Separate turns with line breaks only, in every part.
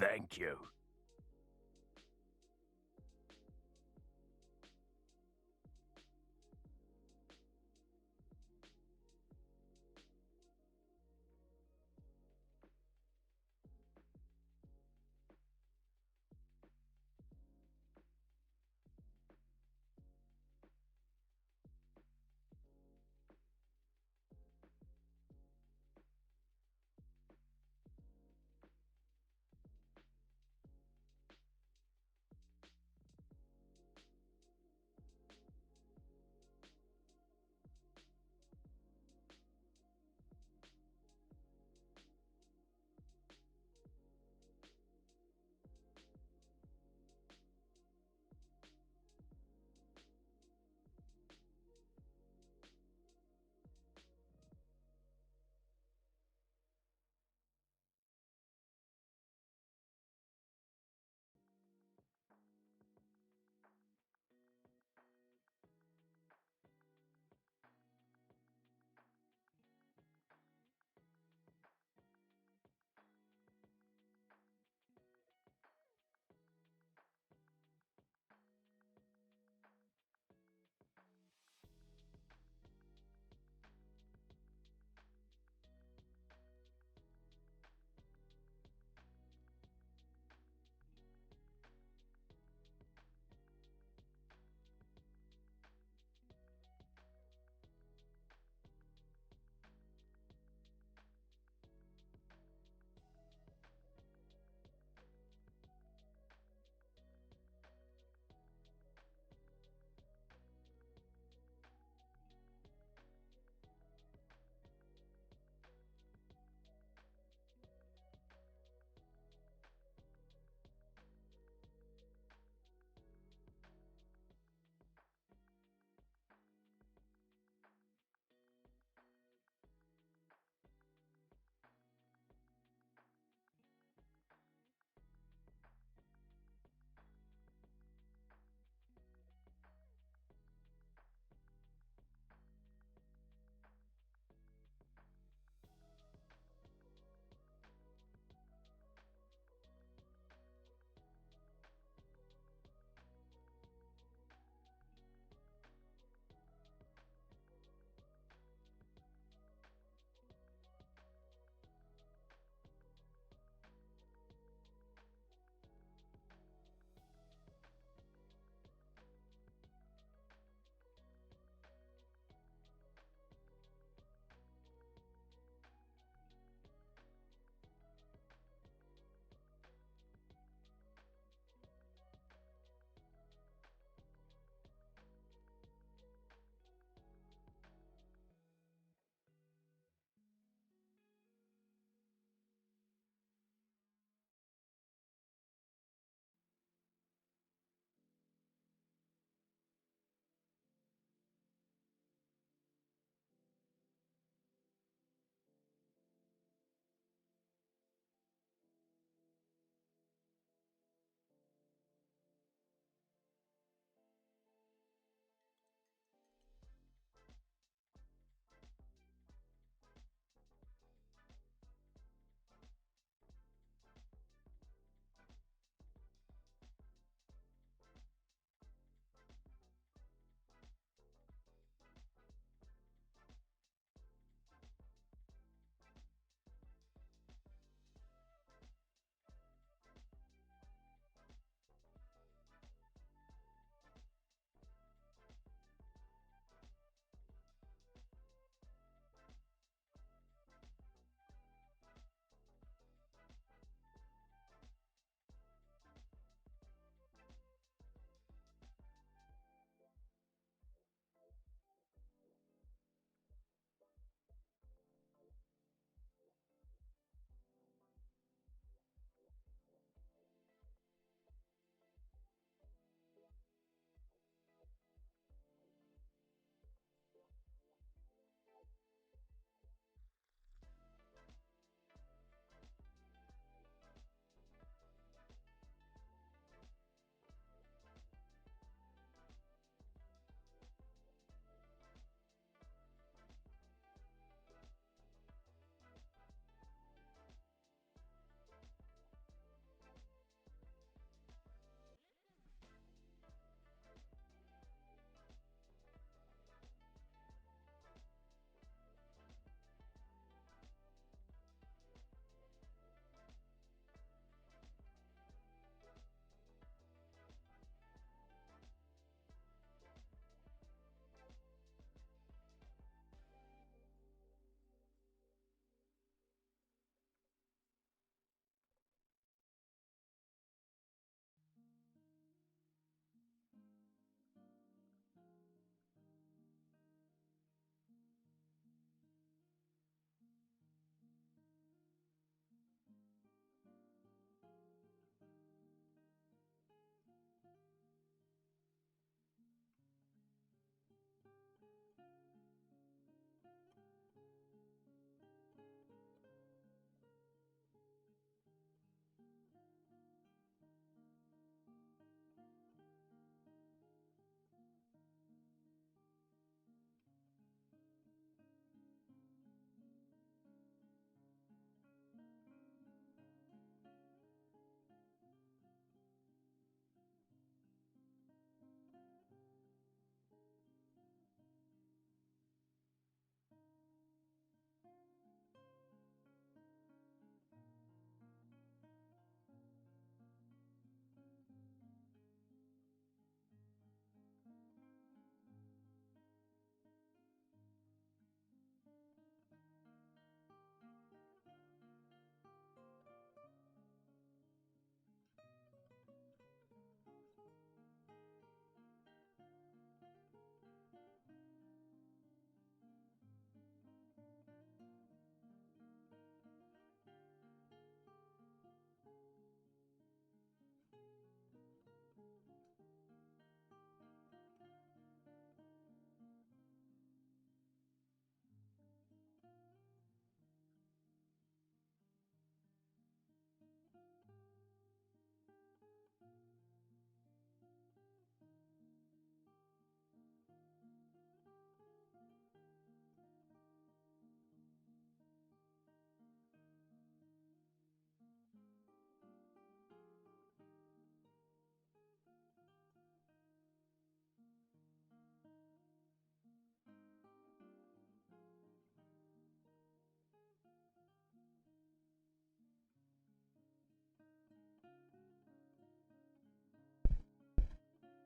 Thank you.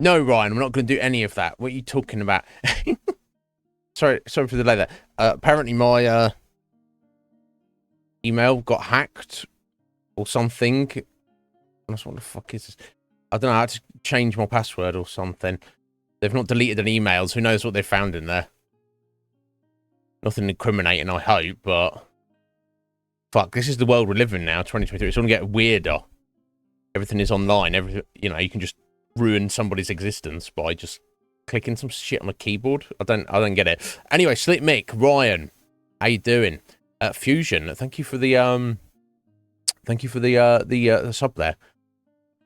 No, Ryan, we're not going to do any of that. What are you talking about? sorry for the delay there. Apparently my email got hacked or something. What the fuck is this? I don't know. I had to change my password or something. They've not deleted any emails. Who knows what they found in there? Nothing incriminating, I hope, but fuck, this is the world we live in now, 2023. It's going to get weirder. Everything is online. You can just ruin somebody's existence by just clicking some shit on a keyboard. I don't get it. Anyway, Slick Mick, Ryan, how you doing? Fusion, thank you for the sub there.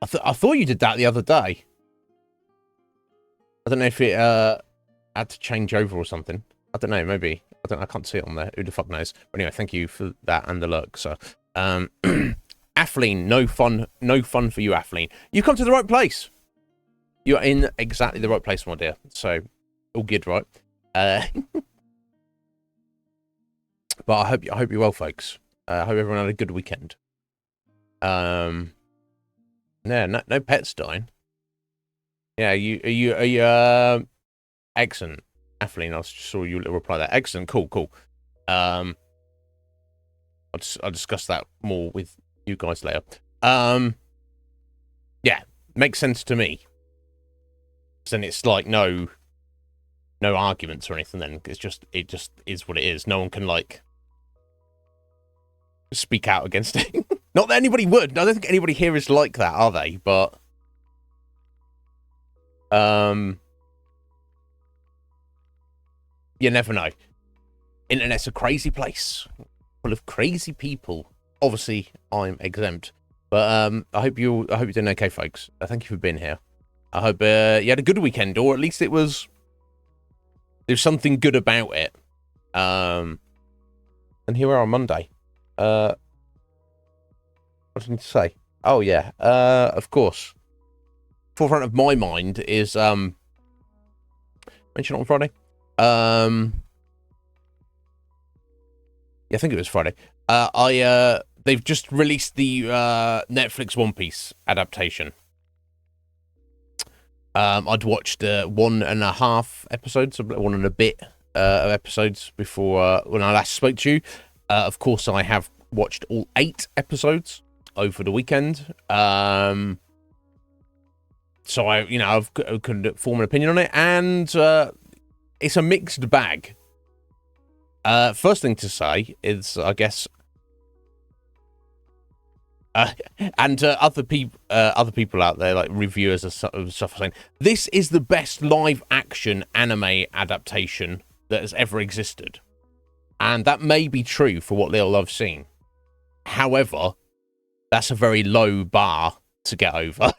I thought you did that the other day. I don't know if it had to change over or something. I don't know, maybe. I can't see it on there. Who the fuck knows? But anyway, thank you for that and the look. So Athleen, no fun for you, Athleen. You come to the right place. You're in exactly the right place, my dear. So all good, right? But I hope you're well, folks. I hope everyone had a good weekend. No pets dying. Yeah, are you excellent, Athleen. I saw you reply that. Excellent, cool. I'll discuss that more with you guys later. Yeah, makes sense to me. Then it's like no arguments or anything. Then it just is what it is. No one can like speak out against it. Not that anybody would. I don't think anybody here is like that, are they? But you never know. Internet's a crazy place, full of crazy people. Obviously, I'm exempt, but I hope you're doing okay, folks. Thank you for being here. I hope you had a good weekend, or at least there's something good about it. And here we are on Monday. What do I need to say? Oh yeah, of course. Forefront of my mind is mentioned on Friday. Yeah, I think it was Friday. They've just released the Netflix One Piece adaptation. I'd watched 1.5 episodes, 1 and a bit of episodes before when I last spoke to you. Of course, I have watched all 8 episodes over the weekend. So I could form an opinion on it, and it's a mixed bag. First thing to say is, I guess, and other people out there, like reviewers of stuff, are saying this is the best live action anime adaptation that has ever existed, and that may be true for what little I've seen. However, that's a very low bar to get over,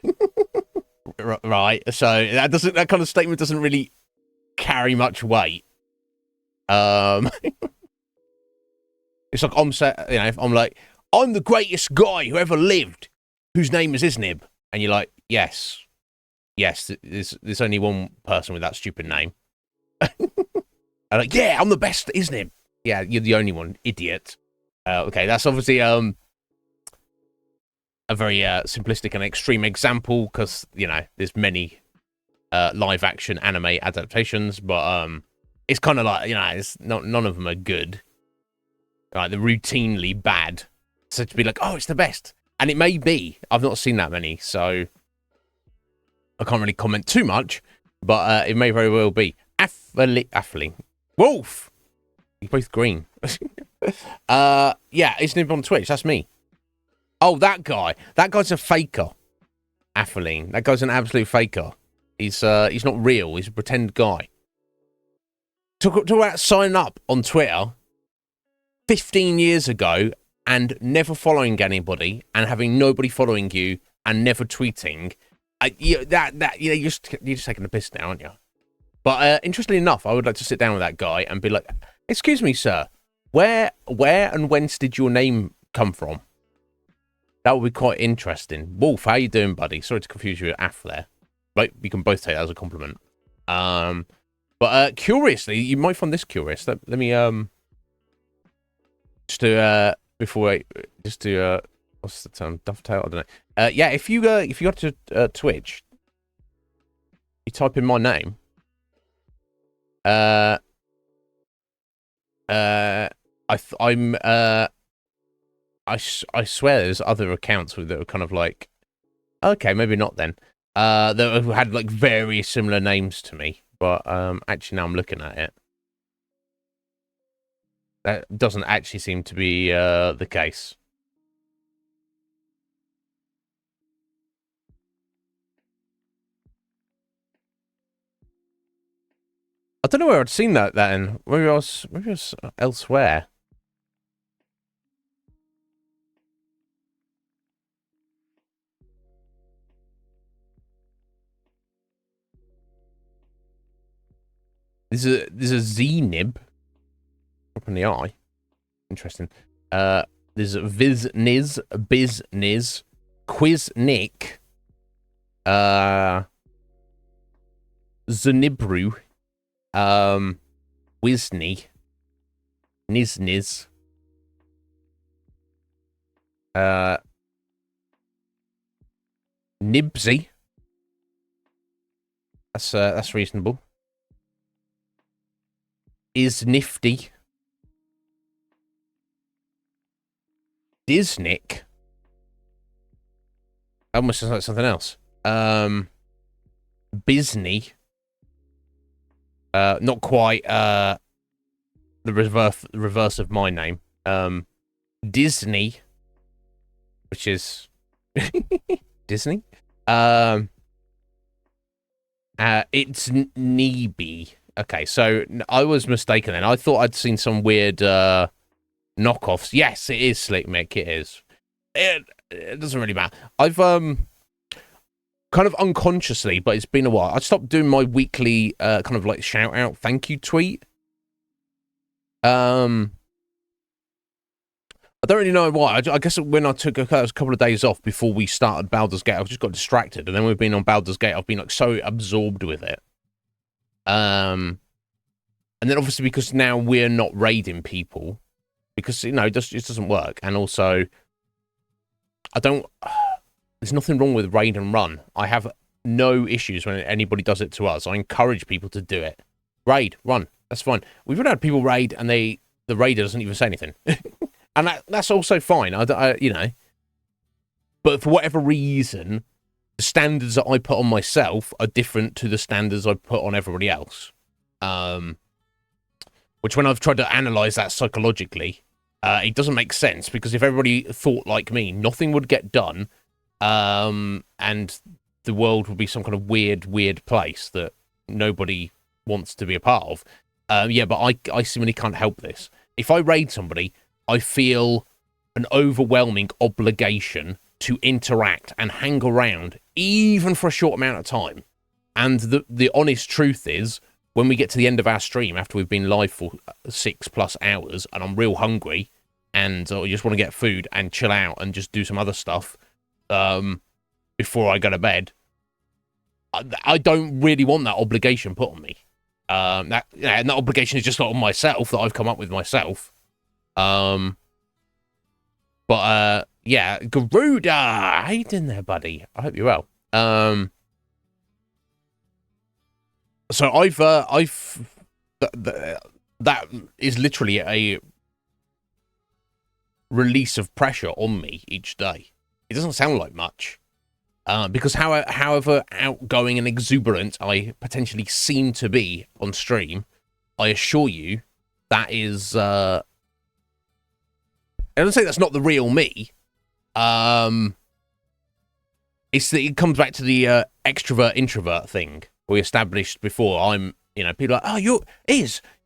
right? So that kind of statement doesn't really carry much weight. It's like if I'm like, I'm the greatest guy who ever lived, whose name is Iznib, and you're like, yes, there's only one person with that stupid name. I'm like, yeah, I'm the best, Iznib. Yeah, you're the only one, idiot. Okay, that's obviously a very simplistic and extreme example, because there's many live action anime adaptations, but it's kind of like it's none of them are good. Right, they're routinely bad. So to be like, oh, it's the best, and it may be. I've not seen that many, so I can't really comment too much. But it may very well be. Affling, Wolf. You're both green. Yeah, Iznib on Twitch. That's me. Oh, that guy. That guy's a faker. Affling. That guy's an absolute faker. He's not real. He's a pretend guy. Talk about signing up on Twitter 15 years ago and never following anybody and having nobody following you and never tweeting. You're just taking a piss now, aren't you? But interestingly enough, I would like to sit down with that guy and be like, "Excuse me, sir, where and whence did your name come from?" That would be quite interesting. Wolf, how you doing, buddy? Sorry to confuse you with Af there. But you can both take that as a compliment. But curiously, you might find this curious. Let me what's the term? Dovetail? I don't know. Yeah, if you go to Twitch, You type in my name. I'm I swear there's other accounts that are kind of like, okay, maybe not then. That had like very similar names to me, but actually now I'm looking at it, that doesn't actually seem to be the case. I don't know where I'd seen that in. Maybe I was elsewhere. This is a Znib. Up in the eye. Interesting. There's Vizniz, Bizniz, Quiznik, Znibru, Wizni, Nizniz, Nibsy. That's reasonable. Is nifty. Disnick. Almost sounds like something else. Bisney. Not quite the reverse of my name. Disney, which is Disney. It's Neeby. Okay, so I was mistaken then. I thought I'd seen some weird knockoffs. Yes, it is Slick Mick. It is. It doesn't really matter. I've kind of unconsciously, but it's been a while. I stopped doing my weekly kind of like shout out thank you tweet. I don't really know why. I guess when I took a couple of days off before we started Baldur's Gate, I just got distracted, and then we've been on Baldur's Gate. I've been like so absorbed with it. And then obviously because now we're not raiding people, because you know it just doesn't work, and also I don't. There's nothing wrong with raid and run. I have no issues when anybody does it to us. I encourage people to do it. Raid, run. That's fine. We've had people raid and the raider doesn't even say anything, and that's also fine. I you know, but for whatever reason, the standards that I put on myself are different to the standards I put on everybody else. Which when I've tried to analyze that psychologically, it doesn't make sense, because if everybody thought like me, nothing would get done. And the world would be some kind of weird place that nobody wants to be a part of. Yeah, but I simply can't help this. If I raid somebody, I feel an overwhelming obligation to interact and hang around, even for a short amount of time. And the honest truth is, when we get to the end of our stream, after we've been live for 6+ hours, and I'm real hungry, and I just want to get food and chill out and just do some other stuff, before I go to bed, I don't really want that obligation put on me. And that obligation is just not on myself, that I've come up with myself. But yeah, Garuda, how you doing there, buddy? I hope you're well. So that is literally a release of pressure on me each day. It doesn't sound like much, because however outgoing and exuberant I potentially seem to be on stream, I assure you that is. I don't say that's not the real me. It comes back to the extrovert introvert thing we established before. I'm, you know, people are like, oh, you're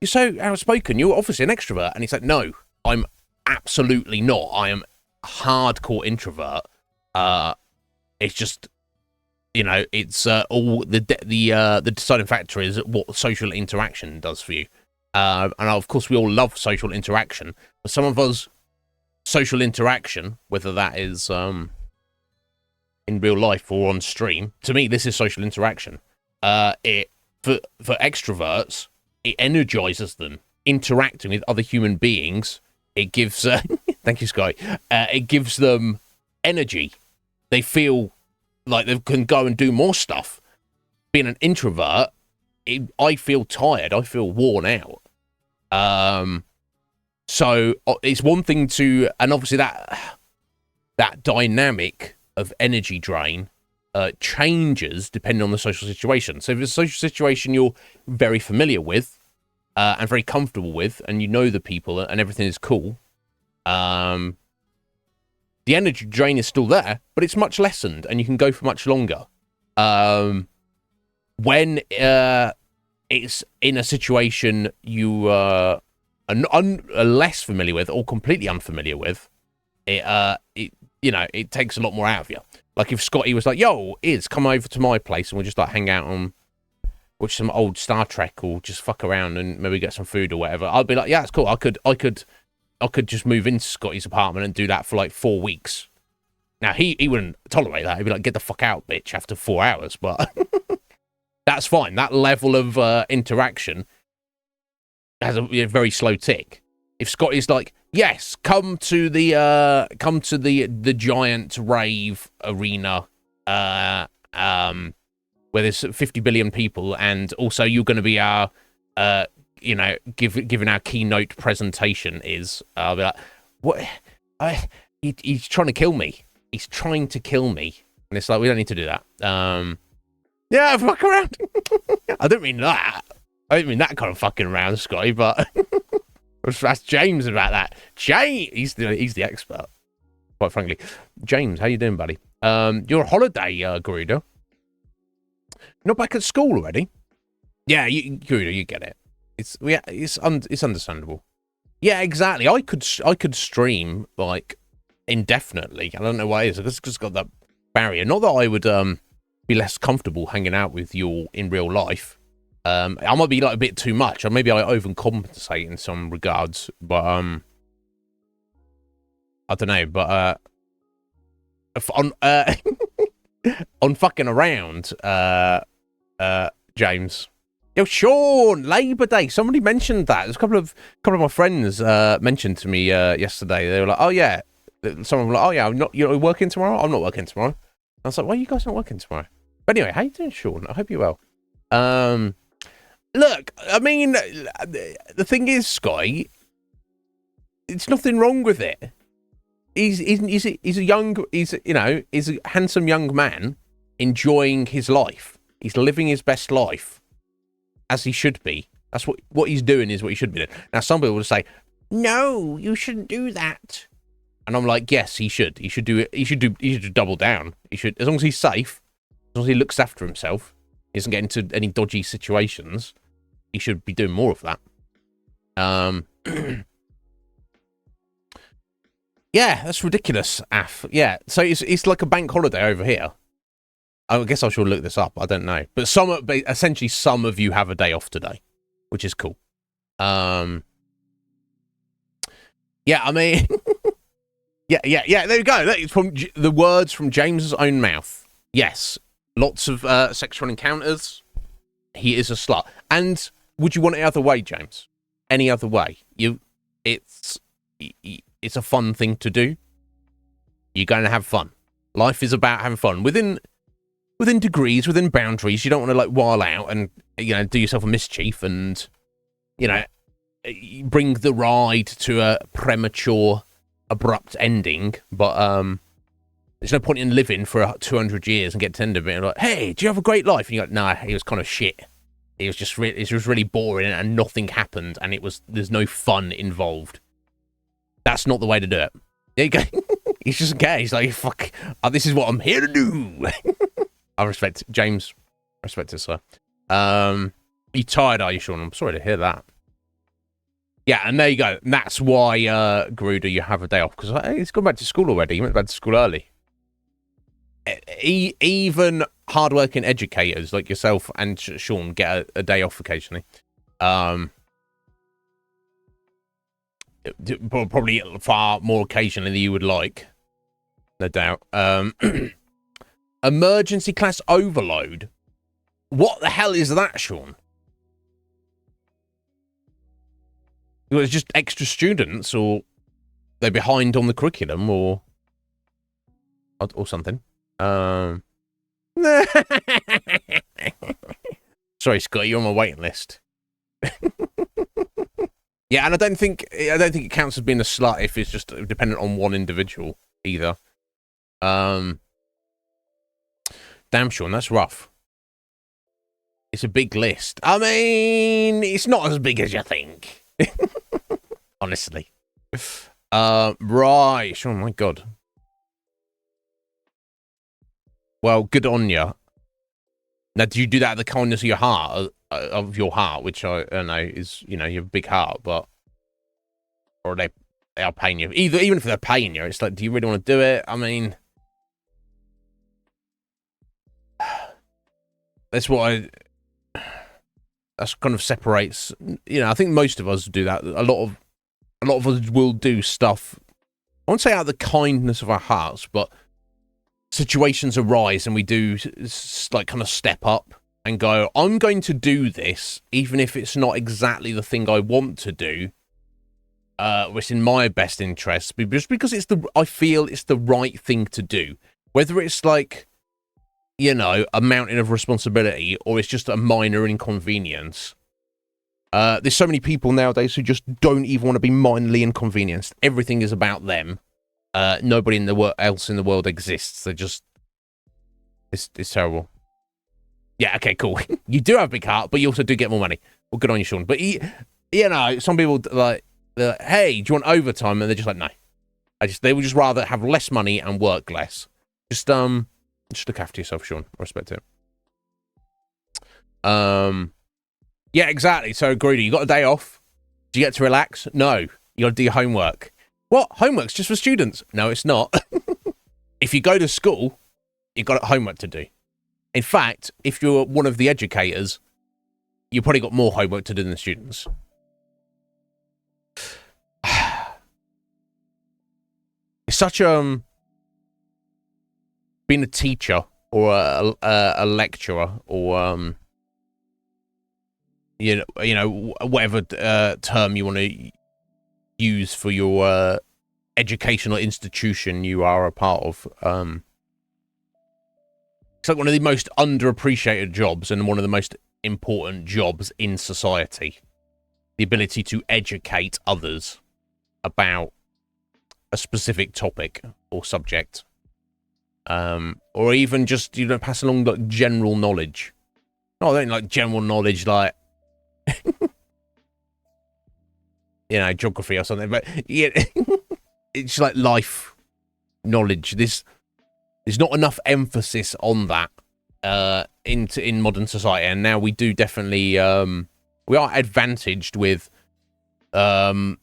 so outspoken. You're obviously an extrovert, and it's like, no, I'm absolutely not. I am a hardcore introvert. It's just, you know, it's all the deciding factor is what social interaction does for you. And of course, we all love social interaction, but some of us, social interaction, whether that is in real life or on stream, to me, this is social interaction. It for extroverts, it energizes them. Interacting with other human beings, it gives. Thank you, Sky. It gives them energy. They feel like they can go and do more stuff. being an introvert, I feel tired. I feel worn out. So it's one thing to, and obviously that dynamic of energy drain changes depending on the social situation. So if it's a social situation you're very familiar with and very comfortable with, and you know the people and everything is cool, the energy drain is still there, but it's much lessened and you can go for much longer. When it's in a situation you are less familiar with or completely unfamiliar with, it takes a lot more out of you. Like if Scotty was like, "Yo, come over to my place and we'll just like hang out and watch some old Star Trek or just fuck around and maybe get some food or whatever," I'd be like, "Yeah, it's cool. I could just move into Scotty's apartment and do that for like 4 weeks." Now he wouldn't tolerate that. He'd be like, "Get the fuck out, bitch!" After 4 hours, but that's fine. That level of interaction has a very slow tick. If Scotty's like, "Yes, come to the giant rave arena, where there's 50 billion people, and also you're going to be our, giving our keynote presentation," I'll be like, "What? He's trying to kill me. He's trying to kill me," and it's like, we don't need to do that. Yeah, fuck around. I don't mean that. I don't mean that kind of fucking around, Scotty, but let's ask James about that. James, he's the expert, quite frankly. James, how you doing, buddy? You're on holiday, Garuda. Not back at school already? Yeah, Garuda, you get it. It's understandable. Yeah, exactly. I could stream like indefinitely. I don't know why it is. It's just got that barrier. Not that I would be less comfortable hanging out with you in real life. I might be like a bit too much, or maybe I overcompensate in some regards, but I don't know. But on on fucking around, James. Yo, Sean, Labor Day. Somebody mentioned that. There's a couple of my friends mentioned to me yesterday. They were like, "Oh yeah," someone was like, "Oh yeah, you're working tomorrow." I'm not working tomorrow. I was like, "Why are you guys not working tomorrow?" But anyway, how you doing, Sean? I hope you're well. Look, I mean, the thing is, Sky, it's nothing wrong with it. He's a handsome young man enjoying his life. He's living his best life, as he should be. That's what he's doing is what he should be doing. Now, some people will say, "No, you shouldn't do that," and I'm like, "Yes, he should. He should do it. He should double down. He should, as long as he's safe, as long as he looks after himself, he doesn't get into any dodgy situations. He should be doing more of that." Yeah, that's ridiculous, Af. Yeah, so it's like a bank holiday over here. I guess I should look this up. I don't know, but essentially some of you have a day off today, which is cool. Yeah, I mean, yeah. There you go. It's from the words from James's own mouth. Yes, lots of sexual encounters. He is a slut. And would you want it other way, James? Any other way? It's a fun thing to do. You're going to have fun. Life is about having fun within degrees, within boundaries. You don't want to like while out and do yourself a mischief and bring the ride to a premature, abrupt ending. But there's no point in living for 200 years and get to the end of it and like, "Hey, do you have a great life?" And you're like, "Nah, it was kind of shit. It was just it was really boring and nothing happened and there's no fun involved." That's not the way to do it. There you go. He's just gay. He's like, "Fuck, this is what I'm here to do." I respect James. I respect it, sir. You tired, are you, Sean? I'm sorry to hear that. Yeah, and there you go. And that's why, Garuda, you have a day off. Because he's gone back to school already. He went back to school early. Even hardworking educators like yourself and Sean get a day off occasionally. Probably far more occasionally than you would like. No doubt. Emergency class overload. What the hell is that, Sean? Well, it's just extra students, or they're behind on the curriculum, or something. Sorry, Scott, you're on my waiting list. Yeah, and I don't think it counts as being a slut if it's just dependent on one individual either. Damn, Sean, that's rough. It's a big list. I mean, it's not as big as you think. Honestly. Right, Sean, my God. Well, good on you. Now, do you do that out of the kindness of your heart, which I don't know is, you have a big heart, but or they are paying you. Even if they're paying you, it's like, do you really want to do it? I mean, that's kind of separates. I think most of us do that. A lot of us will do stuff. I won't say out of the kindness of our hearts, but situations arise and we do like kind of step up and go, I'm going to do this, even if it's not exactly the thing I want to do, which in my best interest, just because I feel it's the right thing to do. Whether it's like, a mountain of responsibility or it's just a minor inconvenience. There's so many people nowadays who just don't even want to be minorly inconvenienced. Everything is about them. Nobody else in the world exists. They're just... It's terrible. Yeah, okay, cool. You do have a big heart, but you also do get more money. Well, good on you, Sean. But, some people, like, hey, do you want overtime? And they're just like, no. They would just rather have less money and work less. Just look after yourself, Sean. I respect it. Yeah, exactly. So, Greedy, you got a day off? Do you get to relax? No. You got to do your homework. What? Homework's just for students? No, it's not. If you go to school, you've got homework to do. In fact, if you're one of the educators, you've probably got more homework to do than the students. It's such being a teacher or a lecturer or whatever term you want to use for your educational institution you are a part of. It's like one of the most underappreciated jobs and one of the most important jobs in society. The ability to educate others about a specific topic or subject. Or even just, pass along like general knowledge. No, I don't like general knowledge like geography or something, but yeah, it's like life knowledge. There's not enough emphasis on that in modern society, and now we do definitely we are advantaged with the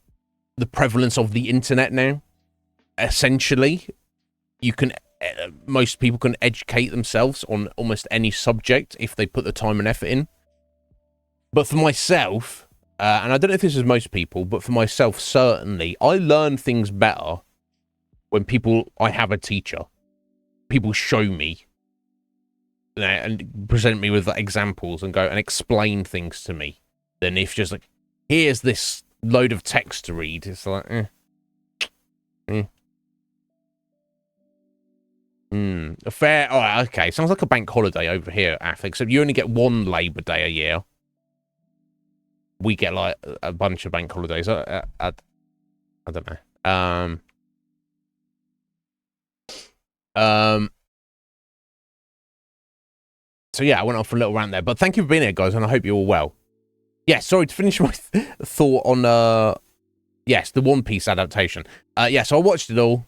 prevalence of the internet now. Essentially, most people can educate themselves on almost any subject if they put the time and effort in. But for myself, and I don't know if this is most people, but for myself, certainly, I learn things better when I have a teacher. People show me and present me with examples and go and explain things to me than if just like, here's this load of text to read. It's like, fair. All right, okay. Sounds like a bank holiday over here, Ath, except you only get one Labour Day a year. We get like a bunch of bank holidays. I don't know. So yeah, I went off for a little rant there, but thank you for being here, guys, and I hope you're all well. Yeah, sorry to finish my thought on yes, the One Piece adaptation. Yeah, so I watched it all.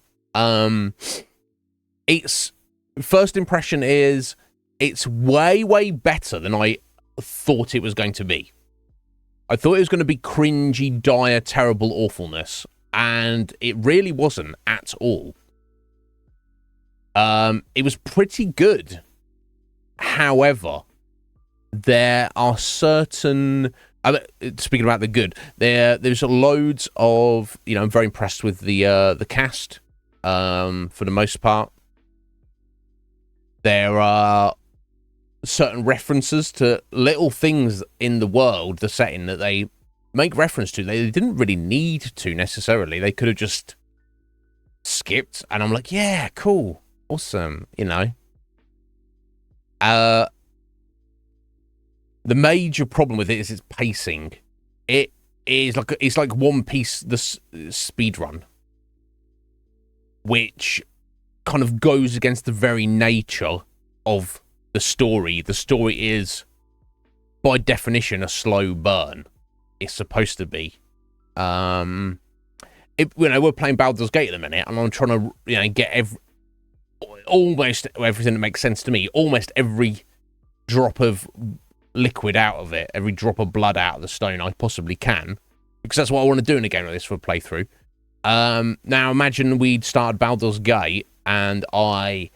Its first impression is it's way better than I thought it was going to be. I thought it was going to be cringy, dire, terrible awfulness, and it really wasn't at all. It was pretty good. However, there are certain... speaking about the good, there's loads of... I'm very impressed with the cast, for the most part. There are certain references to little things in the world, the setting, that they make reference to. They didn't really need to, necessarily. They could have just skipped, and I'm like, yeah, cool, awesome, The major problem with it is its pacing. It is like it's like One Piece, the speed run, which kind of goes against the very nature of the story. The story is, by definition, a slow burn. It's supposed to be. We're playing Baldur's Gate at the minute, and I'm trying to, get almost everything that makes sense to me. Almost every drop of liquid out of it, every drop of blood out of the stone I possibly can, because that's what I want to do in a game like this for a playthrough. Now imagine we'd started Baldur's Gate and I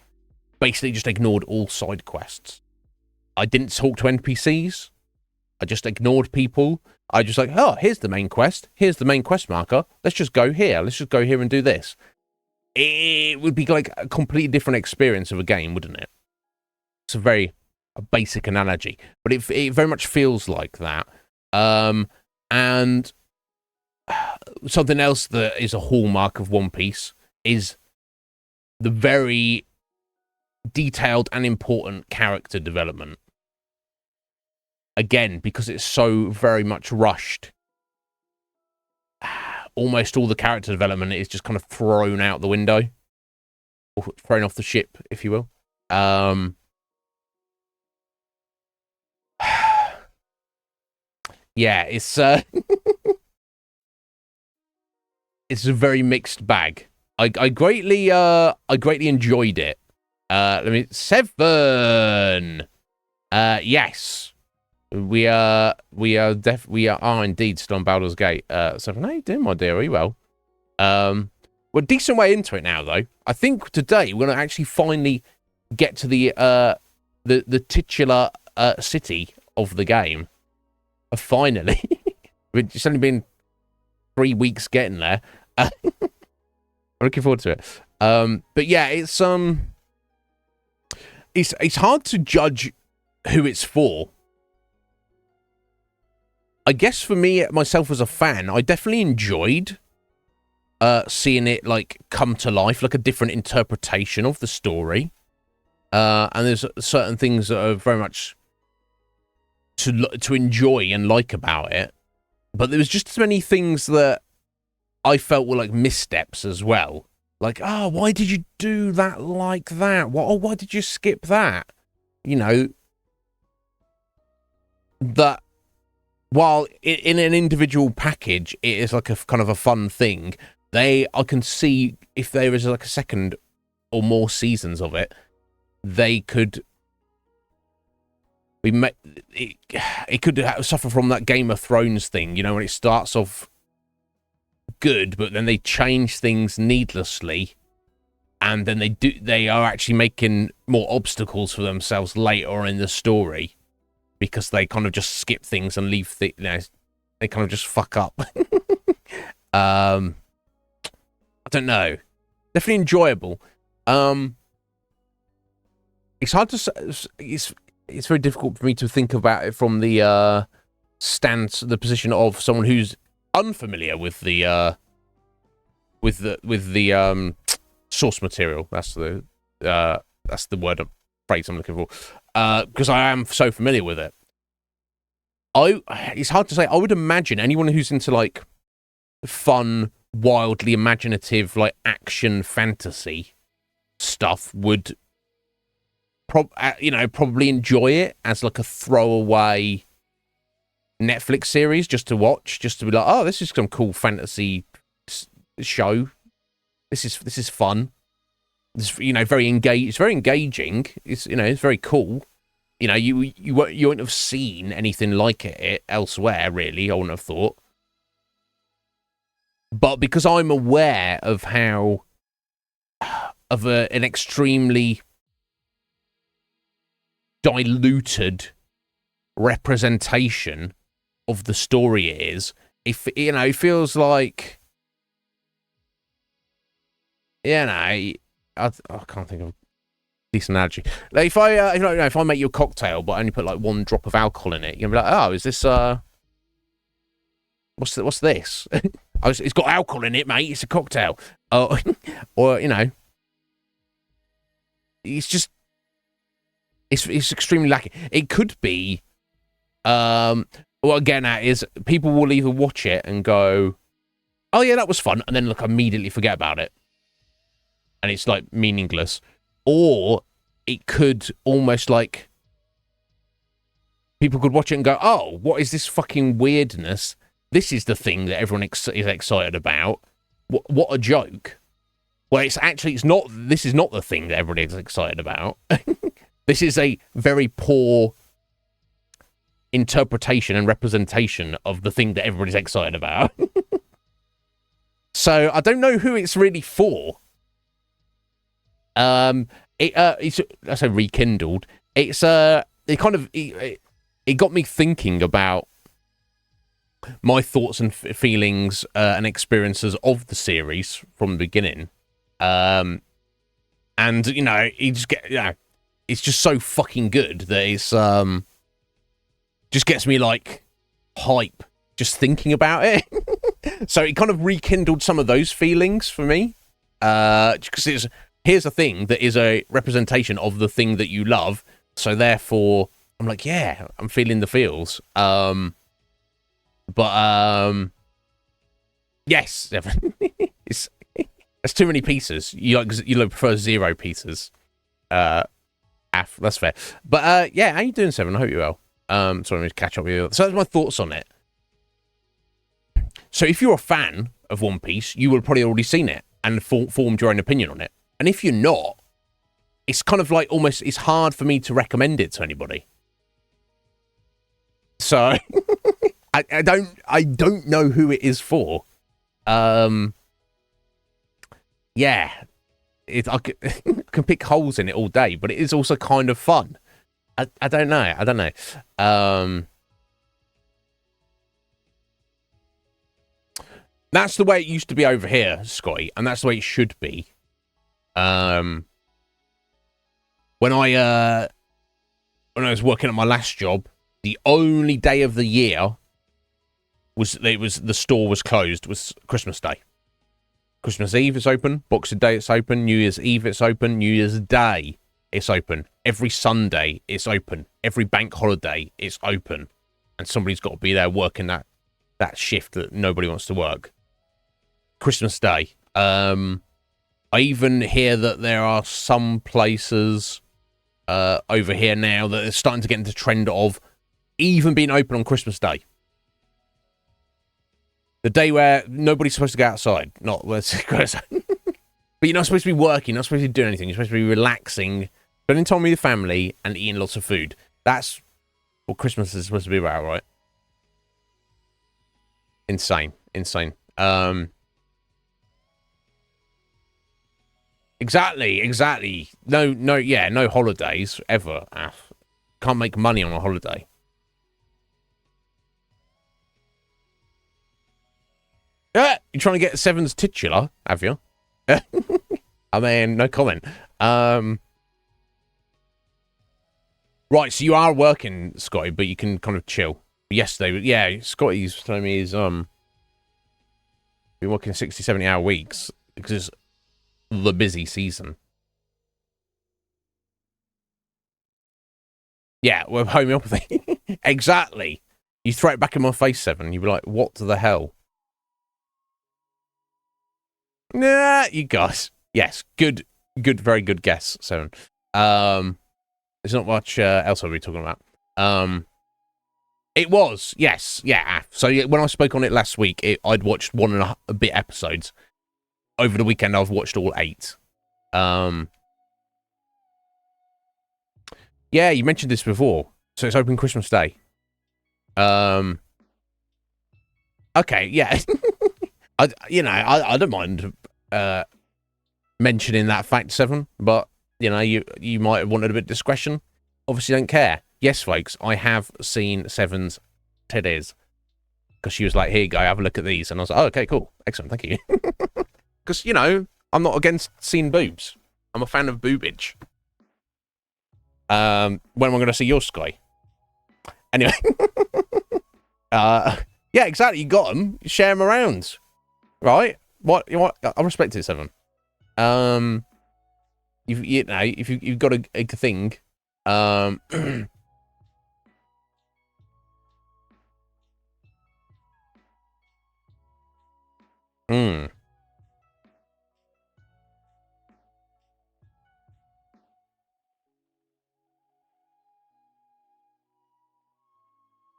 basically just ignored all side quests. I didn't talk to NPCs. I just ignored people. I just like, oh, here's the main quest. Here's the main quest marker. Let's just go here. Let's just go here and do this. It would be like a completely different experience of a game, wouldn't it? It's a basic analogy, but it very much feels like that. And something else that is a hallmark of One Piece is the very detailed and important character development. Again, because it's so very much rushed, almost all the character development is just kind of thrown out the window, or thrown off the ship, if you will. Yeah, it's it's a very mixed bag. I greatly enjoyed it. Seven. Yes. We are indeed still on Baldur's Gate. Seven. How you doing, my dear? Are you well? We're a decent way into it now, though. I think today we're gonna actually finally get to the titular city of the game. Finally. It's only been 3 weeks getting there. I'm looking forward to it. But yeah, it's hard to judge who it's for. I guess for me, myself as a fan, I definitely enjoyed seeing it like come to life, like a different interpretation of the story. And there's certain things that are very much to enjoy and like about it. But there was just as many things that I felt were like missteps as well. Like, oh, why did you do that like that? Why did you skip that? That while in an individual package, it is like a kind of a fun thing. I can see if there is like a second or more seasons of it, they could it could suffer from that Game of Thrones thing, when it starts off good, but then they change things needlessly, and then they are actually making more obstacles for themselves later in the story because they kind of just skip things and leave they kind of just fuck up. I don't know. Definitely enjoyable. It's hard to say. It's very difficult for me to think about it from the position of someone who's unfamiliar with the source material. That's the phrase I'm looking for. Because I am so familiar with it. It's hard to say. I would imagine anyone who's into like fun, wildly imaginative, like action fantasy stuff would probably enjoy it as like a throwaway Netflix series just to watch, just to be like, oh, this is some cool fantasy show. This is fun. It's very engaged. It's very engaging. It's it's very cool. You wouldn't have seen anything like it elsewhere, really. I wouldn't have thought. But because I'm aware of how an extremely diluted representation of the story it is, it feels like, I can't think of a decent analogy. Like if I make you a cocktail but only put like 1 drop of alcohol in it, you're gonna be like, oh, is this what's this? Oh, it's got alcohol in it, mate. It's a cocktail. Oh, or it's just It's extremely lacking. It could be, what I'm getting at is people will either watch it and go, oh yeah, that was fun, and then like immediately forget about it, and it's like meaningless, or it could almost like people could watch it and go, oh, what is this fucking weirdness? This is the thing that everyone is excited about. What a joke. Well, it's not. This is not the thing that everybody is excited about. This is a very poor interpretation and representation of the thing that everybody's excited about. So I don't know who it's really for. It's I say rekindled. It's it kind of it got me thinking about my thoughts and feelings and experiences of the series from the beginning. And you know, it's just so fucking good that it's just gets me like hype just thinking about it. So it kind of rekindled some of those feelings for me. Because here's a thing that is a representation of the thing that you love. So therefore, I'm like, yeah, I'm feeling the feels. Yes, it's too many pieces. You prefer 0 pieces. That's fair. But yeah, how you doing, Seven? I hope you're well. So let me catch up with you. So that's my thoughts on it. So if you're a fan of One Piece, you will have probably already seen it and formed your own opinion on it. And if you're not, it's kind of like almost, it's hard for me to recommend it to anybody. So I don't know who it is for. Yeah, I can pick holes in it all day, but it is also kind of fun. I don't know. That's the way it used to be over here, Scotty, and that's the way it should be. When I was working at my last job, the only day of the year the store was closed was Christmas Day. Christmas Eve it's open, Boxing Day it's open, New Year's Eve it's open, New Year's Day it's open, every Sunday it's open, every bank holiday it's open, and somebody's got to be there working that shift that nobody wants to work. Christmas Day. I even hear that there are some places over here now that are starting to get into the trend of even being open on Christmas Day. The day where nobody's supposed to go outside. But you're not supposed to be working, you're not supposed to be doing anything. You're supposed to be relaxing, spending time with your family, and eating lots of food. That's what Christmas is supposed to be about, right? Insane. Exactly. No holidays ever. Can't make money on a holiday. You're trying to get Seven's titular, have you? I mean, no comment. Right, so you are working, Scotty, but you can kind of chill. Yesterday, yeah, Scotty's telling me he's been working 60, 70-hour weeks because it's the busy season. Yeah, we're homeopathy. Exactly. You throw it back in my face, Seven. You'd be like, what the hell? Nah, you guys. Yes, good, very good guess, Seven. There's not much else I'll be talking about. It was, yes, yeah. So when I spoke on it last week, I'd watched 1.5 bit episodes. Over the weekend, I've watched all 8. Yeah, you mentioned this before. So it's open Christmas Day. Okay, yeah. I don't mind mentioning that fact, Seven, but you know, you might have wanted a bit of discretion. Obviously, don't care. Yes, folks, I have seen Seven's titties because she was like, "Here you go, have a look at these," and I was like, "Oh, okay, cool, excellent, thank you." Because you know, I'm not against seeing boobs. I'm a fan of boobage. When am I going to see your Sky? Anyway, yeah, exactly. You got them. You share them around. Right? What? I respect it, Seven. If you've got a thing, Um, mm.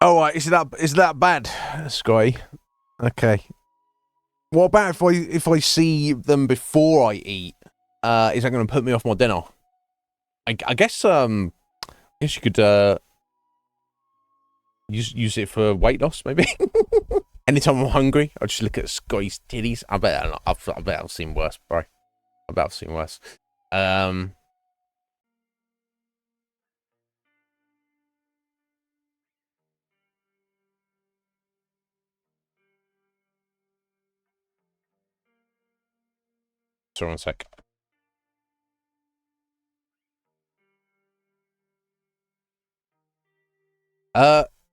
Oh, right. Is that bad, Sky? Okay. What about if I see them before I eat? Is that going to put me off my dinner? I guess you could use it for weight loss, maybe. Anytime I'm hungry, I just look at Sky's titties. I bet I've seen worse, bro. I bet I've seen worse. Sorry, one sec.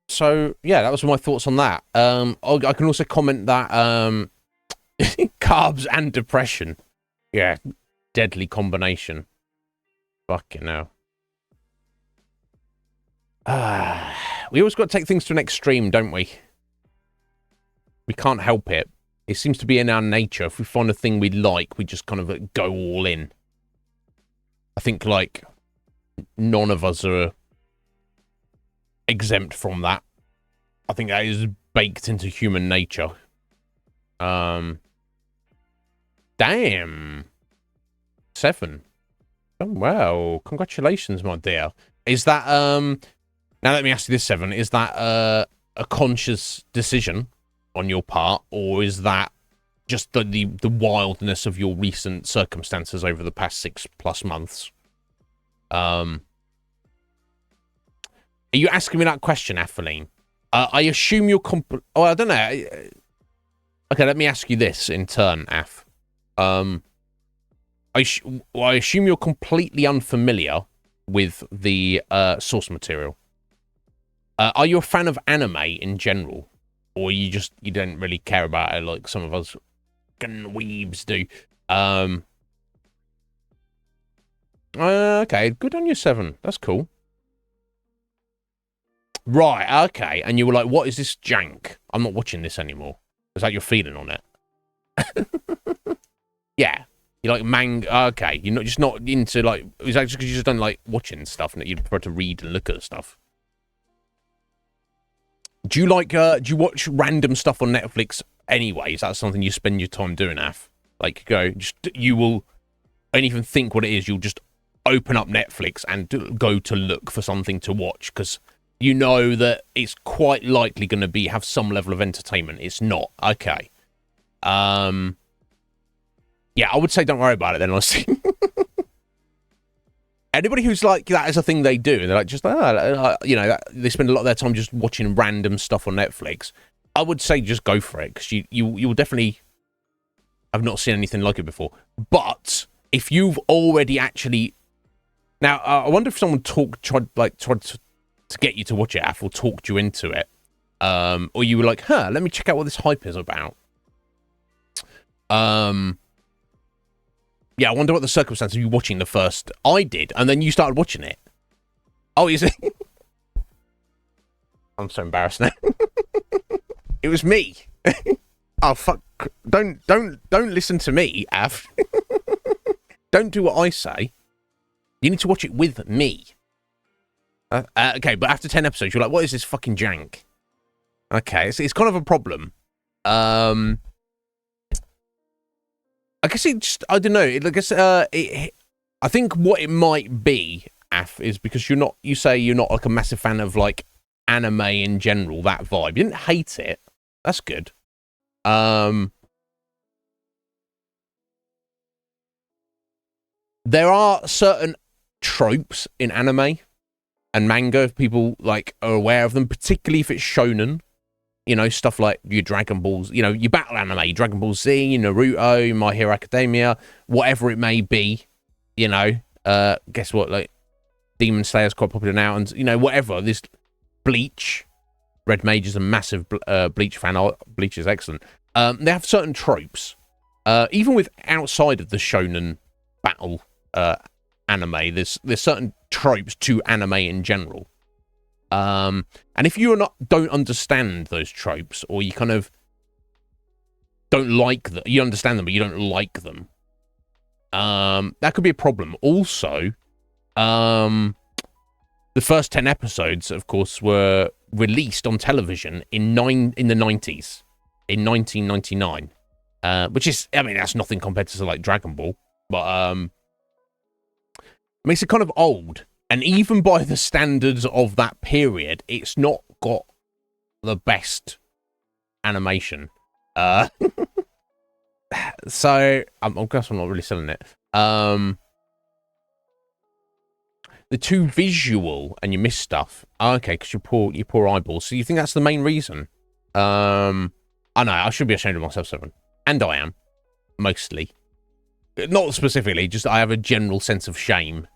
So yeah, that was my thoughts on that. I can also comment that carbs and depression, yeah, deadly combination. Fucking hell. We always got to take things to an extreme, don't we? We can't help it. It seems to be in our nature. If we find a thing we like, we just kind of go all in. I think, like, none of us are exempt from that. I think that is baked into human nature. Damn. 7. Oh, wow. Congratulations, my dear. Is that, now let me ask you this, 7. Is that, a conscious decision on your part, or is that just the wildness of your recent circumstances over the past 6+ months? Are you asking me that question, Athaline? I assume you're oh, I don't know. Okay, let me ask you this in turn, Ath. I assume you're completely unfamiliar with the source material. Are you a fan of anime in general? Or you don't really care about it like some of us weebs do? Okay, good on you, 7. That's cool. Right, okay. And you were like, what is this jank? I'm not watching this anymore. Is that your feeling on it? Yeah. You like manga? Okay. You're not into, like... Is that just because you just don't like watching stuff and that you prefer to read and look at stuff? Do you like, do you watch random stuff on Netflix anyway? Is that something you spend your time doing, Af? Like, you will... don't even think what it is. You'll just open up Netflix and go to look for something to watch because... you know that it's quite likely going to have some level of entertainment. It's not. Okay. Yeah, I would say don't worry about it then, honestly. Anybody who's like, that is a thing they do, and they're like, just, you know, they spend a lot of their time just watching random stuff on Netflix, I would say just go for it, because you will definitely have not seen anything like it before. But if you've already actually... Now, I wonder if someone tried to get you to watch it, or talked you into it, or you were like, let me check out what this hype is about. Yeah, I wonder what the circumstances of you watching the first... I did, and then you started watching it. Oh, you see? I'm so embarrassed now. It was me. Oh, fuck. Don't listen to me, Av. Don't do what I say. You need to watch it with me. Okay, but after 10 episodes, you're like, what is this fucking jank? Okay, it's kind of a problem. I guess it just, I don't know. I guess, I think what it might be, Af, is because you say you're not like a massive fan of like anime in general, that vibe. You didn't hate it. That's good. There are certain tropes in anime and manga, if people like are aware of them, particularly if it's shonen. You know, stuff like your Dragon Balls, you know, your battle anime, Dragon Ball Z, Naruto, My Hero Academia, whatever it may be, you know. Guess what? Like, Demon Slayer's quite popular now, and, you know, whatever. This Bleach, Red Mage is a massive Bleach fan. Bleach is excellent. They have certain tropes, even with outside of the shonen battle anime. There's certain tropes to anime in general. And if you don't understand those tropes, or you kind of don't like them, you understand them, but you don't like them, that could be a problem. Also, the first 10 episodes, of course, were released on television in the 90s, in 1999, which is, I mean, that's nothing compared to like Dragon Ball, but makes it kind of old. And even by the standards of that period, it's not got the best animation. So I guess I'm not really selling it. The too visual and you miss stuff. Okay, because you poor eyeballs. So you think that's the main reason? I know I should be ashamed of myself, Seven, and I am mostly. Not specifically, just I have a general sense of shame.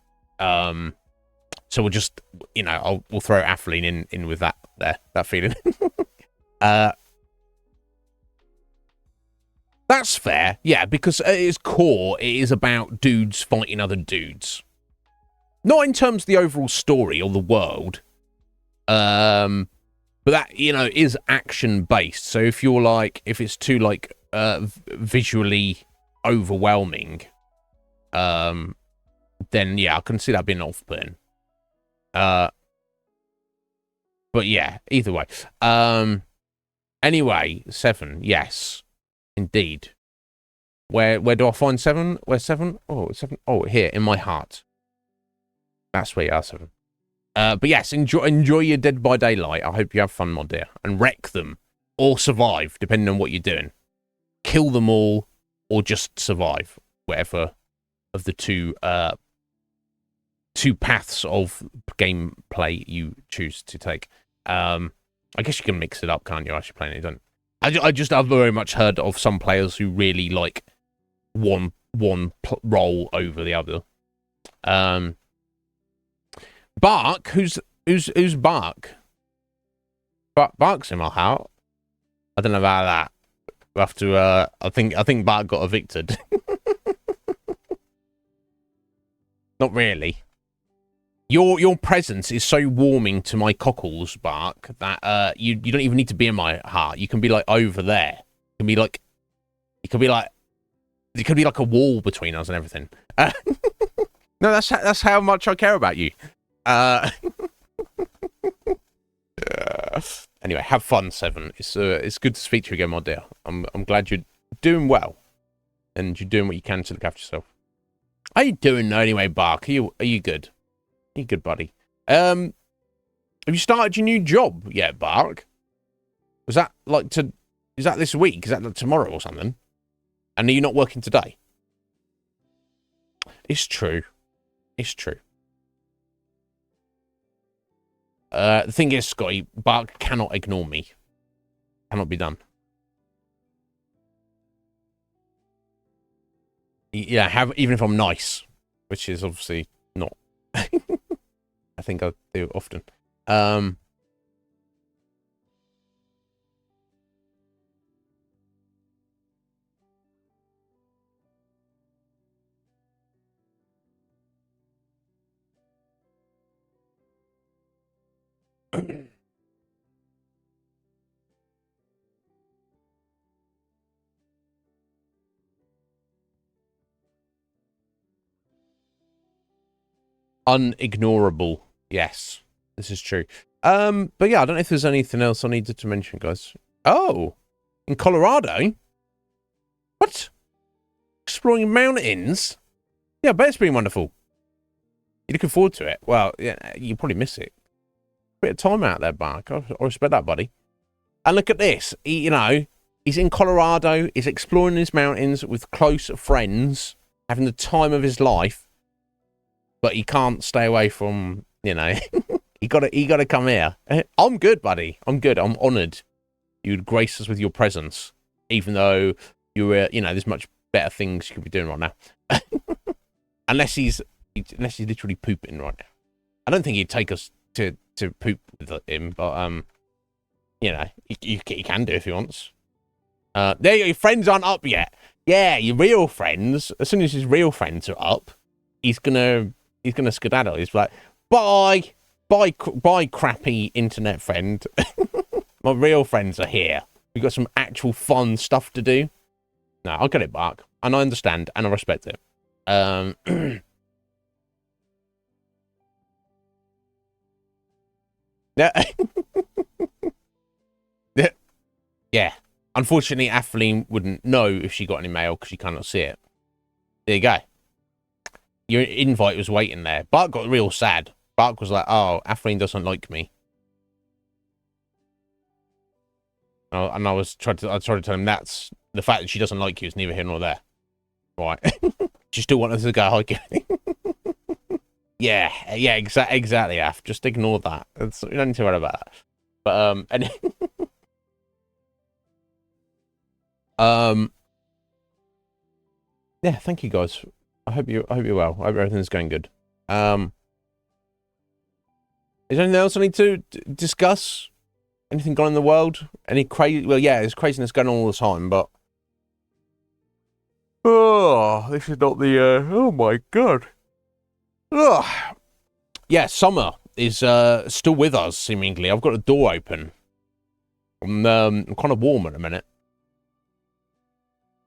So we'll just, we'll throw Atheline in with that feeling. That's fair, yeah, because at its core, it is about dudes fighting other dudes. Not in terms of the overall story or the world, but that, is action-based. So if it's too, visually overwhelming, then, yeah, I can see that being off-putting. But yeah, either way. Anyway, 7, yes. Indeed. Where do I find 7? Where's 7? Oh, 7. Oh, here, in my heart. That's where you are, 7. But yes, enjoy your Dead by Daylight. I hope you have fun, my dear. And wreck them. Or survive, depending on what you're doing. Kill them all, or just survive. Whatever of the two paths of gameplay you choose to take. I guess you can mix it up, can't you? Actually playing it, don't. I've very much heard of some players who really like one role over the other. Bark, who's Bark? Bark's in my heart. I don't know about that. We'll have to. I think Bark got evicted. Not really. Your presence is so warming to my cockles, Bark, that you don't even need to be in my heart. You can be like over there. It could be like a wall between us and everything. No, that's how much I care about you. Anyway, have fun, 7. It's good to speak to you again, my dear. I'm glad you're doing well, and you're doing what you can to look after yourself. How you doing anyway, Bark? Are you good? You good, buddy? Have you started your new job yet, Bark? Is that this week? Is that like tomorrow or something? And are you not working today? It's true. It's true. The thing is, Scotty, Bark cannot ignore me. Cannot be done. Yeah, even if I'm nice, which is obviously not. I think I do often. Unignorable. Yes, this is true. But yeah, I don't know if there's anything else I needed to mention, guys. Oh, in Colorado? What? Exploring mountains? Yeah, I bet it's been wonderful. You're looking forward to it? Well, yeah, you probably miss it. Bit of time out there, Bark. I respect that, buddy. And look at this. He's in Colorado. He's exploring these mountains with close friends, having the time of his life. But he can't stay away from, he gotta come here. I'm good, buddy. I'm good. I'm honoured you'd grace us with your presence, even though you were, there's much better things you could be doing right now. unless he's literally pooping right now. I don't think he'd take us to poop with him, but he can do if he wants. There, your friends aren't up yet. Yeah, your real friends. As soon as his real friends are up, he's gonna He's gonna skedaddle. He's like, bye, bye, crappy internet friend. My real friends are here. We got some actual fun stuff to do. No, I'll get it back, and I understand, and I respect it. Yeah. Yeah. Unfortunately, Atheline wouldn't know if she got any mail because she cannot see it. There you go. Your invite was waiting there. Bart got real sad. Bart was like, oh, Atheline doesn't like me. And I tried to tell him that's the fact that she doesn't like you is neither here nor there. Right. She still wanted to go hiking. Yeah, exactly, Af. Just ignore that. You don't need to worry about that. But yeah, thank you guys. I hope you're well. I hope everything's going good. Is there anything else I need to discuss? Anything going on in the world? Any crazy? Well, yeah, there's craziness going on all the time, but oh, this is not the. Oh my god. Ugh. Yeah, summer is still with us, seemingly. I've got a door open. I'm kind of warm at the minute.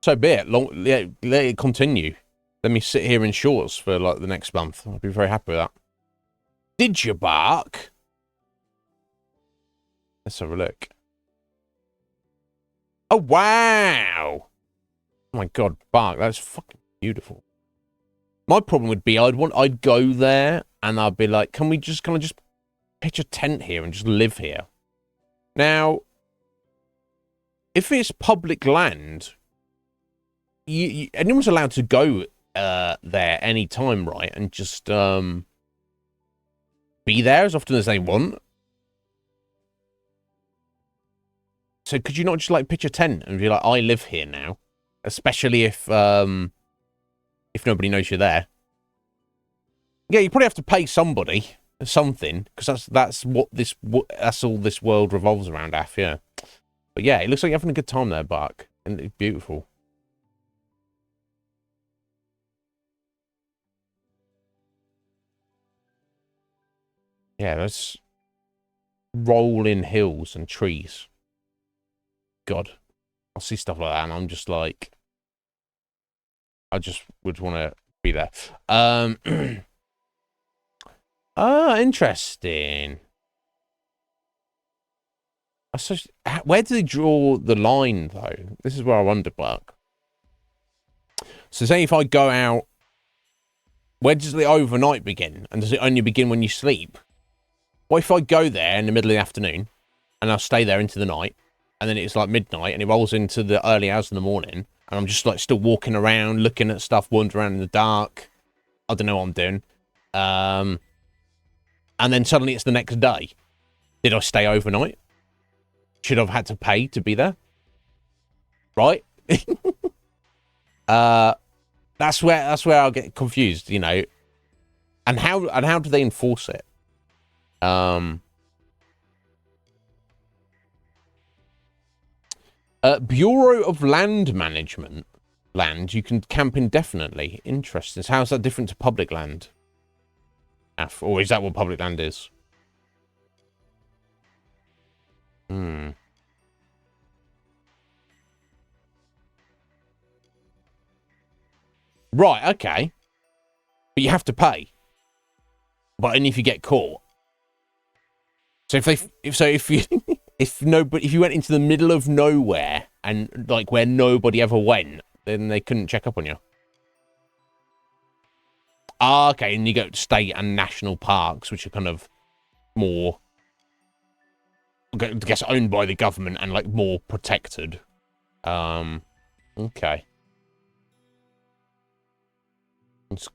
So be it. Let it continue. Let me sit here in shorts for like the next month. I'll be very happy with that. Did you bark? Let's have a look. Oh wow! Oh my god, bark! That's fucking beautiful. My problem would be I'd go there and I'd be like, can I just pitch a tent here and just live here? Now, if it's public land, anyone's allowed to go there any time, right? And just be there as often as they want. So could you not just like pitch a tent and be like, I live here now, especially if nobody knows you're there? Yeah, you probably have to pay somebody something because that's all this world revolves around. Af, yeah. But yeah, it looks like you're having a good time there, Bark, and it's beautiful. Yeah, there's rolling hills and trees. God, I see stuff like that, and I'm just like, I just would want to be there. Interesting. Where do they draw the line, though? This is where I wonder, Buck. So say if I go out, where does the overnight begin? And does it only begin when you sleep? What if I go there in the middle of the afternoon, and I'll stay there into the night, and then it's like midnight, and it rolls into the early hours in the morning, and I'm just like still walking around, looking at stuff, wandering around in the dark. I don't know what I'm doing. And then suddenly it's the next day. Did I stay overnight? Should I have had to pay to be there? Right? That's where I'll get confused, you know. And how do they enforce it? Bureau of Land Management. Land, you can camp indefinitely. Interesting. So how's that different to public land? Or is that what public land is? Right, okay. But you have to pay. But only if you get caught. So if you went into the middle of nowhere and like where nobody ever went, then they couldn't check up on you. Ah, okay, and you go to state and national parks, which are kind of more, I guess, owned by the government and like more protected. Okay.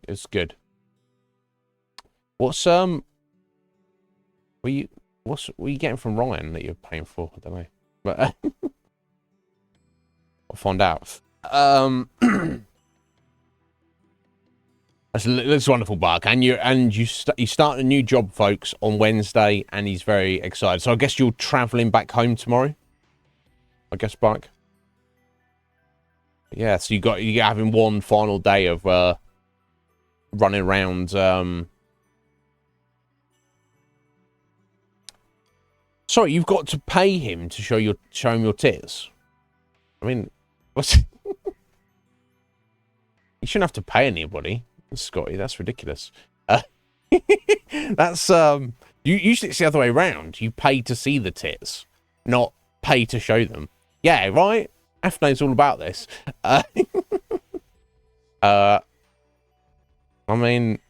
It's good. What's what are you getting from Ryan that you're paying for? I don't know, but I'll find out. That's wonderful, Bark. And you start a new job, folks, on Wednesday, and he's very excited. So I guess you're traveling back home tomorrow. I guess, Bark. Yeah. So you're having one final day of running around. Sorry, you've got to pay him to show him your tits. I mean, what's... You shouldn't have to pay anybody, Scotty. That's ridiculous. That's usually it's the other way around. You pay to see the tits, not pay to show them. Yeah, right. Afna's all about this. I mean,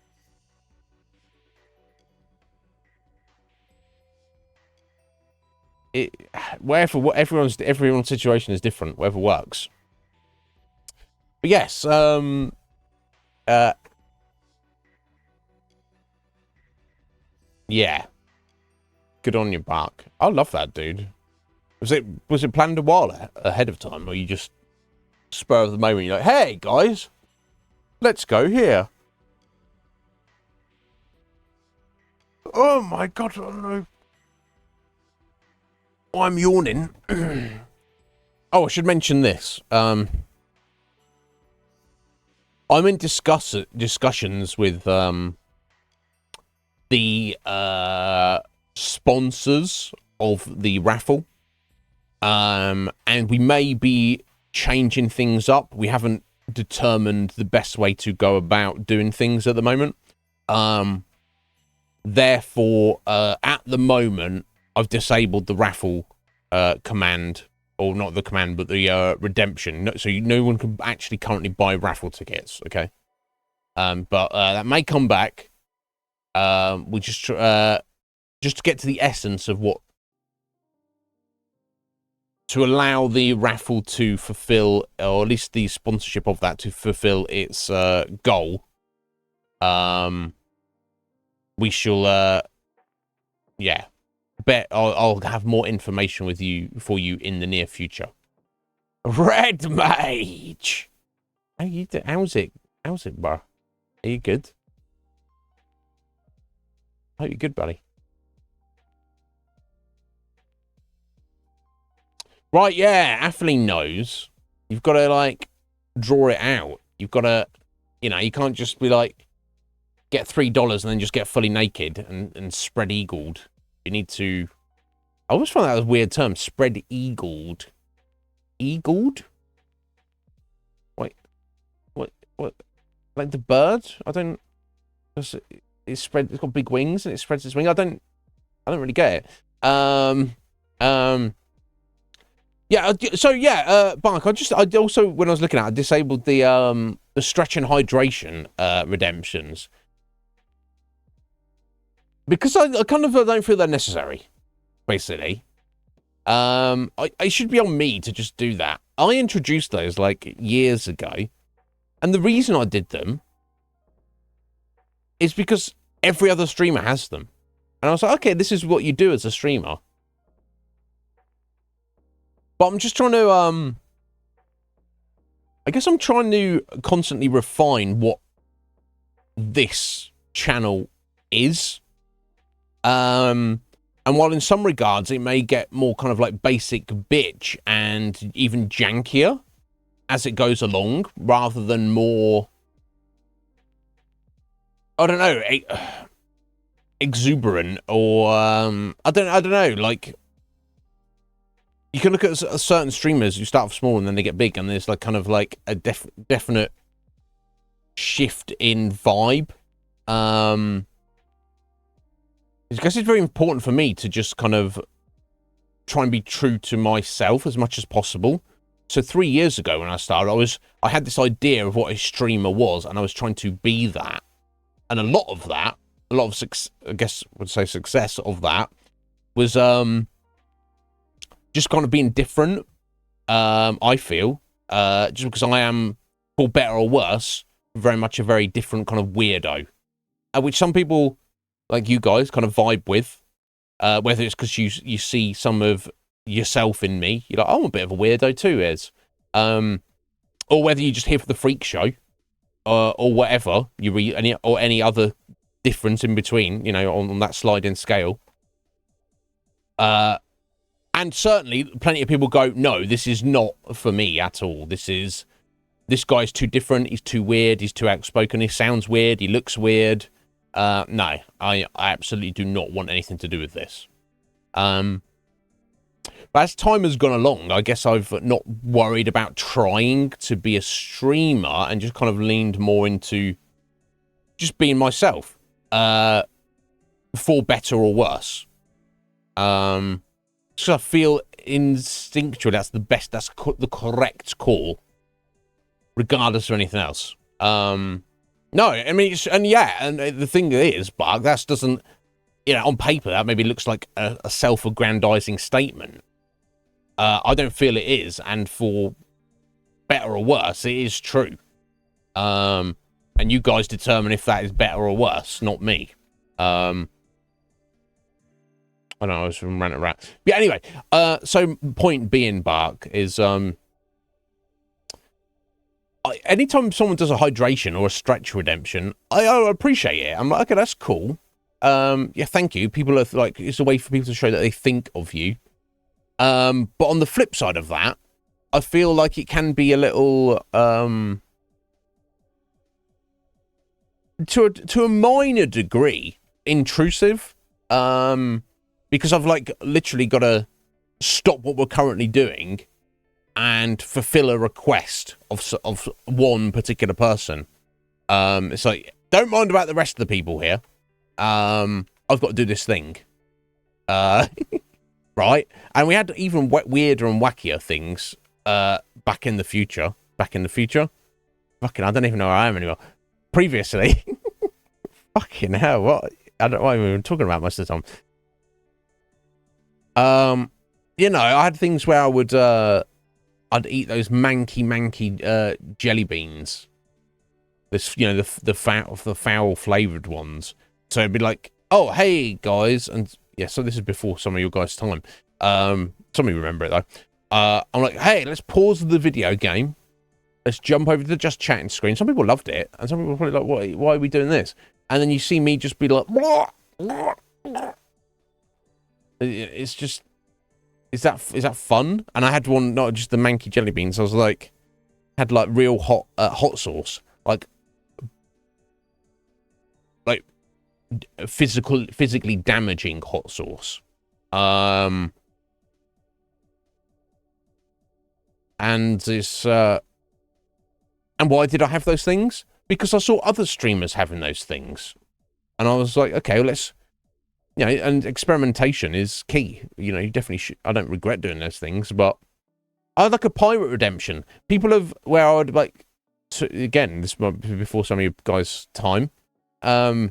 everyone's situation is different. Whatever works. But yes, yeah. Good on you, Bark. I love that, dude. Was it planned a while ahead of time, or you just spur of the moment? You're like, hey guys, let's go here. Oh my god, I don't know. I'm yawning. Oh, I should mention this. I'm in discussions with the sponsors of the raffle, and we may be changing things up. We haven't determined the best way to go about doing things at the moment. Therefore, at the moment, I've disabled the raffle command, or not the command, but the redemption. So no one can actually currently buy raffle tickets. Okay, but that may come back. We just to get to the essence of what, to allow the raffle to fulfill, or at least the sponsorship of that to fulfill its goal. We shall, yeah. Bet I'll have more information for you in the near future. Red Mage, how you doing? How's it, bro? Are you good? I hope you're good, buddy. Right, yeah, Atheling knows. You've got to, like, draw it out. You've got to, you know, you can't just be like, get $3 and then just get fully naked and spread-eagled. You need to... I always found that was a weird term, spread-eagled. Eagled? Wait, what? Like the bird? I don't... It's got big wings and it spreads its wing. I don't really get it. Yeah, so yeah, Bark, I also, when I was looking at it, I disabled the stretch and hydration redemptions. Because I kind of don't feel they're necessary, basically. It should be on me to just do that. I introduced those, like, years ago. And the reason I did them is because every other streamer has them. And I was like, okay, this is what you do as a streamer. But I'm just trying to, I guess I'm trying to constantly refine what this channel is. And while in some regards it may get more kind of like basic bitch and even jankier as it goes along, rather than more, I don't know, exuberant, or I don't know, like, you can look at certain streamers who start off small and then they get big, and there's like kind of like a definite shift in vibe. I guess it's very important for me to just kind of try and be true to myself as much as possible. So 3 years ago when I started, I had this idea of what a streamer was, and I was trying to be that. And a lot of success of that was just kind of being different. I feel just because I am, for better or worse, very much a very different kind of weirdo, which some people like you guys kind of vibe with, whether it's because you see some of yourself in me, you're like, oh, I'm a bit of a weirdo too, is, or whether you just here for the freak show, or whatever, any other difference in between, you know, on that sliding scale. And certainly plenty of people go, no, this is not for me at all. This is this guy's too different, he's too weird, he's too outspoken, he sounds weird, he looks weird. No, I absolutely do not want anything to do with this. But as time has gone along, I guess I've not worried about trying to be a streamer and just kind of leaned more into just being myself, for better or worse. So I feel instinctually that's the best, that's the correct call, regardless of anything else. No, I mean, and the thing is, Bark, that doesn't, on paper, that maybe looks like a self-aggrandizing statement. I don't feel it is, and for better or worse, it is true. And you guys determine if that is better or worse, not me. I don't know, I was from ranting around. Yeah, anyway, so point being, Bark, is anytime someone does a hydration or a stretch redemption, I appreciate it. I'm like, okay, that's cool. Yeah, thank you. People are like, it's a way for people to show that they think of you. But on the flip side of that, I feel like it can be a little, to a minor degree, intrusive. Because I've like literally got to stop what we're currently doing and fulfill a request of one particular person. It's like, don't mind about the rest of the people here. I've got to do this thing. Right? And we had even weirder and wackier things back in the future. Fucking, I don't even know where I am anymore. Previously. Fucking hell, what? I don't know what I'm talking about most of the time. I had things where I would, I'd eat those manky jelly beans. This, the foul flavored ones. So it'd be like, oh, hey guys, and yeah, so this is before some of your guys' time. Some of you remember it though. I'm like, hey, let's pause the video game. Let's jump over to the just chatting screen. Some people loved it, and some people were probably like, why are we doing this? And then you see me just be like, blah, blah, blah. It's just, is that fun? And I had one, not just the manky jelly beans. I was like, had like real hot sauce, like physically damaging hot sauce. And this, and why did I have those things? Because I saw other streamers having those things, and I was like, okay, well, let's. And experimentation is key. You definitely should. I don't regret doing those things, but I had like a pirate redemption. People have, where I would like, again, this might be before some of you guys' time. Because,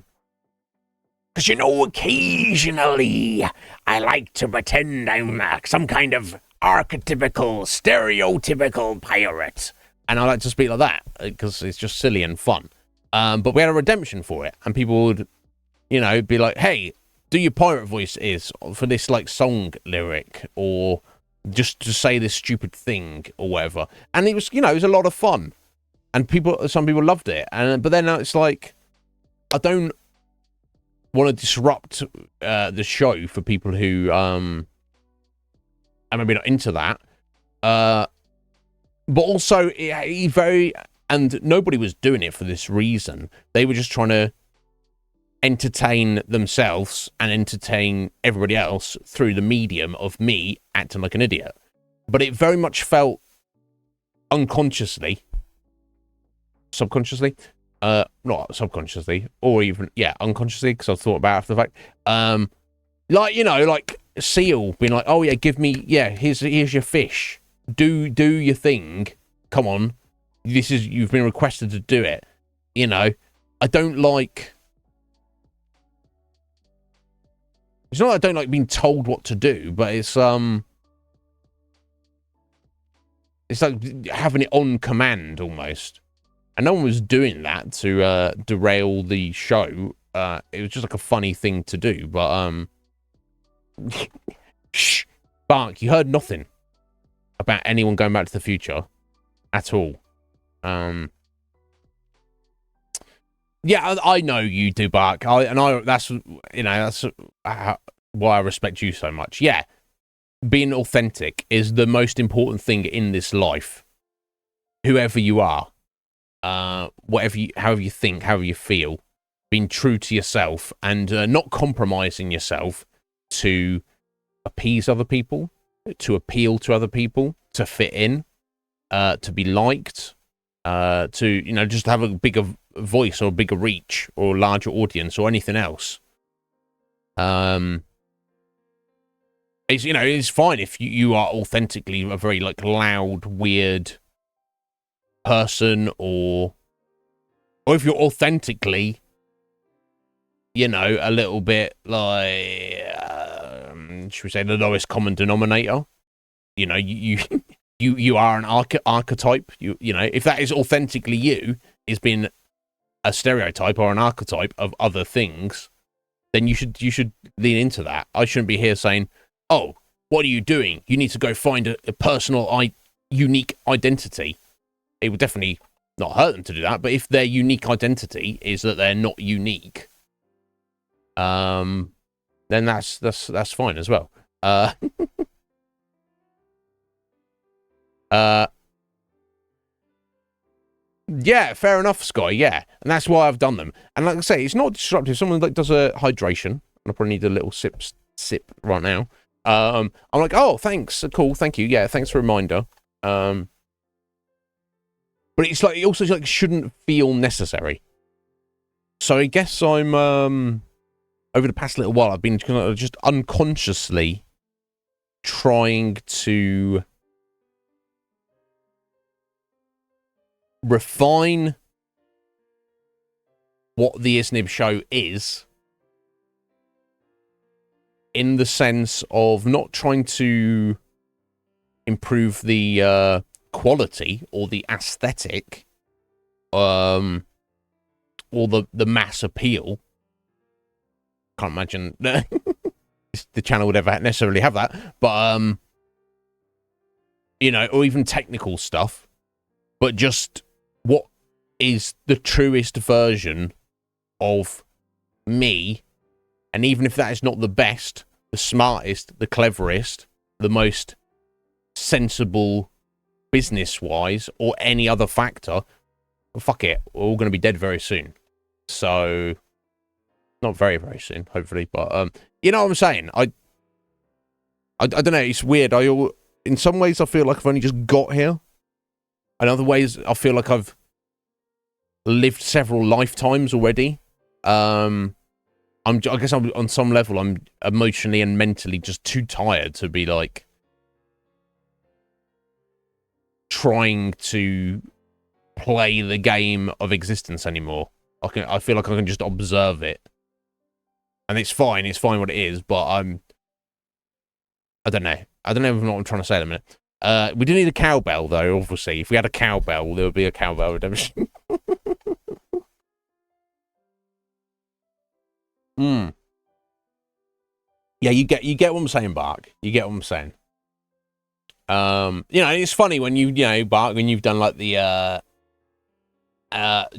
occasionally I like to pretend I'm some kind of archetypical, stereotypical pirate. And I like to speak like that because it's just silly and fun. But we had a redemption for it, and people would, be like, hey, do your pirate voice is for this like song lyric, or just to say this stupid thing or whatever. And it was, it was a lot of fun, and some people loved it. But then it's like, I don't want to disrupt the show for people who are maybe not into that. But also, and nobody was doing it for this reason. They were just trying to entertain themselves and entertain everybody else through the medium of me acting like an idiot. But it very much felt subconsciously, not subconsciously, or even, unconsciously, because I've thought about it after the fact. Like Seal being like, oh yeah, give me, here's your fish. Do your thing. Come on. You've been requested to do it. I don't like, it's not that I don't like being told what to do, but it's like having it on command almost. And no one was doing that to derail the show. It was just like a funny thing to do. But shh, Bark, you heard nothing about anyone going back to the future at all. Yeah, I know you do, Bark. That's why I respect you so much. Yeah, being authentic is the most important thing in this life. whoever you are, however you think, however you feel, being true to yourself and not compromising yourself to appease other people, to appeal to other people, to fit in, to be liked, to just have a bigger voice or a bigger reach or a larger audience or anything else. It's fine if you are authentically a very like loud, weird person, or if you're authentically, a little bit like, should we say, the lowest common denominator. You are an archetype. If that is authentically you, is being a stereotype or an archetype of other things, then you should lean into that. I shouldn't be here saying, "Oh, what are you doing? You need to go find a personal, unique identity." It would definitely not hurt them to do that, but if their unique identity is that they're not unique, then that's fine as well. Yeah, fair enough, Sky. Yeah, and that's why I've done them. And like I say, it's not disruptive. Someone like does a hydration, and I probably need a little sip right now. I'm like, oh, thanks, cool, thank you. Yeah, thanks for a reminder. But it's like, it also like shouldn't feel necessary. So I guess I'm over the past little while, I've been just unconsciously trying to refine what the Iznib Show is, in the sense of not trying to improve the quality or the aesthetic, or the mass appeal. Can't imagine the channel would ever necessarily have that, but or even technical stuff, but just what is the truest version of me. And even if that is not the best, the smartest, the cleverest, the most sensible business-wise, or any other factor, well, fuck it, we're all going to be dead very soon. So, not very, very soon, hopefully. But, you know what I'm saying? I don't know, it's weird. In some ways, I feel like I've only just got here. In other ways, I feel like I've lived several lifetimes already. I guess I'm on some level, I'm emotionally and mentally just too tired to be like trying to play the game of existence anymore. I feel like I can just observe it, and it's fine what it is. But I don't know what I'm trying to say at the minute. We do need a cowbell though. Obviously, if we had a cowbell, there would be a cowbell redemption. Yeah, you get what I'm saying, Bark. You get what I'm saying. It's funny when Bark, when you've done like the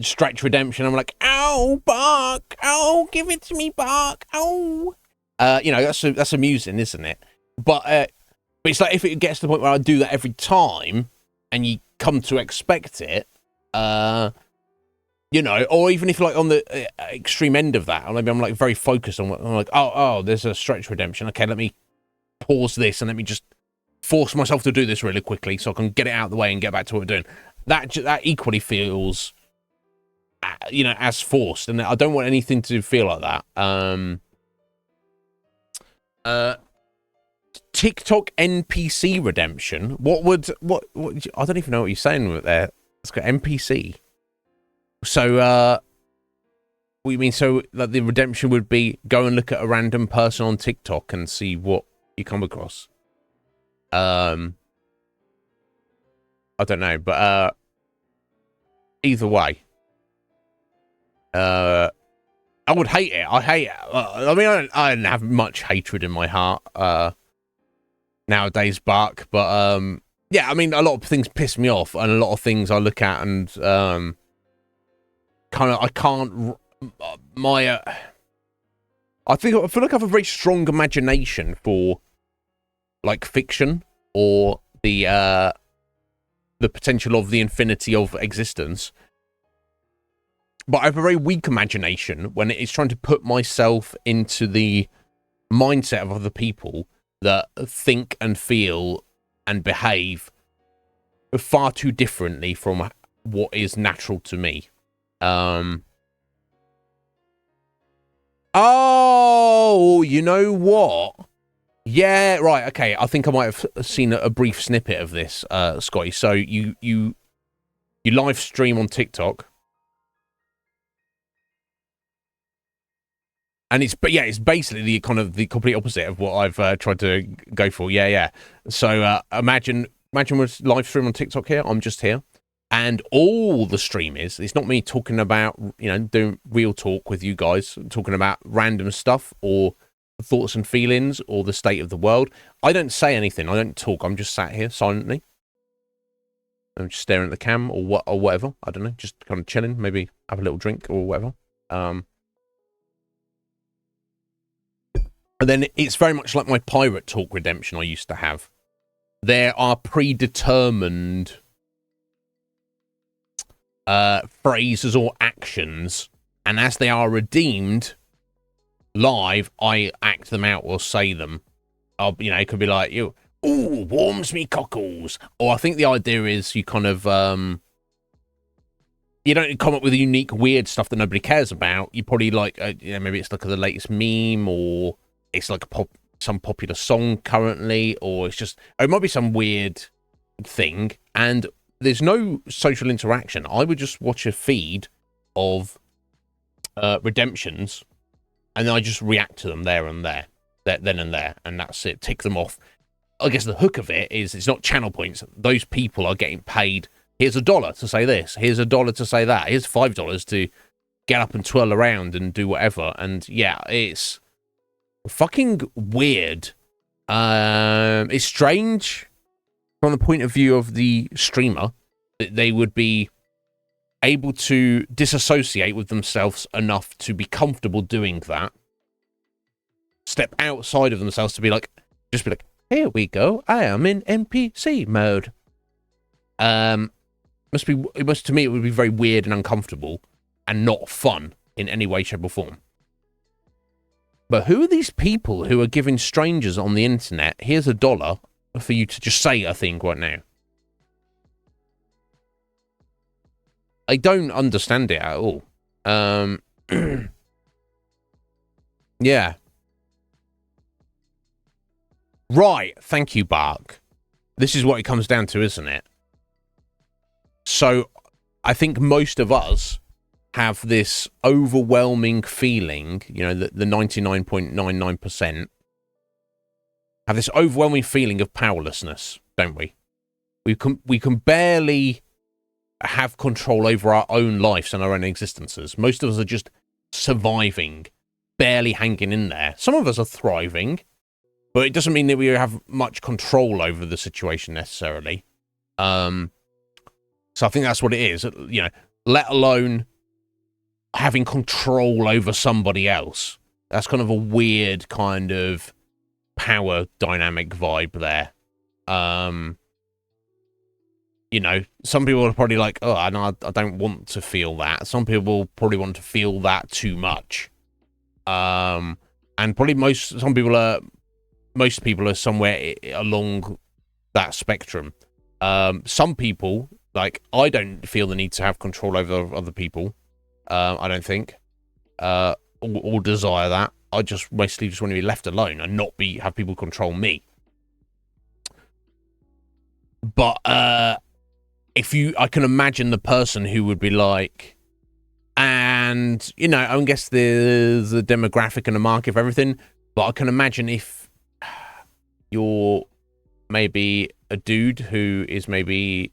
stretch redemption. I'm like, ow, Bark, ow, give it to me, Bark, ow. That's amusing, isn't it? But it's like if it gets to the point where I do that every time, and you come to expect it, or even if like on the extreme end of that, or maybe I'm like very focused on what I'm like, oh, there's a stretch redemption. Okay, let me pause this and let me just force myself to do this really quickly so I can get it out of the way and get back to what we're doing. That equally feels, as forced, and I don't want anything to feel like that. TikTok NPC redemption. What I don't even know what you're saying with there. It's got NPC. So, what you mean? So, like, the redemption would be go and look at a random person on TikTok and see what you come across. I don't know, but either way, I would hate it. I hate it. I mean, I don't have much hatred in my heart nowadays, Bark. But yeah, I mean, a lot of things piss me off, and a lot of things I look at and I feel like I have a very strong imagination for like fiction or the the potential of the infinity of existence. But I have a very weak imagination when it's trying to put myself into the mindset of other people that think and feel and behave far too differently from what is natural to me. Oh, you know what? Yeah, right. Okay, I think I might have seen a brief snippet of this, Scotty. So you live stream on TikTok, and it's basically the complete opposite of what I've tried to go for. Yeah. So imagine we're live stream on TikTok here. I'm just here, and all the stream is. It's not me talking about doing real talk with you guys, talking about random stuff or thoughts and feelings or the state of the world. I don't say anything. I don't talk. I'm just sat here silently. I'm just staring at the cam or whatever. I don't know. Just kind of chilling. Maybe have a little drink or whatever. And then it's very much like my pirate talk redemption I used to have. There are predetermined phrases or actions, and as they are redeemed live, I act them out or say them. It could be like, ooh, warms me cockles. Or I think the idea is you kind of, you don't come up with unique, weird stuff that nobody cares about. You probably like, maybe it's like the latest meme, or it's like some popular song currently, or it might be some weird thing. And there's no social interaction. I would just watch a feed of redemptions, and then I just react to them then and there, and that's it. Tick them off. I guess the hook of it is it's not channel points. Those people are getting paid. Here's $1 to say this. Here's $1 to say that. Here's $5 to get up and twirl around and do whatever. And yeah, it's fucking weird. It's strange from the point of view of the streamer that they would be able to disassociate with themselves enough to be comfortable doing that, step outside of themselves to be like, here we go, I am in NPC mode. To me it would be very weird and uncomfortable and not fun in any way, shape or form. But who are these people who are giving strangers on the internet, here's $1 for you to just say a thing right now? I don't understand it at all. Yeah. Right, thank you, Bark. This is what it comes down to, isn't it? So, I think most of us have this overwhelming feeling, the 99.99% have this overwhelming feeling of powerlessness, don't we? We can barely have control over our own lives and our own existences. Most of us are just surviving, barely hanging in there. Some of us are thriving, but it doesn't mean that we have much control over the situation necessarily. So I think that's what it is, let alone having control over somebody else. That's kind of a weird kind of power dynamic vibe there. Some people are probably like, oh, I don't want to feel that. Some people probably want to feel that too much. And probably most people are somewhere along that spectrum. Some people, like, I don't feel the need to have control over other people. I don't think, or desire that. I just mostly just want to be left alone and not have people control me. But I can imagine the person who would be like, and I guess there's a demographic and a market for everything, but I can imagine if you're maybe a dude who is maybe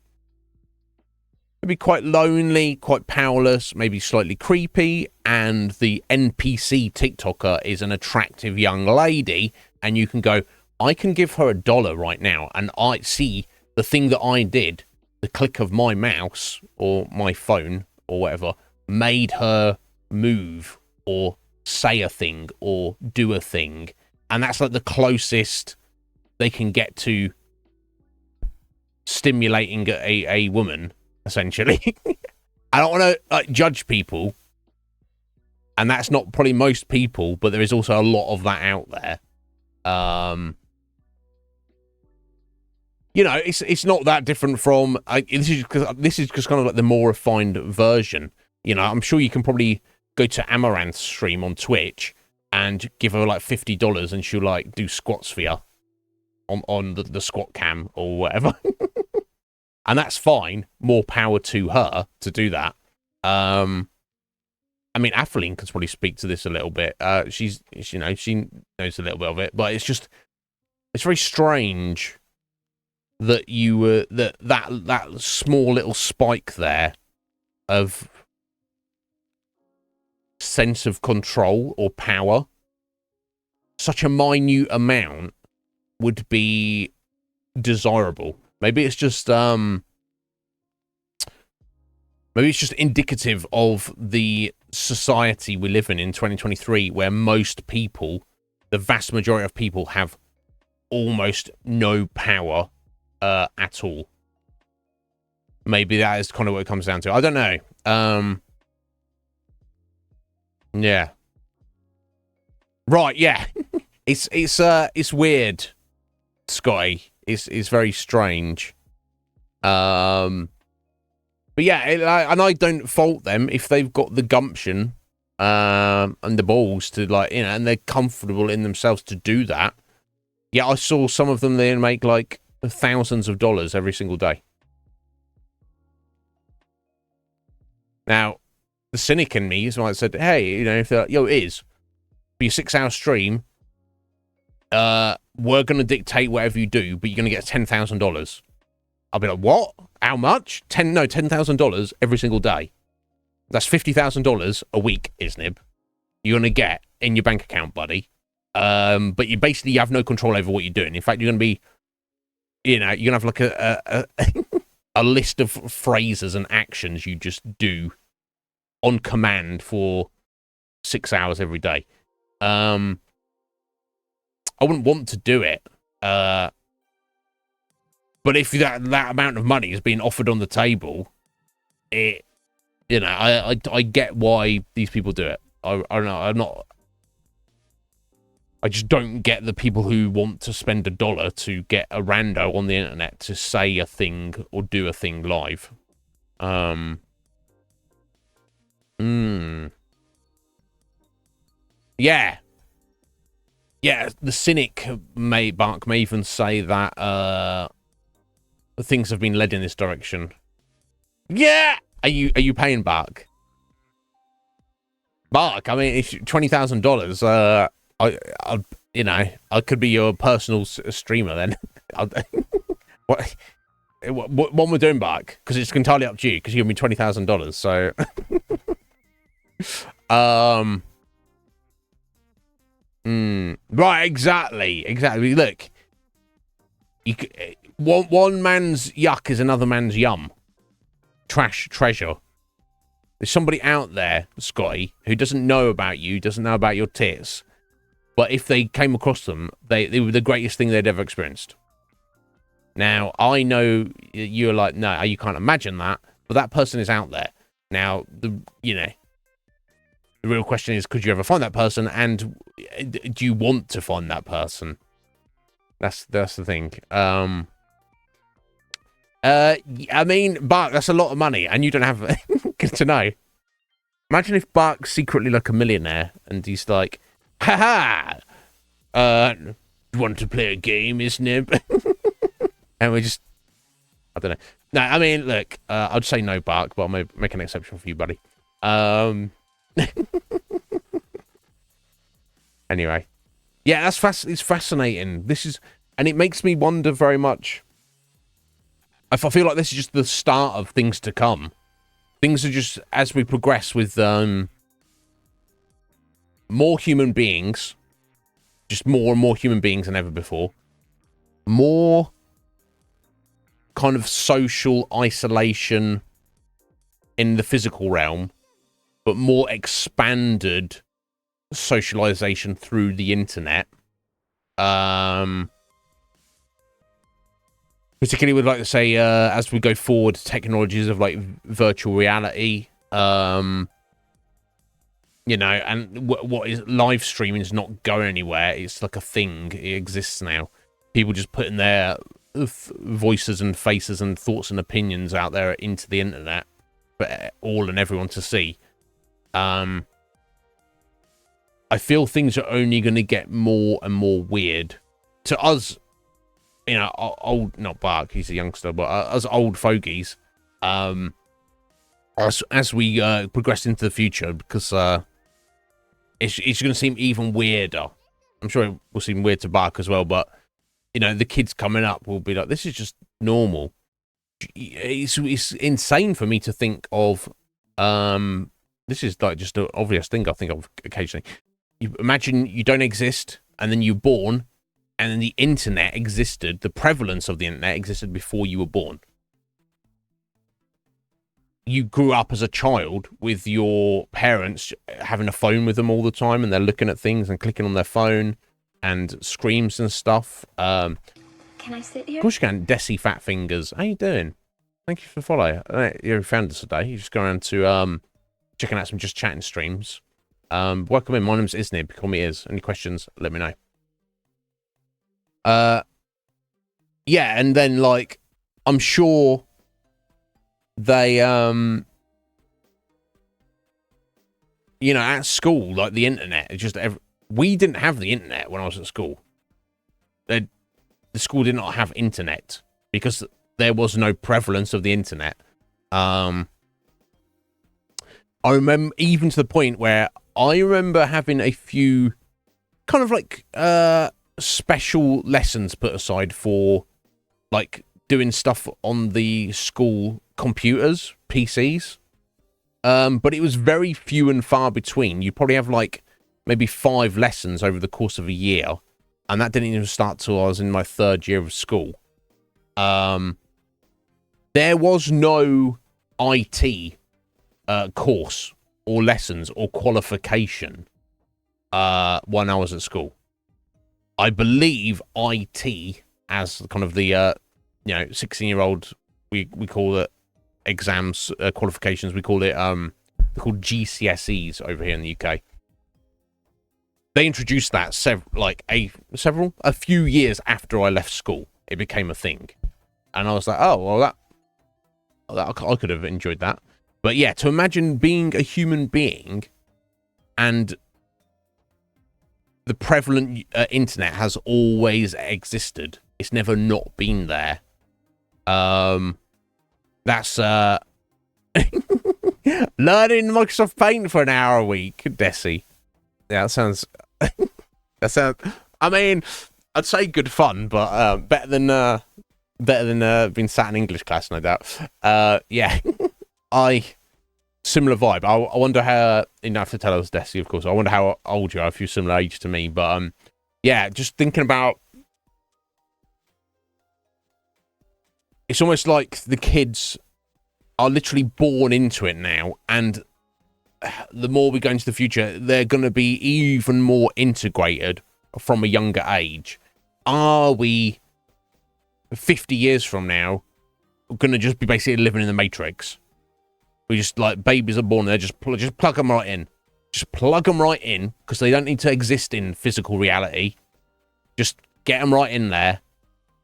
quite lonely, quite powerless, maybe slightly creepy, and the NPC TikToker is an attractive young lady, and you can go, I can give her $1 right now, and I see the thing that I did, the click of my mouse or my phone or whatever, made her move or say a thing or do a thing. And that's like the closest they can get to stimulating a woman, essentially. I don't want to judge people, and that's not probably most people, but there is also a lot of that out there. You know, it's not that different from this is just kind of like the more refined version. You know, I'm sure you can probably go to Amaranth's stream on Twitch and give her like $50 and she'll like do squats for you on the squat cam or whatever. And that's fine. More power to her to do that. I mean, Atheline can probably speak to this a little bit. She knows a little bit of it, but it's very strange that you were that small little spike there of sense of control or power, such a minute amount would be desirable. Maybe it's just indicative of the society we live in 2023, where most people, the vast majority of people, have almost no power at all. Maybe that is kind of what it comes down to. I don't know. Yeah. Right, yeah. It's weird, Scotty. It's very strange. But yeah, and I don't fault them if they've got the gumption and the balls to, like, you know, and they're comfortable in themselves to do that. Yeah, I saw some of them there make like thousands of dollars every single day. Now, the cynic in me is when I said, hey, you know, if it is for your 6-hour stream, we're going to dictate whatever you do, but you're going to get $10,000. I'll be like, what? How much? $10,000 every single day. That's $50,000 a week, Iznib. You're going to get in your bank account, buddy. But you basically have no control over what you're doing. In fact, you're going to be, you know, you're going to have like a list of phrases and actions you just do on command for 6 hours every day. I wouldn't want to do it. But if that amount of money is being offered on the table, I get why these people do it. I don't know. I just don't get the people who want to spend $1 to get a rando on the internet to say a thing or do a thing live. Yeah. Yeah, the cynic may even say that things have been led in this direction. Yeah! Are you paying Bark? Bark, I mean, it's $20,000. I could be your personal streamer then. What we're doing, Bark? Because it's entirely up to you. Because you give me $20,000. So, right, exactly. Look, one man's yuck is another man's yum. Treasure. There's somebody out there, Scotty, who doesn't know about you, doesn't know about your tits. But if they came across them, they were the greatest thing they'd ever experienced. Now, I know you're like, no, you can't imagine that, but that person is out there. Now, the real question is, could you ever find that person, and do you want to find that person? That's the thing. I mean, Bark, that's a lot of money, and you don't have good to know. Imagine if Bark's secretly like a millionaire, and he's like, haha, want to play a game, Iznib? And we just, I don't know. No, I mean, look, I'd say no, Bark, but I'll make an exception for you, buddy. Anyway, yeah, it's fascinating. And it makes me wonder very much. I feel like this is just the start of things to come. Things are just, as we progress with more human beings, just more and more human beings than ever before, more kind of social isolation in the physical realm, but more expanded socialization through the internet. particularly would like to say, as we go forward, technologies of like virtual reality, you know, and what is live streaming is not going anywhere. It's like a thing. It exists now. People just putting their voices and faces and thoughts and opinions out there into the internet for all and everyone to see. I feel things are only going to get more and more weird to us. You know, old, not Bark, he's a youngster, but us old fogies. As we progress into the future, because it's going to seem even weirder. I'm sure it will seem weird to Bark as well, but, you know, the kids coming up will be like, this is just normal. It's insane for me to think of, this is like just an obvious thing I think of occasionally. You imagine you don't exist, and then you're born, and then the internet existed, the prevalence of the internet existed before you were born. You grew up as a child with your parents having a phone with them all the time, and they're looking at things and clicking on their phone and screams and stuff.
Can I sit here?
Of course you can. Desi Fat Fingers. How you doing? Thank you for the follow. You found us today. You just go around to checking out some Just Chatting streams. Welcome in. My name's Iznib. Call me Iz. Any questions, let me know. Yeah, and then, like, I'm sure they, you know, at school, like, the internet, it's just, we didn't have the internet when I was at school. The school did not have internet because there was no prevalence of the internet. I remember, even to the point where I remember having a few kind of like special lessons put aside for like doing stuff on the school computers, PCs. But it was very few and far between. You probably have like maybe 5 lessons over the course of a year, and that didn't even start till I was in my 3rd year of school. There was no IT course or lessons or qualification when I was at school. I believe IT, as kind of the you know, 16-year-old, we call it exams, qualifications. We call it they're called GCSEs over here in the UK. They introduced that a few years after I left school. It became a thing, and I was like, oh well, I could have enjoyed that. But yeah, to imagine being a human being and the prevalent internet has always existed. It's never not been there. That's learning Microsoft Paint for an hour a week, Desi. Yeah, that sounds. I mean, I'd say good fun, but better than being sat in English class, no doubt. Yeah, similar vibe. I wonder how. You don't have to tell us, Desi, of course. I wonder how old you are, if you're similar age to me. But yeah, just thinking about. It's almost like the kids are literally born into it now, and the more we go into the future, they're going to be even more integrated from a younger age. Are we 50 years from now going to just be basically living in the Matrix? We just, like, babies are born, they're just plug them right in. Just plug them right in, because they don't need to exist in physical reality. Just get them right in there.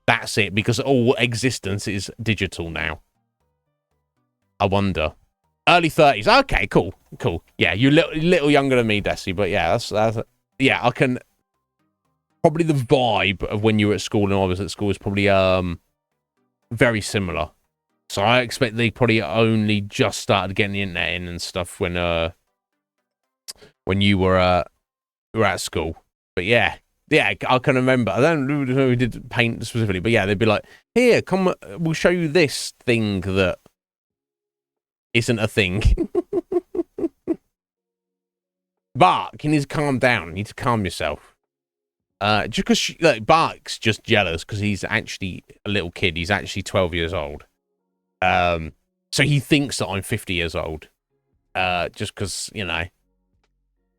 That's it, because all existence is digital now. I wonder. Early 30s. Okay, cool. Yeah, you're little younger than me, Desi, but yeah, that's yeah, I can. Probably the vibe of when you were at school and I was at school is probably very similar. So I expect they probably only just started getting the internet in and stuff when you were at school. But yeah, I can remember. I don't know who did Paint specifically, but yeah, they'd be like, "Here, come, we'll show you this thing that isn't a thing." Bark, you need to calm down. You need to calm yourself. Just because like, Bark's just jealous because he's actually a little kid. He's actually 12 years old. So he thinks that I'm 50 years old. Just because, you know,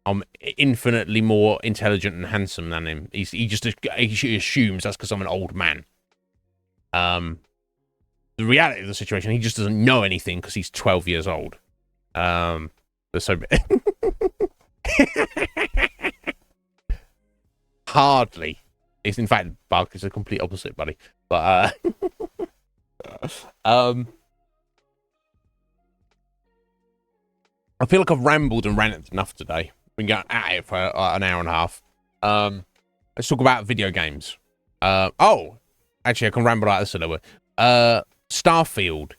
I'm infinitely more intelligent and handsome than him. He assumes that's because I'm an old man. the reality of the situation, he just doesn't know anything because he's 12 years old. So hardly. It's in fact, Buck is the complete opposite, buddy. But I feel like I've rambled and ranted enough today. Been going at it for an hour and a half. Let's talk about video games. Oh, actually, I can ramble out this a little bit. Starfield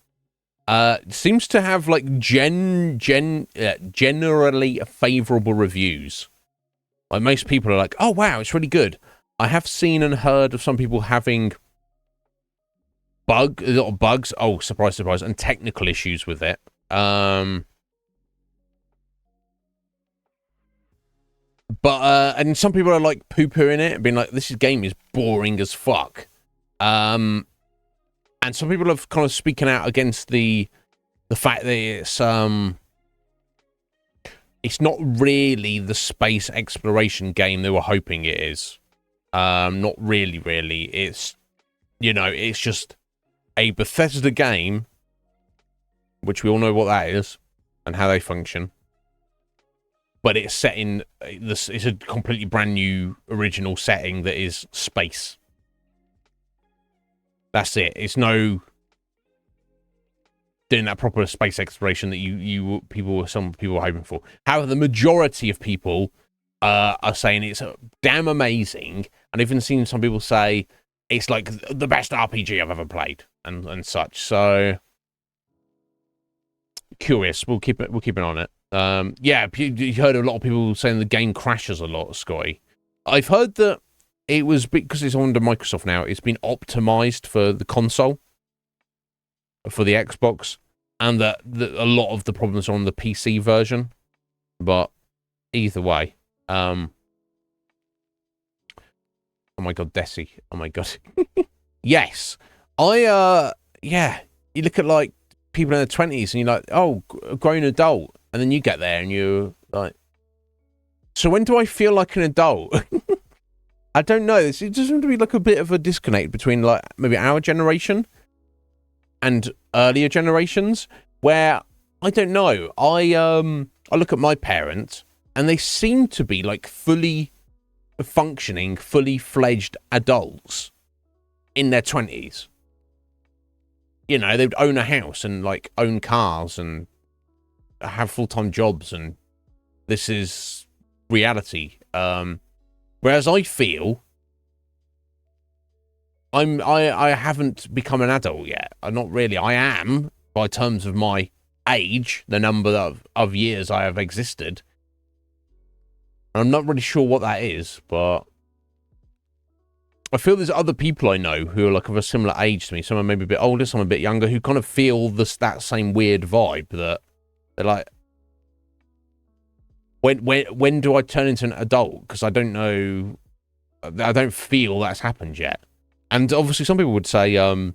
seems to have like generally favorable reviews. Like most people are like, "Oh wow, it's really good." I have seen and heard of some people having a lot of bugs. Oh, surprise, surprise, and technical issues with it. But and some people are like poo-pooing it and being like, "This game is boring as fuck." And some people have kind of speaking out against the fact that it's not really the space exploration game they were hoping it is. Not really. It's, you know, it's just a Bethesda game, which we all know what that is and how they function. But it's set in this. It's a completely brand new original setting that is space. That's it. It's no doing that proper space exploration that some people were hoping for. However, the majority of people are saying it's damn amazing, and I've even seen some people say it's like the best RPG I've ever played, and such. So curious. We'll keep an eye on it. Yeah, you heard a lot of people saying the game crashes a lot, Scotty. I've heard that it was because it's under Microsoft now. It's been optimized for the console, for the Xbox, and that a lot of the problems are on the PC version. But either way, oh my god, Desi. Oh my god. Yes, yeah. You look at like people in their 20s, and you're like, oh, a grown adult, and then you get there, and you're like, so when do I feel like an adult? I don't know. It just seems to be like a bit of a disconnect between like maybe our generation and earlier generations, where I don't know. I look at my parents, and they seem to be like fully functioning, fully fledged adults in their 20s. You know, they'd own a house and like own cars and have full-time jobs, and this is reality. Whereas I feel I haven't become an adult yet. I'm not really. I am, by terms of my age, the number of years I have existed. I'm not really sure what that is, but I feel there's other people I know who are like of a similar age to me. Some are maybe a bit older, some a bit younger, who kind of feel that same weird vibe that they're like, when do I turn into an adult? Because I don't know, I don't feel that's happened yet. And obviously some people would say, oh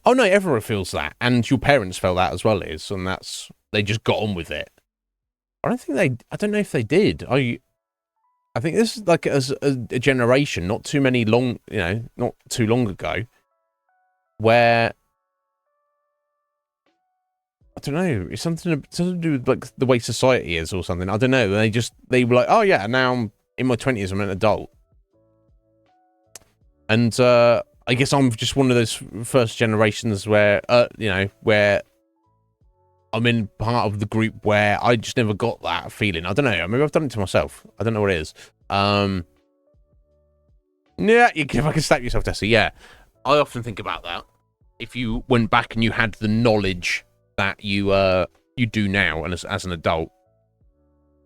no, everyone feels that. And your parents felt that as well, Liz, and they just got on with it. I don't know if they did. I think this is like as a generation, not too long ago, where I don't know, it's something to do with like the way society is or something. I don't know. They were like, oh yeah, now I'm in my 20s, I'm an adult. And I guess I'm just one of those first generations where, where I'm in part of the group where I just never got that feeling. I don't know. Maybe I've done it to myself. I don't know what it is. Yeah, if I can slap yourself, Tessie. Yeah, I often think about that. If you went back and you had the knowledge that you do now, and as an adult,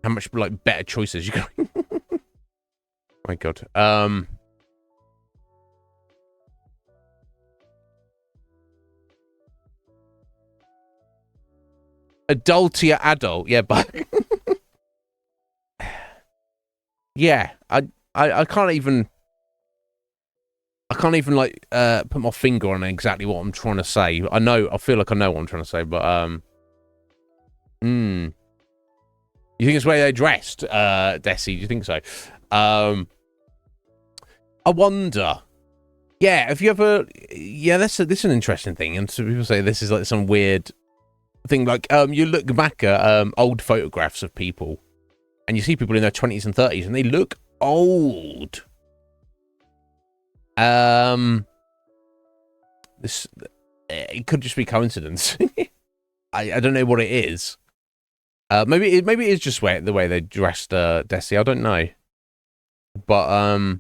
how much like better choices you got. My God. Adultier adult, yeah, but yeah, I can't even like put my finger on exactly what I'm trying to say. I feel like I know what I'm trying to say, but you think it's the way they dressed, Desi? Do you think so? I wonder Yeah, have you ever? Yeah, this is an interesting thing, and some people say this is like some weird thing. Like, you look back at old photographs of people, and you see people in their 20s and 30s, and they look old. This it could just be coincidence. I don't know what it is. Maybe it is just the way they dressed Desi. I don't know, but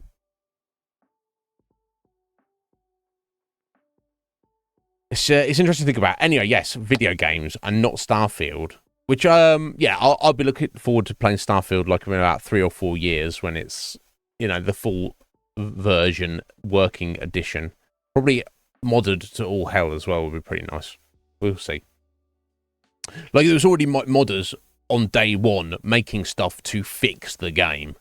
it's interesting to think about. Anyway, yes, video games and not Starfield. Which yeah, I'll be looking forward to playing Starfield like in about 3 or 4 years when it's the full version working edition. Probably modded to all hell as well would be pretty nice. We'll see. Like there was already modders on day one making stuff to fix the game,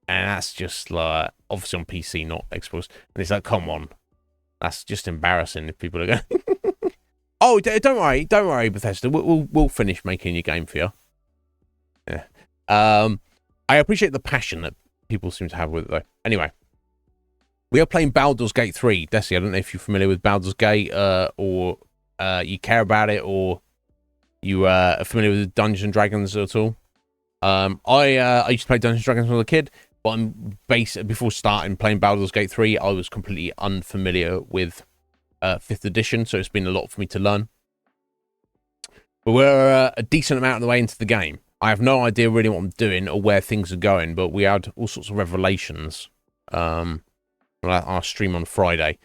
and that's just like obviously on PC, not Xbox. And it's like, come on, that's just embarrassing if people are going. Oh, don't worry, Bethesda. We'll finish making your game for you. Yeah. I appreciate the passion that people seem to have with it though. Anyway, we are playing Baldur's Gate 3. Desi, I don't know if you're familiar with Baldur's Gate, or you care about it, or you are familiar with Dungeons and Dragons at all. I used to play Dungeons and Dragons when I was a kid, but before starting playing Baldur's Gate 3, I was completely unfamiliar with 5th edition, so it's been a lot for me to learn. But we're a decent amount of the way into the game. I have no idea really what I'm doing or where things are going, but we had all sorts of revelations on our stream on Friday.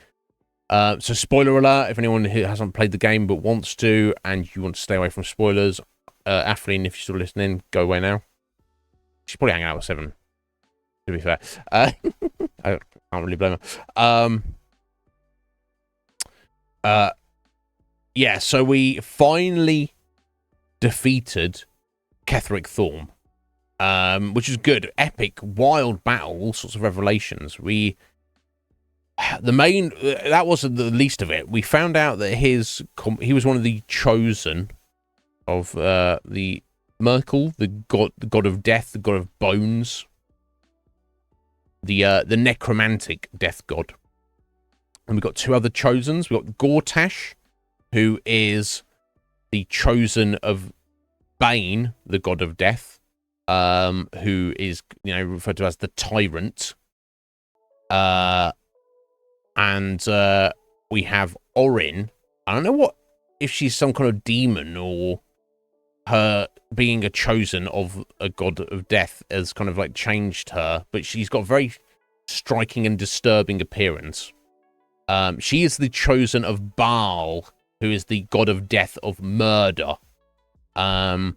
So spoiler alert, if anyone who hasn't played the game but wants to, and you want to stay away from spoilers, Athleen, if you're still listening, go away now. She's probably hanging out with 7, to be fair. I can't really blame her. Yeah, so we finally defeated Ketheric Thorm, which is good. Epic, wild battle, all sorts of revelations. That wasn't the least of it. We found out that he was one of the chosen of the Merkel, the god of death, the god of bones, the necromantic death god. And we've got 2 other chosens. We've got Gortash, who is the chosen of Bane, the god of death, who is referred to as the tyrant. And we have Orin. I don't know if she's some kind of demon or her being a chosen of a god of death has kind of like changed her, but she's got a very striking and disturbing appearance. She is the chosen of Baal, who is the god of death of murder. Now,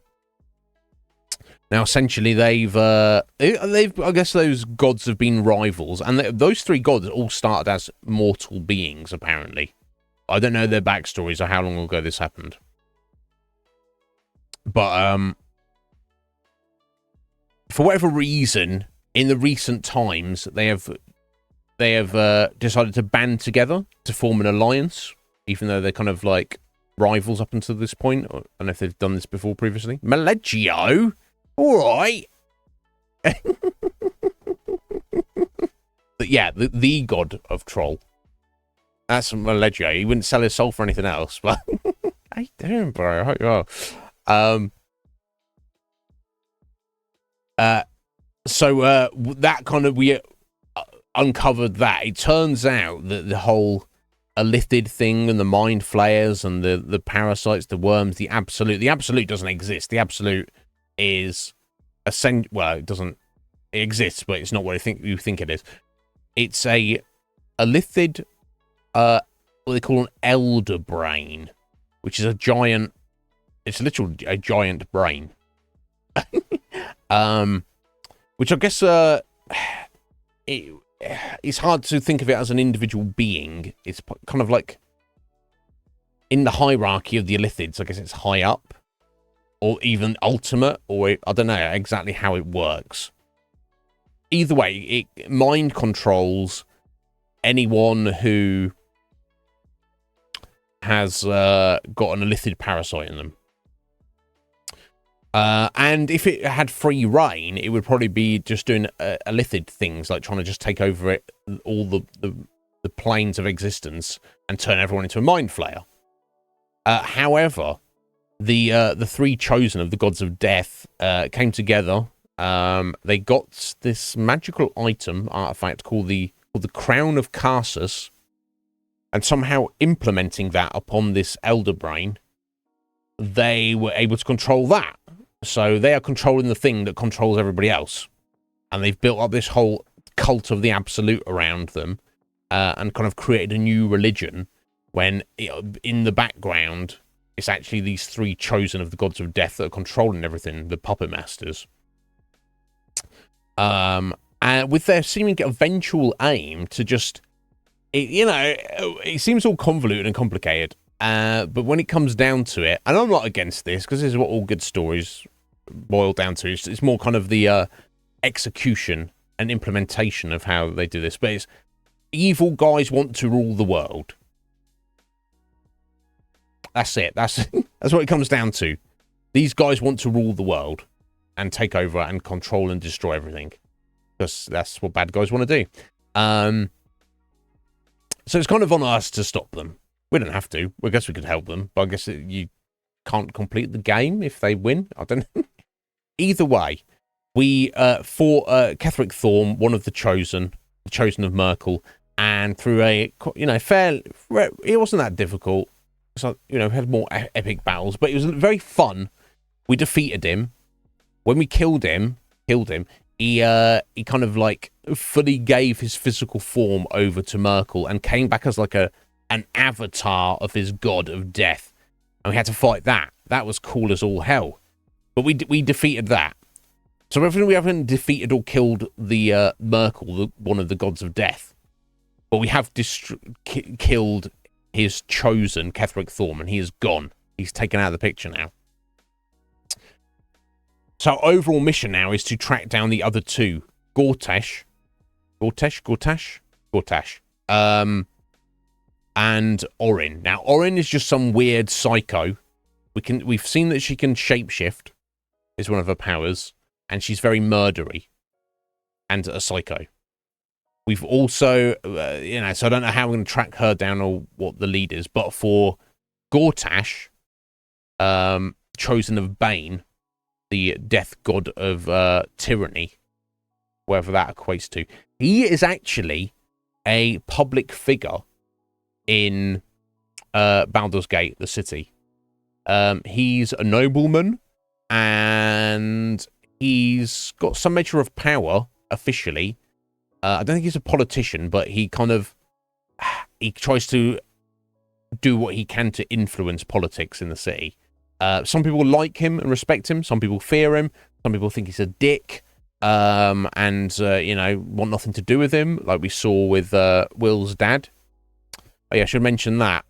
essentially, they've I guess those gods have been rivals, and those 3 gods all started as mortal beings, apparently. I don't know their backstories or how long ago this happened. But, for whatever reason, in the recent times, they have decided to band together to form an alliance, even though they're kind of like rivals up until this point. I don't know if they've done this before previously. Maleggio? Alright. But yeah, the god of troll. That's Maleggio. He wouldn't sell his soul for anything else, but how you doing, bro? I hope you are. So that kind of, we uncovered that. It turns out that the whole Illithid thing and the mind flayers and the parasites, the worms, the absolute doesn't exist. The absolute is it exists, but it's not what you think it is. It's a Illithid, what they call an elder brain, which is a giant. It's literally a giant brain. Which I guess it's hard to think of it as an individual being. It's kind of like in the hierarchy of the Illithids. I guess it's high up, or even ultimate, or I don't know exactly how it works. Either way, it mind controls anyone who has got an Illithid parasite in them. And if it had free reign, it would probably be just doing Illithid things, like trying to just take over all the the planes of existence and turn everyone into a mind flayer. However, the three chosen of the gods of death came together. They got this magical item artifact called the Crown of Karsus, and somehow implementing that upon this elder brain, they were able to control that. So they are controlling the thing that controls everybody else, and they've built up this whole cult of the absolute around them, and kind of created a new religion. When in the background, it's actually these three chosen of the gods of death that are controlling everything, the puppet masters. And with their seeming eventual aim to just, it seems all convoluted and complicated. But when it comes down to it, and I'm not against this, because this is what all good stories boil down to. It's more kind of the execution and implementation of how they do this. But it's evil guys want to rule the world. That's it. That's what it comes down to. These guys want to rule the world and take over and control and destroy everything, because that's what bad guys want to do. So it's kind of on us to stop them. We don't have to. I guess we could help them, but I guess you can't complete the game if they win. I don't know. Either way, we fought Ketheric Thorm, one of the chosen of Merkel, and through a it wasn't that difficult. So, we had more epic battles, but it was very fun. We defeated him. When we killed him, he kind of like fully gave his physical form over to Merkel and came back as like an avatar of his god of death. And we had to fight that. That was cool as all hell. But we defeated that. So we haven't defeated or killed the Merkel, one of the gods of death. But we have killed his chosen, Ketheric Thorm, and he is gone. He's taken out of the picture now. So our overall mission now is to track down the other two, Gortash, and Orin. Now, Orin is just some weird psycho. We've seen that she can shapeshift, is one of her powers, and she's very murdery and a psycho. We've also, so I don't know how we're going to track her down or what the lead is, but for Gortash, chosen of Bane, the death god of tyranny, whatever that equates to, he is actually a public figure in Baldur's Gate, the city. He's a nobleman, and he's got some measure of power officially. I don't think he's a politician, but he tries to do what he can to influence politics in the city. Some people like him and respect him. Some people fear him. Some people think he's a dick, and want nothing to do with him, like we saw with Will's dad. Oh yeah, I should mention that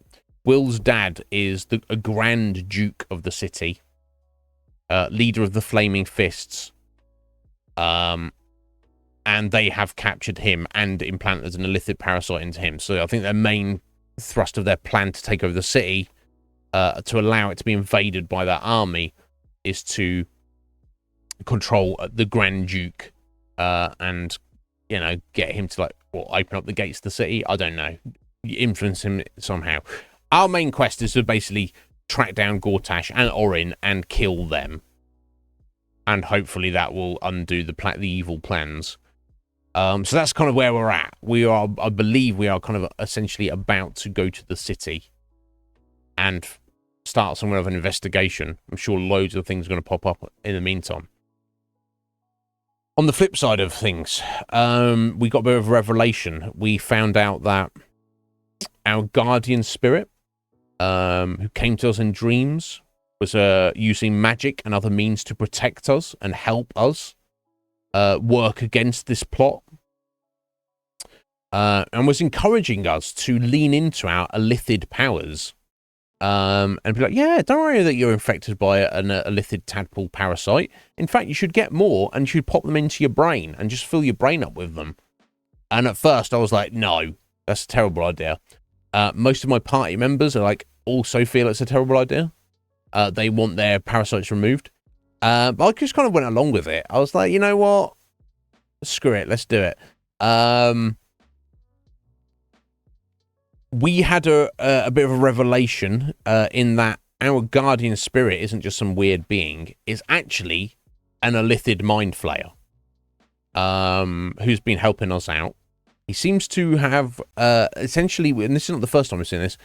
Will's dad is a Grand Duke of the city, leader of the Flaming Fists. And they have captured him and implanted an illithid parasite into him. So I think their main thrust of their plan to take over the city, to allow it to be invaded by that army, is to control the Grand Duke, and get him to open up the gates of the city. I don't know, influence him somehow. Our main quest is to basically track down Gortash and Orin and kill them, and hopefully that will undo the evil plans. So that's kind of where we're at. I believe we are kind of essentially about to go to the city and start some kind of an investigation. I'm sure loads of things are going to pop up in the meantime. On the flip side of things, we got a bit of a revelation. We found out that our guardian spirit, who came to us in dreams, was using magic and other means to protect us and help us work against this plot, and was encouraging us to lean into our illithid powers, and be like, yeah, don't worry that you're infected by an illithid tadpole parasite. In fact, you should get more and you should pop them into your brain and just fill your brain up with them. And at first I was like, no, that's a terrible idea. Most of my party members are also feel it's a terrible idea. They want their parasites removed. But I just kind of went along with it. I was like, you know what? Screw it. Let's do it. we had a bit of a revelation in that our guardian spirit isn't just some weird being; it's actually an Elithid mind flayer who's been helping us out. He seems to have essentially, and this is not the first time we've seen this,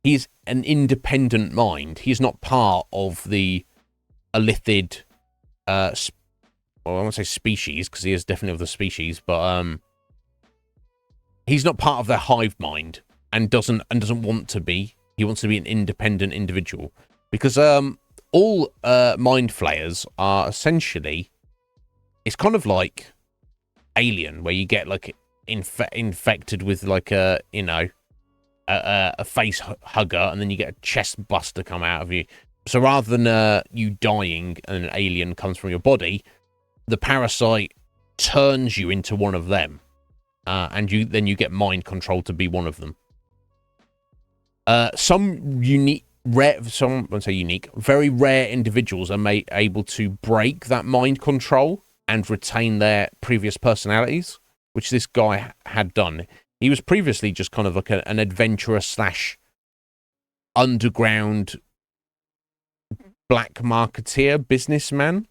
he's an independent mind. He's not part of the Elithid, well, I won't say species, because he is definitely of the species, but he's not part of their hive mind and doesn't want to be. He wants to be an independent individual. Because all mind flayers are essentially, it's kind of like Alien, where you get like infected with like a face hugger, and then you get a chest buster come out of you. So rather than you dying and an alien comes from your body, the parasite turns you into one of them, and you get mind control to be one of them. Some unique, very rare individuals are able to break that mind control and retain their previous personalities, which this guy had done. He was previously just kind of like an adventurer / underground black marketeer businessman.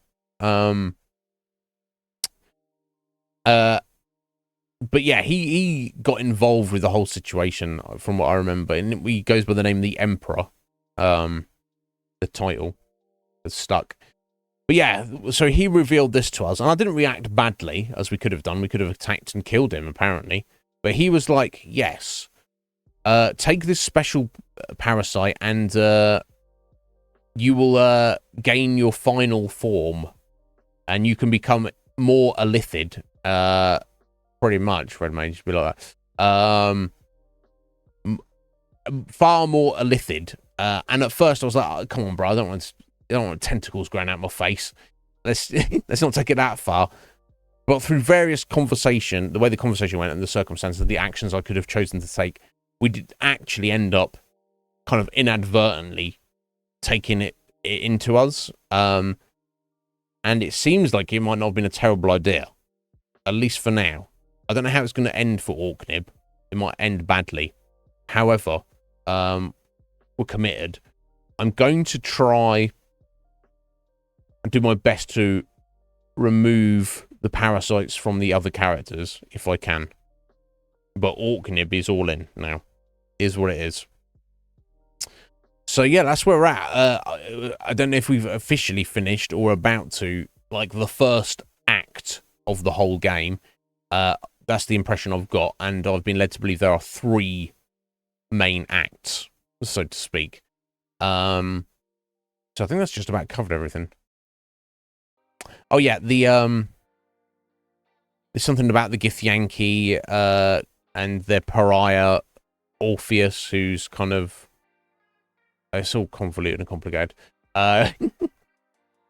But yeah, he got involved with the whole situation from what I remember, and he goes by the name the Emperor. The title is stuck. But yeah, so he revealed this to us, and I didn't react badly as we could have done. We could have attacked and killed him, apparently. But he was like, yes, take this special parasite and you will gain your final form, and you can become more Elithid. Pretty much, Red Mage be like that. Far more Elithid. And at first I was like, oh, come on, bro, I don't want tentacles growing out my face. Let's not take it that far. But through various conversation, the way the conversation went and the circumstances, the actions I could have chosen to take, we did actually end up kind of inadvertently taking it into us. And it seems like it might not have been a terrible idea, at least for now. I don't know how it's going to end for Orknib. It might end badly. However, we're committed. I'm going to try and do my best to remove the parasites from the other characters, if I can. But Orknib is all in now. Is what it is. So yeah, that's where we're at. I don't know if we've officially finished or about to, like, the first act of the whole game. That's the impression I've got, and I've been led to believe there are 3 main acts, so to speak. So I think that's just about covered everything. Oh yeah, there's something about the Githyanki and their pariah Orpheus, who's kind of, it's all convoluted and complicated.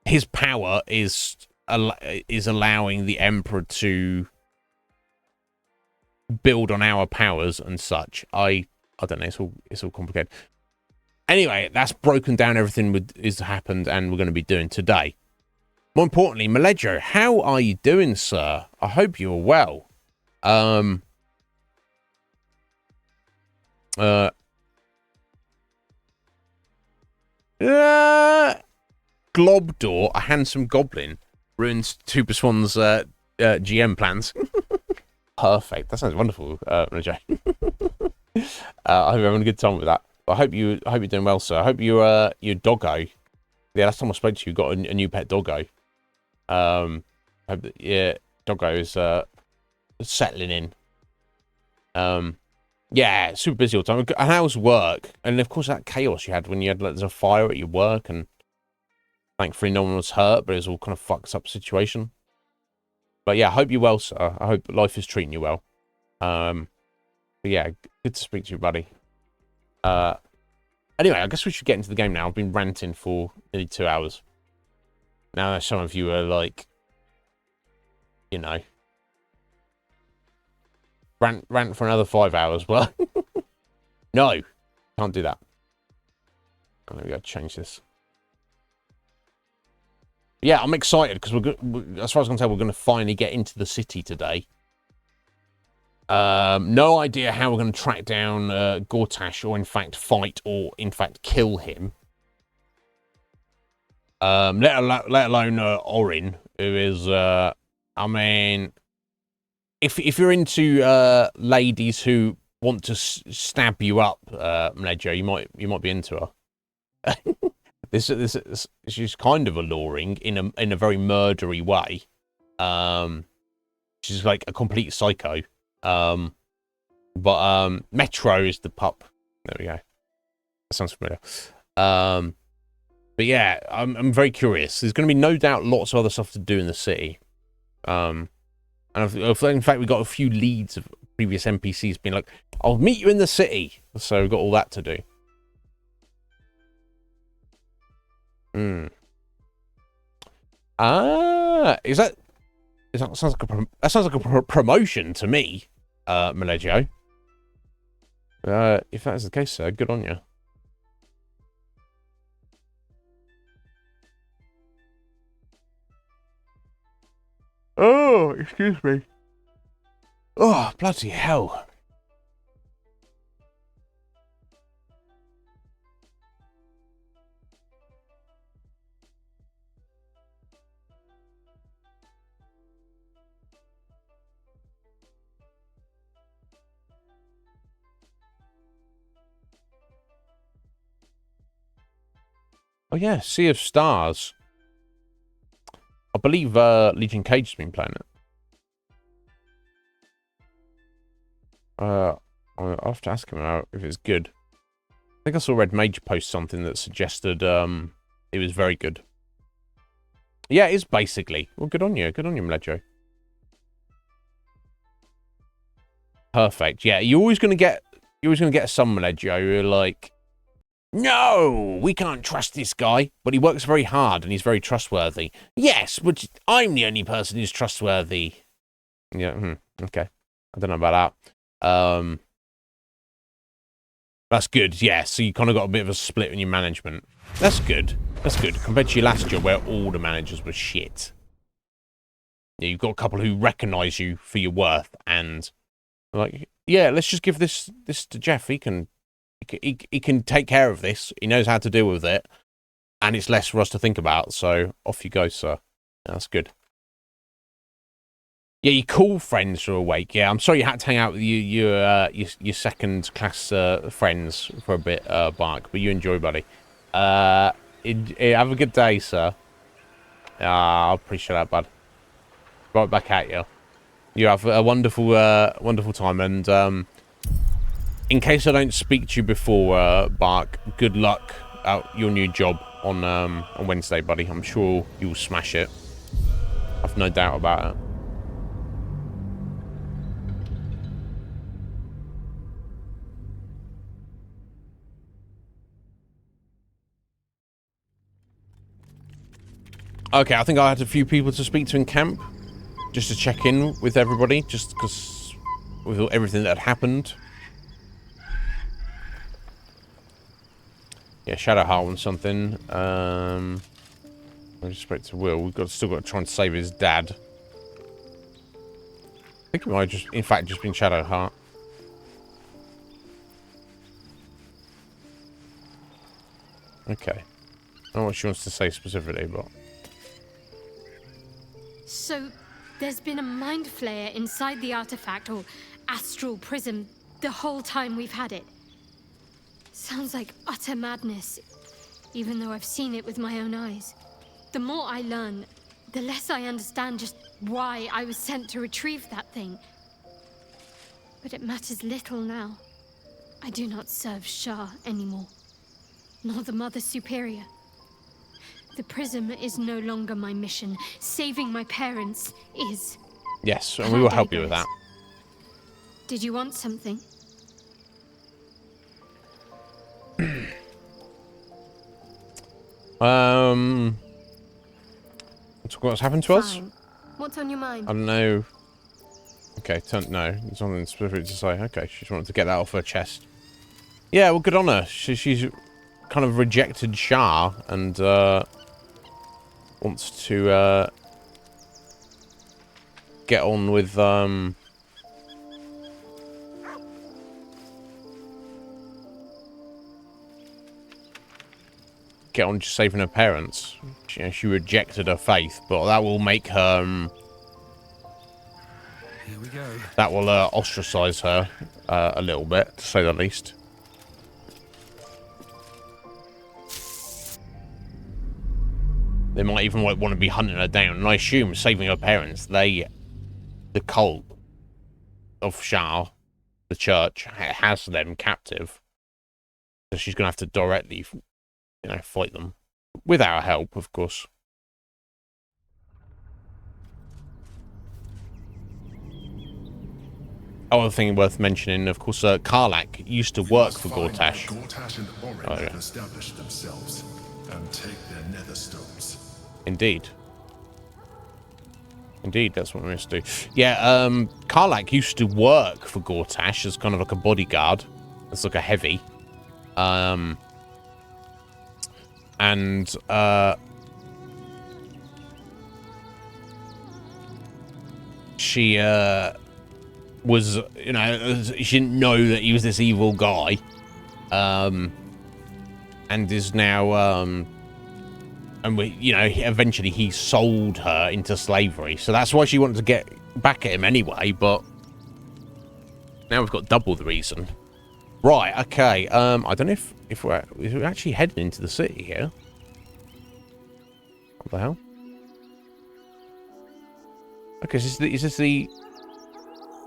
His power is allowing the Emperor to build on our powers and such. I don't know. It's all complicated. Anyway, that's broken down everything is happened and we're going to be doing today. More importantly, Malejo, how are you doing, sir? I hope you're well. Globdor, a handsome goblin, ruins Super Swan's GM plans. Perfect. That sounds wonderful, Malejo. I hope you're having a good time with that. I hope you're doing well, sir. I hope your doggo. Yeah, last time I spoke to you, got a new pet doggo. I hope that doggo is settling in. Yeah, super busy all the time. And how's work? And of course that chaos you had when you had like, there's a fire at your work, and thankfully no one was hurt, but it was all kind of fucked up situation. But yeah, I hope you're well, sir. I hope life is treating you well. But yeah, good to speak to you, buddy. Anyway, I guess we should get into the game now. I've been ranting for nearly 2 hours. Now some of you are like, you know, rant for another 5 hours. Well, no, can't do that. Oh, there we go. Change this. Yeah, I'm excited because as far as I can tell, we're going to finally get into the city today. No idea how we're going to track down Gortash or in fact fight or in fact kill him. Let alone Orin, who is, I mean, if you're into ladies who want to stab you up, Mledger, you might be into her. She's kind of alluring in a very murdery way. She's like a complete psycho. But Metro is the pup. There we go. That sounds familiar. But yeah, I'm very curious. There's going to be no doubt lots of other stuff to do in the city. And in fact, we got a few leads of previous NPCs being like, "I'll meet you in the city." So we've got all that to do. That sounds like a promotion to me, Maleggio. If that is the case, sir, good on you. Oh, excuse me. Oh, bloody hell. Oh yeah, Sea of Stars. I believe Legion Cage has been playing it. I'll have to ask him out if it's good. I think I saw Red Mage post something that suggested it was very good. Yeah, it is basically. Well, good on you, Mledjo. Perfect. Yeah, you're always gonna get some Mledjo who are like, no, we can't trust this guy, but he works very hard and he's very trustworthy. Yes, but I'm the only person who's trustworthy. Yeah, okay. I don't know about that. That's good, yeah. So you kind of got a bit of a split in your management. That's good. That's good. Compared to your last job where all the managers were shit. Yeah, you've got a couple who recognise you for your worth and like, yeah, let's just give this to Jeff. He can take care of this. He knows how to deal with it. And it's less for us to think about. So off you go, sir. That's good. Yeah, your cool friends are awake. Yeah, I'm sorry you had to hang out with your second class friends for a bit, Bark. But you enjoy, buddy. Have a good day, sir. I appreciate that, bud. Right back at you. You have a wonderful, wonderful time. And in case I don't speak to you before, Bark, good luck at your new job on Wednesday, buddy. I'm sure you'll smash it. I've no doubt about it. Okay, I think I had a few people to speak to in camp, just to check in with everybody, just because with everything that had happened. Yeah, Shadowheart wants something. I just spoke to Will. We've still got to try and save his dad. I think it might just, in fact, just been Shadowheart. Okay. I don't know what she wants to say specifically, but...
So, there's been a mind flayer inside the artifact, or astral prism, the whole time we've had it. Sounds like utter madness, even though I've seen it with my own eyes. The more I learn, the less I understand just why I was sent to retrieve that thing. But it matters little now. I do not serve Shah anymore, nor the Mother Superior. The prism is no longer my mission. Saving my parents is.
Yes, and we will help you with that.
Did you want something?
What's happened to us?
What's on your mind?
I don't know. Okay, no, there's something specific to say. Okay, she just wanted to get that off her chest. Yeah, well, good on her. She's kind of rejected Shah and wants to get on with get on just saving her parents. She rejected her faith, but that will make her...
Here we go.
That will ostracize her a little bit, to say the least. They might even want to be hunting her down. And I assume saving her parents, the cult of Shah, the church, has them captive. So she's going to have to directly, fight them. With our help, of course. Other thing worth mentioning, of course, Karlach used to work for Gortash.
Gortash and Orin have established themselves and take their nether stones.
Indeed. Indeed, that's what we're going to do. Yeah, Karlach used to work for Gortash as kind of like a bodyguard. It's like a heavy. She was, she didn't know that he was this evil guy. And is now, and eventually he sold her into slavery. So that's why she wanted to get back at him anyway, but now we've got double the reason. Right, okay. I don't know if we're actually heading into the city here. What the hell? Okay, is this the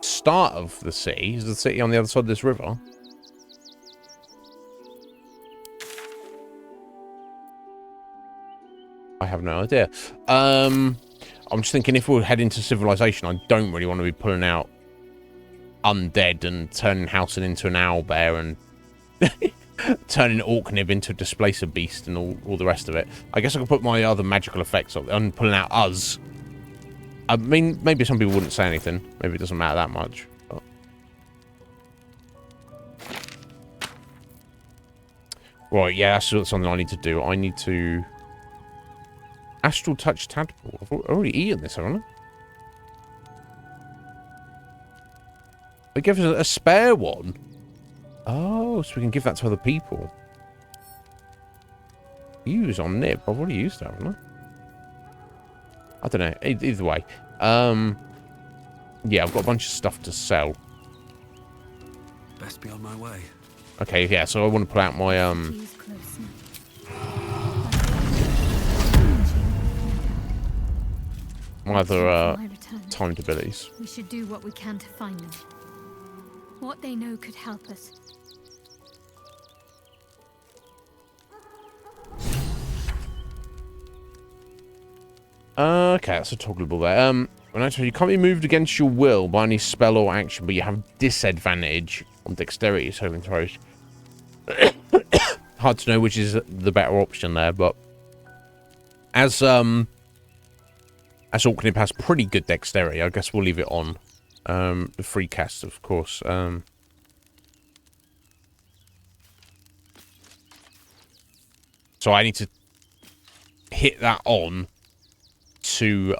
start of the city? Is the city on the other side of this river? I have no idea. I'm just thinking if we're heading to civilization, I don't really want to be pulling out undead and turning Housen into an owlbear and turning Orknib into a displacer beast and all the rest of it. I guess I could put my other magical effects on and pulling out us. I mean, maybe some people wouldn't say anything. Maybe it doesn't matter that much. But... Right, yeah, that's something I need to do. I need to... Astral Touch Tadpole. I've already eaten this, haven't I? They give us a spare one. Oh, so we can give that to other people. Use on Nib. I've already used that, haven't I? I don't know. Either way. Yeah, I've got a bunch of stuff to sell.
Best be on my way.
Okay, yeah, so I want to pull out my my other timed abilities.
We should do what we can to find them. What they know could help us.
Okay, that's a toggleable there. When I tell you can't be moved against your will by any spell or action, but you have disadvantage on dexterity saving throws. Hard to know which is the better option there, but as Orknib has pretty good dexterity, I guess we'll leave it on. The free cast, of course. So I need to hit that on to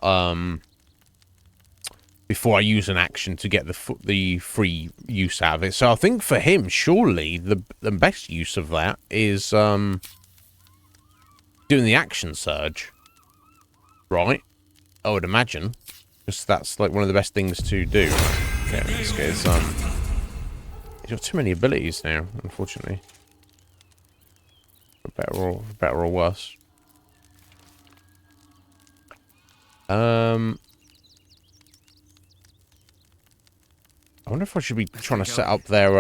before I use an action to get the free use out of it. So I think for him, surely the best use of that is doing the action surge, right? I would imagine, because that's like one of the best things to do. Yeah, this guy's he's got too many abilities now, unfortunately. For better or worse. I wonder if I should be trying to set up their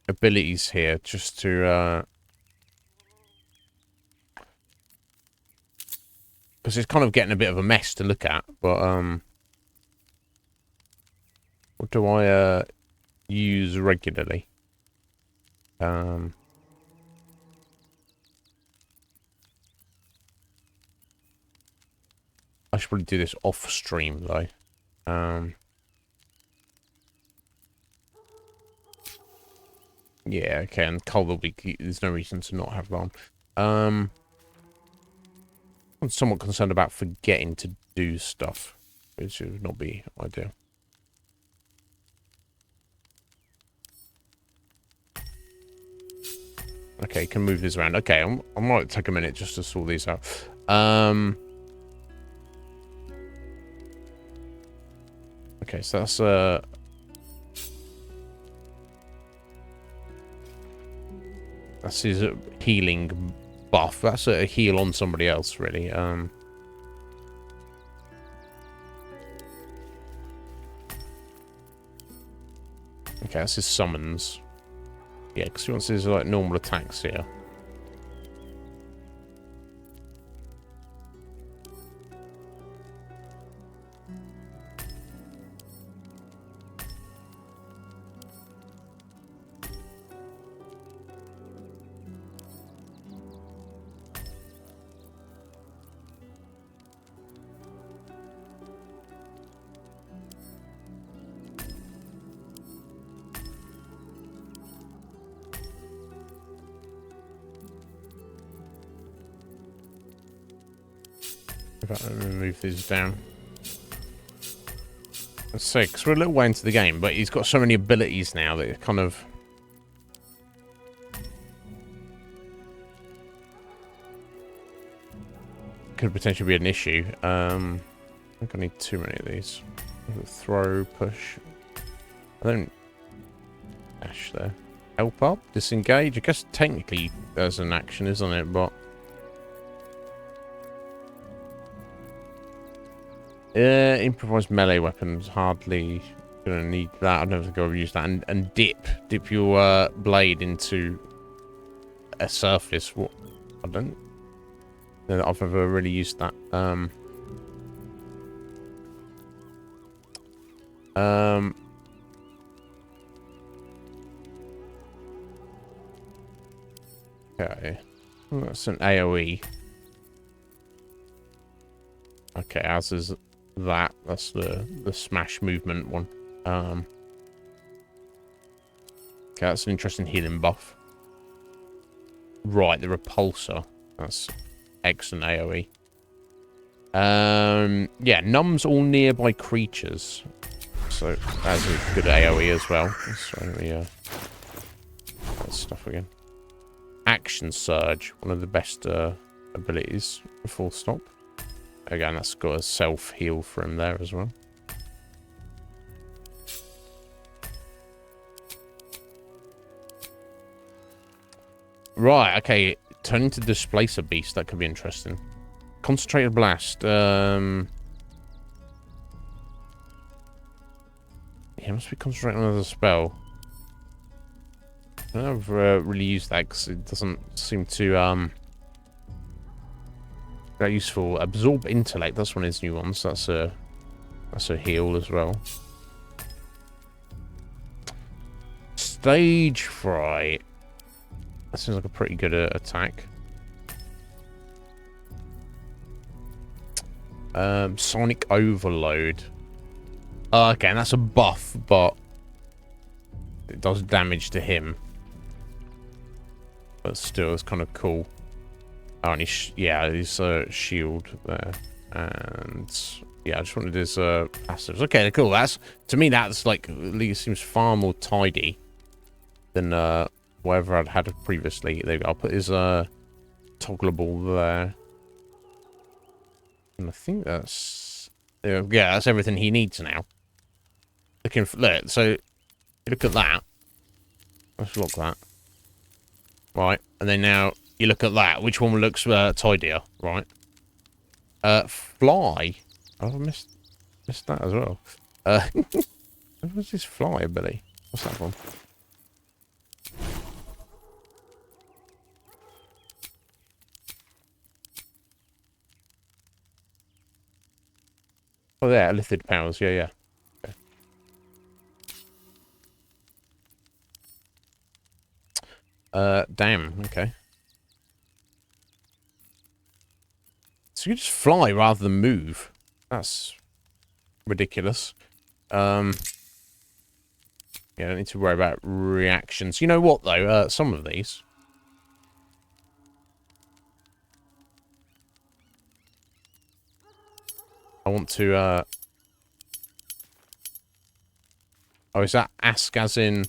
abilities here, just to because it's kind of getting a bit of a mess to look at. But what do I use regularly? I should probably do this off stream though. Yeah, okay, and Cole will be. There's no reason to not have that on. I'm somewhat concerned about forgetting to do stuff, which would not be ideal. Okay, can move this around. Okay, I might take a minute just to sort these out. Okay, so that's his healing buff. That's a heal on somebody else, really. Okay, that's his summons. Yeah, because he wants his like normal attacks here. Let me move these down. Let's see, because we're a little way into the game, but he's got so many abilities now that it kind of... could potentially be an issue. I think I need too many of these. Throw, push. I don't... dash there. Help up, disengage. I guess technically there's an action, isn't it? But... improvised melee weapons, hardly gonna need that. I don't think I'll use that. And dip your blade into a surface. What? I don't know that I've ever really used that. Okay, well, that's an AOE. Okay, as is that. That's the smash movement one. Okay, that's an interesting healing buff. Right, the repulsor. That's excellent AoE. Yeah, numbs all nearby creatures. So that's a good AoE as well. So let me that stuff again. Action surge, one of the best abilities. Full stop. Again, that's got a self-heal for him there as well. Right, okay. Turn into Displacer Beast. That could be interesting. Concentrated Blast. Yeah, must be concentrating on another spell. I don't know if I've really used that because it doesn't seem to... very useful. Absorb Intellect. That's one of his new ones. That's a heal as well. Stage Fright. That seems like a pretty good attack. Sonic Overload. Oh, okay, and that's a buff, but it does damage to him. But still, it's kind of cool. Oh, and yeah, his shield there, and yeah, I just wanted his passives. Okay, cool. That's, to me, that's like, at least seems far more tidy than whatever I'd had previously. There we go. I'll put his toggleable there, and I think that's yeah, that's everything he needs now. Looking for look, so look at that. Let's look that. Right, and then now you look at that. Which one looks tidier? Right. Fly. Oh, I missed that as well. What's this fly ability? What's that one? Oh, there, lifted powers. Yeah, yeah. Okay. Damn. Okay. So you just fly rather than move. That's ridiculous. Yeah, I don't need to worry about reactions. You know what, though? Some of these. I want to, Oh, is that ask as in...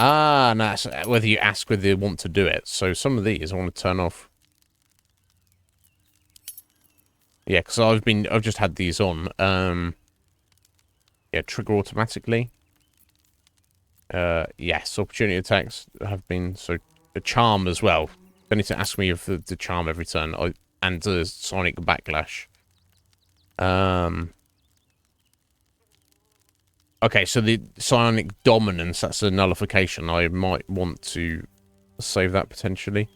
Ah, no, that's whether you ask whether they want to do it. So some of these I want to turn off. Yeah, because I've just had these on. Yeah, trigger automatically. Yes, opportunity attacks have been, so the charm as well. Don't need to ask me if the charm every turn. And the sonic backlash. Okay, so the psionic dominance, that's a nullification. I might want to save that potentially.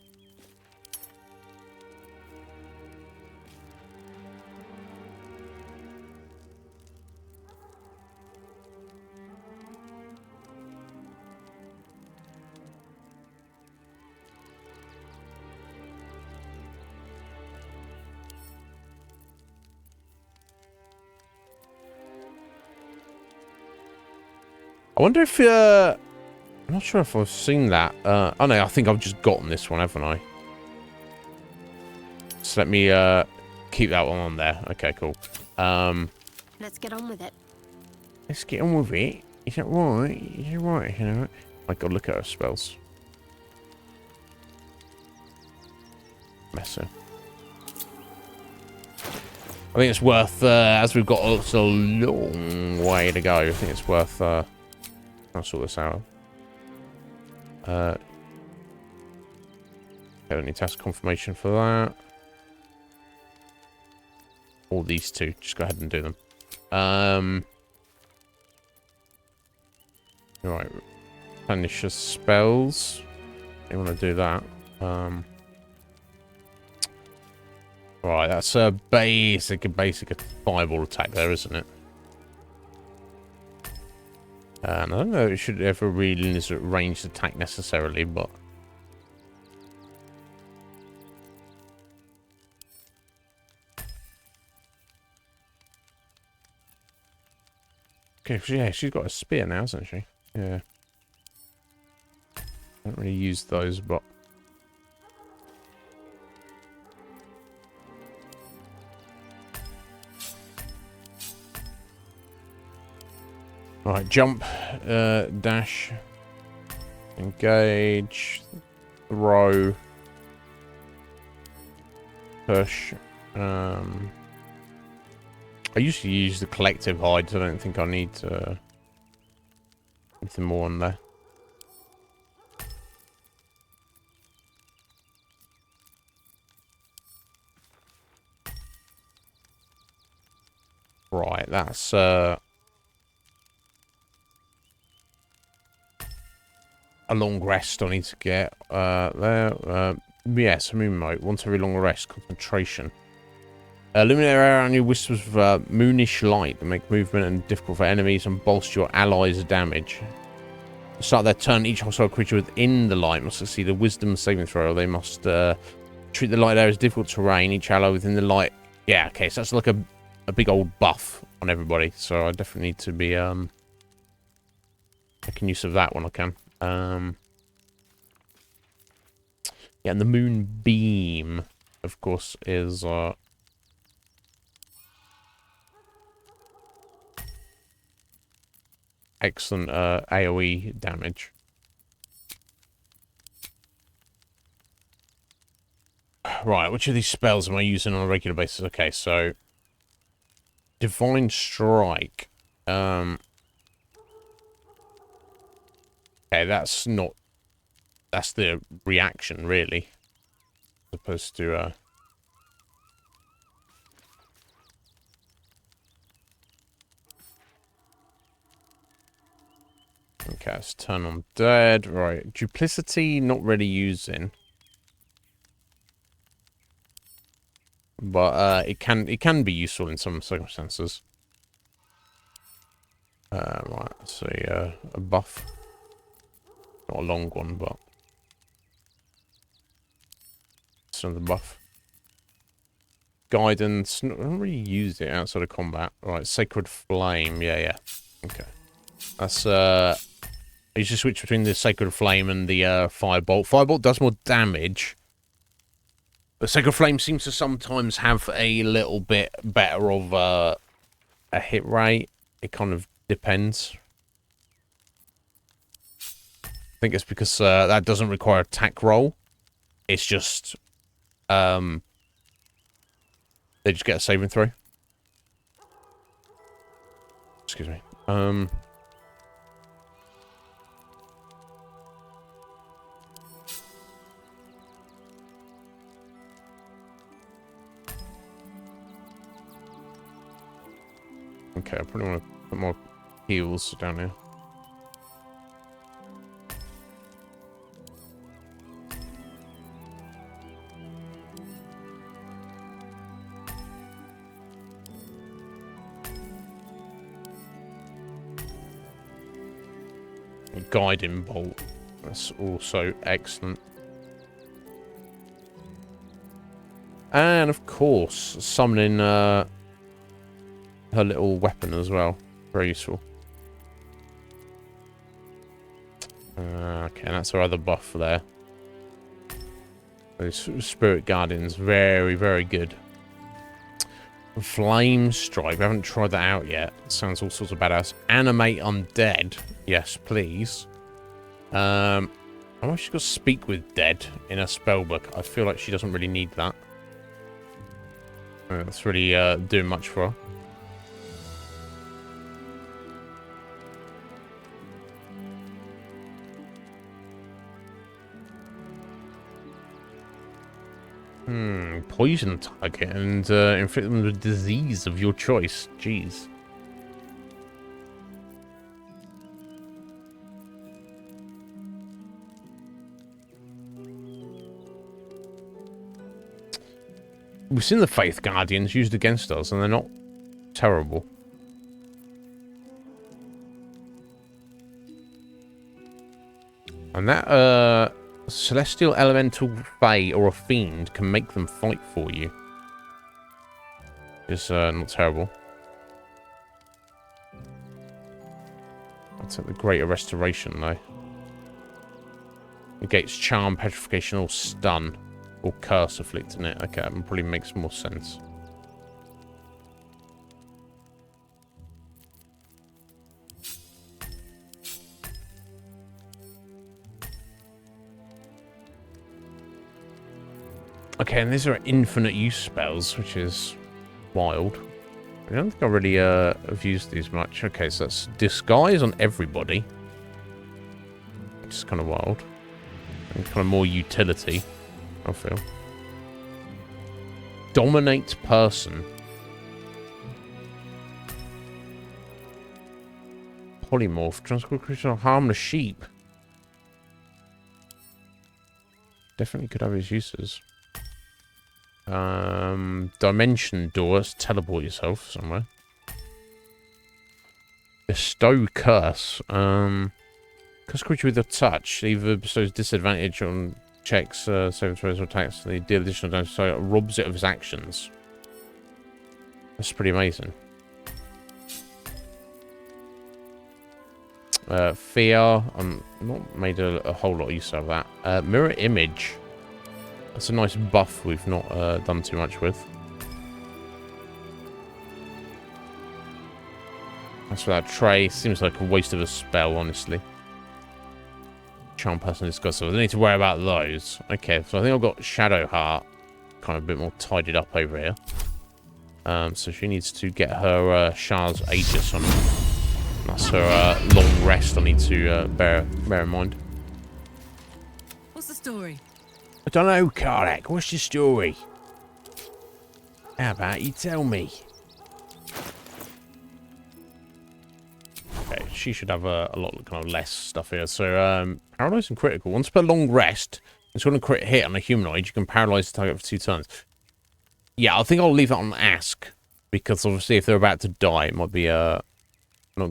I wonder if, I'm not sure if I've seen that. Oh no, I think I've just gotten this one, haven't I? So let me, keep that one on there. Okay, cool.
Let's get on with it.
Let's get on with it. Is that right? Is that right? You know? My god, look at her spells. Messer. I think it's worth, as we've got a long way to go, I think it's worth, I'll sort this out. Don't need task confirmation for that. Or these two. Just go ahead and do them. Right. Replenish your spells. You want to do that. Right, that's a basic fireball attack there, isn't it? And I don't know if it should ever really use a ranged attack necessarily, but... Okay, yeah, she's got a spear now, hasn't she? Yeah. Don't really use those, but... Right, jump, dash, engage, throw, push. I usually use the collective hide, so I don't think I need anything more on there. Right, that's a long rest I need to get there. Yes, a moon mode. Once every long rest, concentration. Illuminate your area on your wisps with moonish light to make movement and difficult for enemies and bolster your allies' damage. Start their turn, each hostile creature within the light must succeed a wisdom saving throw. They must treat the light area as difficult terrain. Each ally within the light. Yeah, okay, so that's like a big old buff on everybody. So I definitely need to be making use of that when I can. Yeah, and the moon beam, of course, is excellent AoE damage. Right, which of these spells am I using on a regular basis? Okay, so Divine Strike. Okay, that's not... That's the reaction, really. As opposed to... Okay, let's turn on dead. Right, Duplicity, not really using. But it can be useful in some circumstances. Right, let's see, a buff. Not a long one, but it's another buff. Guidance, not really used it outside of combat. Right, Sacred Flame, yeah. Okay. That's I usually switch between the Sacred Flame and the Firebolt. Firebolt does more damage. But Sacred Flame seems to sometimes have a little bit better of a hit rate. It kind of depends. I think it's because that doesn't require attack roll. It's just they just get a saving throw. Excuse me. Okay, I probably want to put more heals down here. A guiding bolt. That's also excellent. And of course, summoning her little weapon as well. Very useful. Okay, that's our other buff there. Those Spirit Guardians, very, very good. Flame Strike, I haven't tried that out yet. Sounds all sorts of badass. Animate Undead, yes, please. I'm actually going to Speak with Dead in her spellbook. I feel like she doesn't really need that. That's really doing much for her. Poison target and inflict them with disease of your choice. Jeez. We've seen the Faith Guardians used against us, and they're not terrible. And that, Celestial Elemental Fae or a Fiend can make them fight for you. It's not terrible. I'll take the Greater Restoration, though. Negates Charm, Petrification, or Stun. Or Curse afflicting it. Okay, that probably makes more sense. Okay, and these are infinite use spells, which is wild. I don't think I really have used these much. Okay, so that's Disguise on everybody. Which is kind of wild. And kind of more utility, I feel. Dominate Person. Polymorph. Transform creature, harm the sheep. Definitely could have his uses. Dimension Doors. Teleport yourself somewhere. Bestow Curse. Curse creature with a touch. Either bestows disadvantage on checks, saving throws, or attacks. They deal additional damage, so it robs it of its actions. That's pretty amazing. Fear. I'm not made a whole lot of use of that. Mirror Image. That's a nice buff we've not done too much with. As for that tray, seems like a waste of a spell, honestly. Charm Person Discuss, so I don't need to worry about those. Okay, so I think I've got Shadow Heart kind of a bit more tidied up over here. So she needs to get her Shah's Aegis on. That's her long rest I need to bear in mind.
What's the story?
I don't know, Karlak. What's your story? How about you tell me? Okay, she should have a lot kind of less stuff here. So, paralyze and critical. Once per long rest, it's going to crit hit on a humanoid. You can paralyze the target for 2 turns. Yeah, I think I'll leave that on Ask. Because obviously if they're about to die, it might be not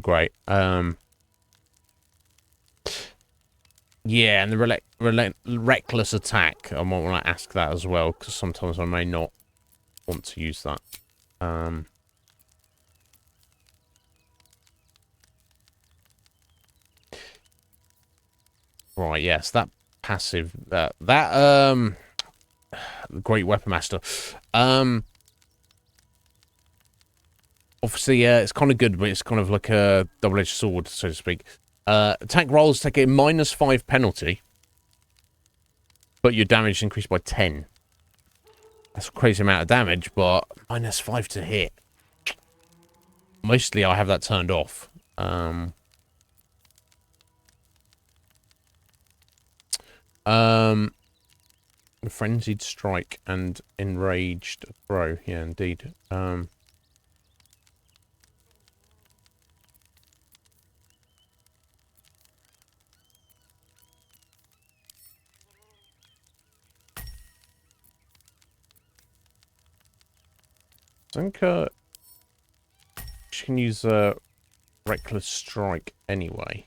great. Yeah, and the reckless attack, I might want to ask that as well, because sometimes I may not want to use that. Right, yes, that passive, the Great Weapon Master. Obviously, it's kind of good, but it's kind of like a double-edged sword, so to speak. Attack rolls take a -5 penalty, but your damage is increased by 10. That's a crazy amount of damage, but -5 to hit. Mostly I have that turned off. Frenzied strike and enraged throw. Yeah, indeed. I think she can use reckless strike anyway.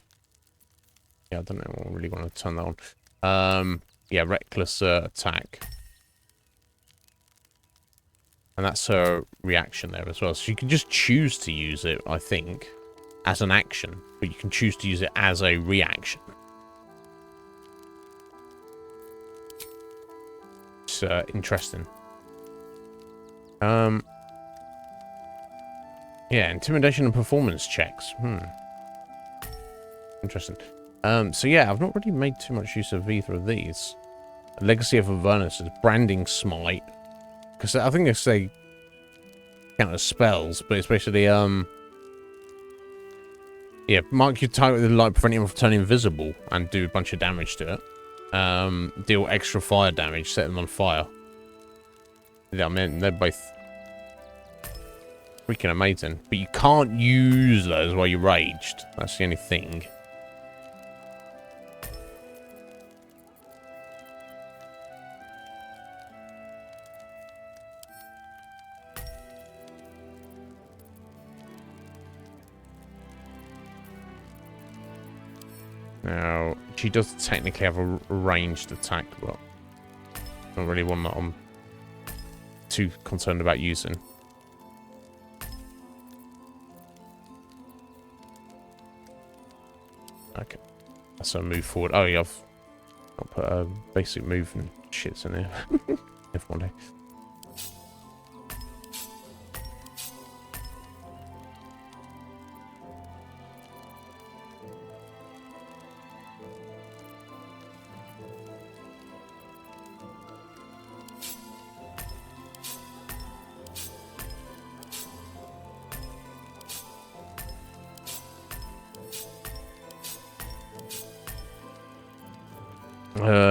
Yeah, I don't know. I really want to turn that on. Yeah, reckless attack. And that's her reaction there as well. So you can just choose to use it, I think, as an action. But you can choose to use it as a reaction. It's interesting. Yeah, intimidation and performance checks. Interesting. So yeah, I've not really made too much use of either of these. Legacy of Avernus is branding smite. Because I think they count as spells, but it's basically, yeah, mark your target with the light, preventing them from turning invisible, and do a bunch of damage to it. Deal extra fire damage, set them on fire. Yeah, I mean, they're both freaking amazing. But you can't use those while you're raged. That's the only thing. Now, she does technically have a ranged attack, but I don't really want that I'm too concerned about using. Okay, that's a move forward. Oh yeah, I'll put a basic move and shits in here. If one day.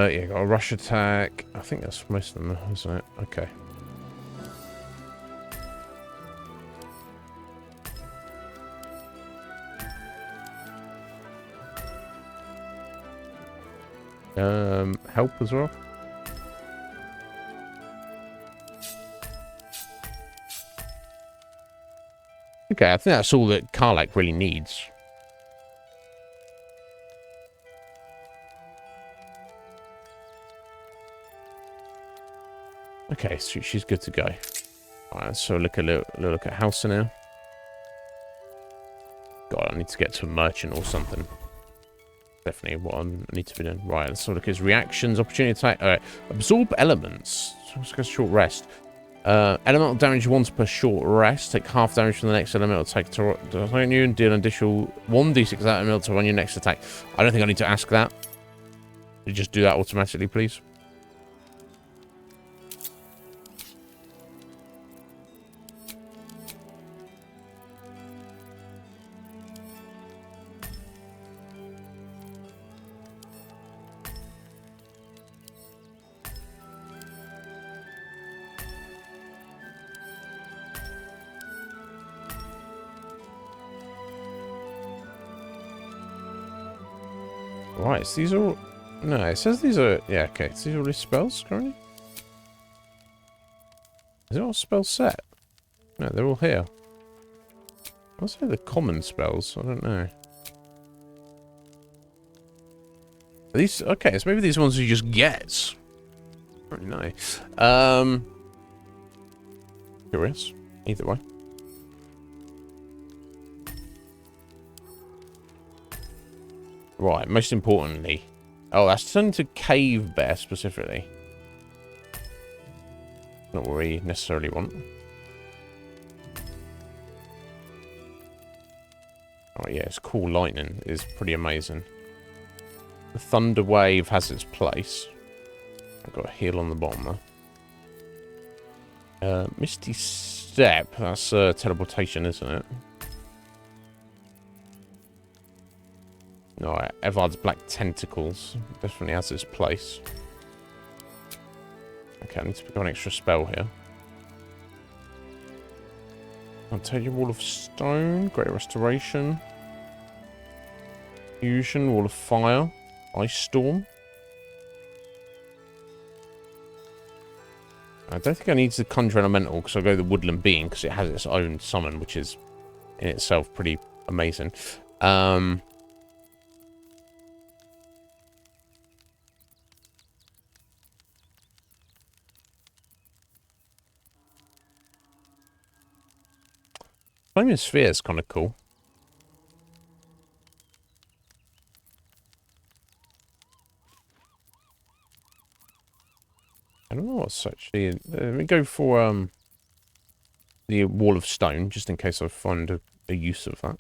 Yeah, got a rush attack. I think that's most of them, isn't it? Okay. Help as well. Okay, I think that's all that Karlach really needs. Okay, so she's good to go. Alright, so look a little look at house now. God, I need to get to a merchant or something. Definitely what I need to be doing. Right, let's look at his reactions, opportunity attack. Alright, absorb elements. So let's go short rest. Elemental damage once per short rest. Take half damage from the next elemental attack to target you and deal an additional 1d6 elemental on your next attack. I don't think I need to ask that. You just do that automatically, please. Right, so these are all... No, it says these are... Yeah, okay. So these are all his spells currently? Is it all spell set? No, they're all here. I'll say the common spells. I don't know. Are these... Okay, so maybe these ones he just gets. I don't know. Curious. Either way. Right, most importantly... Oh, that's turned to cave bear specifically. Not what we necessarily want. Oh yeah, it's cool. Lightning is pretty amazing. The thunder wave has its place. I've got a heal on the bottom there. Misty step. That's teleportation, isn't it? No, Evard's black tentacles definitely has its place. Okay, I need to pick up an extra spell here. I'll tell you, Wall of Stone, Great Restoration, Fusion, Wall of Fire, Ice Storm. I don't think I need to conjure elemental because I'll go the Woodland Being because it has its own summon, which is in itself pretty amazing. Flaming Sphere is kind of cool. I don't know what's actually... let me go for the Wall of Stone, just in case I find a use of that.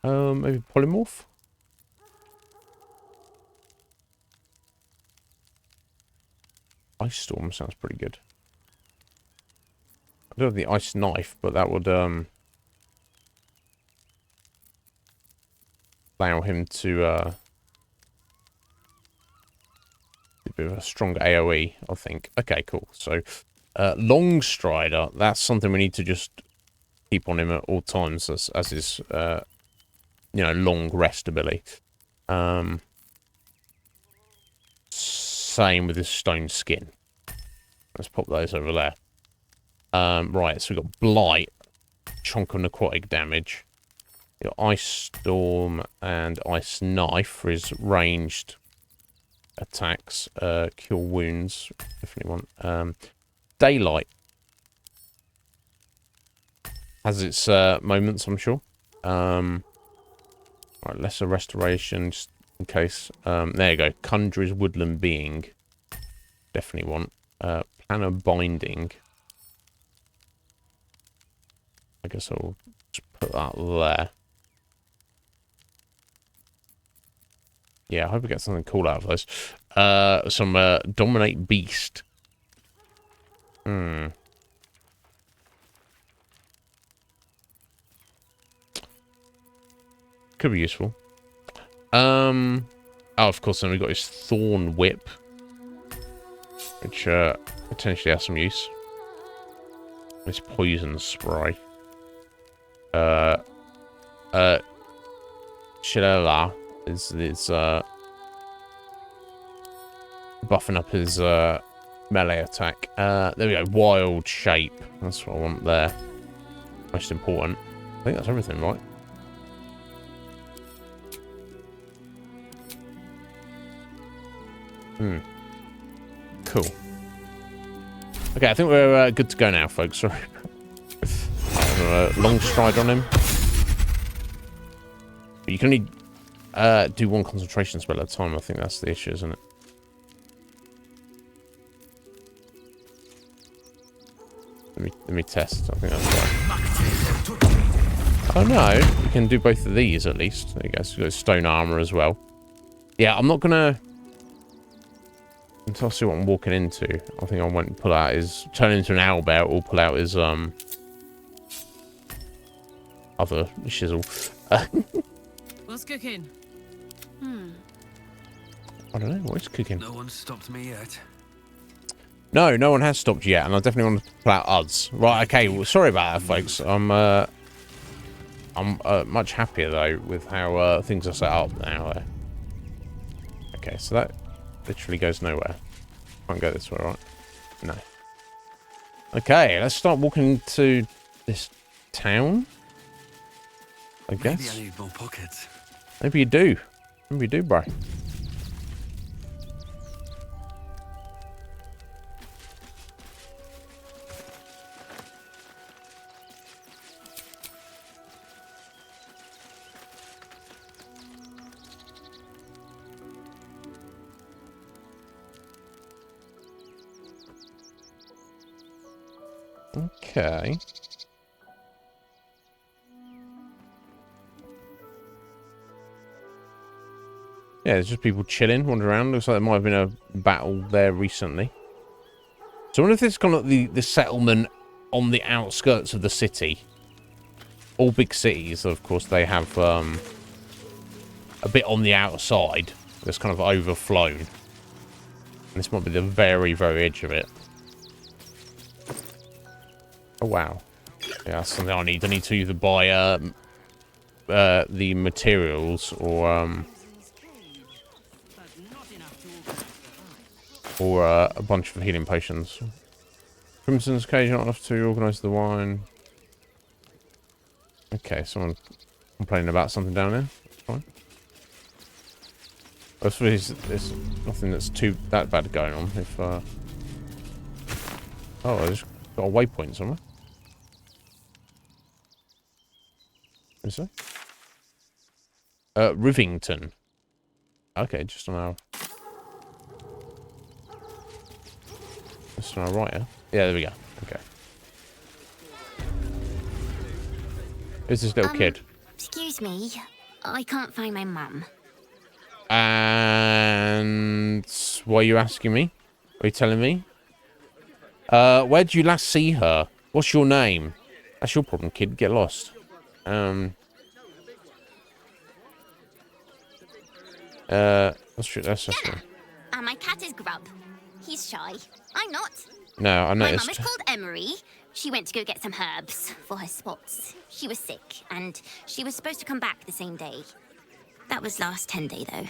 Maybe Polymorph? Ice Storm sounds pretty good. I don't have the Ice Knife, but that would allow him to do a bit of a stronger AoE, I think. Okay, cool. So, Long Strider, that's something we need to just keep on him at all times as his, long rest ability. Same with his Stone Skin. Let's pop those over there. Right, so we've got Blight, chunk of necrotic damage. Your Ice Storm and Ice Knife for his ranged attacks. Cure wounds, definitely want. Daylight has its moments, I'm sure. Right, lesser restoration, just in case. There you go. Conjurer's Woodland Being, definitely want. Planner Binding. I guess I'll just put that there. Yeah, I hope we get something cool out of those. Some Dominate Beast. Could be useful. Oh, of course, then we got his Thorn Whip, which potentially has some use. His Poison Spray. Shillelagh is buffing up his melee attack. There we go. Wild Shape. That's what I want there. Most important. I think that's everything, right? Cool. Okay, I think we're good to go now, folks. Sorry. Long stride on him. But you can only do one concentration spell at a time. I think that's the issue, isn't it? Let me test. I think that's right. Oh no, we can do both of these at least. There you go. So we've got stone armor as well. Yeah, I'm not gonna until I see what I'm walking into. I think I went and pull out his turn into an owlbear or pull out his other shizzle.
What's cooking?
I don't know. What's cooking?
No one stopped me yet.
No, no one has stopped yet, and I definitely want to pull out odds. Right, okay. Well, sorry about that, folks. I'm much happier though with how things are set up now. Okay, so that literally goes nowhere. Can't go this way, right? No. Okay, let's start walking to this town. I guess.
Maybe I need more pockets.
Maybe you do. Maybe you do, bro. Okay. Yeah, there's just people chilling, wandering around. Looks like there might have been a battle there recently. So I wonder if this is kind of the settlement on the outskirts of the city. All big cities, of course, they have a bit on the outside that's kind of overflown. And this might be the very, very edge of it. Oh, wow. Yeah, that's something I need. I need to either buy the materials or a bunch of healing potions. Crimson's cage not enough to organise the wine. Okay, someone complaining about something down there. That's fine. I suppose there's nothing that's that bad going on. If oh, I just got a waypoint somewhere. Is there? Rivington. Okay, just on our. Just on our right, yeah? Yeah, there we go. Okay. Who's this little kid?
Excuse me, I can't find my mum.
And why are you asking me? Are you telling me? Where did you last see her? What's your name? That's your problem, kid. Get lost. That's true. That's just me.
And my cat is Grub. He's shy. I'm not.
No, I
My
noticed.
mum is called Emery. She went to go get some herbs for her spots. She was sick, and she was supposed to come back the same day. That was last 10 day, though.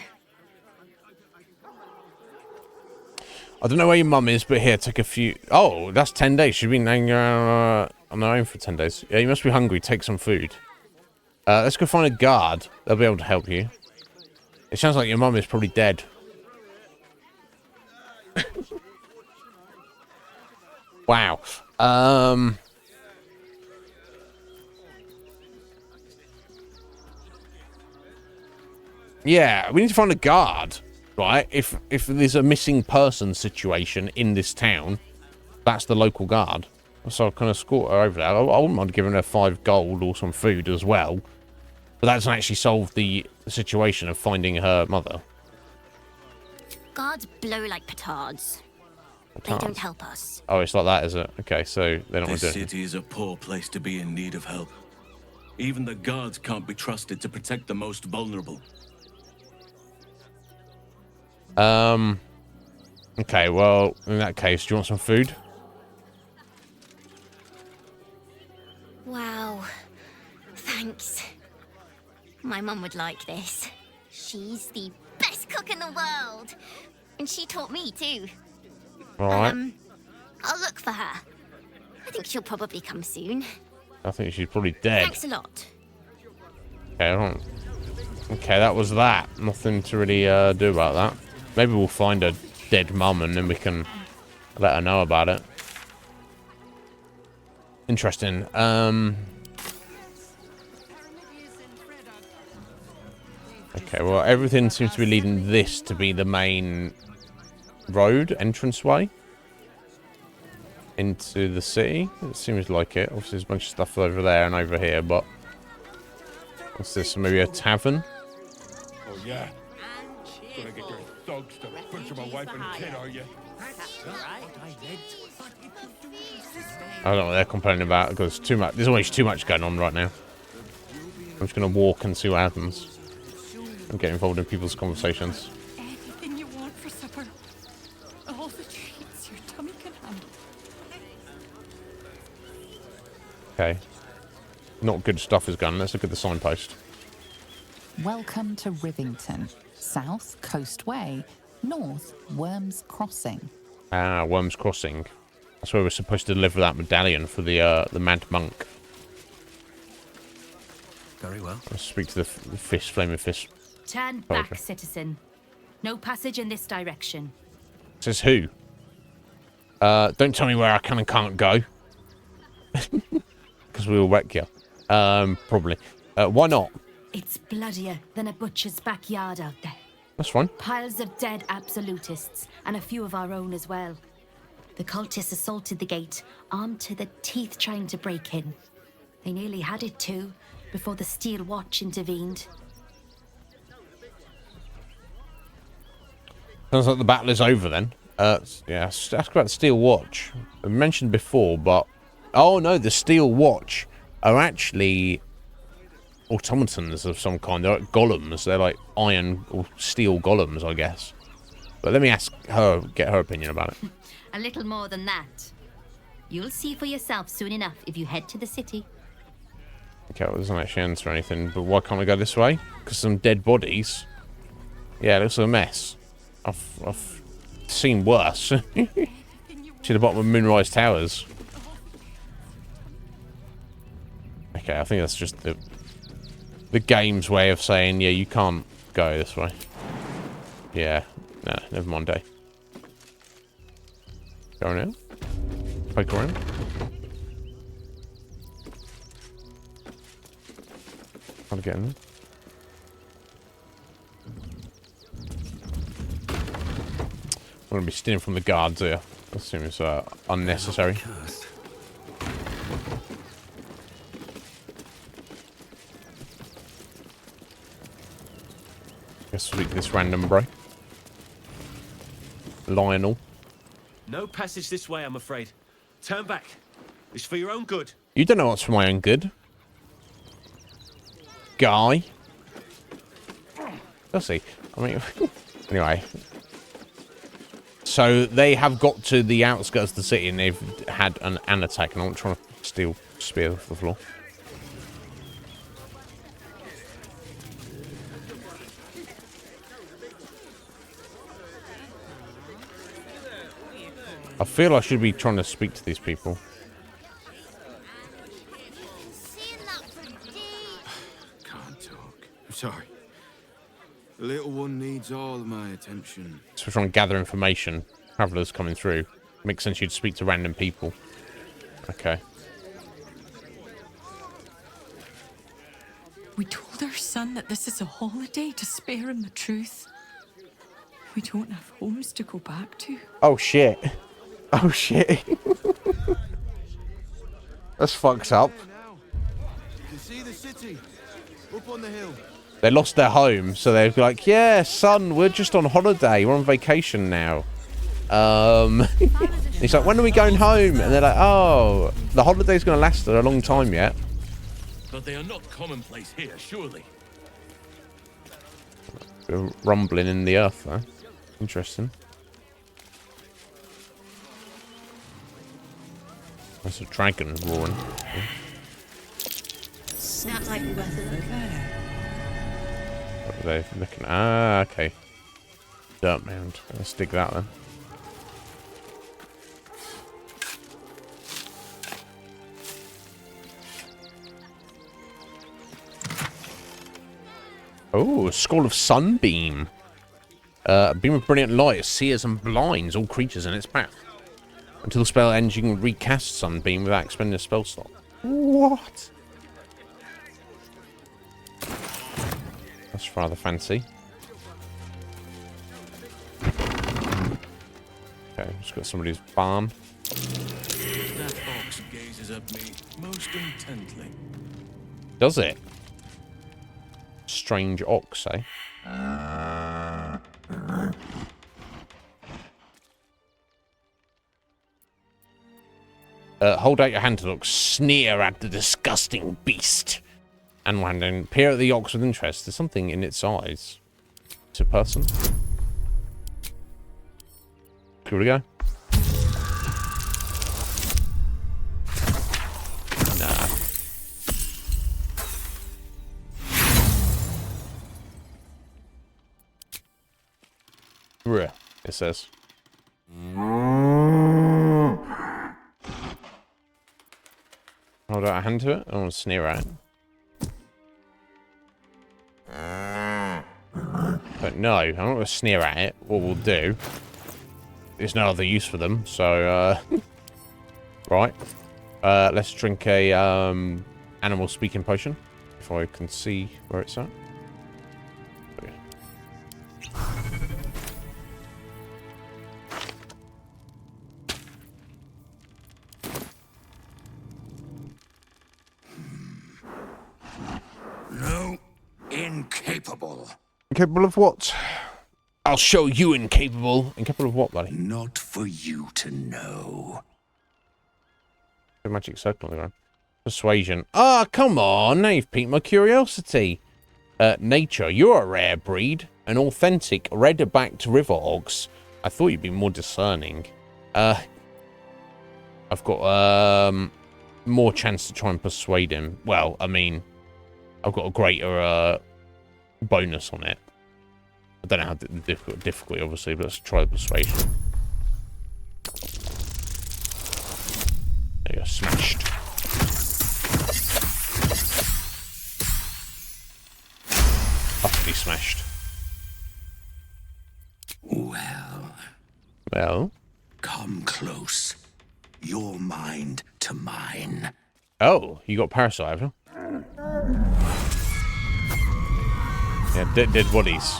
I don't know where your mum is, but here, take a few. Oh, that's 10 days. She's been hanging around on her own for 10 days. Yeah, you must be hungry. Take some food. Let's go find a guard. They'll be able to help you. It sounds like your mum is probably dead. Wow. Yeah, we need to find a guard, right? If there's a missing person situation in this town, that's the local guard. So I'll kind of escort her over there. I wouldn't mind giving her 5 gold or some food as well. But that doesn't actually solve the situation of finding her mother.
Guards blow like petards. They don't help us.
Oh, it's like that, is it? Okay, so they're not going to
This
do it.
city is a poor place to be in need of help. Even the guards can't be trusted to protect the most vulnerable.
Okay, well, in that case, do you want some food?
Wow. Thanks. My mum would like this. She's the best cook in the world. And she taught me too.
All right.
I'll look for her. I think she'll probably come soon.
I think she's probably dead.
Thanks a lot.
Okay, I don't... Okay, that was that. Nothing to really do about that. Maybe we'll find a dead mum and then we can let her know about it. Interesting. Okay, well, everything seems to be leading this to be the main road entranceway into the city. It seems like it. Obviously, there's a bunch of stuff over there and over here, but what's this? Maybe a tavern?
Oh, yeah? Gonna get your thugs to butcher my wife and kid, are you?
I don't know what they're complaining about because too much. There's always too much going on right now. I'm just gonna walk and see what happens. And get involved in people's conversations.
Anything you want for supper. All the treats your tummy can handle.
Okay. Not good stuff is going. Let's look at the signpost.
Welcome to Rivington. South, Coast Way. North, Worms Crossing.
Ah, Worms Crossing. That's where we're supposed to deliver that medallion for the Mad Monk.
Very well.
Let's speak to the fish, flaming fish.
Turn back, citizen. No passage in this direction.
Says who? Don't tell me where I can and can't go. Because we'll wreck you. Probably. Why not?
It's bloodier than a butcher's backyard out there.
That's fine.
Piles of dead absolutists, and a few of our own as well. The cultists assaulted the gate, armed to the teeth trying to break in. They nearly had it too, before the Steel Watch intervened.
Sounds like the battle is over then. Yeah, ask about the Steel Watch. I mentioned before, but... Oh, no, the Steel Watch are actually automatons of some kind. They're like golems. They're like iron or steel golems, I guess. But let me ask her, get her opinion about it.
A little more than that. You'll see for yourself soon enough if you head to the city.
Okay, well, it doesn't actually answer anything, but why can't I go this way? Because some dead bodies. Yeah, it looks like a mess. I've seen worse. To the bottom of Moonrise Towers. Okay, I think that's just the game's way of saying, yeah, you can't go this way. Yeah, no, never mind, day. Go now. Poke around. How to get in there? I'm going to be stealing from the guards here. That seems unnecessary. Guess we'll speak to this random bro. Lionel.
No passage this way, I'm afraid. Turn back. It's for your own good.
You don't know what's for my own good. Guy. Let's see. I mean, anyway. So they have got to the outskirts of the city and they've had an attack, and I'm trying to steal spear off the floor. I feel I should be trying to speak to these people.
Can't talk. I'm sorry. The little one needs all of my attention.
So we're trying to gather information. Travelers coming through. Makes sense you'd speak to random people. Okay.
We told our son that this is a holiday to spare him the truth. We don't have homes to go back to.
Oh shit. Oh shit. That's fucked up.
You can see the city up on the hill.
They lost their home, so they're like, yeah, son, we're just on holiday. We're on vacation now. He's like, when are we going home? And they're like, oh, the holiday's going to last a long time yet.
But they are not commonplace here, surely.
Bit of rumbling in the earth, though. Interesting. That's a dragon roaring.
That might be worth a look.
What are they looking at? Ah, okay. Dirt mound. Let's dig that then. Oh, a scroll of sunbeam. A beam of brilliant light sears and blinds all creatures in its path. Until the spell ends, you can recast sunbeam without expending a spell slot. What? That's rather fancy. Okay, just got somebody's barn.
That ox gazes at me most intently.
Does it? Strange ox, eh? Hold out your hand to look. Sneer at the disgusting beast. And one hand, peer at the ox with interest. There's something in its eyes. It's a person. Here we go. Nah. Ruh, it says. Hold out a hand to it. I want to sneer at it. But no, I'm not going to sneer at it. What we'll do, there's no other use for them, so, right. Let's drink a, animal speaking potion, if I can see where it's at. Okay.
No, incapable.
Incapable of what? I'll show you incapable. Incapable of what, buddy?
Not for you to know.
The magic circle on the ground. Persuasion. Ah, come on. Now you've piqued my curiosity. Nature. You're a rare breed. An authentic red-backed river ox. I thought you'd be more discerning. I've got more chance to try and persuade him. Well, I mean, I've got a greater bonus on it. I don't know how difficulty, obviously, but let's try the persuasion. There you go, smashed. Utterly smashed. Well?
Come close. Your mind to mine.
Oh, you got parasite, have you? Yeah, dead bodies.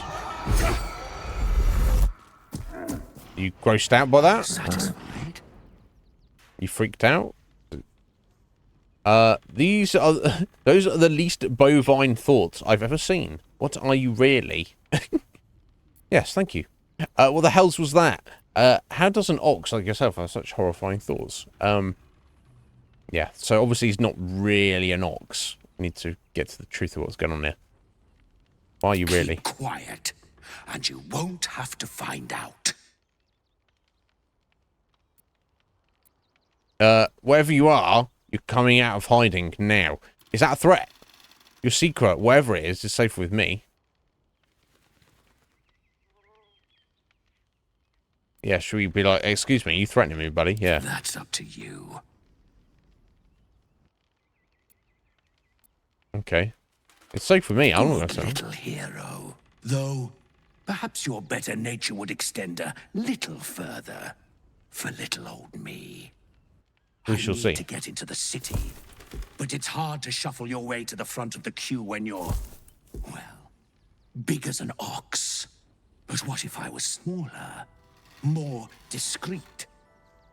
You grossed out by that?
Satisfied?
You freaked out? Those are the least bovine thoughts I've ever seen. What are you really? Yes, thank you. What the hells was that? How does an ox like yourself have such horrifying thoughts? Yeah, so obviously he's not really an ox. We need to get to the truth of what's going on there. Why are you really?
Keep quiet, and you won't have to find out.
Wherever you are, you're coming out of hiding now. Is that a threat? Your secret, wherever it is safe with me. Yeah, should we be like, excuse me, you threatening me, buddy? Yeah.
That's up to you.
Okay. It's safe for me. I'm not
Good little hero. Though, perhaps your better nature would extend a little further for little old me.
We shall see.
To get into the city, but it's hard to shuffle your way to the front of the queue when you're, well, big as an ox. But what if I was smaller? More discreet.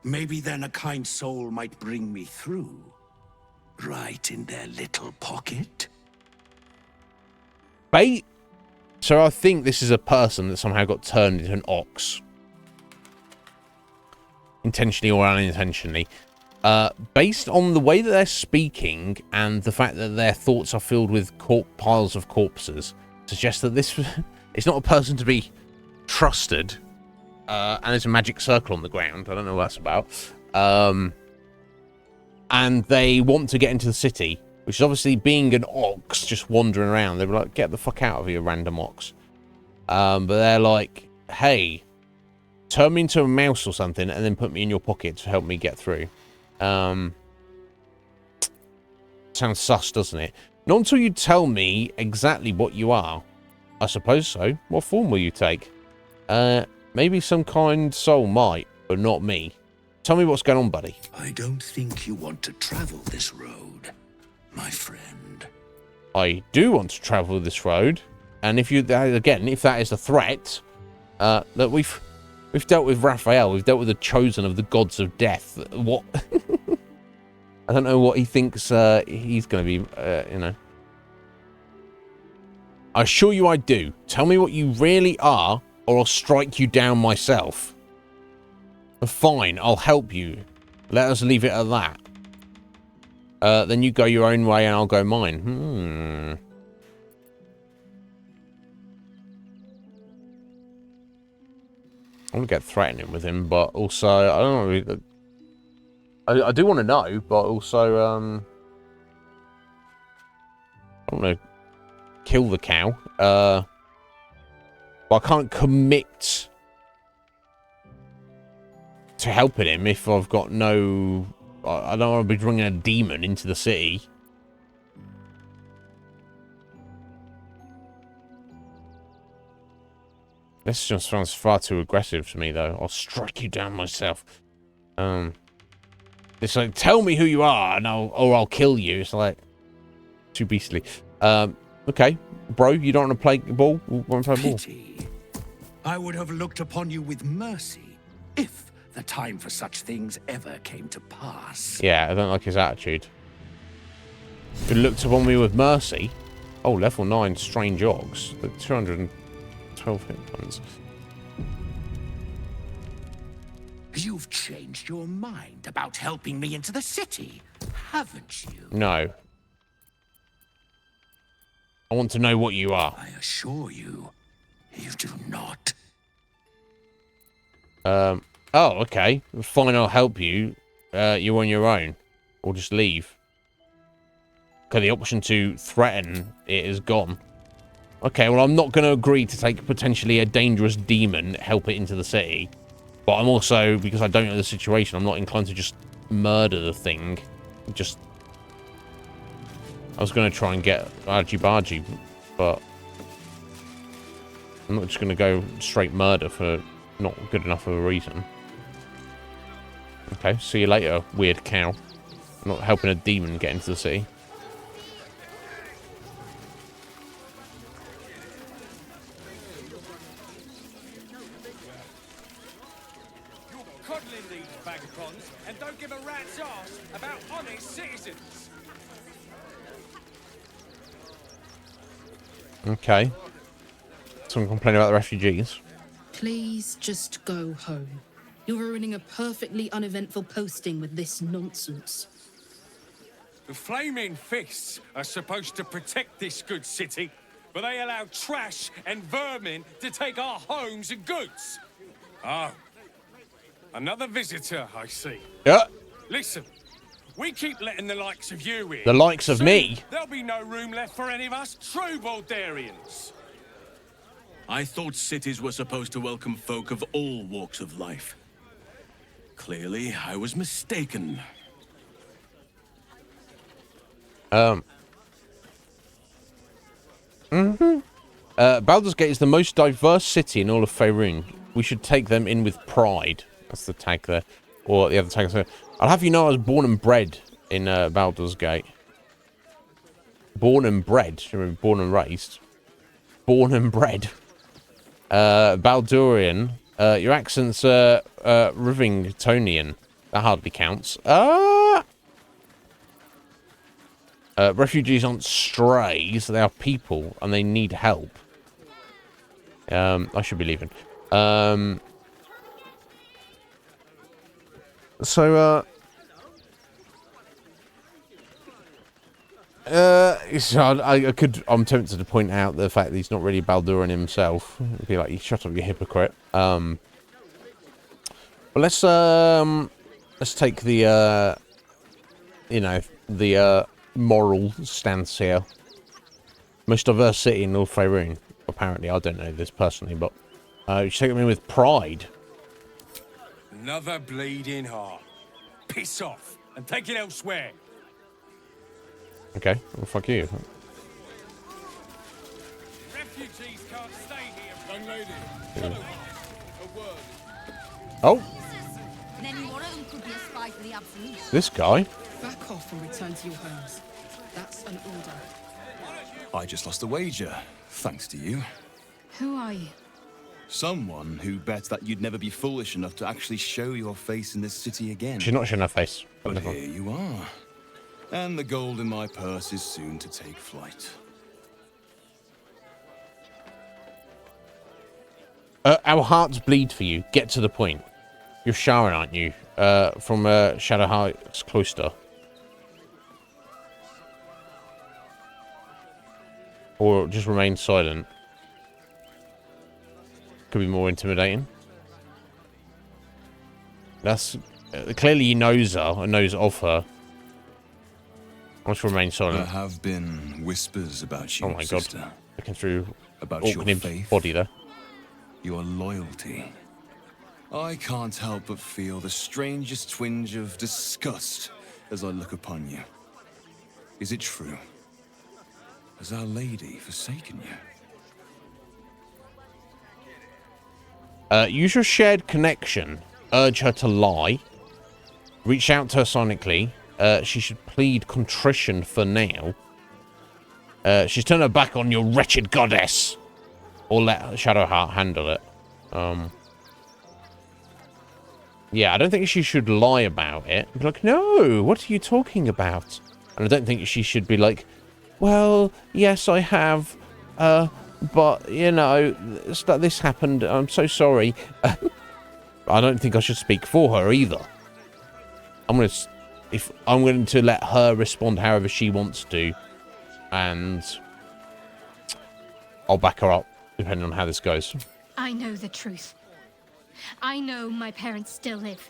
Maybe then a kind soul might bring me through. Right in their little pocket.
Bait? So I think this is a person that somehow got turned into an ox. Intentionally or unintentionally. Based on the way that they're speaking and the fact that their thoughts are filled with piles of corpses, suggests that this is not a person to be trusted. And there's a magic circle on the ground. I don't know what that's about. And they want to get into the city, which is obviously being an ox just wandering around. They were like, get the fuck out of here, random ox. But they're like, hey, turn me into a mouse or something and then put me in your pocket to help me get through. Sounds sus, doesn't it? Not until you tell me exactly what you are. I suppose so. What form will you take? Maybe some kind soul might, but not me. Tell me what's going on, buddy.
I don't think you want to travel this road, my friend.
I do want to travel this road, and if you again, if that is a threat, look, we've dealt with Raphael. We've dealt with the chosen of the gods of death. What? I don't know what he thinks he's going to be. You know. I assure you, I do. Tell me what you really are, or I'll strike you down myself. Fine, I'll help you. Let us leave it at that. Then you go your own way and I'll go mine. I want to get threatening with him, but also, I don't know. I do want to know, but also, I don't know. Kill the cow. But I can't commit to helping him if I've got no... I don't want to be bringing a demon into the city. This just sounds far too aggressive to me, though. I'll strike you down myself. It's like, tell me who you are, and I'll kill you. It's like too beastly. Okay, bro, you don't want to play ball? We want to play ball.
I would have looked upon you with mercy if the time for such things ever came to pass.
Yeah, I don't like his attitude. You looked upon me with mercy. Oh, level 9 strange ogs. The 212 hit points.
You've changed your mind about helping me into the city, haven't you?
No. I want to know what you are.
I assure you, you do not.
Oh, okay. Fine, I'll help you. You're on your own. Or just leave. Okay, the option to threaten it is gone. Okay, well, I'm not going to agree to take potentially a dangerous demon, help it into the city. But I'm also, because I don't know the situation, I'm not inclined to just murder the thing. Just... I was going to try and get argy-bargy, but... I'm not just going to go straight murder for not good enough of a reason. Okay, see you later, weird cow. I'm not helping a demon get into the city.
Coddling these vagabonds and don't give a rat's ass about honest citizens.
Okay. Someone complain about the refugees.
Please just go home. You're ruining a perfectly uneventful posting with this nonsense.
The Flaming Fists are supposed to protect this good city, but they allow trash and vermin to take our homes and goods. Oh. Another visitor, I see.
Yeah.
Listen, we keep letting the likes of you in.
The likes of
Soon,
me?
There'll be no room left for any of us true Baldurians.
I thought cities were supposed to welcome folk of all walks of life. Clearly, I was mistaken.
Baldur's Gate is the most diverse city in all of Faerun. We should take them in with pride. That's the tag there. Or the other tag. I'll have you know I was born and bred in Baldur's Gate. Born and bred. Remember, born and raised. Born and bred. Baldurian. Your accent's Rivingtonian. That hardly counts. Refugees aren't strays. They are people, and they need help. I should be leaving. So I'm tempted to point out the fact that he's not really Balduran himself. It'd be like, shut up, you hypocrite. But let's take the you know, the moral stance here. Most diverse city in North Faerun. Apparently, I don't know this personally, but you should take them in with pride.
Another bleeding heart. Piss off and take it elsewhere.
Okay, well, fuck you.
Refugees can't stay here. Young lady, a word.
Oh,
Then one of them could be a spy for the Absolute.
this guy.
Back off and return to your homes. That's an order.
I just lost a wager, thanks to you.
Who are you?
Someone who bet that you'd never be foolish enough to actually show your face in this city again.
She's not showing her face.
But here you are. And the gold in my purse is soon to take flight.
Our hearts bleed for you. Get to the point. You're Sharon, aren't you? From Shadow Heart's Cloister. Or just remain silent. Could be more intimidating. That's... clearly he knows her, or knows of her. I want to remain silent.
There have been whispers about you,
oh my
sister.
god. Looking through
about your faith,
body there.
Your loyalty. I can't help but feel the strangest twinge of disgust as I look upon you. Is it true? Has Our Lady forsaken you?
Use your shared connection. Urge her to lie. Reach out to her sonically. She should plead contrition for now. She's turned her back on your wretched goddess. Or let Shadowheart handle it. Yeah, I don't think she should lie about it. Be like, no, what are you talking about? And I don't think she should be like, well, yes, I have. But, you know, this happened. I'm so sorry. I don't think I should speak for her either. I'm going to let her respond however she wants to, and I'll back her up depending on how this goes.
I know the truth. I know my parents still live.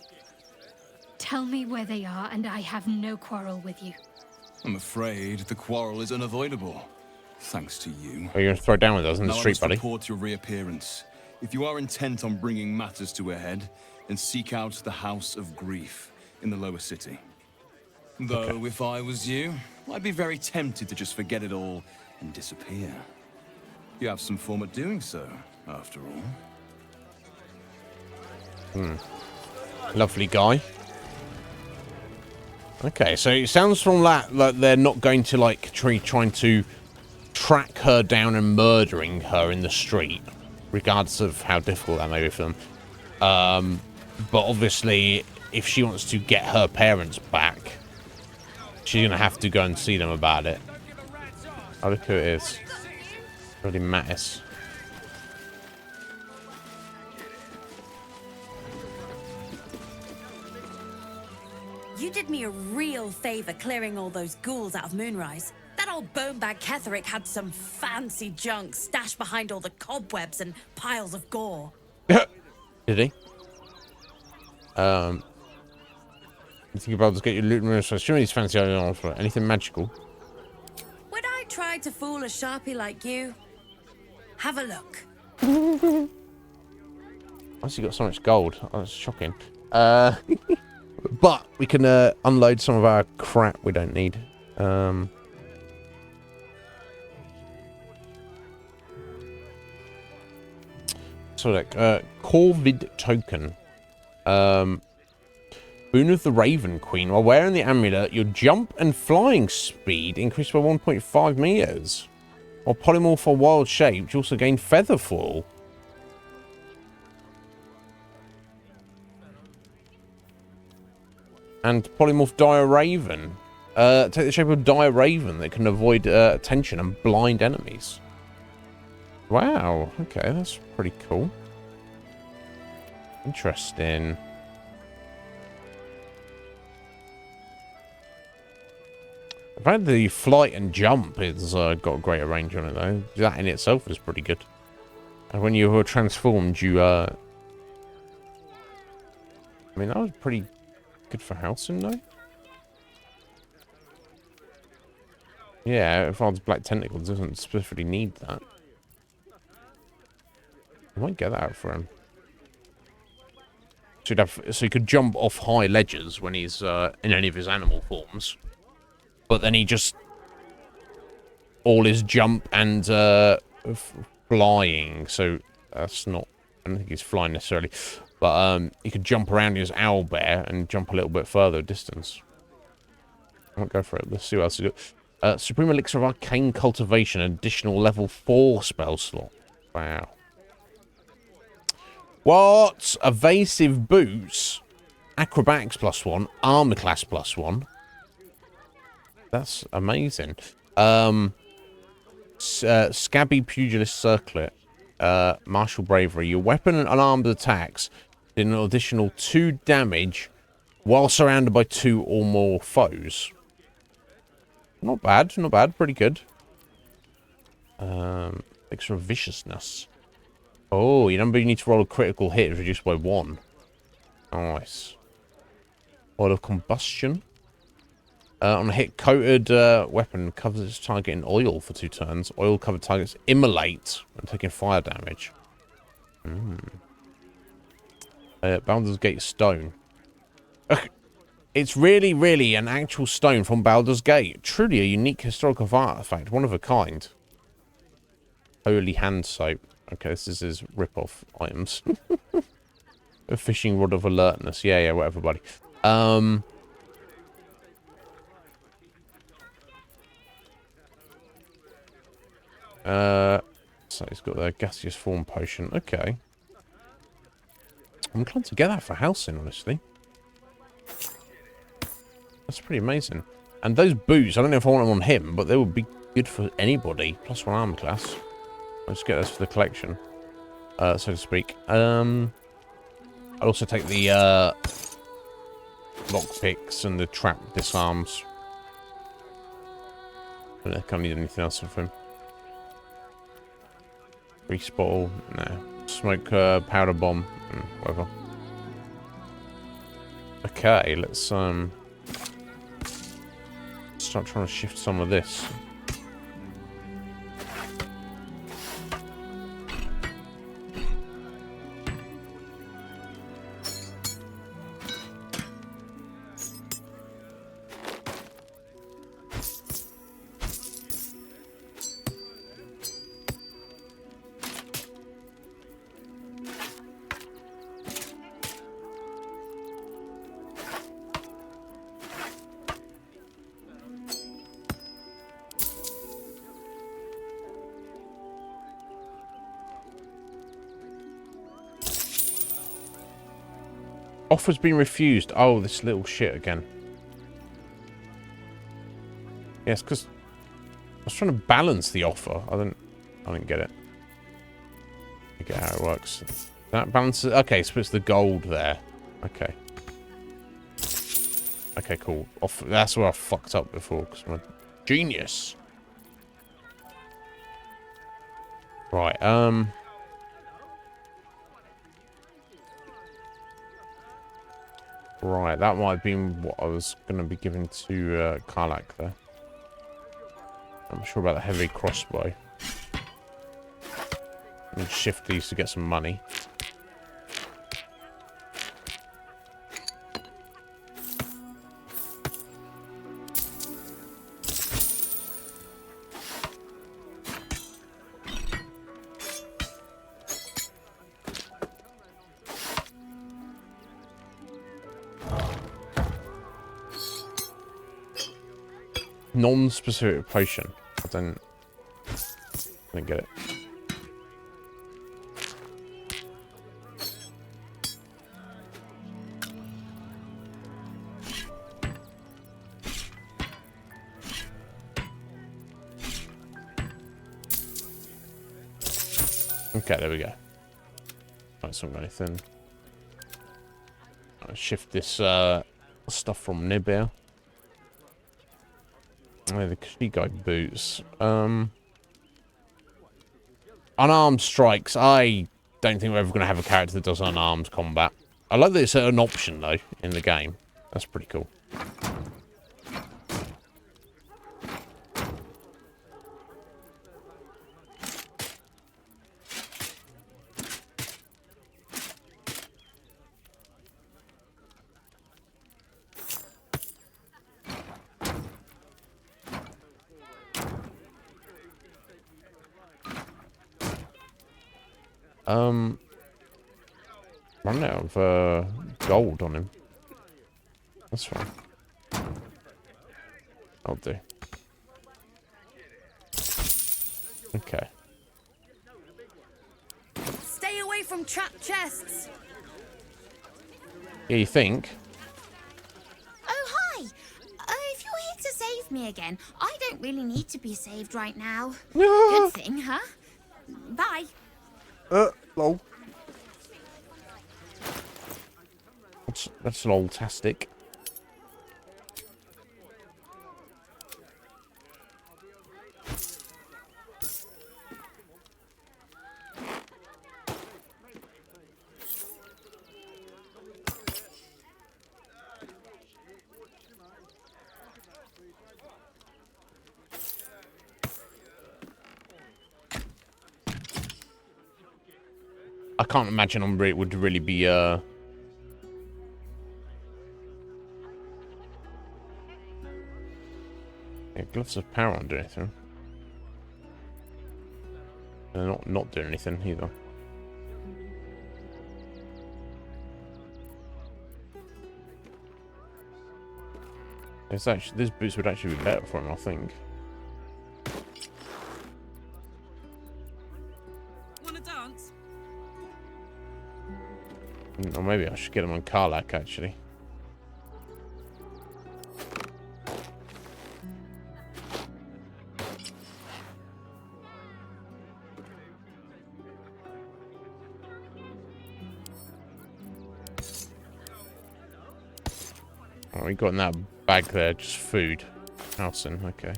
Tell me where they are, and I have no quarrel with you.
I'm afraid the quarrel is unavoidable, thanks to you.
Are you going to throw down with us in the street, buddy?
I must report your reappearance. If you are intent on bringing matters to a head, then seek out the House of Grief in the lower city. Though, if I was you, I'd be very tempted to just forget it all and disappear. You have some form at doing so, after all.
Lovely guy. Okay, so it sounds from that like they're not going to like trying to track her down and murdering her in the street, regardless of how difficult that may be for them. But obviously, if she wants to get her parents back, she's gonna have to go and see them about it. Oh, look who it is. Really Mattis.
You did me a real favor clearing all those ghouls out of Moonrise. That old bonebag Ketherick had some fancy junk stashed behind all the cobwebs and piles of gore.
Did he? You think about to get your loot and show me these fancy items for anything magical.
Would I try to fool a sharpie like you? Have a look.
Why's he got so much gold? Oh, that's shocking. But we can unload some of our crap we don't need. So like Corvid token. Boon of the Raven Queen. While wearing the amulet, your jump and flying speed increased by 1.5 meters. While polymorph or wild shape, you also gain feather fall. And polymorph Dire Raven. Take the shape of Dire Raven that can avoid attention and blind enemies. Wow. Okay, that's pretty cool. Interesting. I've had the flight and jump has got a greater range on it though. That in itself is pretty good. And when you were transformed, you I mean, that was pretty good for housing though. Yeah, if Vard's Black Tentacles doesn't specifically need that. I might get that out for him. So he could jump off high ledges when he's in any of his animal forms. But then he just... all his jump and flying. So that's not... I don't think he's flying necessarily. But he could jump around his owlbear and jump a little bit further distance. I won't go for it. Let's see what else we got. Supreme Elixir of Arcane Cultivation. Additional level 4 spell slot. Wow. What? Evasive Boots. Acrobatics +1. Armor class +1. That's amazing. Scabby Pugilist Circlet. Martial Bravery. Your weapon and unarmed attacks did an additional 2 damage while surrounded by 2 or more foes. Not bad, not bad. Pretty good. Extra Viciousness. Oh, your number you need to roll a critical hit is reduced by 1. Nice. Oil of Combustion. On a hit, coated weapon covers its target in oil for 2 turns. Oil-covered targets immolate when taking fire damage. Baldur's Gate Stone. It's really, really an actual stone from Baldur's Gate. Truly a unique historical artifact. One of a kind. Holy Hand Soap. Okay, this is his rip-off items. A fishing rod of alertness. Yeah, whatever, buddy. So he's got the gaseous form potion. Okay. I'm glad to get that for housing, honestly. That's pretty amazing. And those boots, I don't know if I want them on him, but they would be good for anybody. +1 armor class. Let's get this for the collection, so to speak. I'll also take the lockpicks and the trap disarms. I can't need anything else from him. Grease bottle, no. Smoke powder bomb, whatever. Okay, let's start trying to shift some of this. Offer's been refused. Oh, this little shit again. Yes, because I was trying to balance the offer. I didn't get it. I get how it works. That balances. Okay, so it's the gold there. Okay. Okay, cool. That's where I fucked up before, because I'm a genius. Right, Right, that might have been what I was going to be giving to Karlak there. I'm not sure about the heavy crossbow. And shift these to get some money. Non-specific potion. I don't get it. Okay, there we go. Right, so I'm going to shift this stuff from Nibir. Oh, the Shigai boots. Unarmed strikes. I don't think we're ever going to have a character that does unarmed combat. I like that it's an option, though, in the game. That's pretty cool. Run out of gold on him. That's fine. I'll do. Okay.
Stay away from trapped chests.
Yeah, you think?
Oh, hi! If you're here to save me again, I don't really need to be saved right now. Good thing, huh? Bye.
Lol. That's lol-tastic. I can't imagine it would really be yeah, gloves of power aren't doing anything. They're not doing anything either. It's actually, these boots would actually be better for him, I think.
Wanna dance?
Or maybe I should get him on Karlak, actually. Oh, we got in that bag there, just food. Housing, okay.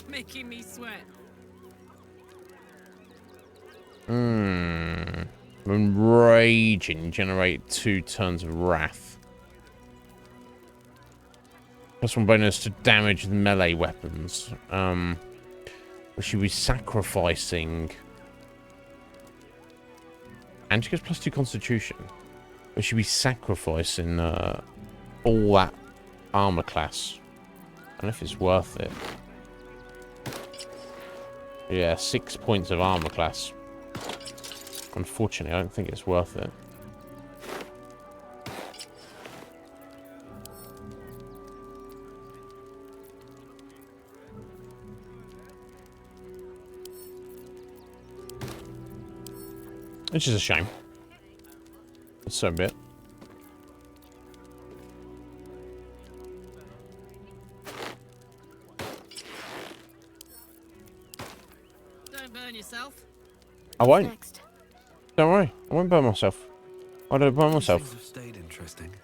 Making me sweat.
When raging, generate 2 turns of wrath. +1 bonus to damage with melee weapons. We should be sacrificing. And she gets +2 constitution. We should be sacrificing all that armor class. I don't know if it's worth it. Yeah, 6 points of armor class. Unfortunately, I don't think it's worth it. Which is a shame. So a bit.
Don't burn yourself.
I won't. Don't worry. I won't burn myself. Why don't I burn myself?
Things have stayed interesting.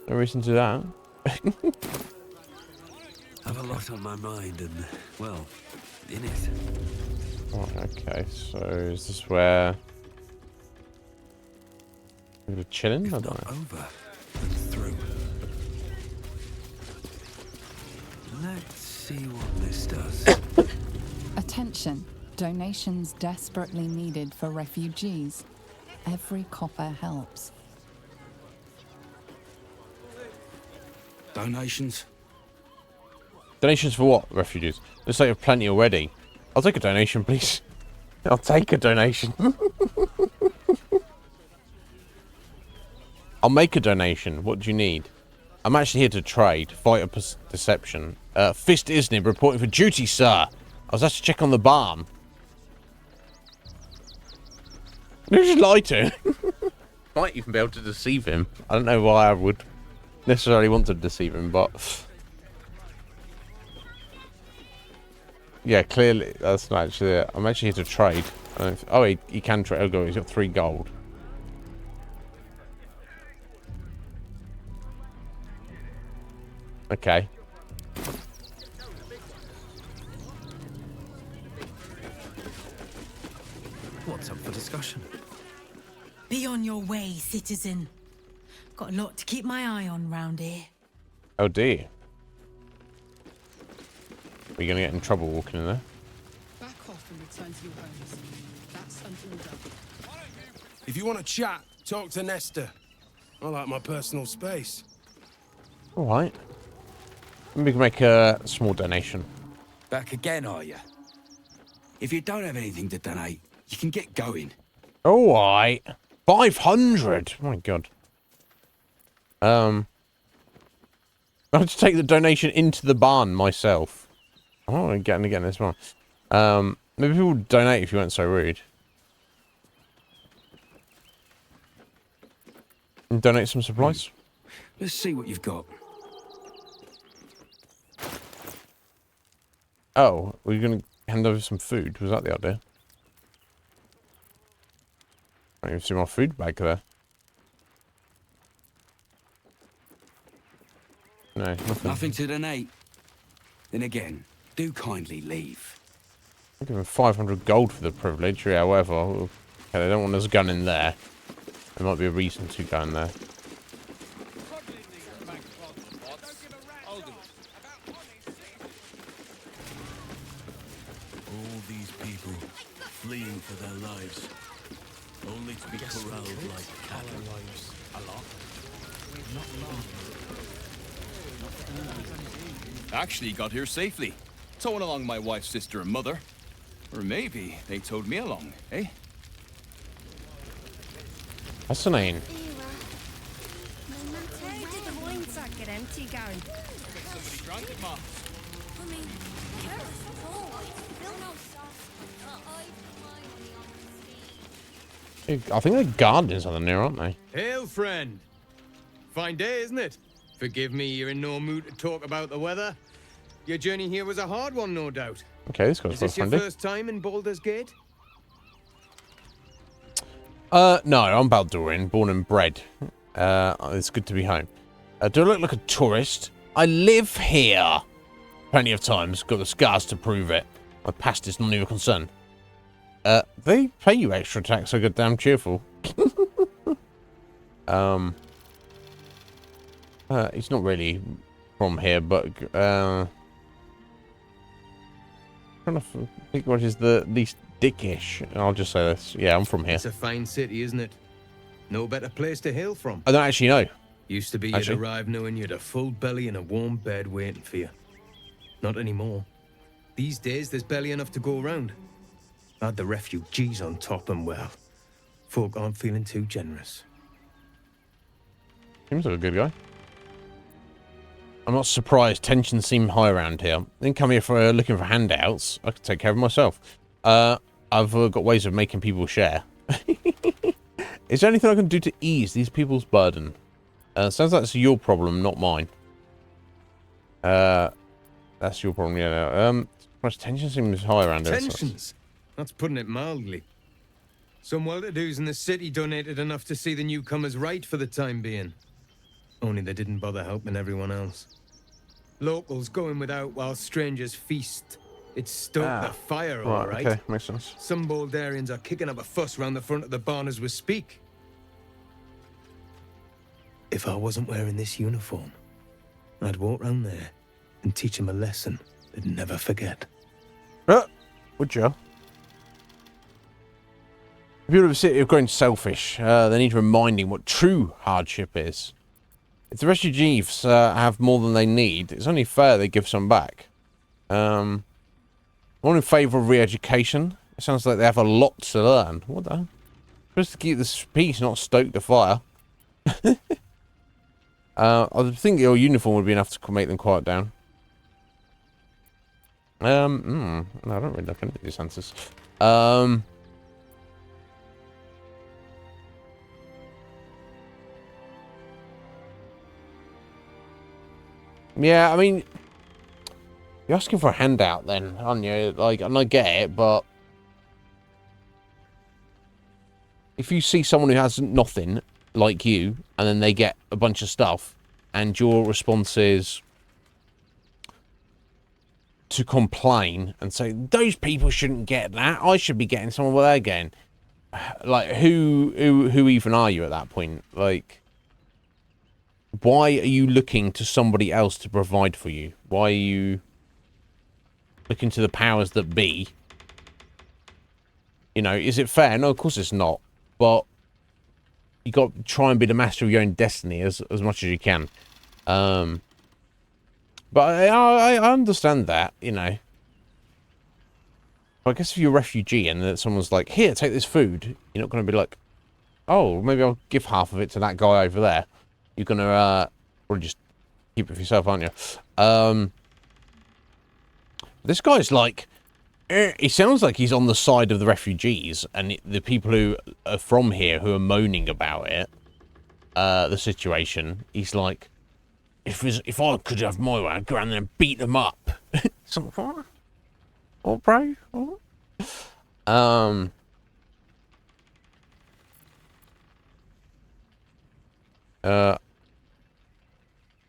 No reason to do that.
I've a lot on my mind and, well, in it.
Oh, okay, so is this where we're chilling? I don't know.
Over and through. Let's see what this does.
Attention. Donations desperately needed for refugees. Every copper helps.
Donations?
Donations for what? Refugees? Looks like you have plenty already. I'll take a donation, please. I'll take a donation. I'll make a donation. What do you need? I'm actually here to trade. Fight a deception. Fist Iznib reporting for duty, sir. I was asked to check on the barn. You just lie to him. Might even be able to deceive him. I don't know why I would necessarily want to deceive him, but yeah, clearly that's not actually it. I'm actually here to trade. Oh, he can trade. Oh, God, he's got 3 gold. Okay.
What's up for discussion?
Be on your way, citizen. Got a lot to keep my eye on round here.
Oh dear. Are you gonna get in trouble walking in there?
Back off and return to your homes. That's an order.
If you want to chat, talk to Nestor. I like my personal space.
Alright. Maybe we can make a small donation.
Back again, are you? If you don't have anything to donate, you can get going.
Alright. 500! Oh my God. I'll just take the donation into the barn myself. Oh, again this one. Maybe people would donate if you weren't so rude. And donate some supplies.
Let's see what you've got.
Oh, were you going to hand over some food? Was that the idea? I don't even see my food bag there. No, nothing.
Nothing to donate. Then again, do kindly leave.
I'll give them 500 gold for the privilege. Yeah, whatever. Okay, they don't want us gun in there. There might be a reason to go in there.
All these people fleeing for their lives, only to be corralled like cattle. A lot? Not long.
Actually got here safely. Towing along my wife's sister and mother. Or maybe they towed me along, eh?
Fascinating.
How did the wine sack get empty, Gary?
Somebody drank it, Ma.
I mean, Bill knows
I think they're guardians on the near, aren't they?
Hail, friend. Fine day, isn't it? Forgive me, you're in no mood to talk about the weather.
Your journey here was a hard one, no doubt.
Okay, this guy's
Is this your
friendly.
first time in Baldur's Gate?
No, I'm Baldurin, born and bred. It's good to be home. Do I look like a tourist? I live here. Plenty of times. Got the scars to prove it. My past is none of your concern. They pay you extra tax, so good damn cheerful. He's not really from here, but trying to think what is the least dickish. I'll just say this. Yeah, I'm from here.
It's a fine city, isn't it? No better place to hail from.
I don't actually know.
Used to be you'd arrive knowing you'd a full belly and a warm bed waiting for you. Not anymore. These days, there's barely enough to go around. Add the refugees on top and, well, folk aren't feeling too generous.
Seems like a good guy. I'm not surprised. Tensions seem high around here. I didn't come here for looking for handouts. I could take care of myself. I've got ways of making people share. Is there anything I can do to ease these people's burden? Sounds like it's your problem, not mine. That's your problem, yeah. Much tension seems high around here.
Tensions? That's putting it mildly. Some well-to-dos in the city donated enough to see the newcomers right for the time being. Only they didn't bother helping everyone else. Locals going without while strangers feast. It stoked the fire, all right.
Okay, makes sense.
Some Baldurians are kicking up a fuss round the front of the barn as we speak. If I wasn't wearing this uniform, I'd walk round there and teach them a lesson they'd never forget.
Would you? The people of the city have grown selfish. They need reminding what true hardship is. If the refugees have more than they need, it's only fair they give some back. I'm in favour of re-education. It sounds like they have a lot to learn. What the? Supposed to keep the peace, not stoke the fire. I think your uniform would be enough to make them quiet down. No, I don't really look into these answers. Yeah, I mean, you're asking for a handout then, aren't you? Like, and I get it, but if you see someone who has nothing, like you, and then they get a bunch of stuff, and your response is to complain and say, those people shouldn't get that, I should be getting some of what they're getting. Like, who even are you at that point? Like, why are you looking to somebody else to provide for you? Why are you looking to the powers that be? You know, is it fair? No, of course it's not. But you got to try and be the master of your own destiny as much as you can. But I understand that, you know. But I guess if you're a refugee and that someone's like, here, take this food, you're not going to be like, oh, maybe I'll give half of it to that guy over there. You're going to probably just keep it for yourself, aren't you? This guy's like, he sounds like he's on the side of the refugees and the people who are from here who are moaning about it, the situation. He's like, if I could have my way, I'd go around there and beat them up. Something. Oh, bro. Oh.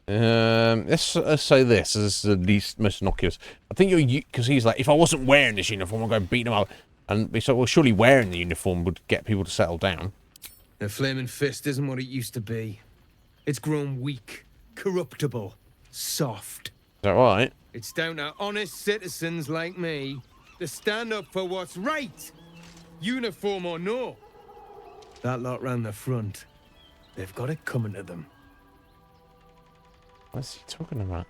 Let's say this is the least most innocuous. I think you're, because he's like, if I wasn't wearing this uniform, I'd go and beat them up. And we said, well, surely wearing the uniform would get people to settle down.
The flaming fist isn't what it used to be. It's grown weak, corruptible, soft.
Is that right?
It's down to honest citizens like me to stand up for what's right, uniform or no. That lot round the front, they've got it coming to them.
What's he talking about?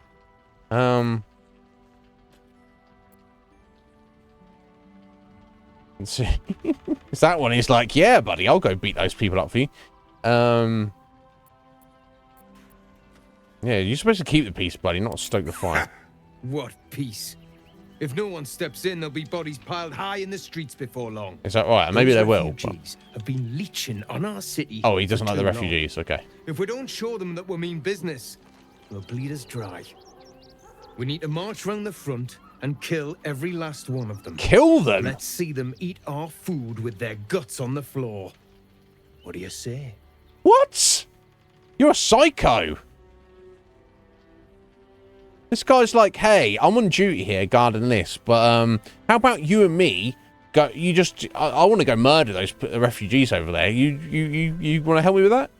Let's see. It's that one. He's like, yeah, buddy, I'll go beat those people up for you. Yeah, you're supposed to keep the peace, buddy, not stoke the fire.
What peace? If no one steps in, there'll be bodies piled high in the streets before long.
Is that right? Maybe they will. But...
have been leeching on our city.
Oh, he doesn't like the refugees. Okay.
If we don't show them that we mean business, they'll bleed us dry. We need to march round the front and kill every last one of them.
Kill them?
Let's see them eat our food with their guts on the floor. What do you say?
What? You're a psycho. This guy's like, hey, I'm on duty here guarding this, but how about you and me go? You just, I want to go murder those refugees over there. You want to help me with that?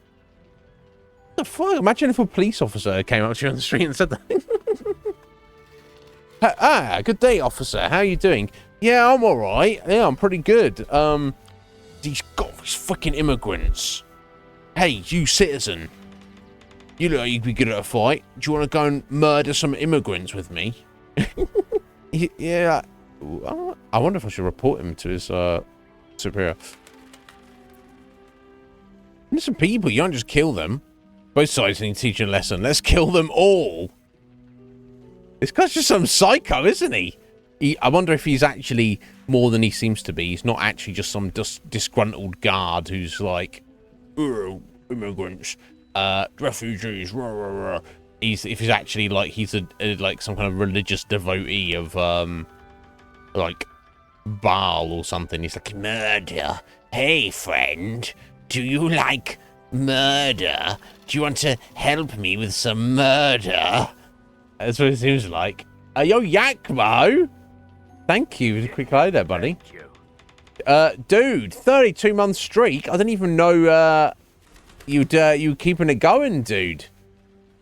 What the fuck? Imagine if a police officer came up to you on the street and said that. Good day, officer. How you doing? Yeah, I'm all right. Yeah, I'm pretty good. These fucking immigrants. Hey, you citizen. You look like you'd be good at a fight. Do you want to go and murder some immigrants with me? Yeah. I wonder if I should report him to his superior. There's some people. You don't just kill them. Both sides need to teach a lesson. Let's kill them all. This guy's just some psycho, isn't he? I wonder if he's actually more than he seems to be. He's not actually just some disgruntled guard who's like, immigrants. Refugees, rah, rah, rah. If he's actually like he's a like some kind of religious devotee of like Baal or something. He's like, murder. Hey friend, do you like murder? Do you want to help me with some murder? That's what it seems like. Yo, Yakmo. Thank you. It was a quick eye there, buddy. Dude, 32-month streak. I didn't even know you keeping it going, dude.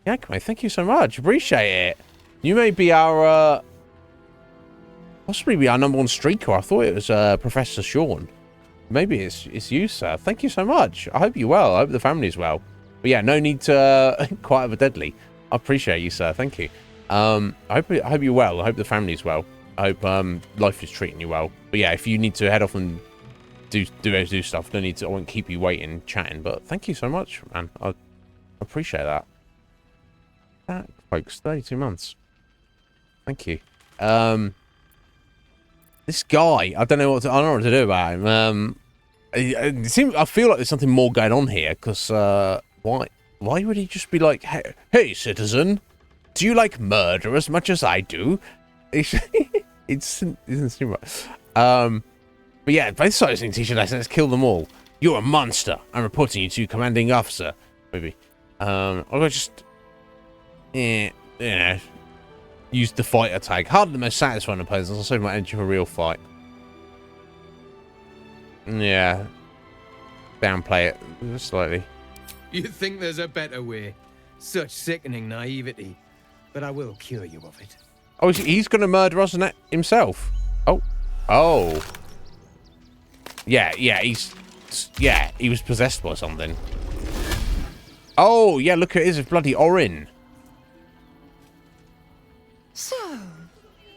Yakmo, thank you so much. Appreciate it. You may be our possibly be our #1 streaker. I thought it was Professor Sean. Maybe it's you, sir. Thank you so much. I hope you're well. I hope the family's well. But yeah, no need to quite have a deadly. I appreciate you, sir. Thank you. I hope you're well. I hope the family's well. I hope life is treating you well. But yeah, if you need to head off and do stuff, no need to. I won't keep you waiting, chatting. But thank you so much, man. I appreciate that. That, folks, 32 months. Thank you. This guy, I don't know what to do about him. I feel like there's something more going on here. Because why would he just be like, hey, citizen, do you like murder as much as I do? It doesn't seem right. But yeah, both sides need to teach a lesson. Let's kill them all. You're a monster. I'm reporting you to commanding officer. Maybe. I'll just, you know, use the fighter tag. Hardly the most satisfying opponents. I'll save my energy for a real fight. Yeah. Downplay it slightly.
You think there's a better way? Such sickening naivety. But I will cure you of it.
Oh, he's going to murder us himself. Oh. Yeah, he was possessed by something. Oh, yeah, look at his bloody Orin.
So,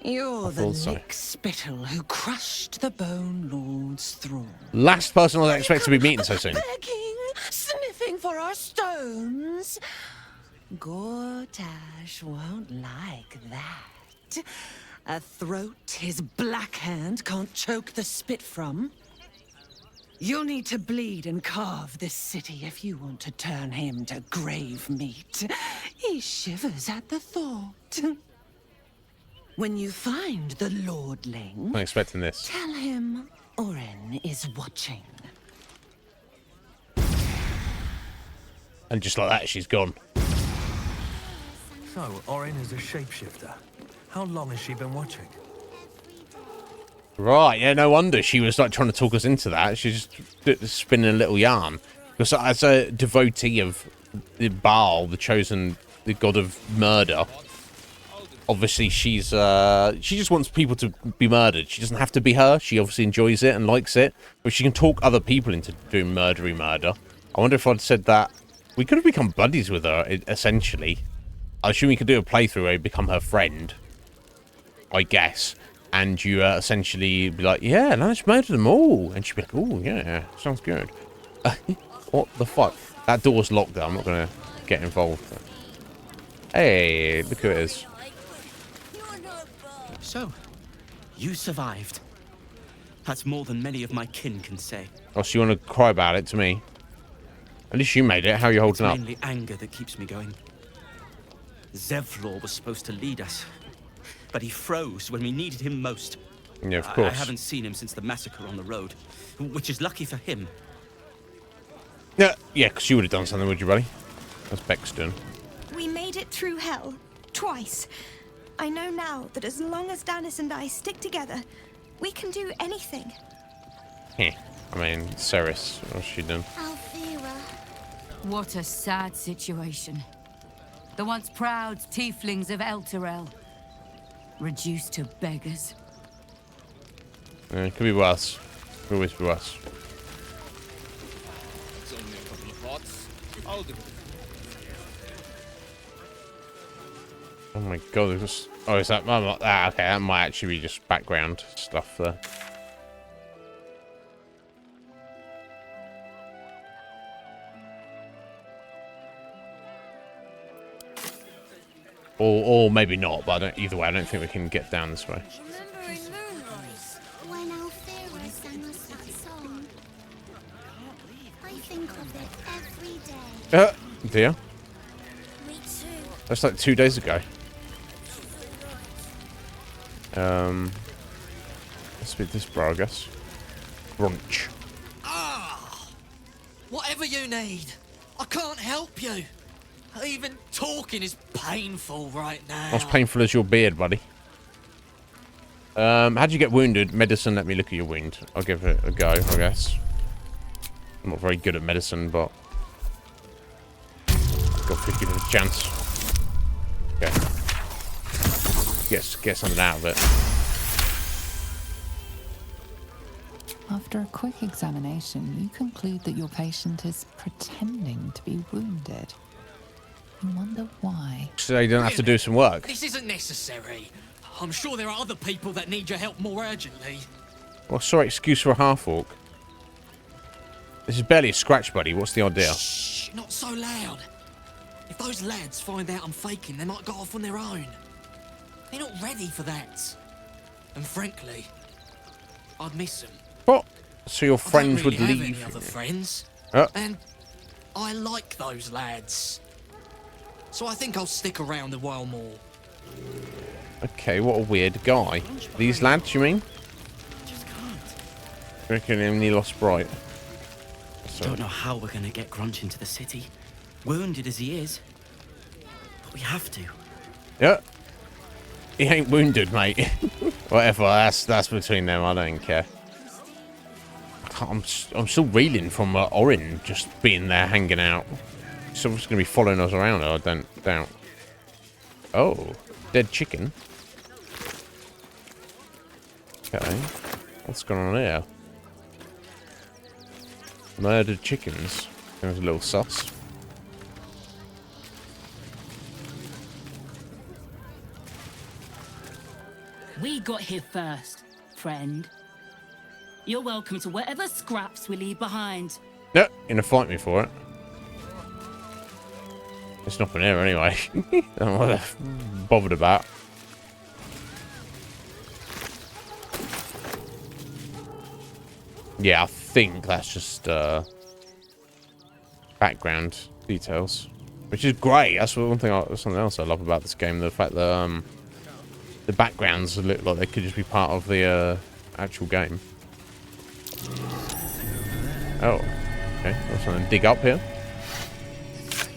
you're the lick spittle who crushed the Bone Lord's thrall.
Last person I expect to be meeting so soon.
Begging, sniffing for our stones. Gortash won't like that. A throat his black hand can't choke the spit from. You'll need to bleed and carve this city if you want to turn him to grave meat. He shivers at the thought. When you find the Lordling,
I'm expecting this.
Tell him Orin is watching.
And just like that, she's gone.
So, Orin is a shapeshifter. How long has she been watching?
Right, yeah, no wonder she was like trying to talk us into that. She's just spinning a little yarn. Because as a devotee of the Baal, the god of murder, obviously she just wants people to be murdered. She doesn't have to be her. She obviously enjoys it and likes it. But she can talk other people into doing murdery murder. I wonder if I'd said that. We could have become buddies with her, essentially. I assume we could do a playthrough where you become her friend. I guess. And you essentially be like, yeah, let's murder them all. And she'd be like, oh, yeah, sounds good. What the fuck? That door's locked there. I'm not going to get involved. Hey, look who it is.
So, you survived. That's more than many of my kin can say.
Oh, so you want to cry about it to me? At least you made it. How are you holding up?
It's mainly anger that keeps me going. Zevlor was supposed to lead us, but he froze when we needed him most.
Yeah, of course.
I haven't seen him since the massacre on the road, which is lucky for him.
Yeah, because you would have done something, would you, buddy? That's Bexton.
We made it through hell. Twice. I know now that as long as Danis and I stick together, we can do anything.
I mean, Ceres, what's she done?
Althea.
What a sad situation. The once proud tieflings of Elturel, reduced to beggars.
It could be worse. Could always be worse.
It's only a couple of pots. I'll do it.
Oh my god, there's just... Oh, is that... Oh, okay, that might actually be just background stuff there. Or maybe not, but either way, I don't think we can get down this way.
Remembering Moonrise, when Althea sang us that song. I think of it every day.
Dear?
Me too.
That's like 2 days ago. Let's beat this bro, I guess. Brunch.
Whatever you need. I can't help you. Even talking is painful right now.
Not as painful as your beard, buddy. How'd you get wounded? Medicine, let me look at your wound. I'll give it a go, I guess. I'm not very good at medicine, but... I've got 50% chance. Okay. Get something out of it.
After a quick examination, you conclude that your patient is pretending to be wounded. You wonder why.
So you don't have to do some work.
This isn't necessary. I'm sure there are other people that need your help more urgently.
Well, sorry, excuse for a half-orc. This is barely a scratch, buddy. What's the idea?
Shh, not so loud. If those lads find out I'm faking, they might go off on their own. They're not ready for that. And frankly, I'd miss them.
What? So your friends
I don't really
would
have
leave?
any other friends.
Oh.
And I like those lads. So I think I'll stick around a while more.
Okay, what a weird guy. These lads, you mean?
Just can't.
Reckon him he lost Bright.
Don't know how we're gonna get Grunch into the city, wounded as he is. But we have to.
Yeah. He ain't wounded, mate. Whatever, that's between them. I don't care. I'm still reeling from Orin just being there hanging out. Someone's gonna be following us around. I don't doubt. Oh, dead chicken. Okay, what's going on here? Murdered chickens. There's a little sus.
We got here first, friend. You're welcome to whatever scraps we leave behind.
Yeah, gonna fight me for it. It's nothing here anyway. I don't know what they're bothered about. Yeah, I think that's just background details, which is great. That's one thing. Something else I love about this game: the fact that the backgrounds look like they could just be part of the actual game. Oh, okay. There's something to dig up here.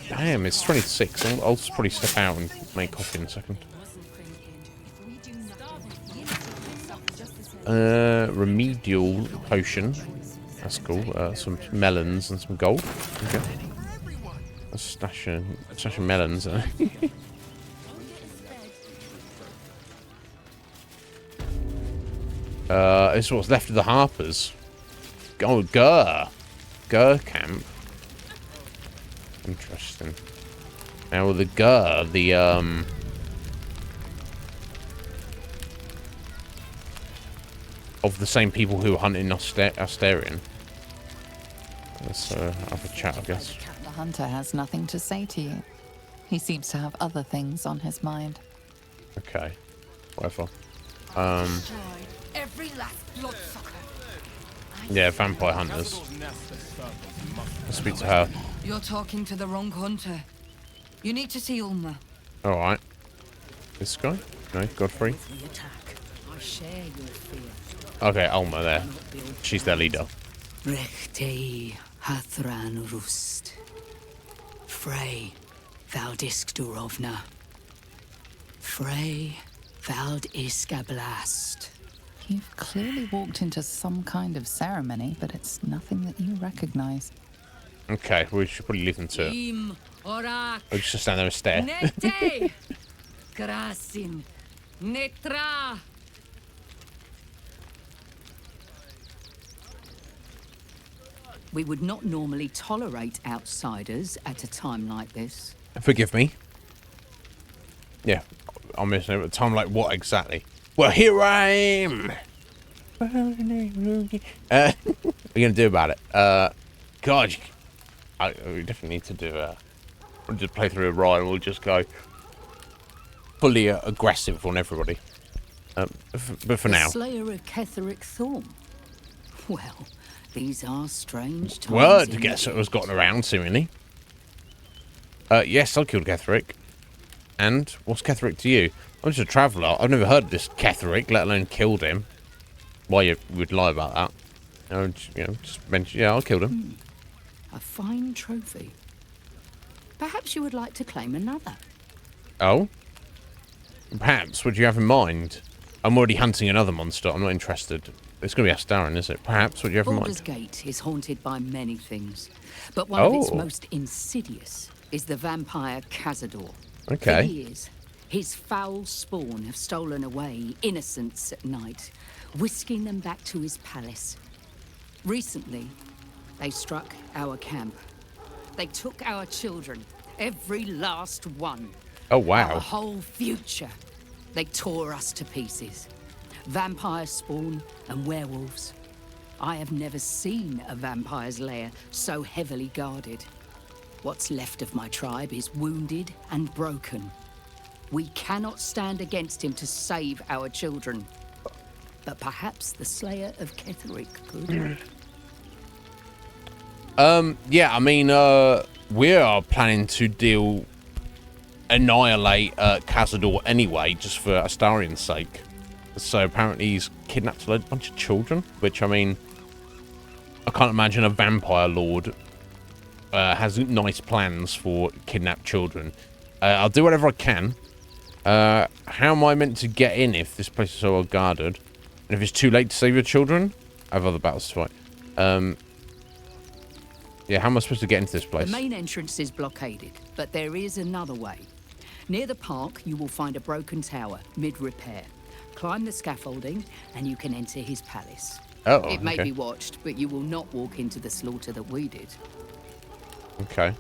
Damn, it's 26. I'll probably step out and make coffee in a second. Remedial potion. That's cool. Some melons and some gold. Okay. A stash of melons. This is what's left of the Harpers. Oh, Gur camp. Interesting. Now the Gur, the of the same people who were hunting Asterion. Let's have a chat, I guess.
The hunter has nothing to say to you. He seems to have other things on his mind.
Okay. Whatever.
Every last bloodsucker.
Yeah, vampire hunters. Let's speak to her.
You're talking to the wrong hunter. You need to see Ulma.
Alright. This guy? No, Godfrey.
The attack. I share your fear.
Okay, Alma there. She's their leader.
Rechtei Hathran Rust. Frey Valdisk Durovna. Frey Valdiska Blast.
You've clearly walked into some kind of ceremony, but it's nothing that you recognize.
Okay, we should probably leave them to it.
Im Orak.
Or just stand there and stare.
Nete. Krasin. Netra. We would not normally tolerate outsiders at a time like this.
Forgive me. Yeah, I'm missing it. At a time like what exactly? Well, here I am. What are you gonna do about it? God, we definitely need to do we'll just play through a ride. We'll just go fully aggressive on everybody. But for now.
The Slayer of Ketheric Thorn. Well, these are strange times.
Word, guess it was gotten around seemingly. Yes, I killed Ketheric. And what's Ketheric to you? I'm just a traveller. I've never heard of this Ketheric, let alone killed him. Why you would lie about that? Just mention. Yeah, I killed him.
A fine trophy. Perhaps you would like to claim another.
Oh? Perhaps. What do you have in mind? I'm already hunting another monster. I'm not interested. It's going to be Astarin, is it? Perhaps. What do you have in
Baldur's
mind?
Gate is haunted by many things, but one of its most insidious is the vampire Cazador.
Okay.
For years, his foul spawn have stolen away innocents at night, whisking them back to his palace. Recently, they struck our camp. They took our children, every last one.
Oh, wow.
Our whole future. They tore us to pieces. Vampire spawn and werewolves. I have never seen a vampire's lair so heavily guarded. What's left of my tribe is wounded and broken. We cannot stand against him to save our children. But perhaps the Slayer of Ketheric could.
Yeah, I mean, we are planning to annihilate Cazador anyway, just for Astarian's sake. So apparently he's kidnapped a bunch of children, which, I mean, I can't imagine a vampire lord has nice plans for kidnapped children. I'll do whatever I can. How am I meant to get in if this place is so well guarded? And if it's too late to save your children? I have other battles to fight. Yeah, how am I supposed to get into this place?
The main entrance is blockaded, but there is another way. Near the park, you will find a broken tower, mid-repair. Climb the scaffolding, and you can enter his palace.
Oh,
it may
okay.
be watched, but you will not walk into the slaughter that we did.
Okay.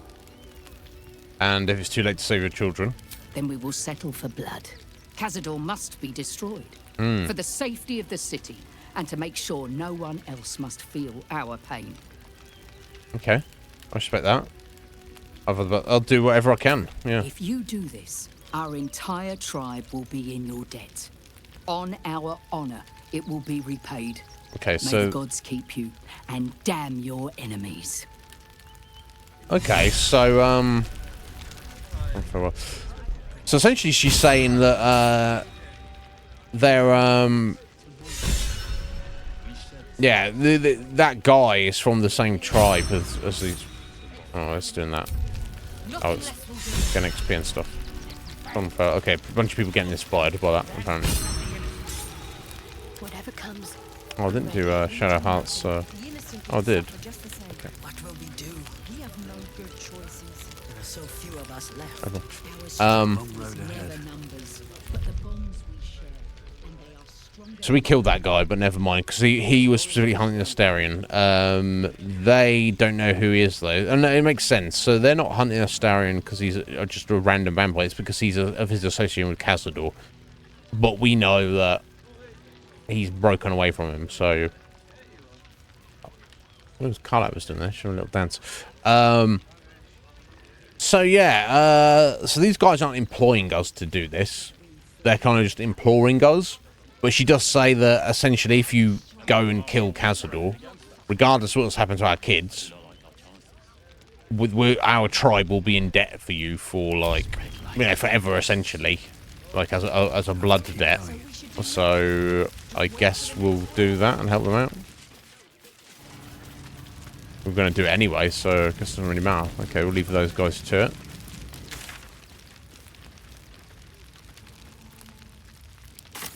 And if it's too late to save your children?
Then we will settle for blood. Cazador must be destroyed.
Mm.
For the safety of the city, and to make sure no one else must feel our pain.
Okay. I respect that. I'll do whatever I can. Yeah.
If you do this, our entire tribe will be in your debt. On our honor, it will be repaid.
Okay,
May
so...
the gods keep you, and damn your enemies.
Okay, so, So essentially she's saying that, they're, yeah, that guy is from the same tribe as these... Oh, it's doing that. Oh, it's getting XP and stuff. Okay, a bunch of people getting inspired by that, apparently.
Whatever comes.
Oh, I didn't do Shadow Hearts. Oh, I did. Okay.
What will we do? We have no good choices.
There are so few of us left.
So we killed that guy, but never mind, because he was specifically hunting Astarion. They don't know who he is, though. And it makes sense. So they're not hunting Astarion because he's just a random vampire. It's because he's of his association with Cazador. But we know that he's broken away from him, so... What was Carla was doing there? She was a little dance. So yeah, so these guys aren't employing us to do this. They're kind of just imploring us. But she does say that essentially if you go and kill Cazador, regardless of what's happened to our kids, our tribe will be in debt for you for, like, you know, forever, essentially. like as a blood debt. So I guess we'll do that and help them out. We're going to do it anyway, so I guess it doesn't really matter. Okay, we'll leave those guys to it.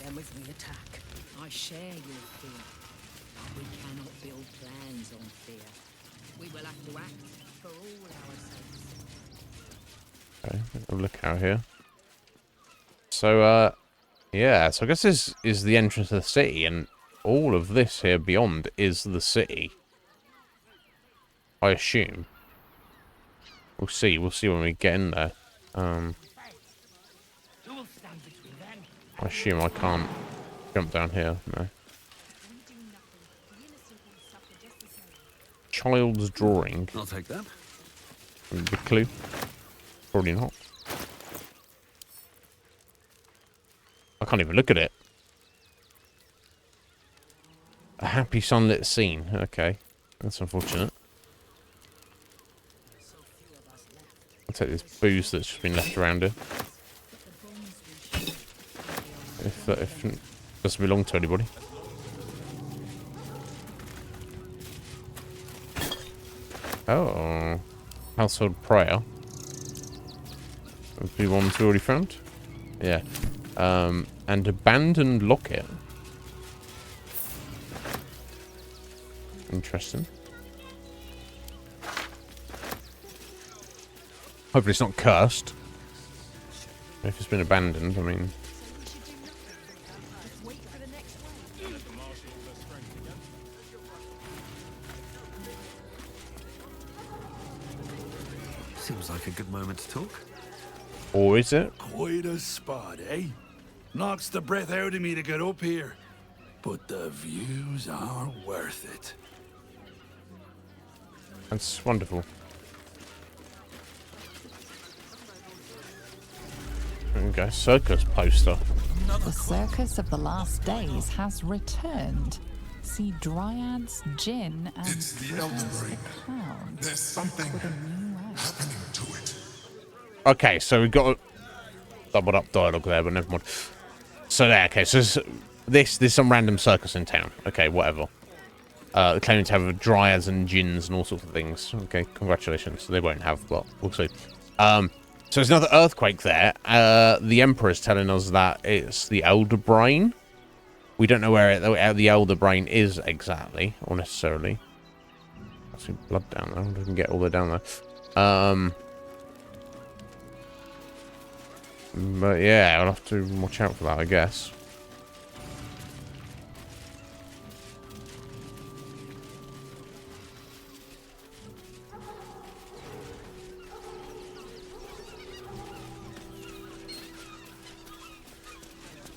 Then if we attack, I share your fear. We cannot build plans on fear. We will have to act for all our sakes.
Okay, have a look out here. So, yeah, so I guess this is the entrance to the city, and all of this here beyond is the city. I assume. We'll see when we get in there. I assume I can't jump down here, no. Child's drawing.
I'll take that.
Big clue. Probably not. I can't even look at it. A happy sunlit scene. Okay. That's unfortunate. I'll take this booze that's just been left around here. If it doesn't belong to anybody. Oh. Household prayer. Would be ones we already found? Yeah. And abandoned locket. Interesting. Hopefully it's not cursed. If it's been abandoned, I mean...
Seems like a good moment to talk.
Or is it?
Quite a spot, eh? Knocks the breath out of me to get up here. But the views are worth it.
That's wonderful. Okay, circus poster.
The circus of the last days has returned. See dryads, gin, and
It's the Elder Brain.
clown.
There's something
With a new act.
happening to it.
Okay, so we've got a doubled up dialogue there, but never mind. So there, okay, so there's some random circus in town. Okay, whatever. Claiming to have dryads and gins and all sorts of things. Okay, congratulations. They won't have, but we'll see. So there's another earthquake there. The Emperor's telling us that it's the Elder Brain. We don't know where the Elder Brain is exactly, or necessarily. I see blood down there. We can get all the way down there. But yeah, I'll have to watch out for that, I guess.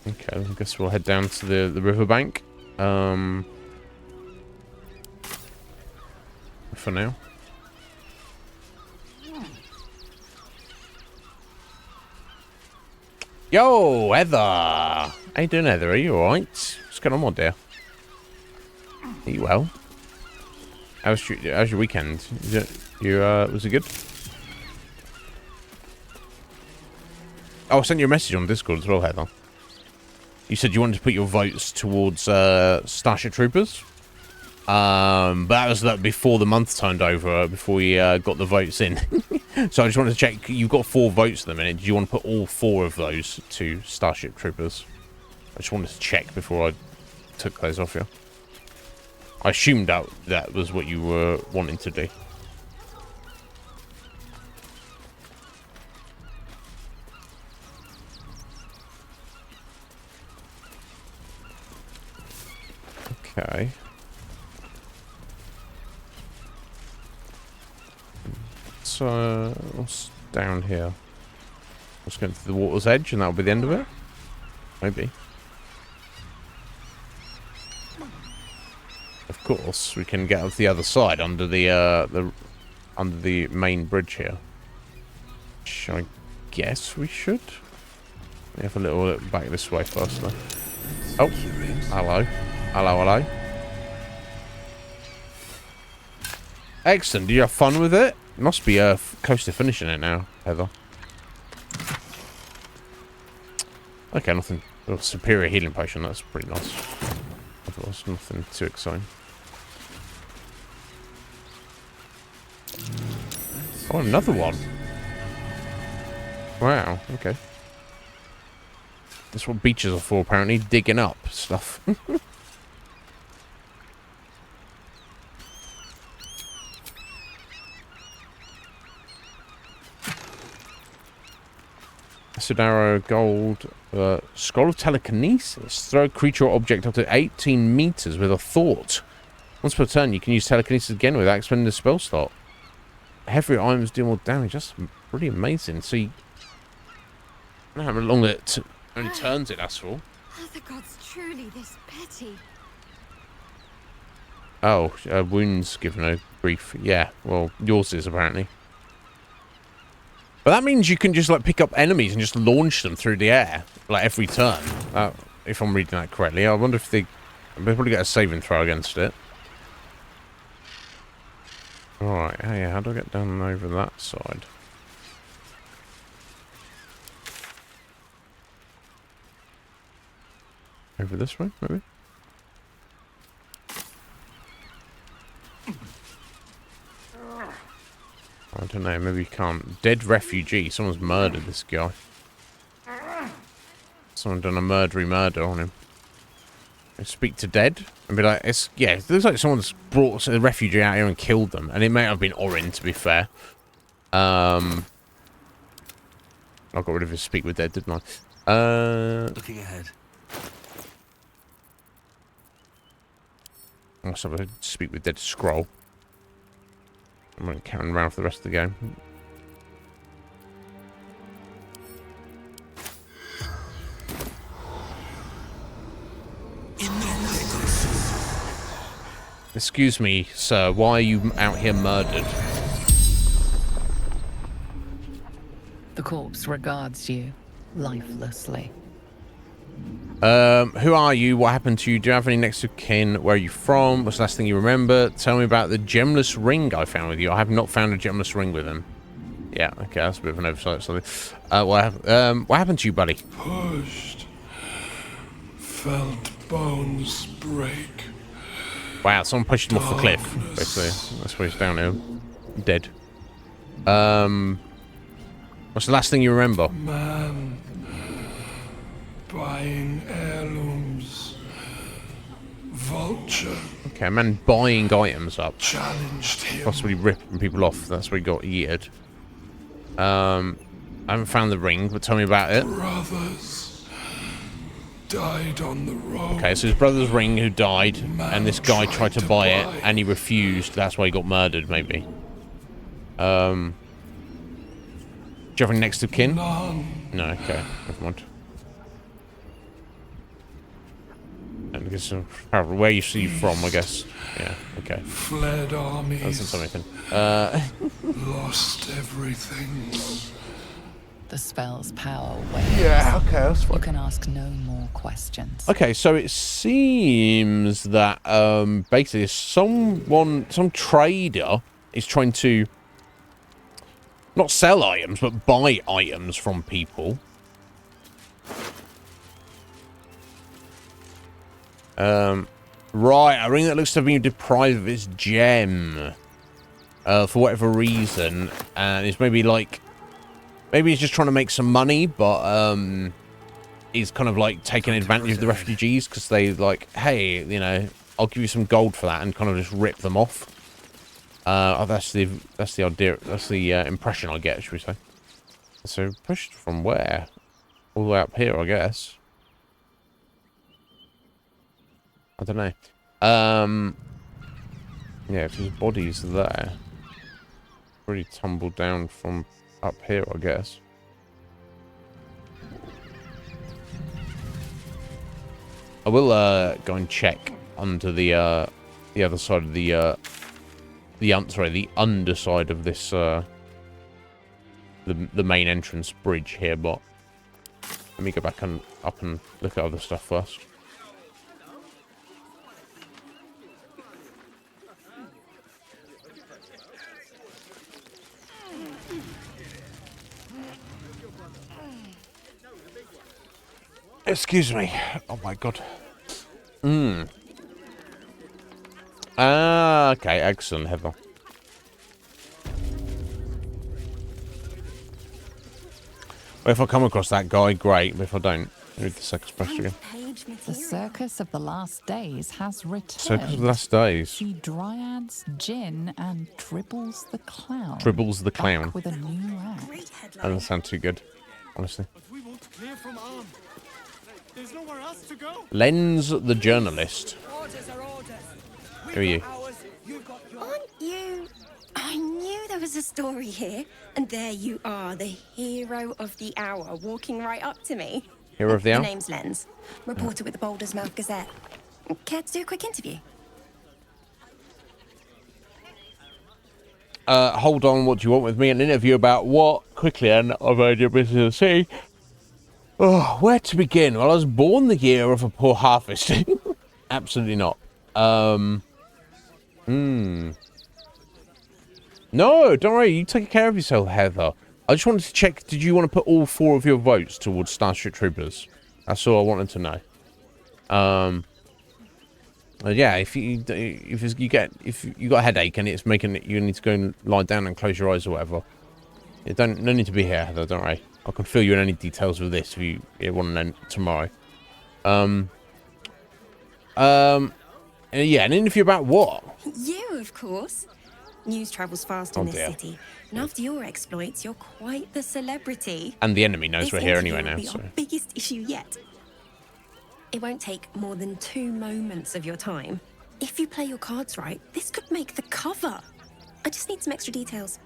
Okay, I guess we'll head down to the riverbank. For now. Yo, Heather! How you doing, Heather? Are you alright? What's going on, my dear? Are you well? How's your weekend? Was it good? Oh, I sent you a message on Discord as well, Heather. You said you wanted to put your votes towards Starship Troopers. But that was before the month turned over, before we got the votes in. So I just wanted to check, you've got 4 votes at the minute. Do you want to put all 4 of those to Starship Troopers? I just wanted to check before I took those off you. I assumed that was what you were wanting to do. Okay. So, what's down here? Let's go to the water's edge and that'll be the end of it? Maybe. Of course, we can get up the other side under the main bridge here. Which I guess we should. We have a little look back this way first though. Oh, hello. Hello, hello. Excellent. Do you have fun with it? Must be close to finishing it now, Heather. Okay, nothing. Oh, superior healing potion. That's pretty nice. I thought it was nothing too exciting. Oh, another one. Wow. Okay. That's what beaches are for, apparently. Digging up stuff. Acid arrow, gold, scroll of telekinesis. Throw a creature or object up to 18 meters with a thought. Once per turn, you can use telekinesis again without expending the spell slot. Heavier items do more damage. That's pretty amazing. So you... I don't know how long it only turns it, that's all.
Are the gods truly this petty?
Oh, wounds give no grief. Yeah, well, yours is apparently. But that means you can just like pick up enemies and just launch them through the air, like every turn. If I'm reading that correctly. I wonder if they probably get a saving throw against it. Alright, hey, how do I get down over that side? Over this way, maybe? I don't know, maybe you can't. Dead refugee. Someone's murdered this guy. Someone done a murder on him. Speak to dead and be like, it looks like someone's brought a refugee out here and killed them. And it may have been Orin, to be fair. I got rid of his speak with dead, didn't I?
Looking ahead.
I must have a speak with dead scroll. I'm going to carry around for the rest of the game. Excuse me, sir. Why are you out here murdered?
The corpse regards you lifelessly.
Who are you? What happened to you? Do you have any next of kin? Where are you from? What's the last thing you remember? Tell me about the gemless ring I found with you. I have not found a gemless ring with him. Yeah, okay, that's a bit of an oversight. Sorry. What happened to you, buddy?
Pushed. Felt bones break.
Wow, someone pushed him off the cliff. Basically, that's why he's down here, dead. What's the last thing you remember?
Man. Buying heirlooms. Vulture.
Okay, a man buying items up.
Challenged him.
Possibly ripping people off. That's where he got yeeted. I haven't found the ring, but tell me about it.
Brothers died on the road.
Okay, so his brother's ring who died, and this guy tried to buy it, and he refused. That's why he got murdered, maybe. Do you have any next of kin?
None.
No, okay, never mind. And I guess where you see from, I guess. Yeah, okay.
Fled armies.
That doesn't anything.
Lost everything.
The spell's power wanes.
Yeah, okay, that's fine.
You can ask no more questions.
Okay, so it seems that basically some trader is trying to not sell items, but buy items from people. Right, a ring that looks to have been deprived of its gem for whatever reason, and it's maybe he's just trying to make some money, but he's kind of like taking advantage of the refugees because they like, hey, you know, I'll give you some gold for that, and kind of just rip them off. That's the idea. That's the impression I get, should we say? So pushed from where? All the way up here, I guess. I don't know. Yeah, if his body's there, pretty tumbled down from up here, I guess. I will go and check under the other side of the underside of this the main entrance bridge here, but let me go back and up and look at other stuff first. Excuse me. Oh my god. Okay, excellent, Heather. Well, if I come across that guy, great. But if I don't, read the circus press again.
The Circus of the Last Days has returned.
Circus of the Last Days.
See Dryads, Jin, and Tribbles the Clown.
Tribbles the Clown.
Back with a new act.
That doesn't sound too good, honestly.
We want to clear from arm. There's nowhere else to go.
Lens the journalist.
Orders are orders.
Who are you?
Aren't you? I knew there was a story here, and there you are, the hero of the hour, walking right up to me.
Hero of the hour?
The name's Lens, reporter with the Baldur's Mouth Gazette. Care to do a quick interview?
Hold on, what do you want with me? An interview about what? Quickly, and I've heard your business to see. Oh, where to begin? Well, I was born the year of a poor harvest. Absolutely not. No, don't worry. You take care of yourself, Heather. I just wanted to check, did you want to put all 4 of your votes towards Starship Troopers? That's all I wanted to know. Yeah, if you got a headache and it's making it, you need to go and lie down and close your eyes or whatever. No need to be here, Heather, don't worry. I can fill you in any details with this if you want to know tomorrow. Yeah, an interview about what?
You, of course. News travels fast in this city, and after your exploits, you're quite the celebrity.
And the enemy knows we're here anyway now.
This will be our biggest issue yet. It won't take more than 2 moments of your time. If you play your cards right, this could make the cover. I just need some extra details.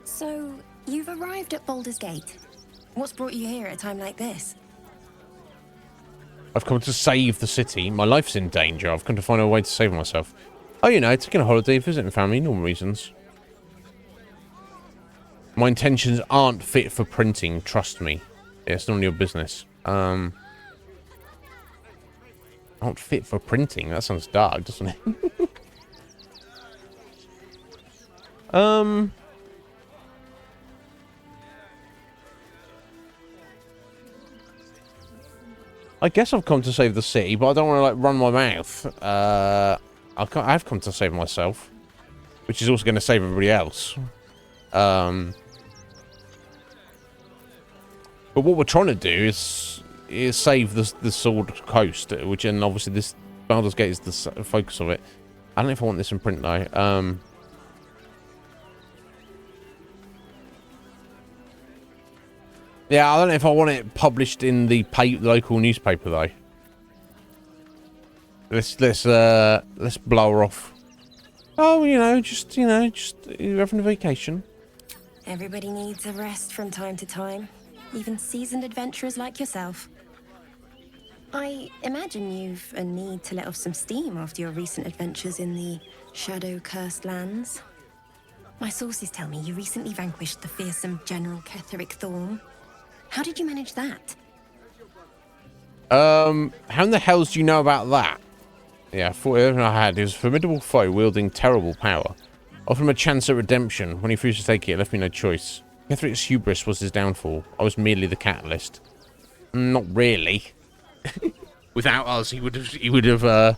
So, you've arrived at Baldur's Gate. What's brought you here at a time like this?
I've come to save the city. My life's in danger. I've come to find a way to save myself. Oh, you know, taking a holiday, visiting family, normal reasons. My intentions aren't fit for printing, trust me. Yeah, it's none of your business. Aren't fit for printing? That sounds dark, doesn't it? I guess I've come to save the city, but I don't want to, like, run my mouth. I've come to save myself, which is also going to save everybody else. But what we're trying to do is save the Sword Coast, which, and obviously this Baldur's Gate is the focus of it. I don't know if I want this in print though. Yeah, I don't know if I want it published in the local newspaper though. Let's blow her off. Oh, just you're having a vacation.
Everybody needs a rest from time to time, even seasoned adventurers like yourself. I imagine you've a need to let off some steam after your recent adventures in the shadow-cursed lands. My sources tell me you recently vanquished the fearsome General Ketheric Thorn. How did you manage that?
How in the hell do you know about that? Yeah, I thought everything I had. He was a formidable foe wielding terrible power. Offered him a chance at redemption. When he refused to take it left me no choice. Ketheric's hubris was his downfall. I was merely the catalyst. Not really. Without us, the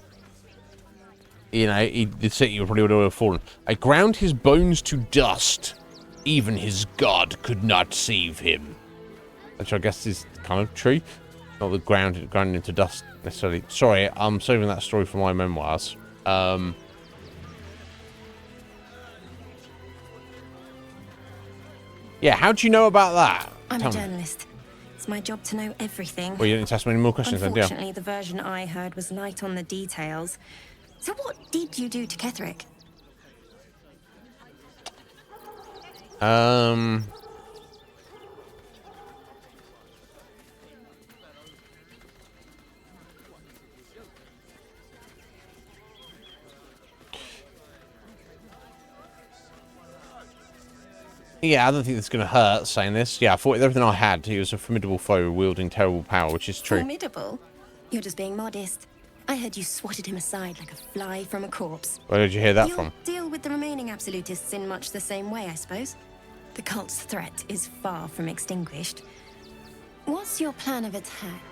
city probably would have fallen. I ground his bones to dust. Even his god could not save him. Which I guess is kind of true. Not the ground into dust necessarily. Sorry, I'm saving that story for my memoirs. Yeah, how do you know about that?
I'm a journalist. It's my job to know everything.
Well, you didn't ask me any more questions then, yeah.
Unfortunately, the version I heard was light on the details. So what did you do to Ketheric?
Yeah, I don't think it's going to hurt saying this. Yeah, I thought everything I had, he was a formidable foe wielding terrible power, which is true.
Formidable? You're just being modest. I heard you swatted him aside like a fly from a corpse.
Where did you hear that
You'll
from?
deal with the remaining absolutists in much the same way, I suppose. The cult's threat is far from extinguished. What's your plan of attack?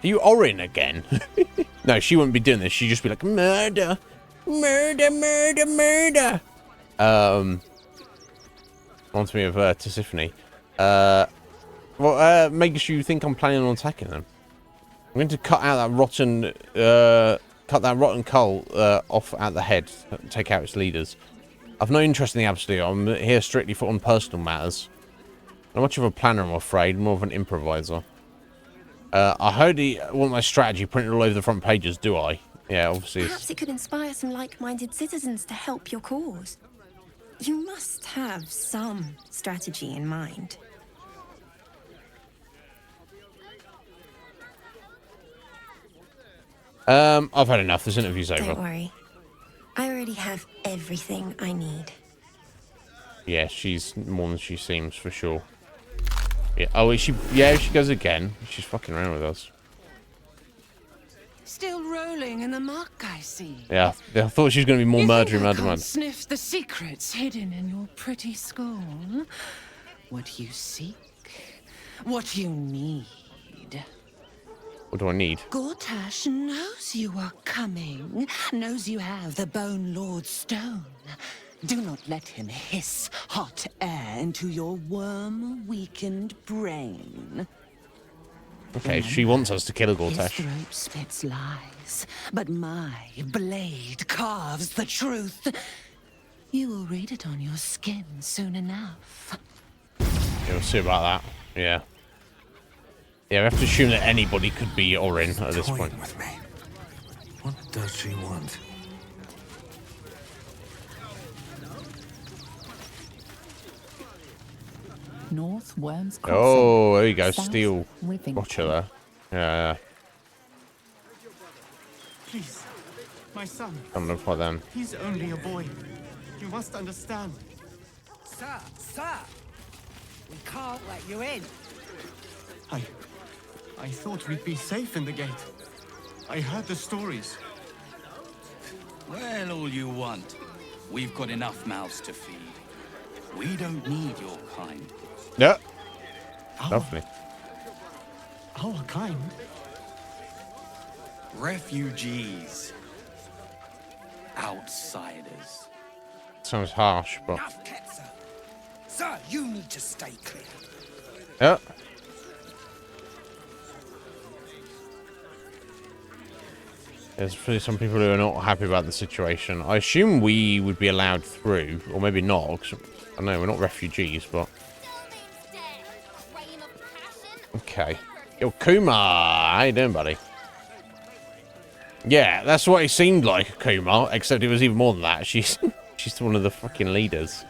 you Orin again? No, she wouldn't be doing this. She'd just be like, murder, murder, murder, murder. Reminds me of Tisiphone. What makes you think I'm planning on attacking them? I'm going to cut out that rotten coal off at the head, take out its leaders. I've no interest in the absolute. I'm here strictly on personal matters. Not much of a planner, I'm afraid, more of an improviser. I hardly want my strategy printed all over the front pages, do I? Yeah, obviously.
Perhaps it could inspire some like-minded citizens to help your cause. You must have some strategy in mind.
I've had enough. This interview's over.
Don't worry. I already have everything I need.
Yeah, she's more than she seems, for sure. Yeah. Oh, is she? Yeah, she goes again. She's fucking around with us.
Still rolling in the muck, I see.
Yeah, I thought she was going to be more murdery, murder.
Sniff the secrets hidden in your pretty skull. What you seek, what you need.
What do I need?
Gortash knows you are coming, knows you have the Bone Lord's stone. Do not let him hiss hot air into your worm-weakened brain.
Okay, she wants us to kill a Gortash.
His throat spits lies, but my blade carves the truth. You will read it on your skin soon enough.
Yeah, we'll see about that. Yeah. Yeah, we have to assume that anybody could be Orin at this point.
With me. What does she want?
North Worms Crossing.
Oh, there you go.
South
Steel
Rivington.
watcher there. Yeah.
Please, my son.
I'm gonna fight them.
He's only a boy. You must understand.
Sir! We can't let you in.
I thought we'd be safe in the gate. I heard the stories.
Well, all you want. We've got enough mouths to feed. We don't need your kind.
Yeah. Lovely.
Our kind?
Refugees. Outsiders.
Sounds harsh, but...
Sir, you need to stay clear.
Yeah. There's probably some people who are not happy about the situation. I assume we would be allowed through, or maybe not. 'Cause, I don't know, we're not refugees, but... Okay. Yo, Kuma! How you doing, buddy? Yeah, that's what it seemed like, Kuma, except it was even more than that. She's one of the fucking leaders.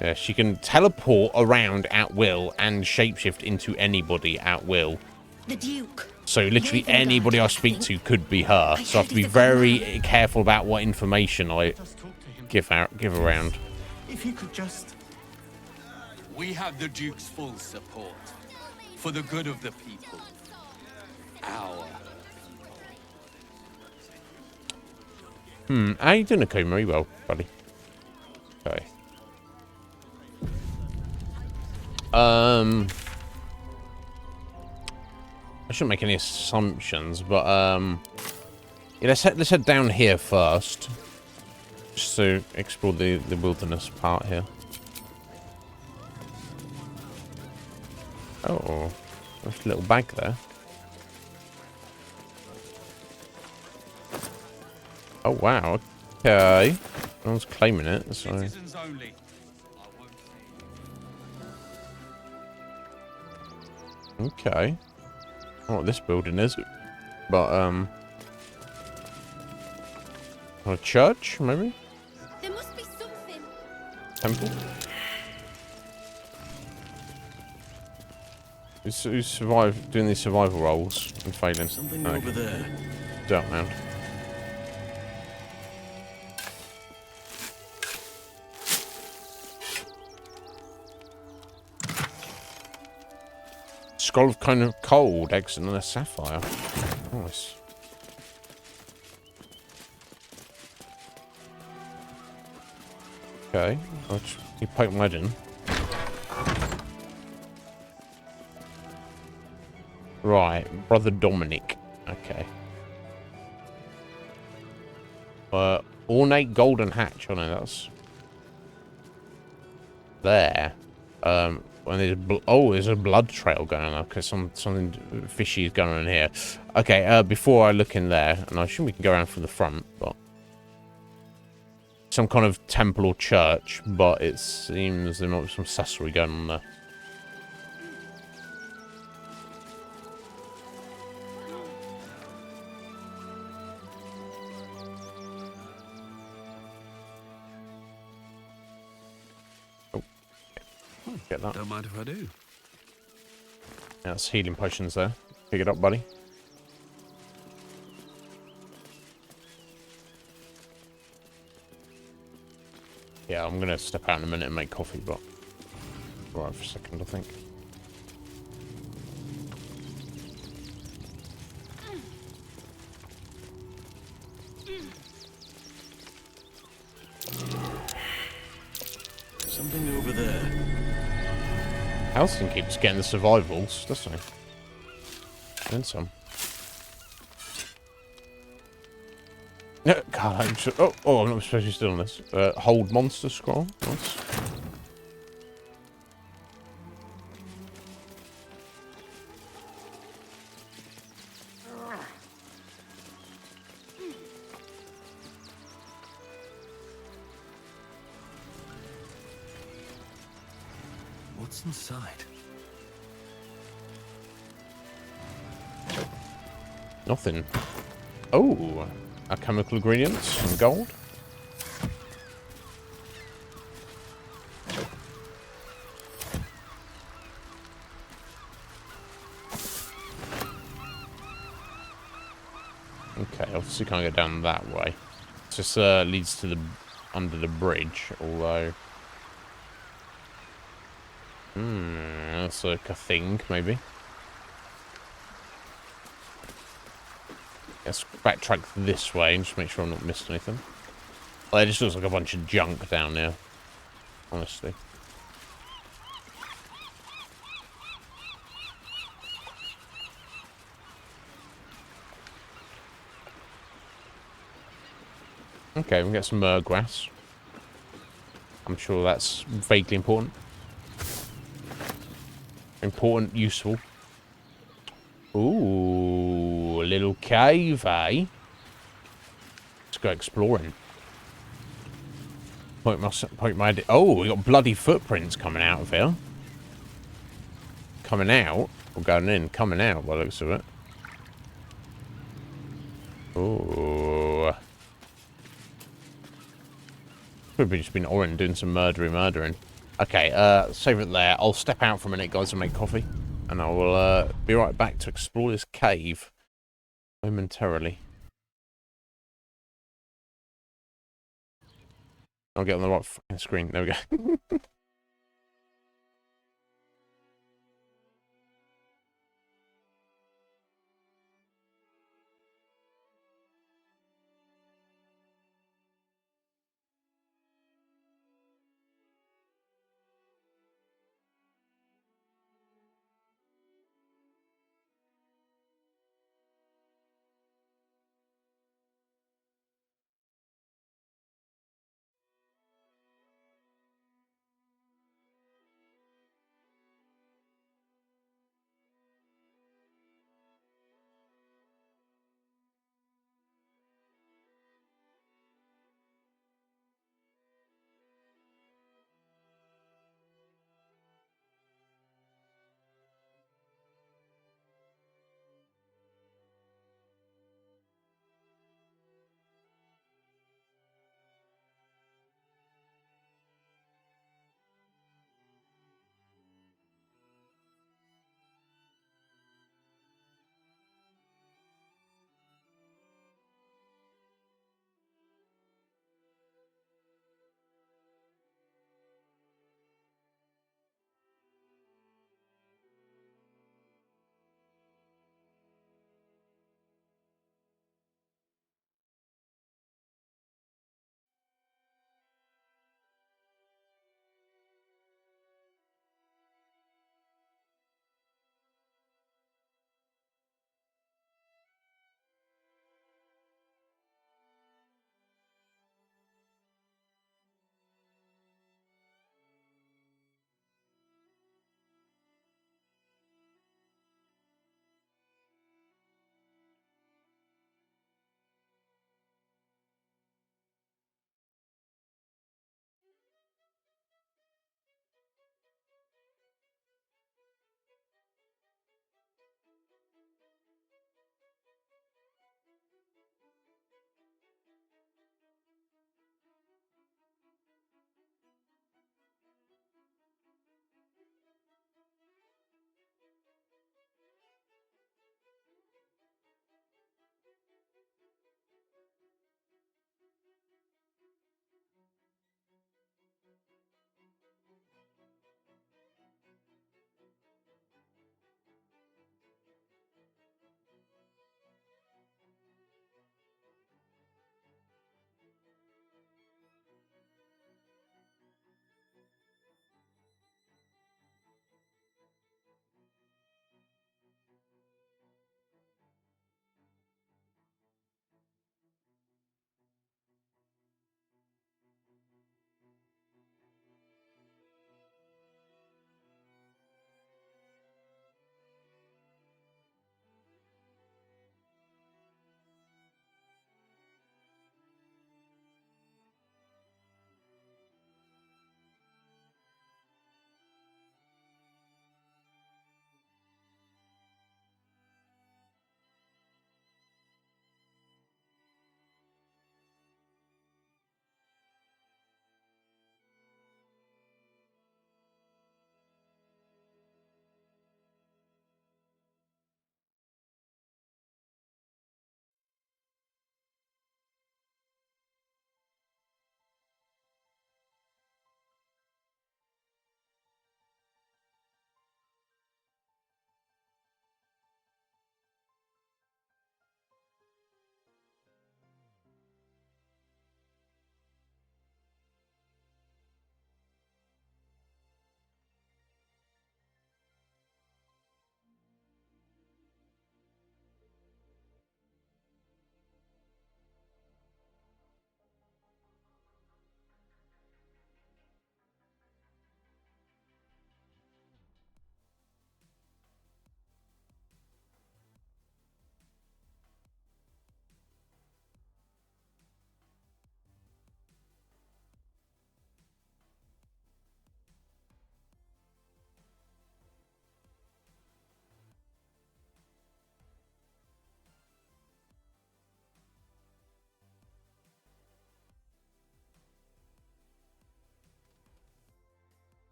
Yeah, she can teleport around at will and shapeshift into anybody at will.
The Duke.
So literally anybody I speak to could be her. So I have to be very careful about what information I give around.
If he could just...
We have the Duke's full support. For the good of the people. Our
people. How you doing, Akuma? Very well, buddy. Okay. I shouldn't make any assumptions, but yeah, let's head down here first, just to explore the wilderness part here. Oh, there's a little bag there. Oh wow, okay. No one's claiming it, so.
citizens only.
Okay. I don't know what this building is, but a church maybe?
There must be something.
Temple? Who's survived doing these survival roles and failing?
Something over there.
Dirt mound. Scroll of kind of cold, excellent, and a sapphire. Nice. Okay, I'll just keep poking my head in. Right, Brother Dominic. Okay. Ornate golden hatch. Oh no, that's there. When there's a blood trail going on. Okay, something fishy is going on in here. Okay, before I look in there, and I assume we can go around from the front, but some kind of temple or church, but it seems there might be some sussery going on there. Get that.
Don't mind if I do.
Yeah, that's healing potions there. Pick it up, buddy. Yeah, I'm gonna step out in a minute and make coffee, but right for a second, I think.
Something over there.
Halcyon keeps getting the survivals, doesn't he? And some. No, God, I'm sure. Oh, I'm not supposed to be still on this. Hold monster scroll. Nice.
What's inside?
Nothing. Oh, chemical ingredients, some gold. Okay, obviously can't go down that way. It just leads to the under the bridge, although that's like a thing, maybe. Let's backtrack this way and just make sure I'm not missed anything. Well, it just looks like a bunch of junk down there, honestly. Okay, we can get some grass. I'm sure that's vaguely important. Important, useful. Ooh, a little cave, eh? Let's go exploring. Point my oh, we got bloody footprints coming out of here. Coming out? Or going in? Coming out by the looks of it. Ooh. Could have just been Oren doing some murdering. Okay, save it there. I'll step out for a minute, guys, and make coffee. And I will be right back to explore this cave momentarily. I'll get on the right fucking screen. There we go.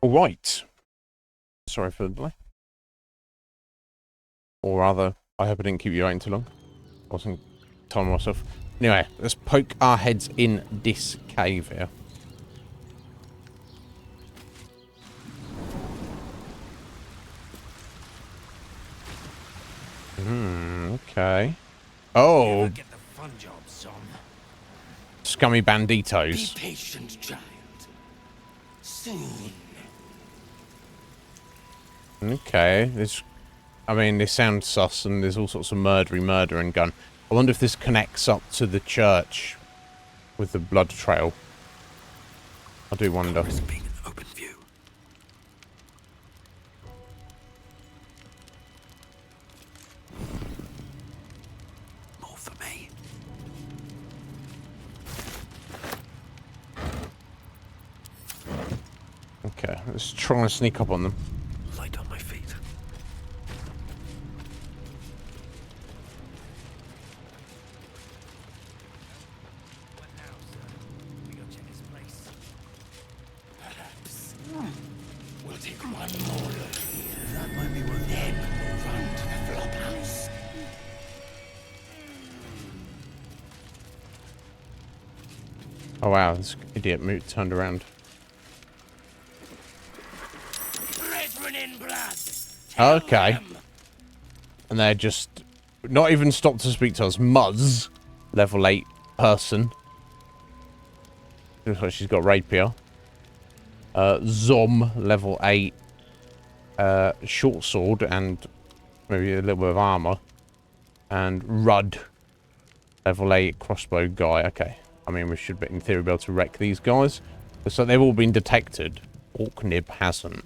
All right. Sorry for the delay. Or rather, I hope I didn't keep you waiting too long. I wasn't timing myself. Anyway, let's poke our heads in this cave here. Okay. Oh.
Get the fun job, son.
Scummy banditos.
Be patient, child. Soon.
Okay. I mean, this sounds sus, and there's all sorts of murder and gun. I wonder if this connects up to the church with the blood trail. I do wonder.
Open view. More for me.
Okay, let's try and sneak up on them.
Light on my feet.
We'll take one more look here. That might be worth it. Run to the flop house.
Oh wow, this idiot turned around. Okay. And they're just not even stopped to speak to us. Muzz, level 8 person. Looks like she's got rapier. Zom, level 8. Short sword and maybe a little bit of armor. And Rudd, level 8 crossbow guy. Okay. I mean, we should, in theory, be able to wreck these guys. So they've all been detected. Orknib hasn't.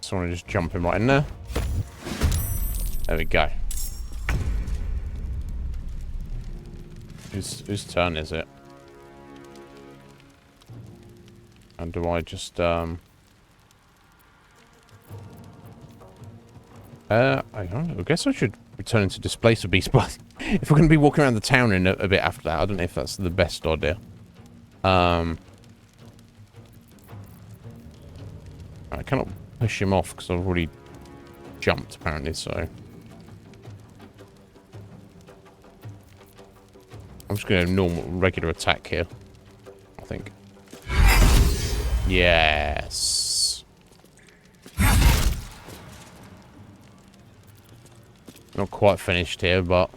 So I want to just jump him right in there. There we go. Whose turn is it? And do I just I guess I should return into Displacer Beast, but if we're going to be walking around the town in a bit after that, I don't know if that's the best idea. I cannot push him off because I've already jumped apparently, so I'm just going to normal regular attack here, I think. Yes. Not quite finished here, but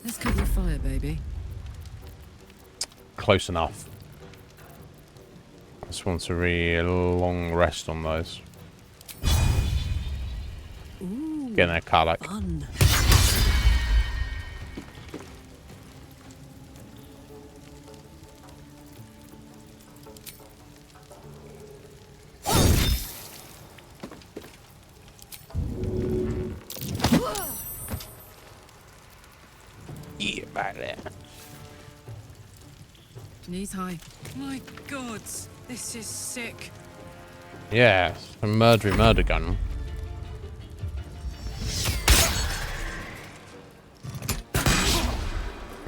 Let's cut your fire, baby.
Close enough. I just want a really long rest on those.
Ooh,
get in there, Karlak.
Fun.
Yeah, back there.
Knees high.
My God, this is sick.
Yeah, a murder gun.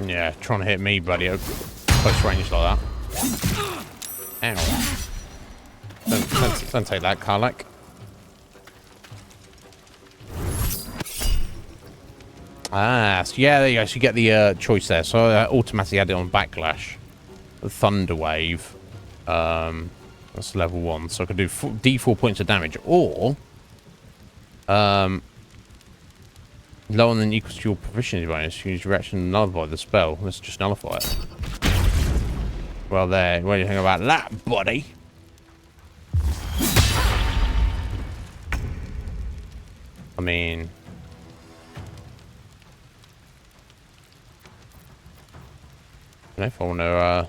Yeah, trying to hit me, buddy, at close range like that. Ow. Don't take that, Karlak. Ah, so yeah, there you go. So you get the choice there. So I automatically add it on Backlash. The Thunder Wave. That's level 1. So I could do D4 points of damage. Or lower than equals to your proficiency bonus. Use your action to nullify the spell. Let's just nullify it. Well, there. What do you think about that, buddy? I mean, I don't know if I want to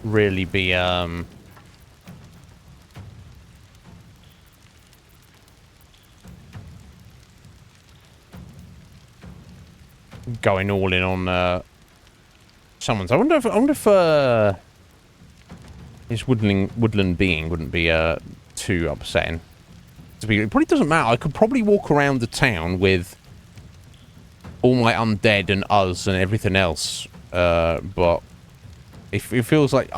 really be going all in on someone's. I wonder if this woodland being wouldn't be too upsetting. It probably doesn't matter. I could probably walk around the town with all my undead and us and everything else, but it feels like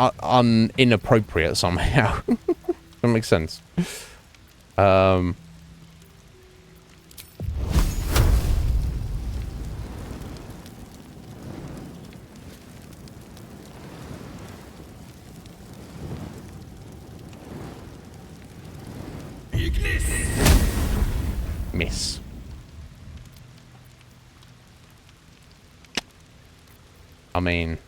inappropriate somehow. That makes sense. Miss. I mean,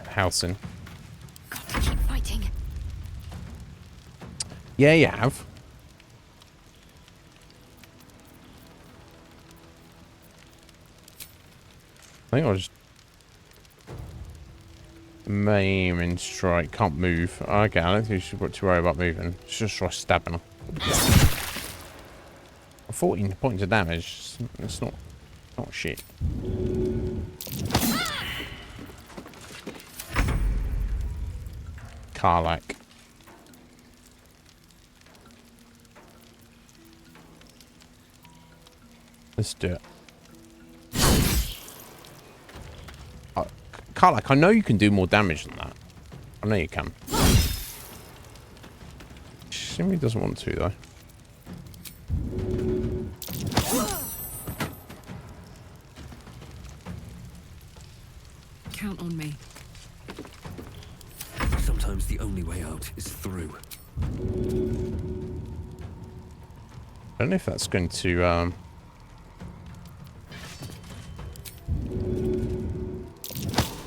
Howson.
Got to keep fighting.
Yeah, you have. I think I'll just maim and strike. Can't move. Okay, I don't think you should put to worry about moving. Just try stabbing her. 14 points of damage. It's not shit. Karlak. Let's do it. Karlak, I know you can do more damage than that. I know you can. Simply doesn't want to, though.
Count on me.
Sometimes the only way out is through.
I don't know if that's going to,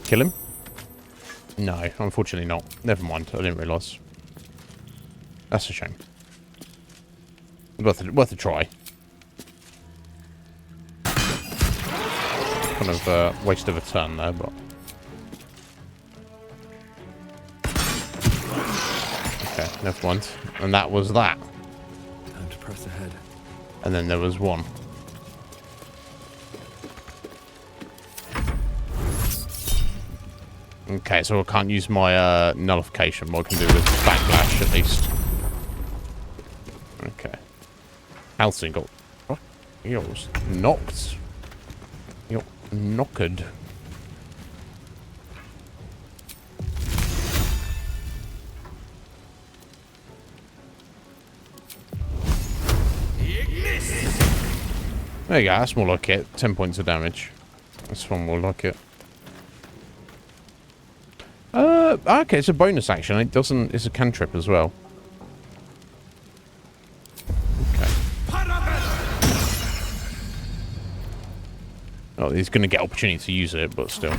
kill him? No, unfortunately not. Never mind, I didn't realise. That's a shame. Worth a try. Kind of waste of a turn there, but... Okay, never mind. And that was that.
Time to press ahead.
And then there was one. Okay, so I can't use my nullification. What I can do with backlash at least. Okay. Halcyon got... What? He was knocked. He got knocked. There you go, that's more like it. 10 points of damage. That's one more like it. Okay, it's a bonus action. It doesn't... It's a cantrip as well. Okay. Oh, he's going to get opportunity to use it, but still.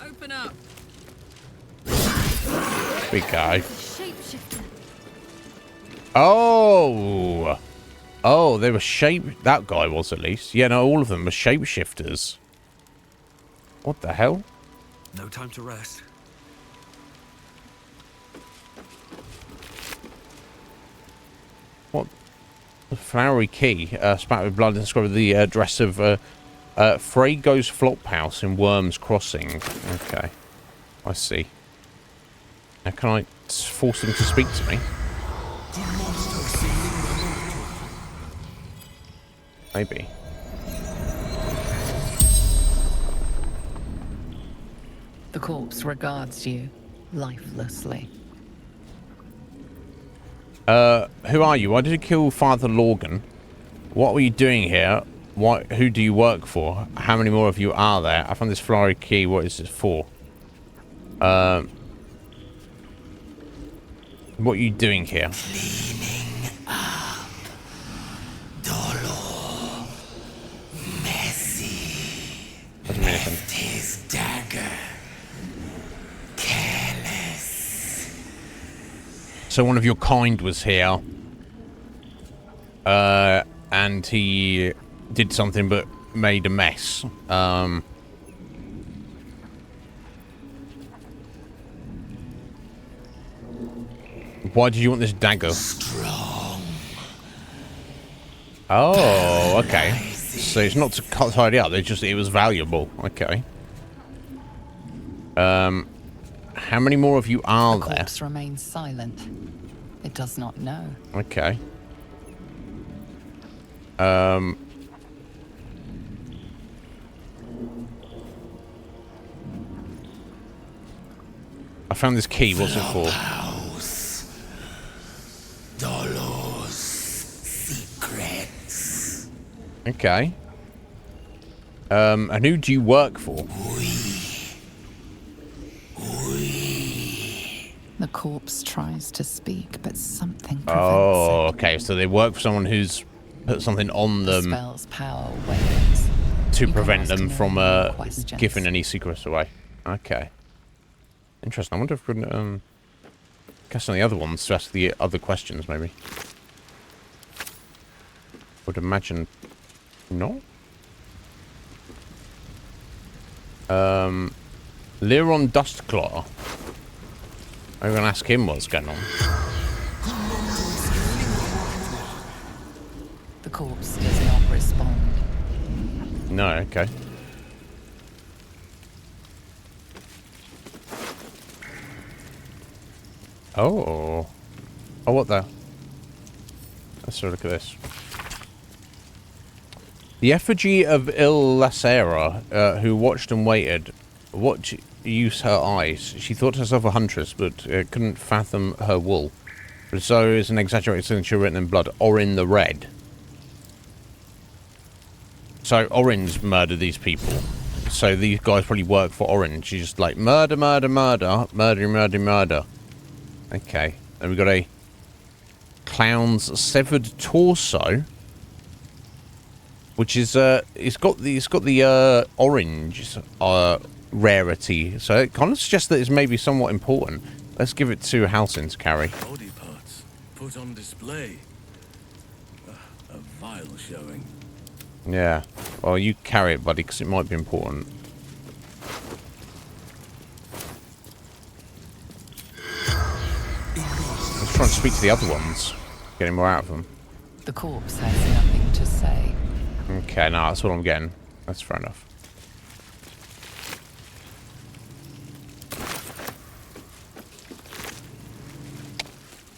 Open up.
Big guy. Oh! Oh, they were that guy was, at least. Yeah, no, all of them were shapeshifters. What the hell?
No time to rest.
What? The flowery key, spat with blood, inscribed the address of Frago's Flophouse in Worms Crossing. Okay. I see. Now, can I force them to speak to me? Maybe.
The corpse regards you lifelessly.
Who are you? Why did you kill Father Lorgan? What were you doing here? Who do you work for? How many more of you are there? I found this flowery key. What is it for? What are you doing here?
Cleaning up. Dolor. Messy.
Doesn't mean anything.
Left his dagger. Careless.
So one of your kind was here. And he did something but made a mess. Why did you want this dagger?
Strong.
Oh, okay. So it's not to tidy up. It was valuable. Okay. How many more of you are
The
there?
corpse remains silent. It does not know.
Okay. I found this key. What's it for?
Dolor's secrets.
Okay. And who do you work for?
The corpse tries to speak, but something prevents
Oh, okay. So they work for someone who's put something on
the
them
spell's power wanes.
to
You
prevent
can ask
them
no
from
more questions.
giving any secrets away. Okay. Interesting. I wonder if we can cast on the other ones to ask the other questions, maybe. Would imagine no. Liron Dustclaw. I'm gonna ask him what's going on.
The corpse does not respond.
No, okay. Oh. Oh, what the? Let's have a look at this. The effigy of Illasera, who watched and waited. What use her eyes? She thought herself a huntress, but couldn't fathom her wool. So is an exaggerated signature written in blood. Orin the Red. So Orin's murdered these people. So these guys probably work for Orin. She's just like, murder, murder, murder. Murder, murder, murder. Okay. Then we got a clown's severed torso. Which is, it's got the orange rarity. So it kind of suggests that it's maybe somewhat important. Let's give it to Halsin to carry.
Body parts put on display. A vile showing.
Yeah. Well, you carry it, buddy, because it might be important. Let's try and speak to the other ones. Getting more out of them.
The corpse has nothing to say.
Okay, no, that's what I'm getting. That's fair enough.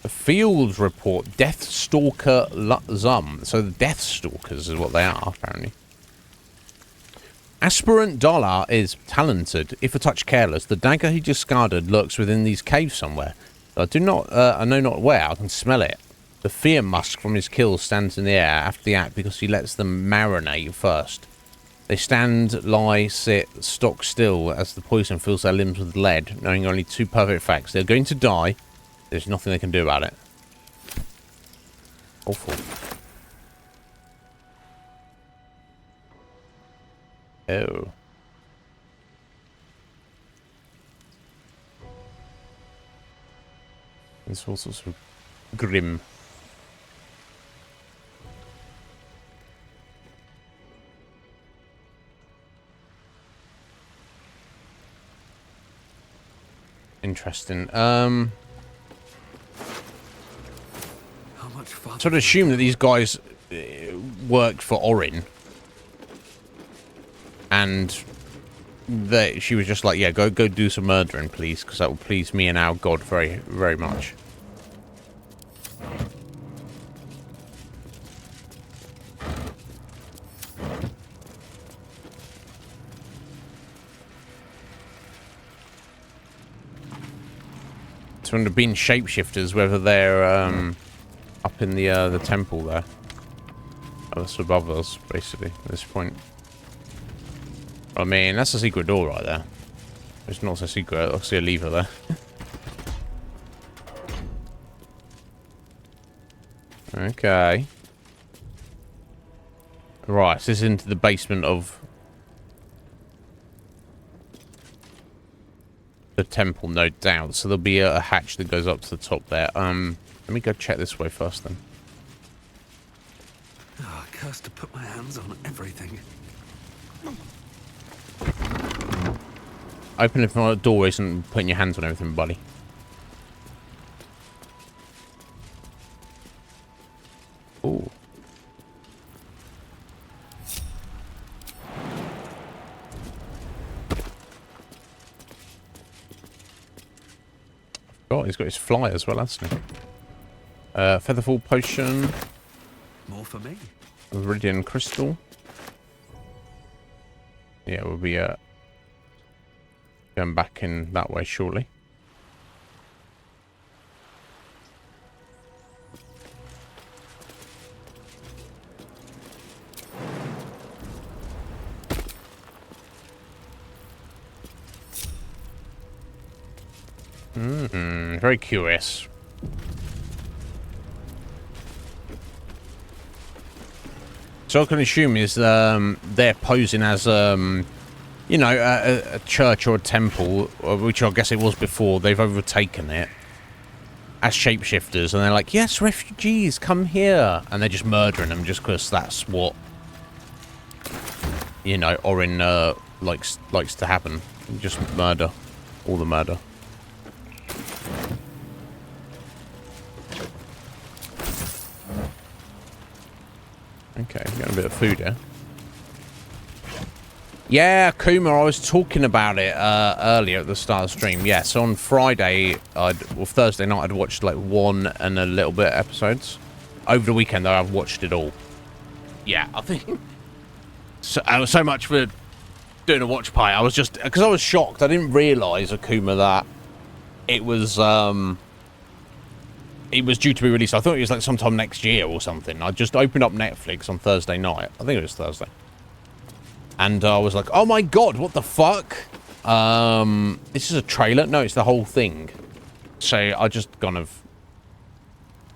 The field report. Deathstalker Zum. So the Deathstalkers is what they are, apparently. Aspirant Dollar is talented. If a touch careless, the dagger he discarded lurks within these caves somewhere. I know not where. I can smell it. The fear musk from his kill stands in the air after the act because he lets them marinate first. They stand, lie, sit, stock still as the poison fills their limbs with lead, knowing only two perfect facts. They're going to die. There's nothing they can do about it. Awful. Oh. It's all sorts of grim. Interesting. So I'd assume that these guys worked for Orin, and that she was just like, yeah, go do some murdering, please, because that will please me and our god very, very much. So when they've been shapeshifters, whether they're up in the temple there, or that's above us, basically at this point. I mean, that's a secret door right there. It's not so secret. I see a lever there. Okay. Right, so this is into the basement of the temple, no doubt. So there'll be a hatch that goes up to the top there. Let me go check this way first then.
Oh, cursed to put my hands on everything.
Opening the door isn't putting your hands on everything, buddy. Ooh. Oh, he's got his fly as well, hasn't he? Featherfall potion.
More for me.
Iridian crystal. Yeah, we'll be going back in that way shortly. Very curious. So I can assume is they're posing as you know, a church or a temple, which I guess it was before. They've overtaken it as shapeshifters, and they're like, yes, refugees, come here, and they're just murdering them just because that's what, you know, Orin likes to happen. Just murder, all the murder. Okay, getting a bit of food here. Yeah, Kuma, I was talking about it earlier at the start of the stream. Yeah, so on Friday, Thursday night, I'd watched like 1 and a little bit episodes. Over the weekend, though, I've watched it all. Yeah, I think... So much for doing a watch party. I was just... Because I was shocked. I didn't realise, Akuma, that it was due to be released. I thought it was like sometime next year or something. I just opened up Netflix on Thursday night. I think it was Thursday. And I was like, oh my god, what the fuck? This is a trailer? No, it's the whole thing. So I just kind of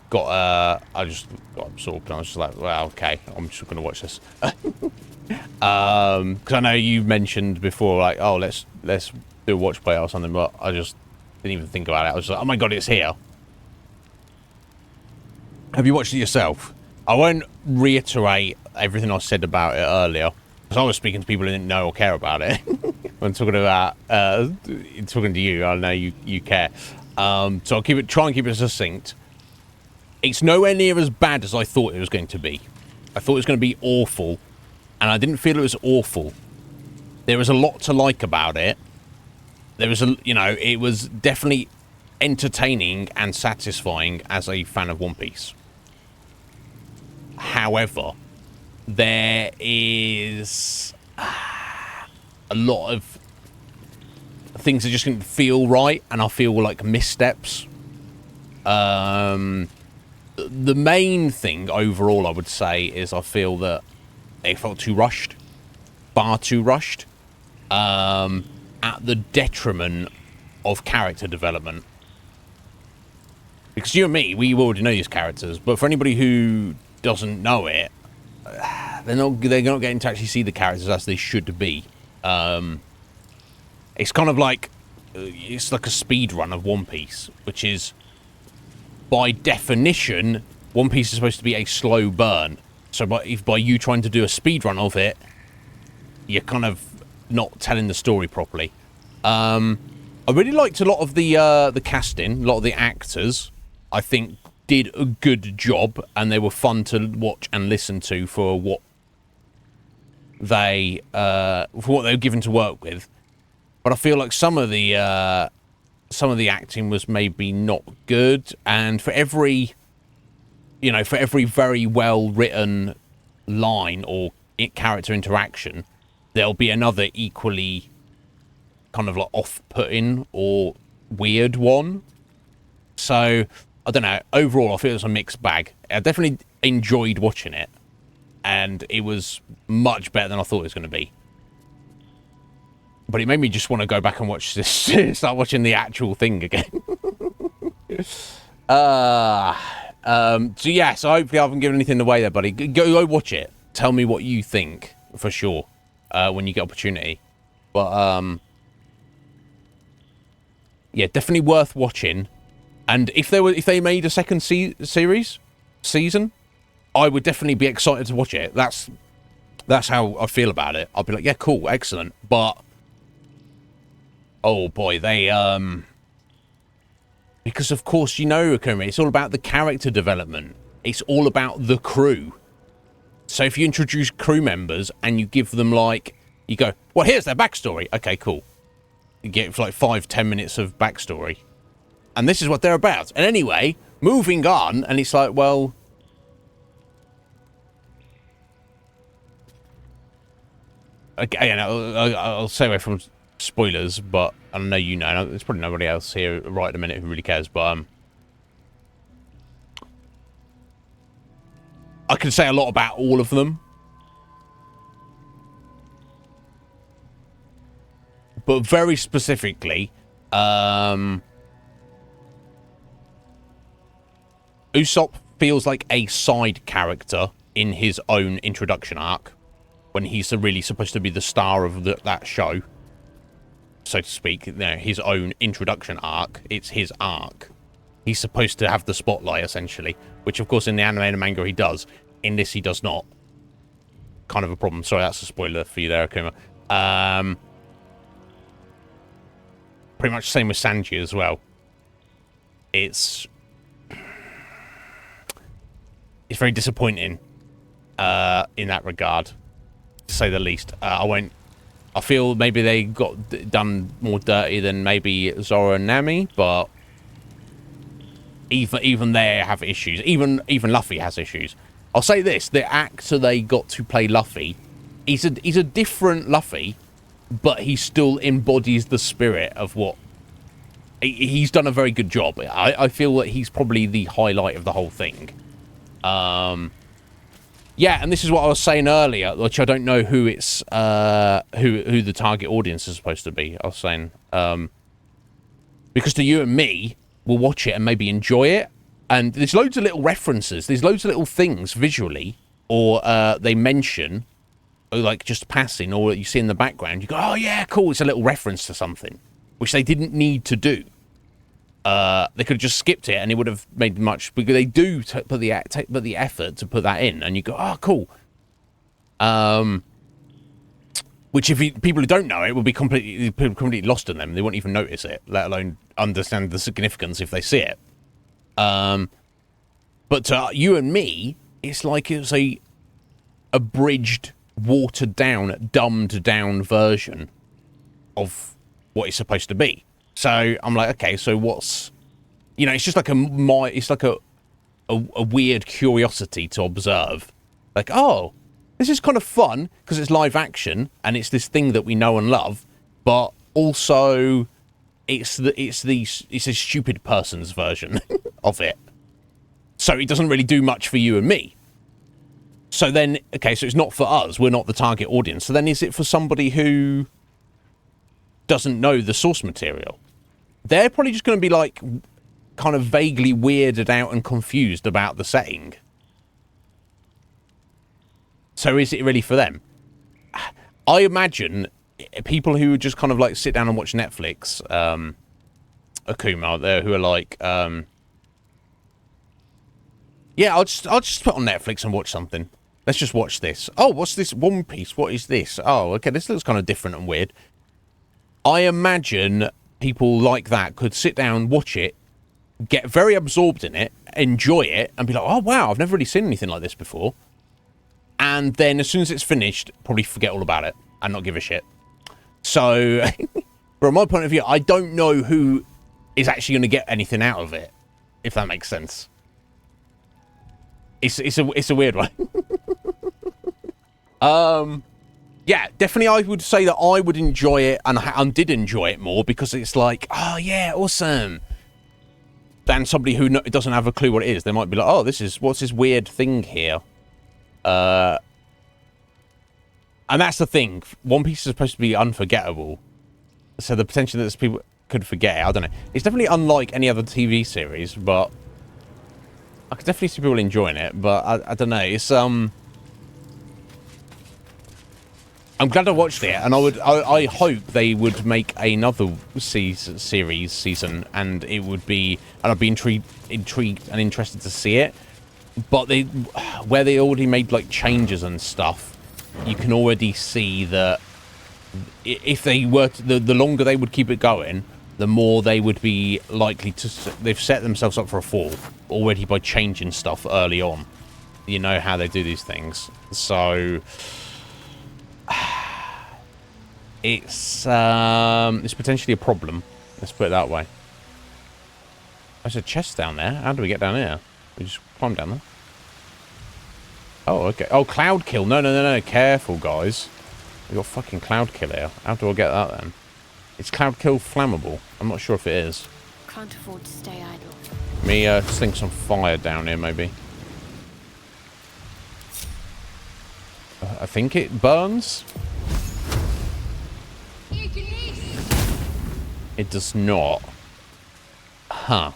got absorbed, and I was just like, well, okay, I'm just gonna watch this. Because I know you mentioned before, like, oh, let's do a watch play or something, but I just didn't even think about it. I was like, oh my god, it's here. Have you watched it yourself? I won't reiterate everything I said about it earlier, because I was speaking to people who didn't know or care about it. When talking about talking to you, I know you care. So I'll try and keep it succinct. It's nowhere near as bad as I thought it was going to be. I thought it was going to be awful, and I didn't feel it was awful. There was a lot to like about it. There was it was definitely entertaining and satisfying as a fan of One Piece. However, there is a lot of things that just didn't feel right, and I feel like missteps. The main thing overall, I would say, is I feel that they felt too rushed, far too rushed, at the detriment of character development. Because you and me, we already know these characters, but for anybody who doesn't know it, they're not getting to actually see the characters as they should be. It's kind of like it's like a speed run of One Piece, which is, by definition, One Piece is supposed to be a slow burn. So by you trying to do a speed run of it, you're kind of not telling the story properly. I really liked a lot of the casting, a lot of the actors. I think did a good job, and they were fun to watch and listen to for what they were given to work with. But I feel like some of the acting was maybe not good, and for every very well written line or character interaction, there'll be another equally kind of like off-putting or weird one. So I don't know. Overall, I feel it was a mixed bag. I definitely enjoyed watching it, and it was much better than I thought it was going to be. But it made me just want to go back and watch this, start watching the actual thing again. So yeah, so hopefully I haven't given anything away there, buddy. Go watch it. Tell me what you think, for sure, when you get opportunity. But yeah, definitely worth watching. And if they made a second season, I would definitely be excited to watch it. That's how I feel about it. I'll be like, yeah, cool, excellent. But oh boy, they because of course, you know, Akuma, it's all about the character development. It's all about the crew. So if you introduce crew members and you give them you go, well, here's their backstory. Okay, cool. You get like 5-10 minutes of backstory. And this is what they're about. And anyway, moving on, and it's like, well, again, I'll stay away from spoilers, but I know you know. There's probably nobody else here right at the minute who really cares, but I can say a lot about all of them. But very specifically, Usopp feels like a side character in his own introduction arc, when he's really supposed to be the star of that show, so to speak. You know, his own introduction arc. It's his arc. He's supposed to have the spotlight, essentially, which, of course, in the anime and manga he does. In this, he does not. Kind of a problem. Sorry, that's a spoiler for you there, Akuma. Pretty much the same with Sanji as well. It's very disappointing in that regard, to say the least. I won't I feel maybe they got done more dirty than maybe Zora and Nami, but even they have issues. Even Luffy has issues. I'll say this: the actor they got to play Luffy, he's a different Luffy, but he still embodies the spirit of what. He's done a very good job. I feel that he's probably the highlight of the whole thing. Yeah, and this is what I was saying earlier, which I don't know who it's who the target audience is supposed to be. I was saying because to you and me, we'll watch it and maybe enjoy it, and there's loads of little references, there's loads of little things visually, or they mention, or like just passing, or you see in the background. You go, oh yeah, cool. It's a little reference to something, which they didn't need to do. They could have just skipped it and it would have made much, because they do put the effort to put that in, and you go, oh, cool. Which if people who don't know it will be completely lost in them. They won't even notice it, let alone understand the significance if they see it. But to you and me, it's like it's a abridged, watered down, dumbed down version of what it's supposed to be. So I'm like, okay, so what's, you know, it's just like a weird curiosity to observe. Like, oh, this is kind of fun because it's live action and it's this thing that we know and love, but also it's a stupid person's version of it. So it doesn't really do much for you and me. So then, okay, so it's not for us. We're not the target audience. So then is it for somebody who doesn't know the source material? They're probably just going to be like kind of vaguely weirded out and confused about the setting. So is it really for them? I imagine people who just kind of like sit down and watch Netflix, Akuma out there, who are like, yeah, I'll just put on Netflix and watch something. Let's just watch this. Oh, what's this? One Piece. What is this? Oh, okay, this looks kind of different and weird. I imagine people like that could sit down, watch it, get very absorbed in it, enjoy it, and be like, oh, wow, I've never really seen anything like this before. And then as soon as it's finished, probably forget all about it and not give a shit. So, from my point of view, I don't know who is actually going to get anything out of it, if that makes sense. It's a weird one. Yeah, definitely I would say that I would enjoy it and did enjoy it more because it's like, oh yeah, awesome. Than somebody who doesn't have a clue what it is. They might be like, oh, what's this weird thing here? And that's the thing. One Piece is supposed to be unforgettable. So the potential that people could forget it, I don't know. It's definitely unlike any other TV series, but I could definitely see people enjoying it, but I don't know. It's I'm glad I watched it, and I hope they would make another season, and it would be, and I'd be intrigued and interested to see it. But where they already made like changes and stuff, you can already see that if they were to, the longer they would keep it going, the more they would be likely to. They've set themselves up for a fall already by changing stuff early on. You know how they do these things, so. It's potentially a problem. Let's put it that way. There's a chest down there. How do we get down here? We just climb down there. Oh, okay. Oh, cloud kill. No. Careful, guys. We got fucking cloud kill here. How do I get that then? It's cloud kill flammable. I'm not sure if it is.
Can't afford to stay idle.
Me sling some fire down here, maybe. I think it burns. It does not. Huh.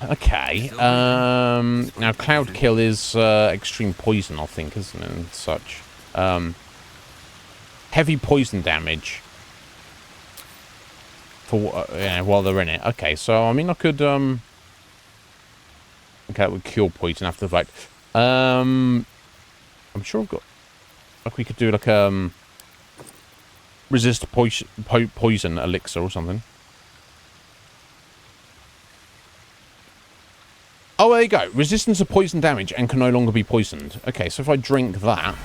Okay. Now cloud kill is extreme poison, I think, isn't it? And such. Heavy poison damage. For while they're in it. Okay, so I mean I could okay, it would cure poison after the fact. I'm sure I've got, like, we could do like resist poison elixir or something. Oh, there you go. Resistance to poison damage and can no longer be poisoned. Okay, so if I drink that,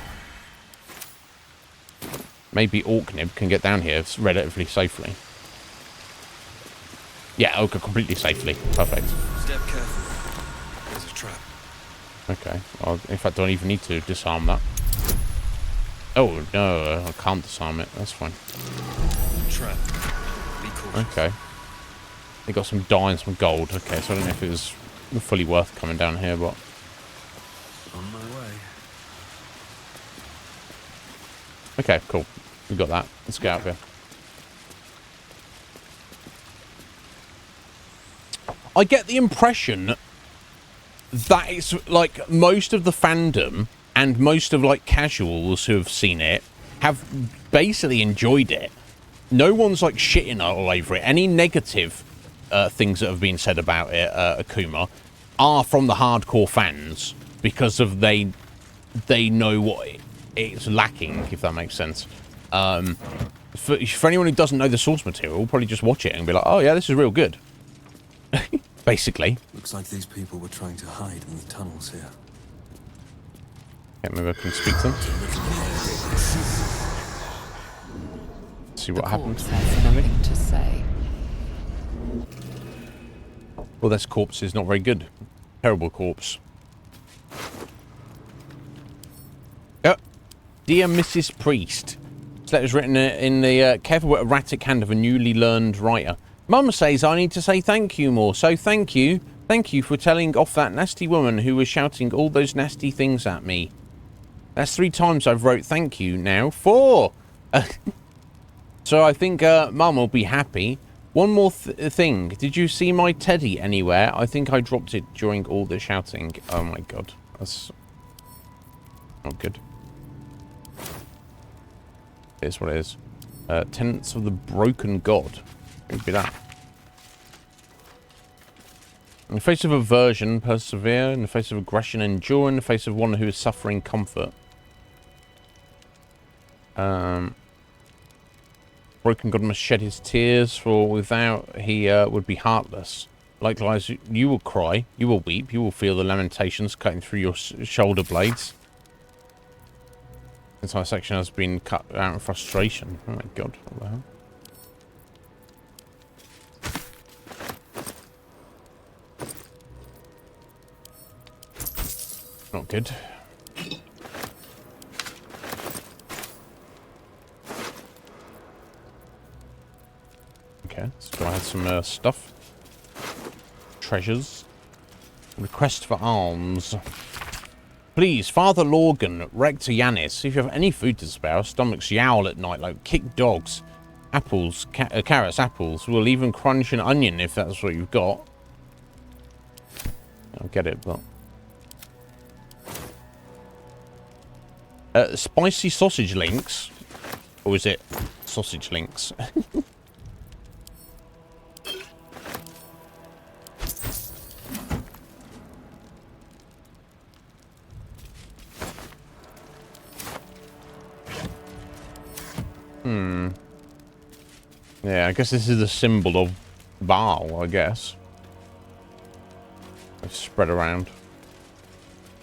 maybe Orknib can get down here relatively safely. Yeah, okay, completely safely. Perfect.
Step carefully. There's a trap.
Okay. Well, in fact, I don't even need to disarm that. Oh, no, I can't disarm it. That's fine.
Trap. Be cautious.
Okay. They got some dye and some gold. Okay, so I don't know if it was fully worth coming down here, but...
On my way.
Okay, cool. We got that. Let's get out of here. I get the impression that it's like most of the fandom and most of like casuals who have seen it have basically enjoyed it. No one's like shitting all over it. Any negative things that have been said about it, Akuma, are from the hardcore fans because of they know what it's lacking, if that makes sense. For anyone who doesn't know the source material, will probably just watch it and be like, oh yeah, this is real good. Basically.
Looks like these people were trying to hide in the tunnels here.
Okay, maybe I can speak to them. See what happens.
Has nothing to say.
Well, this corpse is not very good. Terrible corpse. Oh, dear Mrs. Priest. This letter is written in the careful erratic hand of a newly learned writer. Mum says I need to say thank you more, so thank you. Thank you for telling off that nasty woman who was shouting all those nasty things at me. That's 3 times I've wrote thank you now. 4! So I think Mum will be happy. One more thing. Did you see my teddy anywhere? I think I dropped it during all the shouting. Oh my god. That's not good. Here's what it is. Tenets of the Broken God. Could be that. In the face of aversion, persevere. In the face of aggression, endure. In the face of one who is suffering, comfort. Broken God must shed his tears, for without he would be heartless. Likewise, you will cry, you will weep, you will feel the lamentations cutting through your shoulder blades. This entire section has been cut out in frustration. Oh my god, what the hell? Not good. Okay, let's go ahead some stuff. Treasures. Request for alms. Please, Father Lorgan, Rector Yanis, if you have any food to spare, our stomachs yowl at night like kicked dogs. Apples, carrots, apples. We'll even crunch an onion if that's what you've got. I'll get it, but... spicy sausage links. Or is it sausage links? Yeah, I guess this is the symbol of Baal, I guess. It's spread around.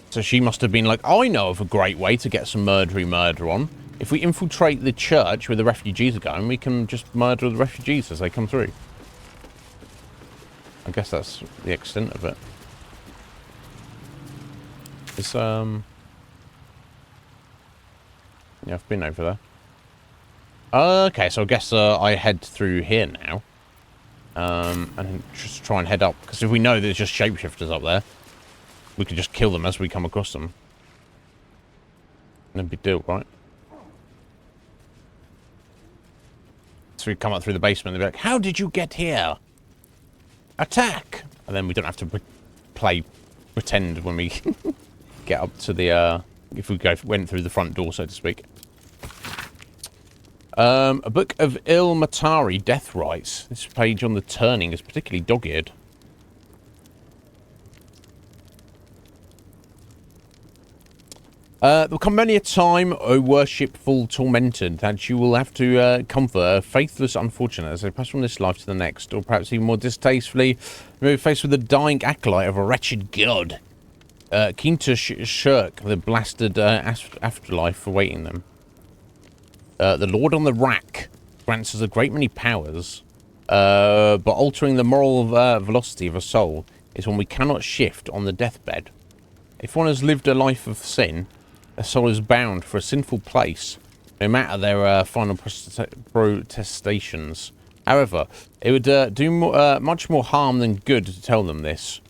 So she must have been like, I know of a great way to get some murder on. If we infiltrate the church where the refugees are going, we can just murder the refugees as they come through. I guess that's the extent of it. It's, yeah, I've been over there. Okay, so I guess I head through here now. And just try and head up. Because if we know there's just shapeshifters up there, we could just kill them as we come across them. No big deal, right? So we come up through the basement and they'll be like, how did you get here? Attack! And then we don't have to pretend when we get up to the, if we went through the front door, so to speak. A book of Ilmatari death rites. This page on the turning is particularly dog-eared. There'll come many a time, O worshipful tormented, that you will have to comfort a faithless unfortunate as they pass from this life to the next, or perhaps even more distastefully, may be faced with the dying acolyte of a wretched god, keen to shirk the blasted afterlife awaiting them. The Lord on the Rack grants us a great many powers, but altering the moral velocity of a soul is one we cannot shift on the deathbed. If one has lived a life of sin, a soul is bound for a sinful place, no matter their final protestations. However, it would do much more harm than good to tell them this.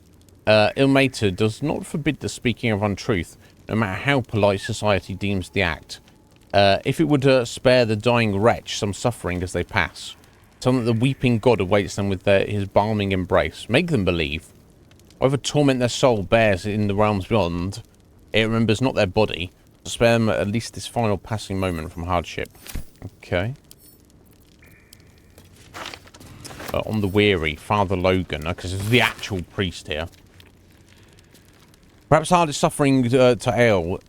Ilmater does not forbid the speaking of untruth, no matter how polite society deems the act. If it would spare the dying wretch some suffering as they pass, so that the weeping god awaits them with his balming embrace, make them believe. Whatever torment their soul bears in the realms beyond, it remembers not their body, to spare them at least this final passing moment from hardship. Okay. On the weary, Father Logan, because it's the actual priest here. Perhaps hardest suffering to ale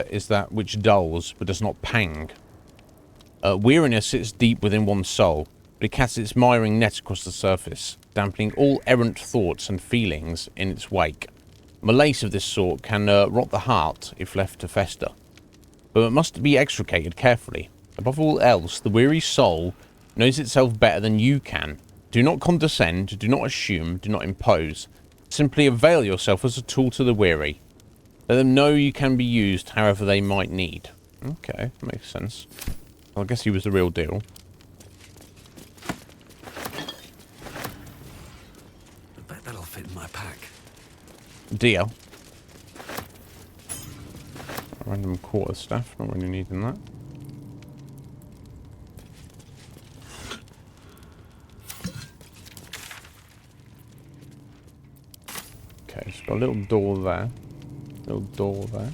is that which dulls, but does not pang. Weariness sits deep within one's soul, but it casts its miring net across the surface, dampening all errant thoughts and feelings in its wake. Malaise of this sort can rot the heart if left to fester, but it must be extricated carefully. Above all else, the weary soul knows itself better than you can. Do not condescend, do not assume, do not impose. Simply avail yourself as a tool to the weary. Let them know you can be used however they might need. Okay, that makes sense. Well, I guess he was the real deal.
I bet that'll fit in my pack.
Deal. Random quarter staff, not really needing that. Okay, it's got a little door there. Little door there.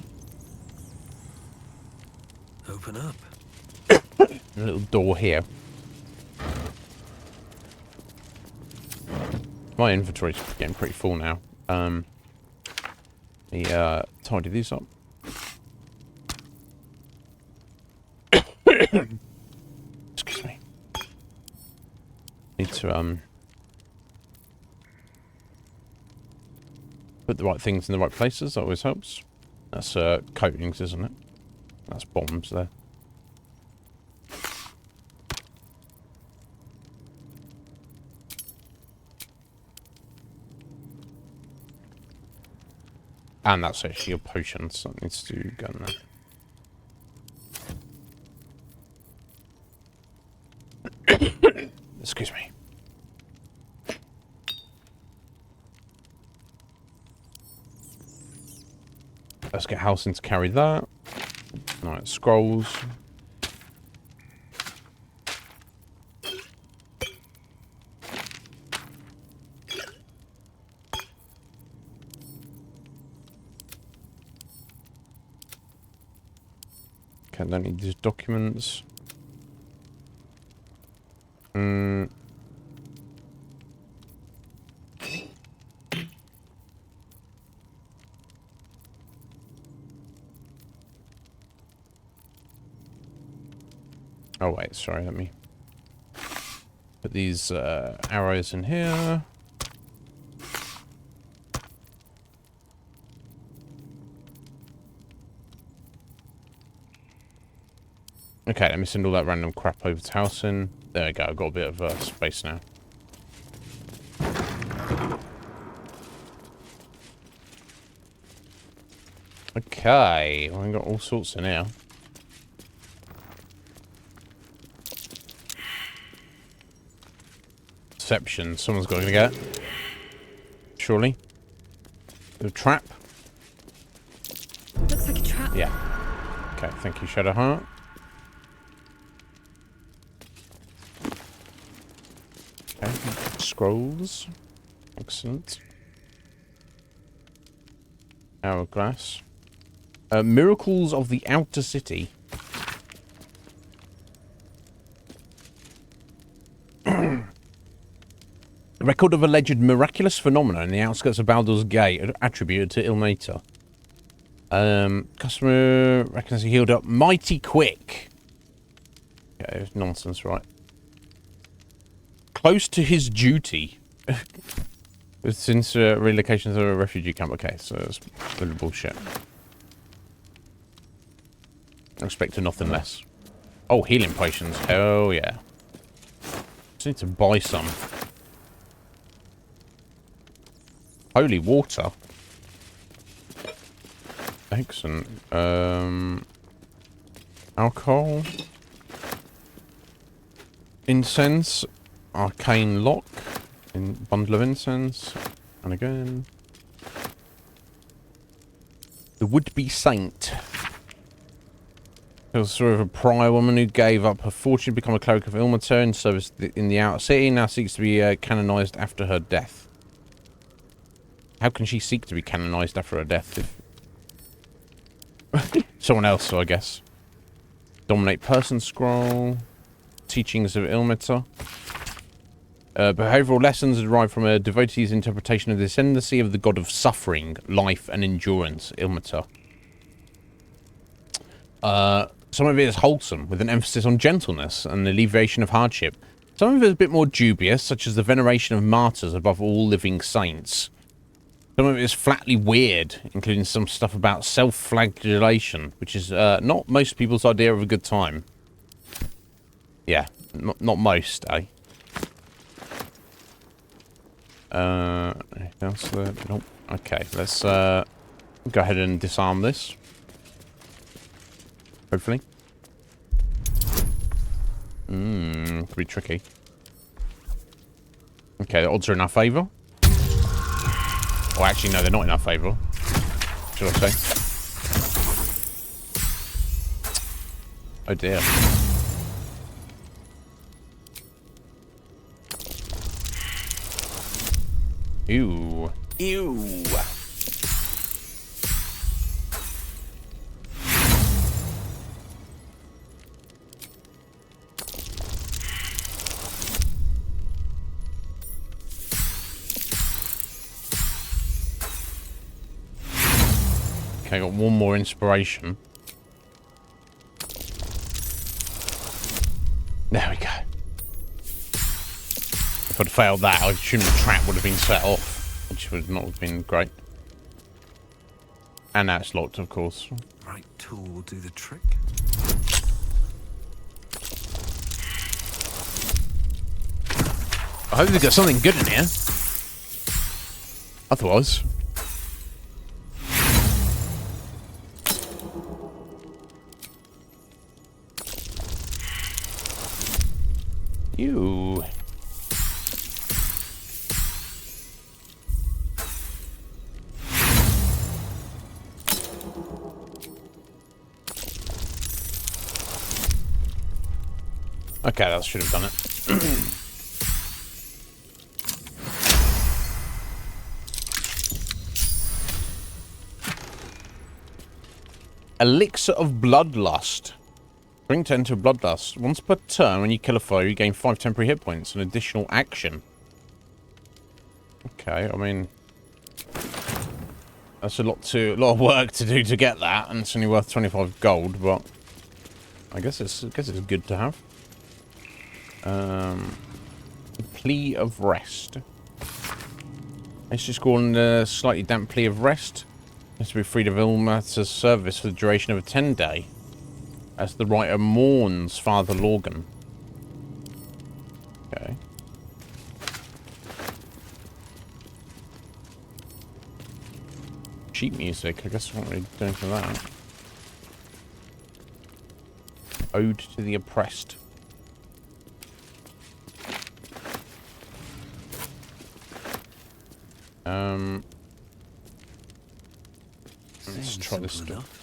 Open up.
A little door here. My inventory's getting pretty full now. Let me tidy these up. Excuse me. Need to put the right things in the right places. That always helps. That's coatings, isn't it? That's bombs there. And that's actually your potions. That needs to go in there. Excuse me. Let's get Halsin to carry that. Alright, scrolls. Okay, don't need these documents. Oh wait, sorry, let me put these arrows in here. Okay, let me send all that random crap over to Halsin. There we go, I've got a bit of space now. Okay, well, I've got all sorts in here. Deception, someone's got to get it. Surely. The trap?
Looks like a trap.
Yeah. Okay, thank you, Shadowheart. Okay, scrolls. Excellent. Hourglass. Miracles of the Outer City. A record of alleged miraculous phenomena in the outskirts of Baldur's Gate attributed to Ilmater. Customer reckons he healed up mighty quick. Yeah, it was nonsense, right? Close to his duty. Since relocation to a refugee camp. Okay, so it's a little bullshit. I expect nothing less. Oh, healing potions. Hell yeah. Just need to buy some. Holy water. Excellent. Alcohol. Incense. Arcane lock. Bundle of incense. And again. The would-be saint. There was sort of a prior woman who gave up her fortune to become a cleric of Ilmater in service in the outer city. Now seeks to be canonized after her death. How can she seek to be canonized after her death if... Someone else, so I guess. Dominate person scroll. Teachings of Ilmater. Behavioral lessons derived from a devotee's interpretation of the ascendancy of the god of suffering, life, and endurance, Ilmater. Some of it is wholesome, with an emphasis on gentleness and alleviation of hardship. Some of it is a bit more dubious, such as the veneration of martyrs above all living saints. Some of it is flatly weird, including some stuff about self-flagellation, which is not most people's idea of a good time. Yeah, not most, eh? Anything else there? Nope. Okay, let's go ahead and disarm this. Hopefully. Could be tricky. Okay, the odds are in our favour. Oh, actually, no, they're not in our favour. Should I say? Oh dear. Ew. Ew. Okay, got one more inspiration. There we go. If I'd failed that, I assume the trap would have been set off, which would not have been great. And now it's locked, of course.
Right tool will do the trick.
I hope they've got something good in here. Otherwise... Ew. Okay, that should have done it. Elixir of Bloodlust. Bring 10 to Bloodlust. Once per turn, when you kill a foe, you gain 5 temporary hit points, an additional action. Okay, I mean... That's a lot of work to do to get that, and it's only worth 25 gold, but... I guess it's good to have. Plea of Rest. Let's just go on a slightly damp Plea of Rest. Has to be freed of Ilmater's service for the duration of a 10-day. As the writer mourns Father Lorgan. Okay. Sheet music. I guess I won't really do anything for that. Ode to the Oppressed. Let's try this stuff.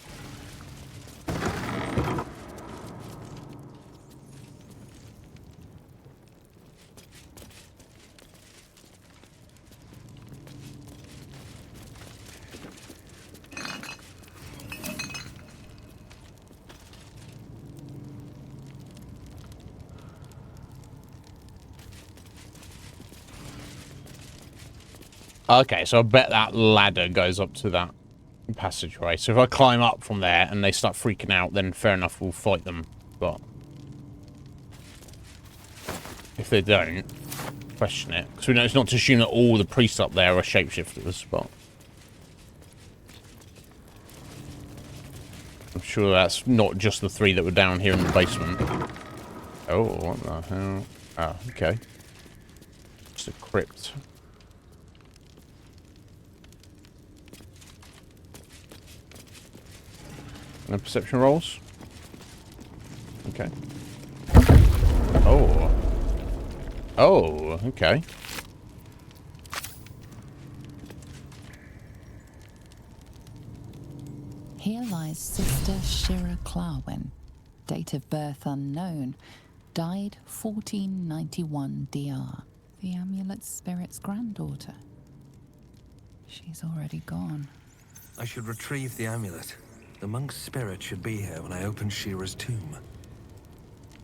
Okay, so I bet that ladder goes up to that passageway. So if I climb up from there and they start freaking out, then fair enough, we'll fight them. But if they don't, question it. Because we know it's not to assume that all the priests up there are shapeshifters, but I'm sure that's not just the 3 that were down here in the basement. Oh, what the hell? Oh, okay. Just a crypt. No perception rolls? Okay. Oh. Oh, okay.
Here lies Sister Shira Clarwin, date of birth unknown, died 1491 DR, the amulet's spirit's granddaughter. She's already gone.
I should retrieve the amulet. The monk's spirit should be here when I open Shira's tomb.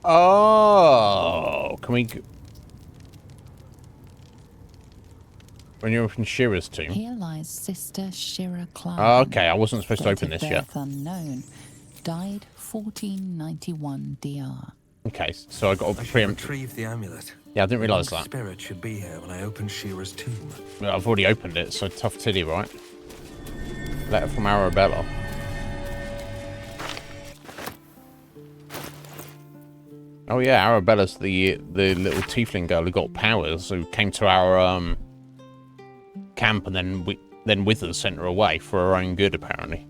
Oh, can we... When you open Shira's tomb?
Here lies Sister Shira Clarwin.
Oh, okay, I wasn't supposed to open this yet.
Unknown, died 1491 DR.
Okay, so I got to preempt.
Retrieve the amulet.
Yeah, I didn't realise that.
Spirit should be here when I open Shira's tomb.
Well, I've already opened it, so tough titty, right? Letter from Arabella. Oh yeah, Arabella's the little tiefling girl who got powers, who came to our camp and then Withers sent her away for her own good, apparently.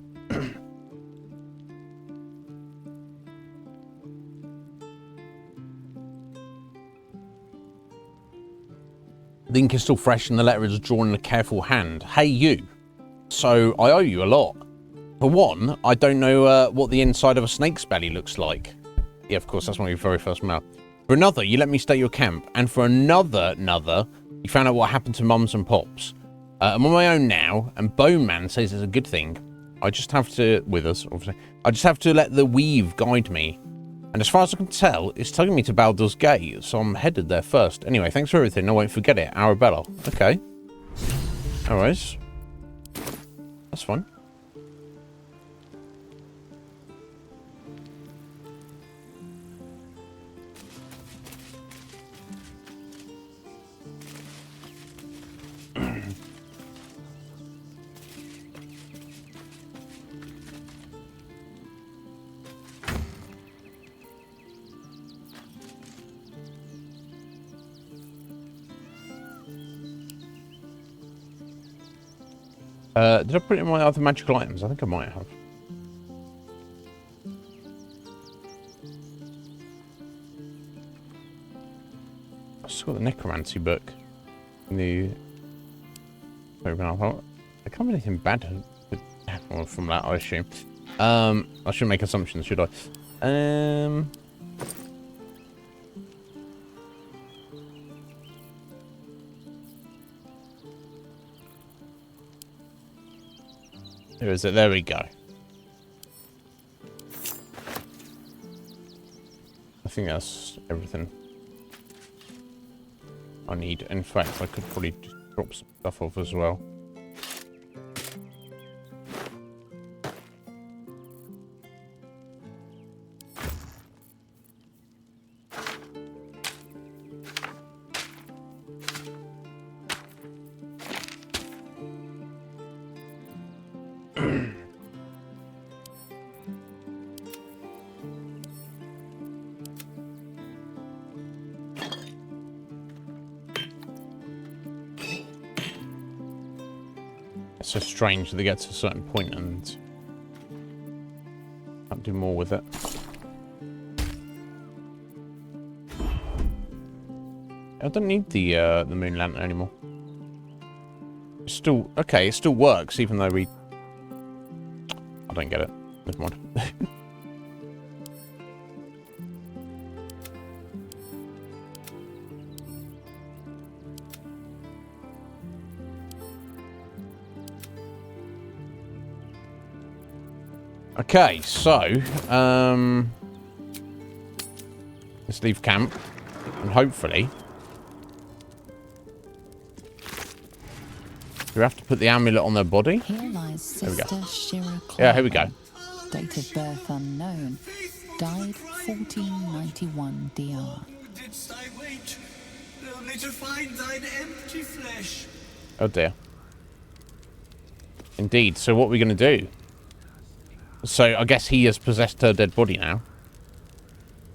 The ink is still fresh and the letter is drawn in a careful hand. Hey you. So I owe you a lot. For one, I don't know what the inside of a snake's belly looks like. Yeah, of course, that's one of your very first mail. For another, you let me stay your camp. And for another, you found out what happened to mums and pops. I'm on my own now, and Bone Man says it's a good thing. I just have to, with us, obviously, I just have to let the weave guide me. And as far as I can tell, it's taking me to Baldur's Gate, so I'm headed there first. Anyway, thanks for everything. I won't forget it. Arabella. Okay. Alright. That's fun. Did I put it in my other magical items? I think I might have. I saw the necromancy book in the open up. There can't be anything bad from that, I assume. I shouldn't make assumptions, should I? Where is it? There we go. I think that's everything I need. In fact, I could probably just drop some stuff off as well. It's so strange that they get to a certain point and can't do more with it. I don't need the moon lantern anymore. It's still okay. It still works, even though we. I don't get it. Never mind. Okay, so let's leave camp and hopefully Do we have to put the amulet on their body?
Here lies Sister Shira Claude.
Yeah, here we go.
Date of birth unknown. Died 1491 DR.
Didst I wait, only to find thine empty flesh?
Oh dear. Indeed. So what are we going to do? So I guess he has possessed her dead body now.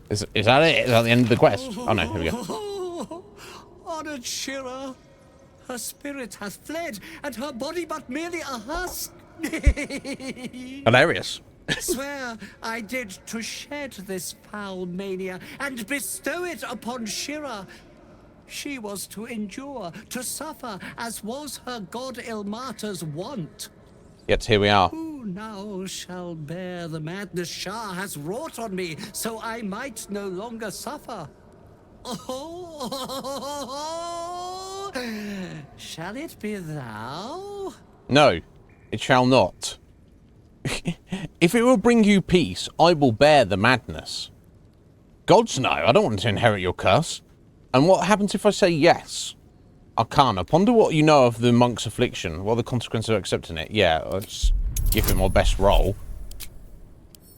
Is that it? Is that the end of the quest? Oh no, here we go.
Honored Shira, her spirit hath fled, and her body but merely a husk.
Hilarious.
Swear I did to shed this foul mania and bestow it upon Shira. She was to endure, to suffer, as was her god Ilmata's wont.
Yet here we are.
Who now shall bear the madness Shah has wrought on me, so I might no longer suffer? Oh, shall it be thou?
No, it shall not. If it will bring you peace, I will bear the madness. Gods no, I don't want to inherit your curse. And what happens if I say yes? Arcana. Ponder what you know of the monk's affliction. What are the consequences of accepting it? Yeah, let's give it my best roll.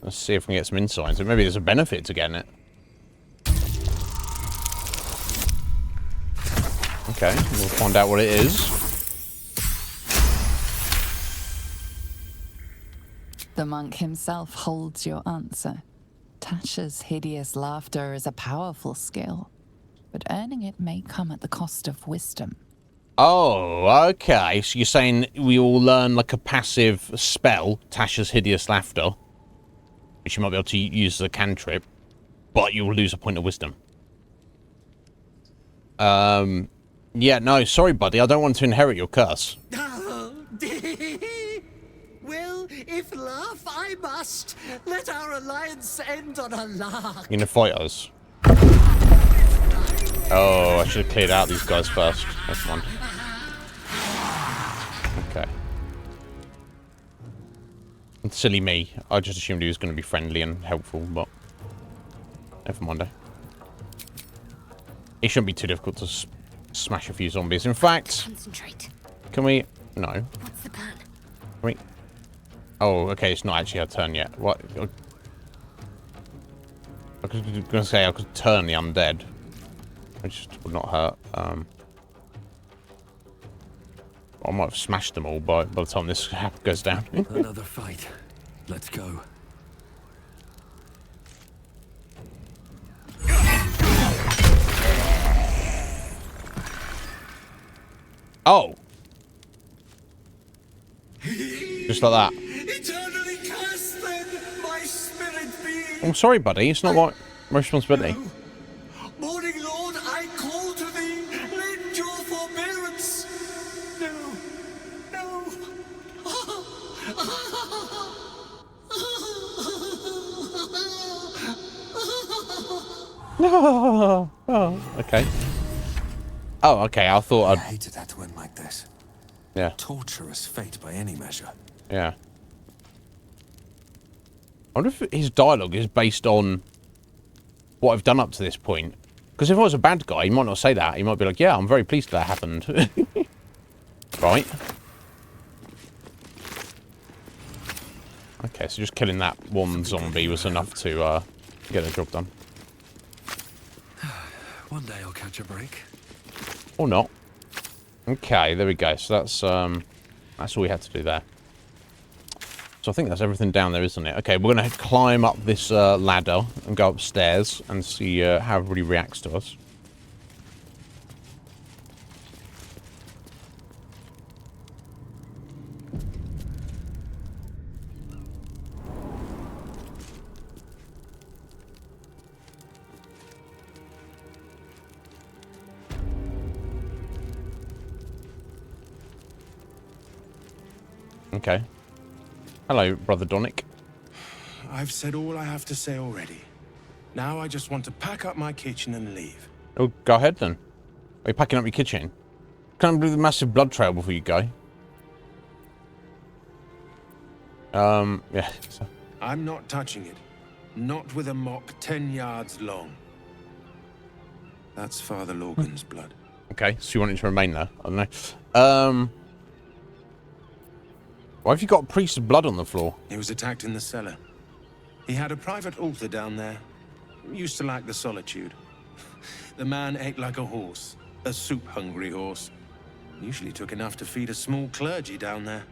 Let's see if we can get some insights. So maybe there's a benefit to getting it. Okay, we'll find out what it is.
The monk himself holds your answer. Tasha's hideous laughter is a powerful skill, but earning it may come at the cost of wisdom.
Oh, okay. So you're saying we all learn like a passive spell, Tasha's hideous laughter, which you might be able to use as a cantrip, but you will lose a point of wisdom. Yeah, no, sorry, buddy. I don't want to inherit your curse.
Well, if laugh I must, let our alliance end on a lark.
You're gonna fight us. Oh, I should have cleared out these guys first. That's one. Okay. Silly me. I just assumed he was going to be friendly and helpful, but never mind. It shouldn't be too difficult to smash a few zombies. In fact,
Concentrate.
can we? No.
What's the plan?
Can we? Oh, okay. It's not actually our turn yet. What? I was going to say I could turn the undead, which would not hurt. I might have smashed them all by the time this goes down.
Another fight. Let's go.
Oh. Just like that.
Eternally cast then, my spirit being.
I'm sorry, buddy. It's not my responsibility.
Morning Lord, I call to thee. Lend your forbearance. No.
No. Oh, okay. Oh, okay. I thought
I
I'd...
hated that to end like this.
Yeah.
Torturous fate by any measure.
Yeah. I wonder if his dialogue is based on what I've done up to this point. Because if I was a bad guy, he might not say that. He might be like, yeah, I'm very pleased that happened. Right. Okay, so just killing that one zombie was enough to get the job done.
One day I'll catch a break.
Or not. Okay, there we go. So that's all we had to do there. So I think that's everything down there, isn't it? Okay, we're going to climb up this ladder and go upstairs and see how everybody reacts to us. Okay. Hello, Brother Donick.
I've said all I have to say already. Now I just want to pack up my kitchen and leave.
Oh, go ahead then. Are you packing up your kitchen? Can I do the massive blood trail before you go? Yeah.
I'm not touching it. Not with a mock 10 yards long. That's Father Logan's blood.
Okay, so you want it to remain there? I don't know. Why have you got a priest's blood on the floor?
He was attacked in the cellar. He had a private altar down there. Used to lack the solitude. The man ate like a horse. A soup-hungry horse. Usually took enough to feed a small clergy down there.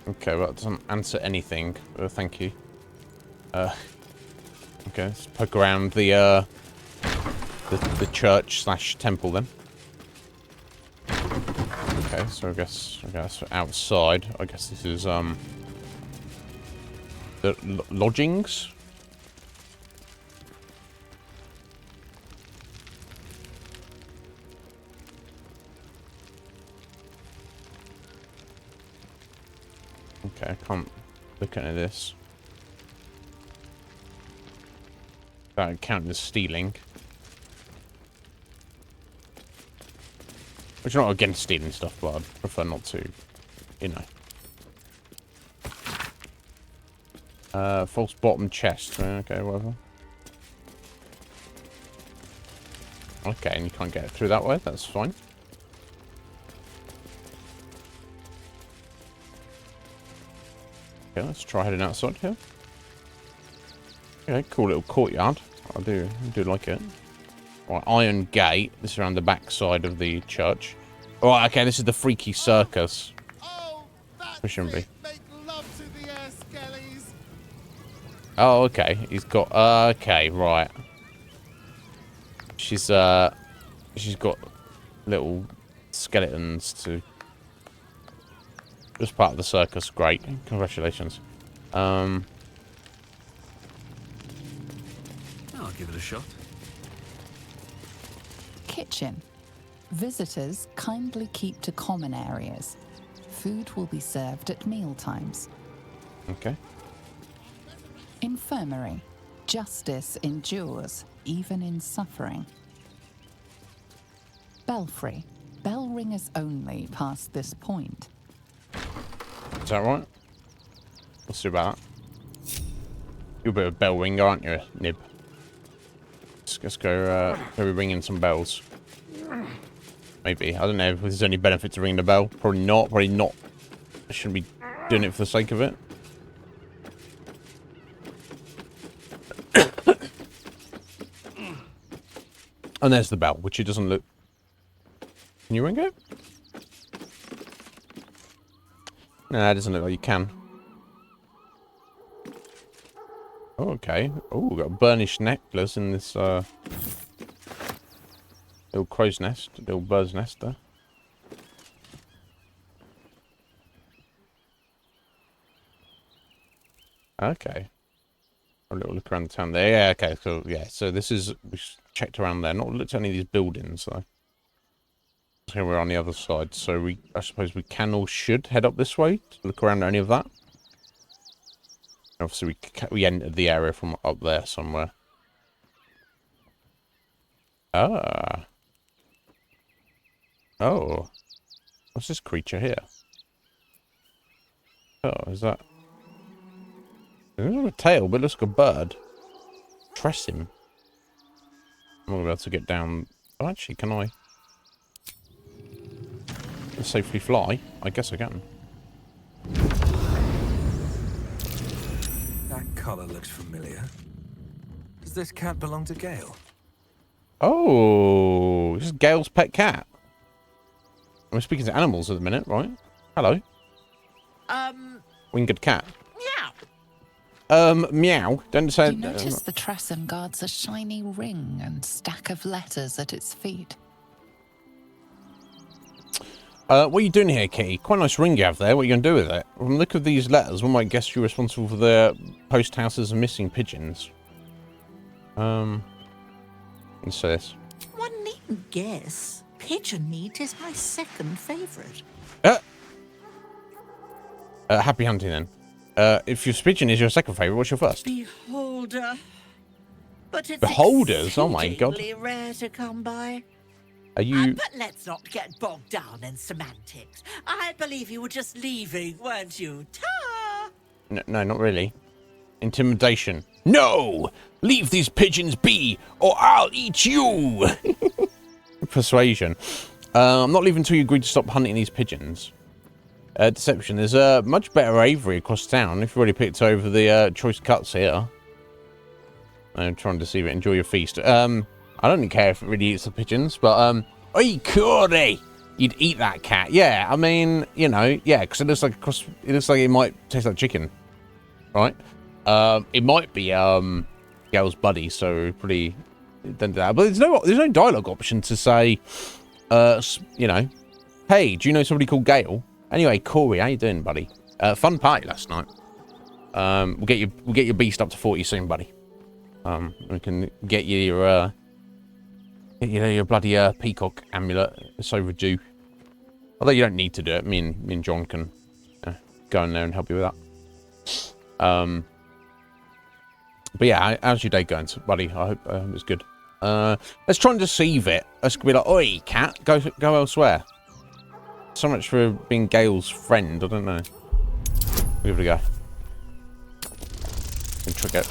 Okay, well, that doesn't answer anything. Thank you. Okay, let's poke around the church / temple then. Okay, so I guess outside. I guess this is the lodgings. Okay, I can't look at any of this. That count as stealing. Which I'm not against stealing stuff, but I'd prefer not to, you know. False bottom chest. Okay, whatever. Okay, and you can't get through that way. That's fine. Okay, let's try heading outside here. Okay, cool little courtyard. I do like it. Right, iron gate. This is around the back side of the church. Right, okay, this is the freaky circus. Presumably. Oh, okay. He's got. Okay, right. She's got little skeletons to. Just part of the circus. Great. Congratulations.
I'll give it a shot.
Kitchen. Visitors kindly keep to common areas. Food will be served at meal times.
Okay.
Infirmary. Justice endures, even in suffering. Belfry. Bell ringers only past this point.
Is that right? We'll see about that. You're a bit of a bell ringer, aren't you, Nib? Let's go ringing some bells. Maybe. I don't know if there's any benefit to ringing the bell. Probably not. Probably not. I shouldn't be doing it for the sake of it. And there's the bell, which it doesn't look... Can you ring it? No, it doesn't look like you can. Oh, okay. Oh, we've got a burnished necklace in this little crow's nest, little bird's nest there. Okay. A little look around the town there. Yeah, okay, so yeah, so this is, we checked around there, not looked at any of these buildings, so. Here we're on the other side, so I suppose we can or should head up this way to look around at any of that. Obviously, we entered the area from up there somewhere. Ah. Oh. What's this creature here? Oh, is that... It doesn't have a tail, but it looks like a bird. Tress him. I'm not going to be able to get down... Oh, actually, can I... safely fly? I guess I can.
That collar looks familiar. Does this cat belong to Gale?
Oh, this is Gale's pet cat. I'm speaking to animals at the minute, right? Hello. Winged cat. Meow. Don't say...
You notice the Tressum guards a shiny ring and stack of letters at its feet.
What are you doing here, Kitty? Quite a nice ring you have there. What are you going to do with it? From the look of these letters, one might guess you're responsible for the post houses and missing pigeons. Let's say this.
One needn't guess. Pigeon meat is my second favourite.
Happy hunting, then. If your pigeon is your second favourite, what's your first?
Beholder. But it's
Beholders? Oh my god.
rare to come by.
Are you...
But let's not get bogged down in semantics. I believe you were just leaving, weren't you? Ta!
No, not really. Intimidation. No! Leave these pigeons be, or I'll eat you! Persuasion. I'm not leaving until you agree to stop hunting these pigeons. Deception. There's a much better aviary across town. If you've already picked over the choice cuts here. I'm trying to deceive it. Enjoy your feast. I don't really care if it really eats the pigeons, but oi, Corey! You'd eat that cat. Yeah, I mean, you know, yeah, because it looks like it might taste like chicken, right? It might be Gail's buddy, so pretty don't do that. But there's no dialogue option to say, you know, hey, do you know somebody called Gail? Anyway, Corey, how you doing, buddy? Fun party last night. We'll get your beast up to 40 soon, buddy. We can get you your bloody peacock amulet. It's overdue. Although you don't need to do it. Me and John can go in there and help you with that. But yeah, how's your day going, buddy? I hope it's good. Let's try and deceive it. Let's be like, oi, cat, go elsewhere. So much for being Gail's friend. I don't know. Give it a go. We can trick it.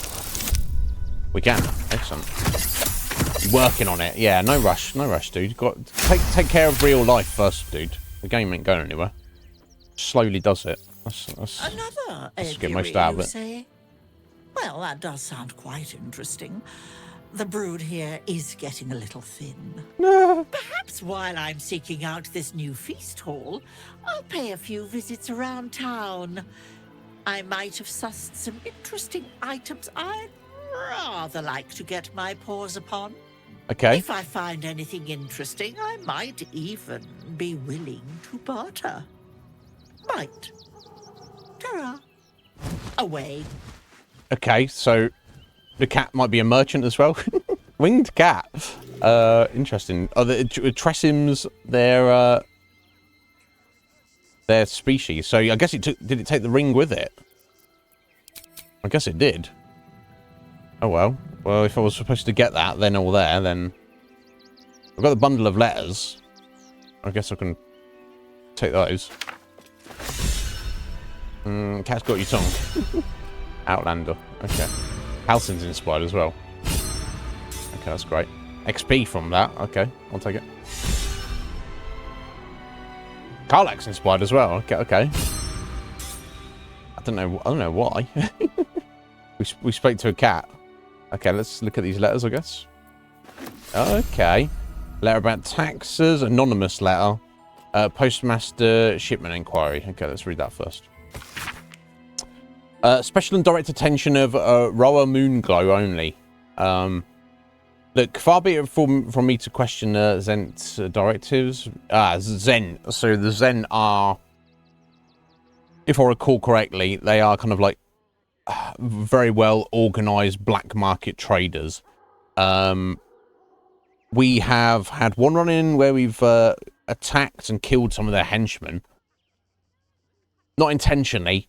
We can. Excellent. Working on it. Yeah, no rush, dude. Got take care of real life first, dude. The game ain't going anywhere. Slowly does it. Let's get most out of it.
Say? Well, that does sound quite interesting. The brood here is getting a little thin. Perhaps while I'm seeking out this new feast hall, I'll pay a few visits around town. I might have sussed some interesting items I'd rather like to get my paws upon.
Okay.
If I find anything interesting, I might even be willing to barter. Might. Ta-ra. Away.
Okay, so the cat might be a merchant as well. Winged cat. Interesting. Oh, the Tressims, their species. So I guess did it take the ring with it? I guess it did. Oh well. Well, if I was supposed to get that, then all there, then I've got the bundle of letters. I guess I can take those. Cat's got your tongue. Outlander. Okay. Halsin's inspired as well. Okay, that's great. XP from that. Okay, I'll take it. Karlak's inspired as well. Okay. I don't know why. we spoke to a cat. Okay, let's look at these letters, I guess. Okay. Letter about taxes, anonymous letter. Postmaster shipment inquiry. Okay, let's read that first. Special and direct attention of Roa Moonglow only. Look, far be it from me to question Zent's directives. Zen. So the Zen are, if I recall correctly, they are kind of like very well organized black market traders. We have had one run-in where we've attacked and killed some of their henchmen. Not intentionally.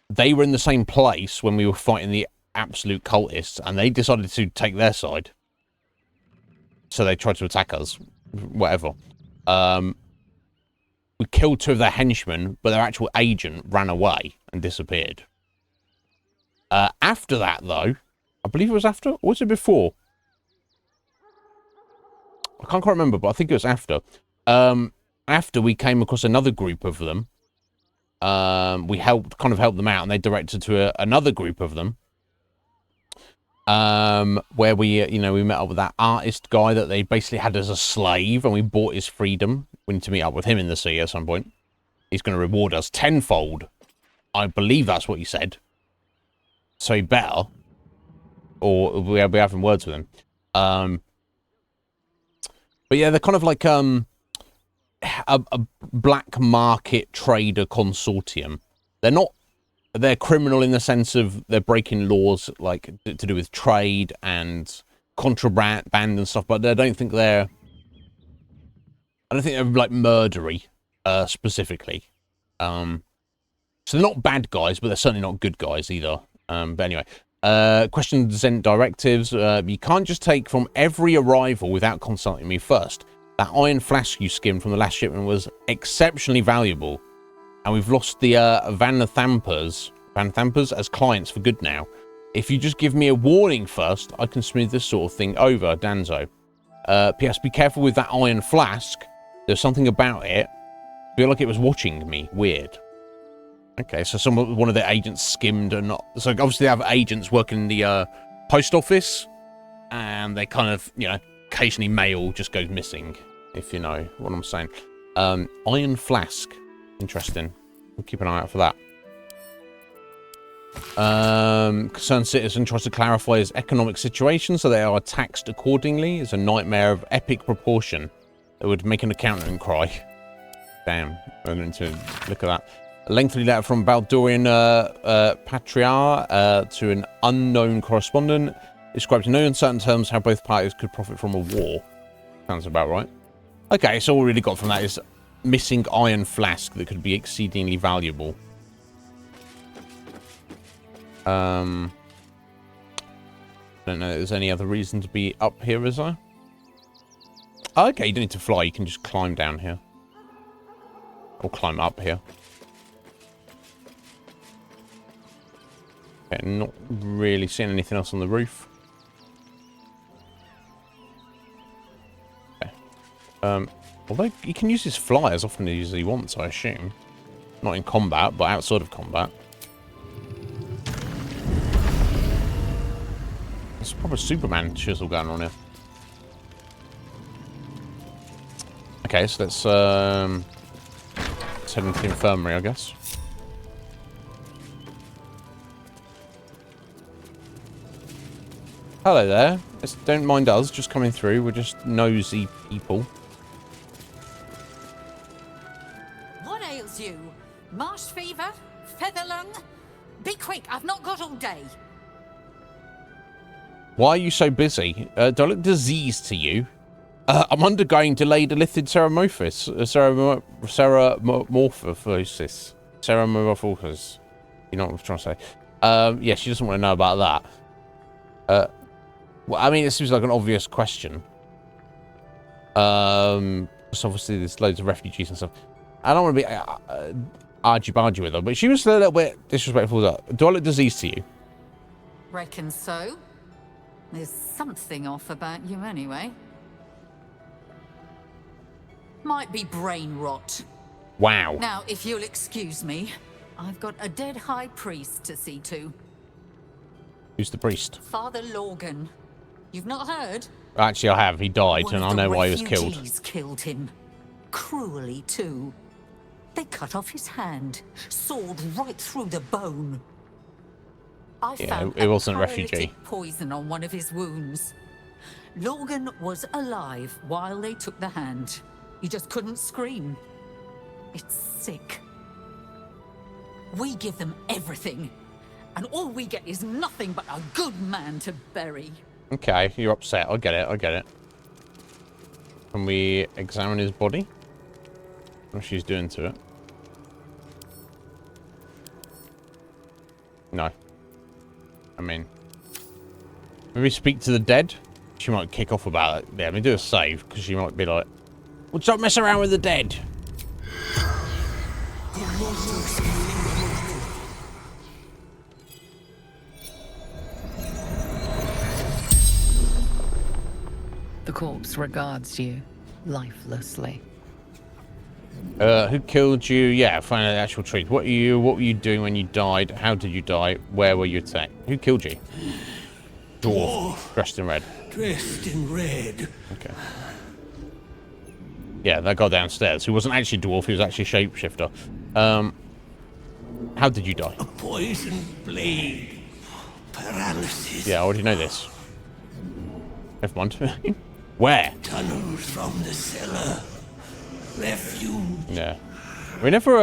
They were in the same place when we were fighting the absolute cultists, and they decided to take their side. So they tried to attack us. Whatever. We killed 2 of their henchmen, but their actual agent ran away and disappeared. After that, though, I believe it was after, or was it before? I can't quite remember, but I think it was after. After we came across another group of them, we helped them out, and they directed to another group of them. Where we met up with that artist guy that they basically had as a slave, and we bought his freedom. We need to meet up with him in the sea at some point. He's going to reward us tenfold. I believe that's what he said. So he better, or we'll be having words with him. But yeah, they're kind of like a black market trader consortium. They're criminal in the sense of they're breaking laws like to do with trade and contraband and stuff, but I don't think they're like murdery specifically. So they're not bad guys, but they're certainly not good guys either. But anyway, question Zen directives. You can't just take from every arrival without consulting me first. That iron flask you skimmed from the last shipment was exceptionally valuable, and we've lost the Van Thampers as clients for good now. If you just give me a warning first, I can smooth this sort of thing over, Danzo. P.S. Be careful with that iron flask. There's something about it. I feel like it was watching me. Weird. Okay, so one of their agents skimmed and not. So obviously they have agents working in the post office, and they kind of, you know, occasionally mail just goes missing, if you know what I'm saying. Iron flask, interesting. We'll keep an eye out for that. Concerned citizen tries to clarify his economic situation so they are taxed accordingly. It's a nightmare of epic proportion that would make an accountant cry. Damn, I need to look at that. A lengthy letter from Baldurian Patriarch to an unknown correspondent described in no uncertain terms how both parties could profit from a war. Sounds about right. Okay, so all we really got from that is missing iron flask that could be exceedingly valuable. I don't know if there's any other reason to be up here, is there? Oh, okay, you don't need to fly, you can just climb down here. Or climb up here. Okay, not really seeing anything else on the roof. Okay. Although you can use his fly as often as he wants, I assume. Not in combat, but outside of combat. There's a proper Superman chisel going on here. Okay, so let's head into the infirmary, I guess. Hello there. Don't mind us just coming through. We're just nosy people.
What ails you? Marsh fever? Feather lung? Be quick, I've not got all day.
Why are you so busy? Do I look diseased to you? I'm undergoing delayed elithid ceramorphosis. Ceramorphosis. You know what I'm trying to say? Yeah, she doesn't want to know about that. Well, I mean, it seems like an obvious question. So obviously there's loads of refugees and stuff. I don't want to be argy-bargy with her, but she was a little bit disrespectful with that. Do I look diseased to you?
Reckon so. There's something off about you anyway. Might be brain rot.
Wow.
Now, if you'll excuse me, I've got a dead high priest to see to.
Who's the priest?
Father Lorgan. You've not heard?
Actually, I have. He died, and I know why he was killed.
Refugees killed him. Cruelly, too. They cut off his hand, sawed right through the bone. I found
it wasn't a
paralytic
refugee.
Poison on one of his wounds. Lorgan was alive while they took the hand. He just couldn't scream. It's sick. We give them everything, and all we get is nothing but a good man to bury.
Okay, you're upset. I get it. I get it. Can we examine his body? What she's doing to it? No. I mean, maybe speak to the dead. She might kick off about it. Yeah, I mean, do a save because she might be like, "Well, stop messing around with the dead."
The corpse regards you lifelessly.
Who killed you? Yeah, find out the actual truth. What were you doing when you died? How did you die? Where were you attacked? Who killed you? Dwarf. Dressed in red.
Dressed in red.
Okay. Yeah, that guy downstairs, who wasn't actually dwarf, he was actually shapeshifter. How did you die?
A poisoned blade. Paralysis.
Yeah, I already know this. Never mind. Where?
Tunnels from the cellar. Refuge.
Yeah. We never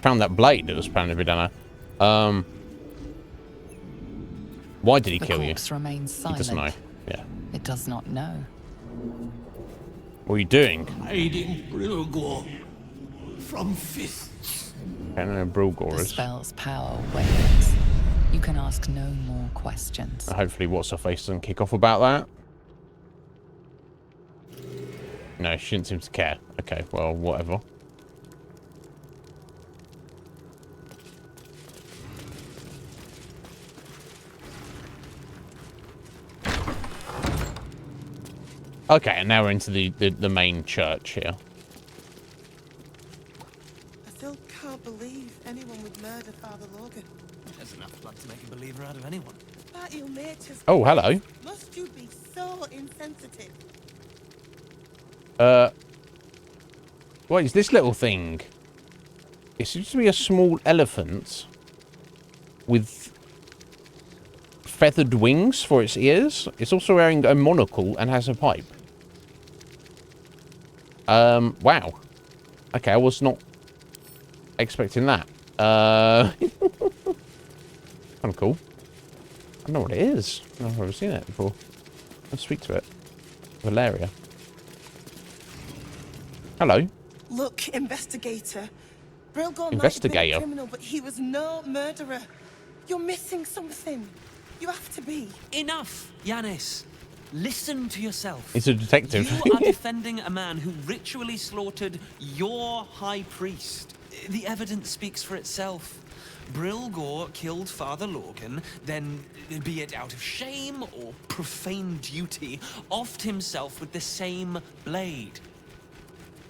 found that blade that was planning to be down there. Why did he kill you?
The corpse remains silent.
He doesn't know. Yeah.
It does not know.
What are you doing?
Hiding Brilgor from fists.
I don't know Brilgor
The
is.
spell's power wanes. You can ask no more questions.
Hopefully what's her face doesn't kick off about that. No, she didn't seem to care. Okay, well, whatever. Okay, and now we're into the main church here.
I still can't believe murder Father Lorgan.
There's enough blood to make a believer out of anyone.
But Ilmater's
Oh, hello.
Must you be so insensitive?
What is this little thing? It seems to be a small elephant with feathered wings for its ears. It's also wearing a monocle and has a pipe. Wow. Okay, I was not expecting that. Kind of cool. I don't know what it is. I've never seen it before. Let's speak to it. Valeria. Hello.
Look, investigator. Brilgor
Investigator.
might have been a criminal, but he was no murderer. You're missing something. You have to be.
Enough, Yanis. Listen to yourself.
He's a detective.
You are defending a man who ritually slaughtered your high priest. The evidence speaks for itself. Brilgor killed Father Lorgan, then, be it out of shame or profane duty, offed himself with the same blade.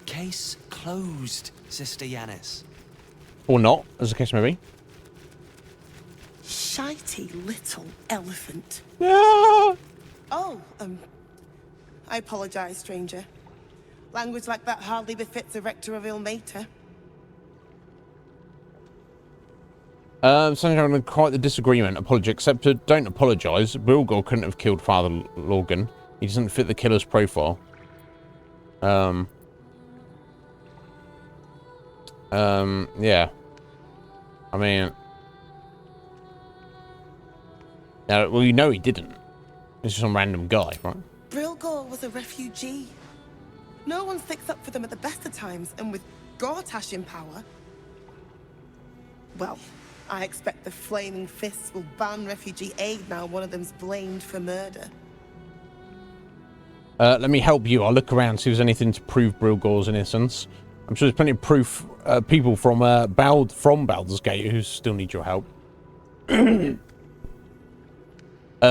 Case closed, Sister Yanis.
Or not, as the case may be.
Shitey little elephant.
Ah!
Oh, I apologize, stranger. Language like that hardly befits a rector of Ilmater.
Something on quite the disagreement. Apology accepted. Don't apologise. Brilgor couldn't have killed Father Lorgan. He doesn't fit the killer's profile. Yeah. I mean... Now, well, you know he didn't. This is some random guy, right?
Brilgor was a refugee. No one sticks up for them at the best of times, and with Gortash in power... Well, I expect the Flaming Fists will ban refugee aid now one of them's blamed for murder.
Let me help you. I'll look around, see if there's anything to prove Brilgor's innocence. I'm sure there's plenty of proof, people from Baldur's Gate who still need your help.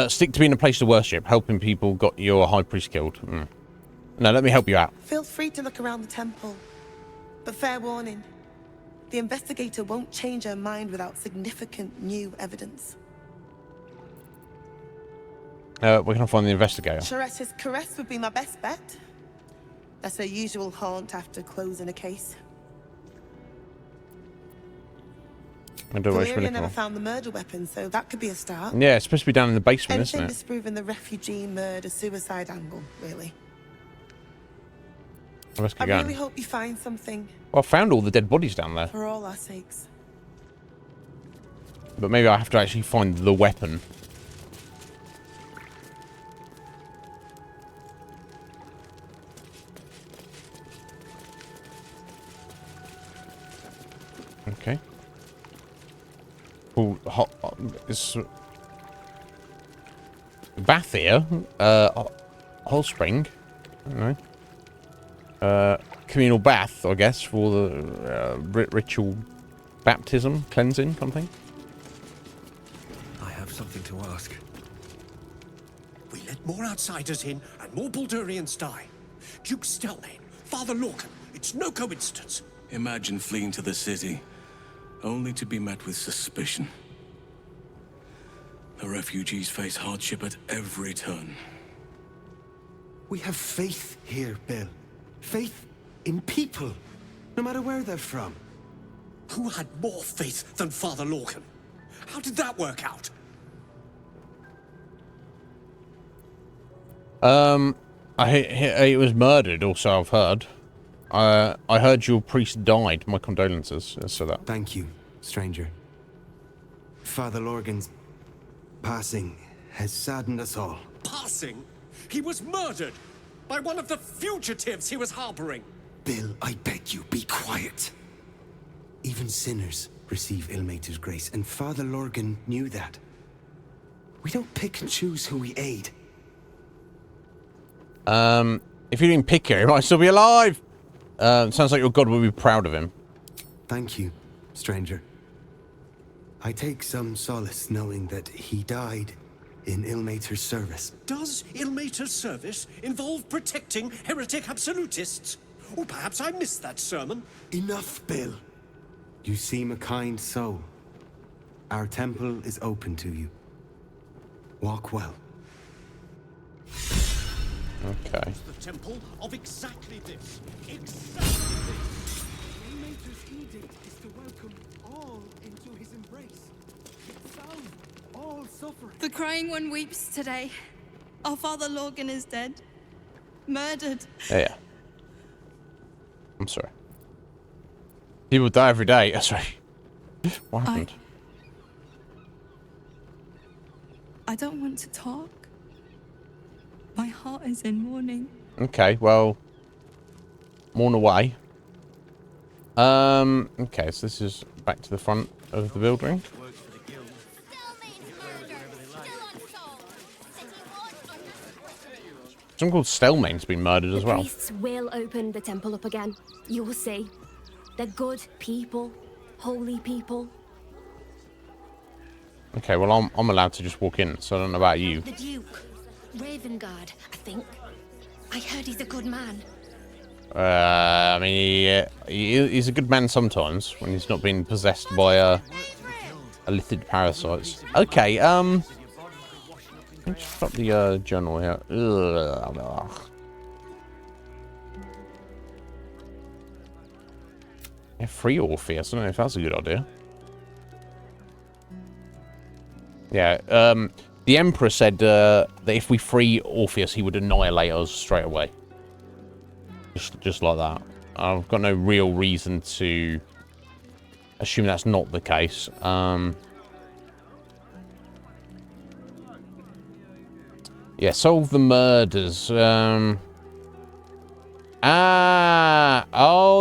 Stick to being a place to worship. Helping people got your high priest killed. No, let me help you out.
Feel free to look around the temple. But fair warning, the investigator won't change her mind without significant new evidence.
Where can I find the investigator?
Charette's caress would be my best bet. That's her usual haunt after closing a case. Valeria never found the murder weapon, so that could be a start.
Yeah, it's supposed to be down in the basement,
Anything
isn't it?
disproving the refugee murder-suicide angle, really.
Let's
I
keep going.
really hope you find something.
Well, I found all the dead bodies down there.
For all our sakes.
But maybe I have to actually find the weapon. Okay. Oh, it's bath here. Hot spring. I don't know. Communal bath, I guess, for the ritual baptism, cleansing, something.
I have something to ask.
We let more outsiders in, and more Baldurians die. Duke Stelnane, Father Lorcan, it's no coincidence.
Imagine fleeing to the city, only to be met with suspicion. The refugees face hardship at every turn.
We have faith here, Bill. Faith in people, no matter where they're from.
Who had more faith than Father Lorcan? How did that work out?
He was murdered, also, I've heard. I heard your priest died. My condolences as to that.
Thank you, stranger. Father Lorgan's passing has saddened us all.
Passing? He was murdered by one of the fugitives he was harboring.
Bill, I beg you, be quiet. Even sinners receive Ilmater's grace, and Father Lorgan knew that. We don't pick and choose who we aid.
If you didn't pick her, he might still be alive. Sounds like your god will be proud of him.
Thank you, stranger. I take some solace knowing that he died in Ilmater's service.
Does Ilmater's service involve protecting heretic absolutists? Or perhaps I missed that sermon.
Enough, Bill. You seem a kind soul, Our temple is open to you. Walk well.
Okay.
The temple of exactly this. Exactly this.
The Mater's edict is to welcome all into his embrace. Salve all suffering.
The Crying One weeps today. Our father Lorgan is dead. Murdered.
Yeah. I'm sorry. People die every day. That's right. What happened?
I don't want to talk. My heart is in mourning.
Okay, well, mourn away. Okay, so this is back to the front of the building. Someone called Stelmane's been murdered as well.
The priests will open the temple up again. You will see. They're good people, holy people.
Okay, well, I'm allowed to just walk in, so I don't know about you.
The Duke, Ravengard, I think. I heard he's a good man.
I mean, he's a good man sometimes when he's not being possessed by elithid parasites. Okay, let me just put the journal here. Ugh. Yeah, free Orpheus. I don't know if that's a good idea. Yeah, the Emperor said that if we free Orpheus, he would annihilate us straight away. Just like that. I've got no real reason to assume that's not the case. Yeah, solve the murders. Oh,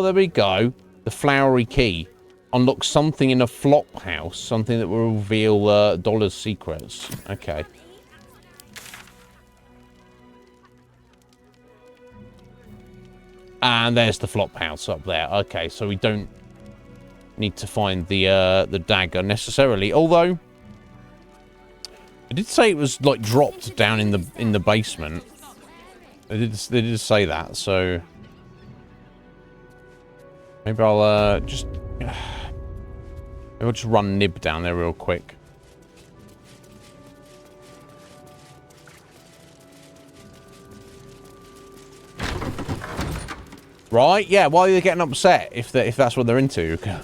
there we go. The flowery key. Unlock something in a flop house. Something that will reveal Dollar's secrets. Okay. And there's the flop house up there. Okay, so we don't need to find the dagger necessarily. Although I did say it was like dropped down in the basement. They did say that, so maybe I'll just run Nib down there real quick. Right? Yeah. Why are they getting upset if that's what they're into? Okay.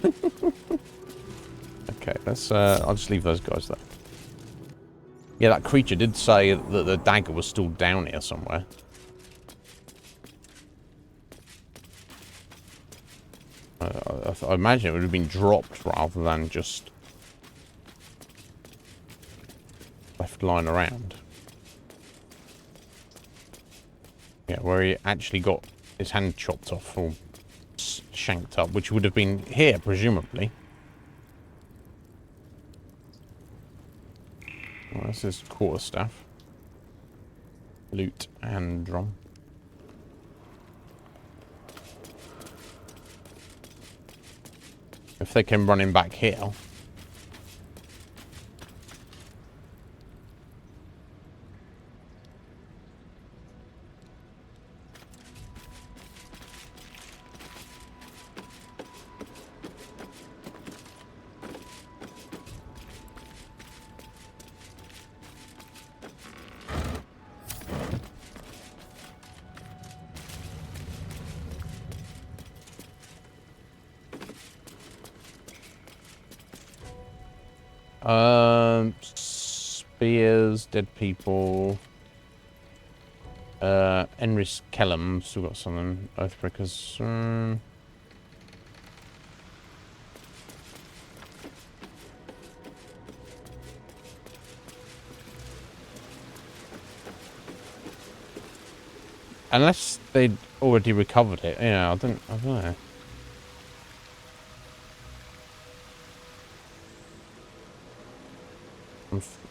Let's. I'll just leave those guys there. Yeah, that creature did say that the dagger was still down here somewhere. I imagine it would have been dropped rather than just left lying around. Yeah, where he actually got his hand chopped off or shanked up, which would have been here, presumably. Well, this is quarterstaff. Lute and drum. If they came running back here. Spears, dead people. Enris Kellum, still got something. Oathbreakers. Unless they'd already recovered it. Yeah, I don't know.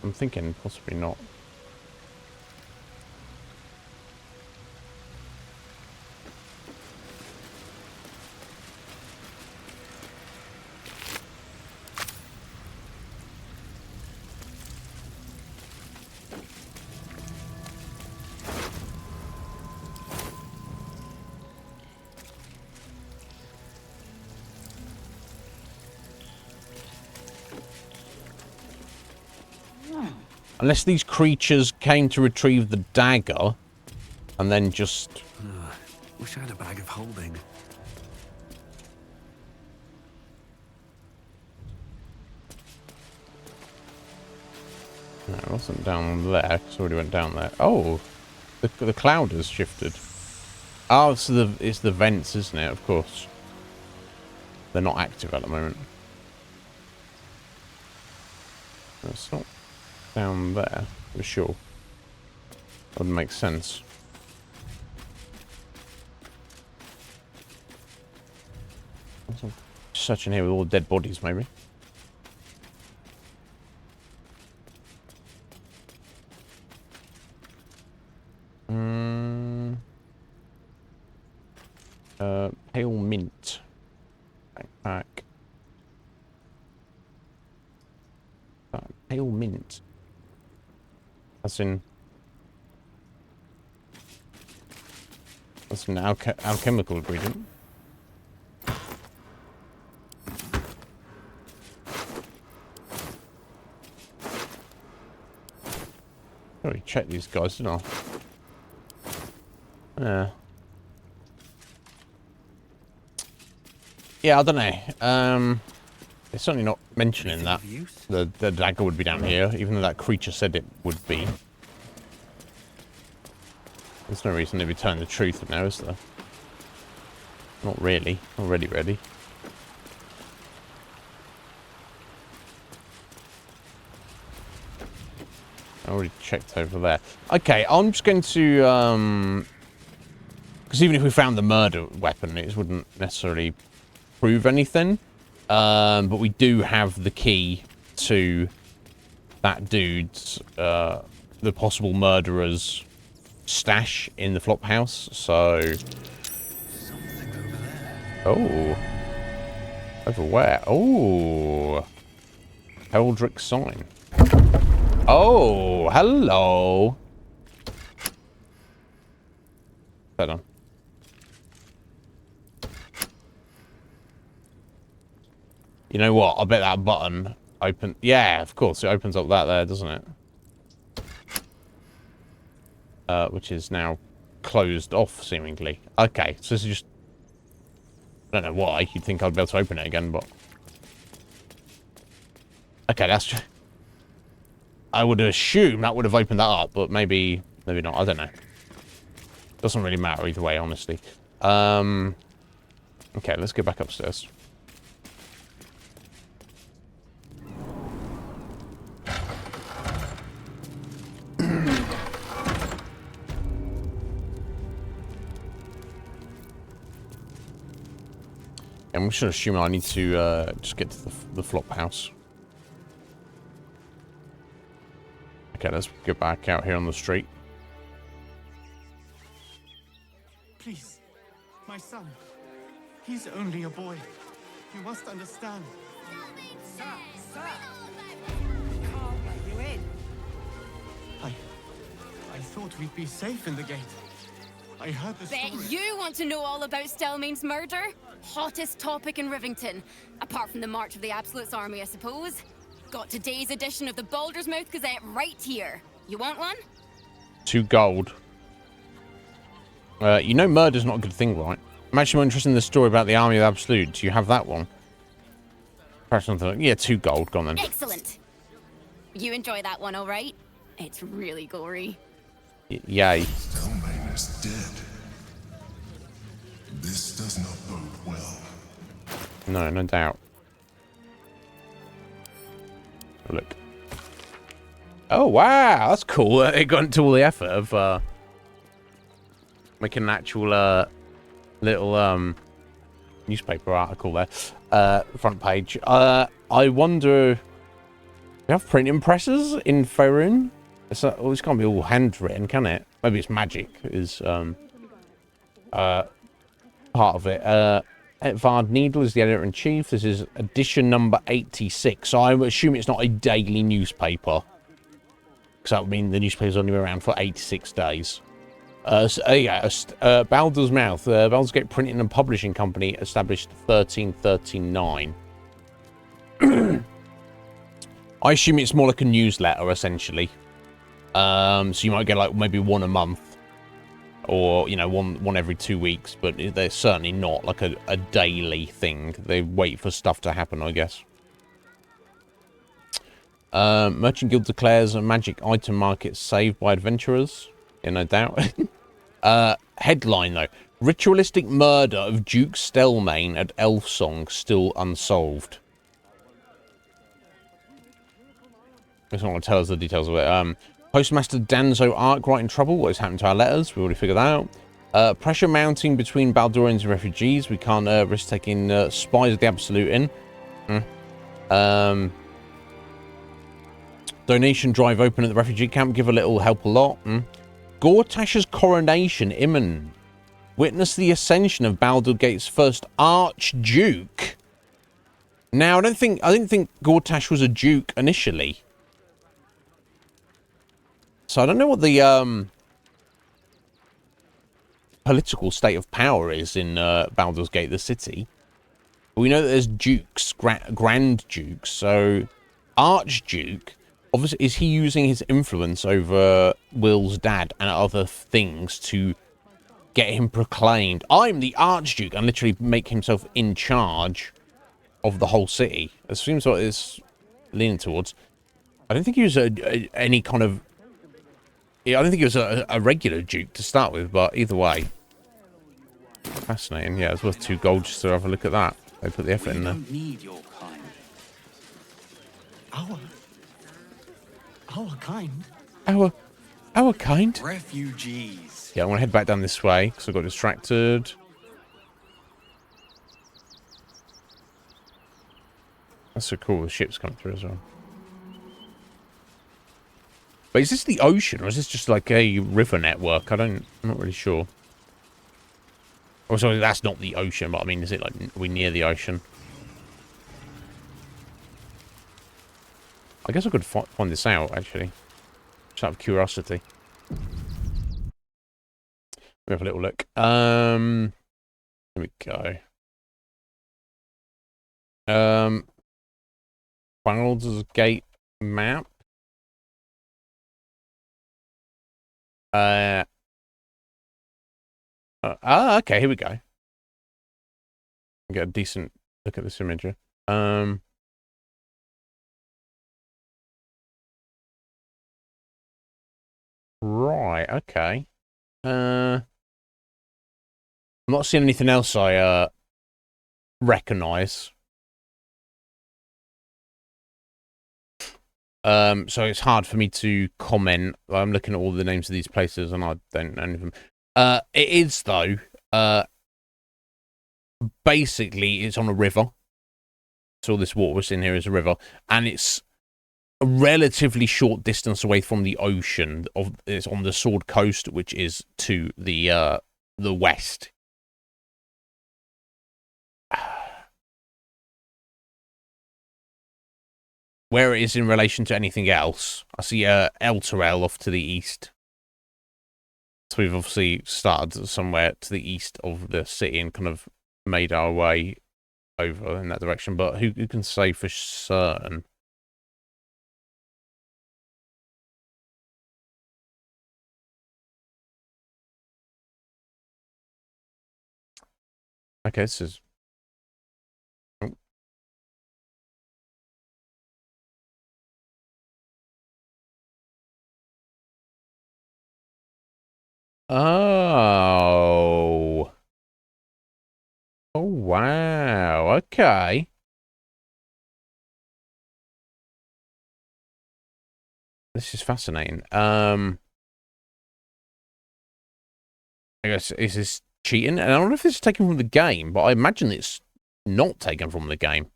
I'm thinking possibly not. Unless these creatures came to retrieve the dagger and then just...
Wish I had a bag of holding.
No, it wasn't down there, because I already went down there. Oh, the cloud has shifted. Oh, it's the vents, isn't it? Of course. They're not active at the moment. It's not down there, for sure. That would make sense. Searching here with all the dead bodies, maybe. Pale mint. Backpack. Pale mint. That's an alchemical ingredient. Already checked these guys, didn't I? Yeah, I don't know. They're certainly not mentioning that the dagger would be down here, even though that creature said it would be. There's no reason to be telling the truth now, is there? Not really. Not really ready. I already checked over there. Okay, I'm just going to because even if we found the murder weapon, it wouldn't necessarily prove anything. But we do have the key to that dude's the possible murderer's stash in the flop house. So oh, over where? Oh, Eldrick sign. Oh, hello. Better. You know what? I bet that button open. Yeah, of course, it opens up that there, doesn't it? Which is now closed off, seemingly. Okay, so this is just... I don't know why. You'd think I'd be able to open it again, but... Okay, that's just... I would assume that would have opened that up, but maybe not. I don't know. Doesn't really matter either way, honestly. Okay, let's go back upstairs. I'm just assuming I need to just get to the flop house. Okay, let's get back out here on the street.
Please, my son. He's only a boy. You must understand.
Sir! Can't let you in.
I thought we'd be safe in the gate. I heard the story.
Bet you want to know all about Stelmane's murder? Hottest topic in Rivington. Apart from the March of the Absolute's army, I suppose. Got today's edition of the Baldur's Mouth Gazette right here. You want one?
2 gold. You know murder's not a good thing, right? I'm actually more interested in the story about the army of the Absolute. Do you have that one? Perhaps something like... Yeah, 2 gold. Go on then.
Excellent. You enjoy that one, all right? It's really gory.
Yay.
Stelmane is dead. This does not bode well.
No, no doubt. Look. Oh, wow. That's cool. It got into all the effort of making an actual little newspaper article there. Front page. I wonder... Do you have printing presses in Faerun? It's can't be all handwritten, can it? Maybe it's magic is part of it. Edvard Needle is the editor-in-chief. This is edition number 86. So I assume it's not a daily newspaper. Because that would mean the newspaper's only been around for 86 days. Baldur's Mouth. Baldur's Gate Printing and Publishing Company, established 1339. I assume it's more like a newsletter, essentially. So you might get like maybe one a month, or you know, one every 2 weeks. But they're certainly not like a daily thing. They wait for stuff to happen, I guess. Merchant Guild declares a magic item market saved by adventurers. Yeah, no doubt. Headline though: ritualistic murder of Duke Stelmane at Elfsong still unsolved. It's not going to tell us the details of it. Postmaster Danzo Arkwright in trouble. What has happened to our letters? We already figured that out. Pressure mounting between Baldurians and refugees. We can't risk taking spies of the Absolute in. Donation drive open at the refugee camp. Give a little, help a lot. Gortash's coronation imminent. Witness the ascension of Baldur Gate's first Archduke. Now, I didn't think Gortash was a duke initially. So I don't know what the political state of power is in Baldur's Gate, the city. But we know that there's dukes, grand dukes. So Archduke, obviously, is he using his influence over Will's dad and other things to get him proclaimed? I'm the Archduke, and literally make himself in charge of the whole city. It seems what it's leaning towards. I don't think he was any kind of. Yeah, I don't think it was a regular duke to start with, but either way. Fascinating. Yeah, it's worth 2 gold just to have a look at that. They put the effort in there.
Need your kind. Our kind?
Our kind?
Refugees.
Yeah, I want to head back down this way, because I got distracted. That's so cool, the ship's coming through as well. But is this the ocean, or is this just like a river network? I'm not really sure. Oh, sorry, that's not the ocean, but I mean, is it like, are we near the ocean? I guess I could find this out, actually. Just out of curiosity. Let me have a little look. Here we go. Baldur's Gate map. Okay, here we go. Get a decent look at this imagery. Right, okay. I'm not seeing anything else I recognize. So it's hard for me to comment. I'm looking at all the names of these places and I don't know any of them. It is though. Basically it's on a river. So all this water we're seeing here is a river, and it's a relatively short distance away from the ocean. It's on the Sword Coast, which is to the west. Where it is in relation to anything else, I see Elturel off to the east. So we've obviously started somewhere to the east of the city and kind of made our way over in that direction. But who can say for certain? Okay, this is... Oh. Oh, wow. Okay. This is fascinating. I guess, is this cheating? And I don't know if this is taken from the game, but I imagine it's not taken from the game.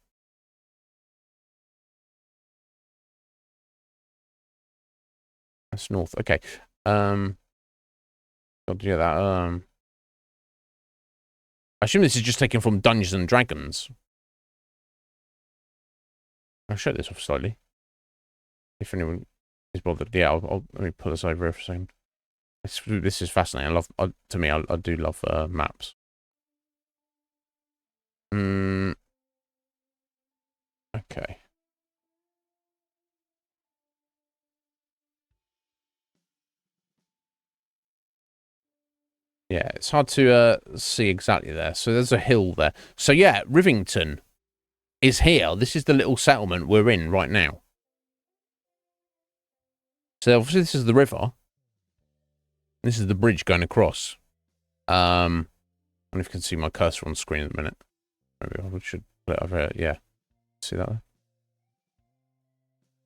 That's north. Okay. Got to do that. I assume this is just taken from Dungeons and Dragons. I'll show this off slightly. If anyone is bothered. Yeah, let me put this over here for a second. This is fascinating. To me, I do love maps. Okay. Yeah, it's hard to see exactly there. So there's a hill there. So yeah, Rivington is here. This is the little settlement we're in right now. So obviously this is the river. This is the bridge going across. I don't know if you can see my cursor on screen at the minute. Maybe I should put it over here. Yeah. See that there?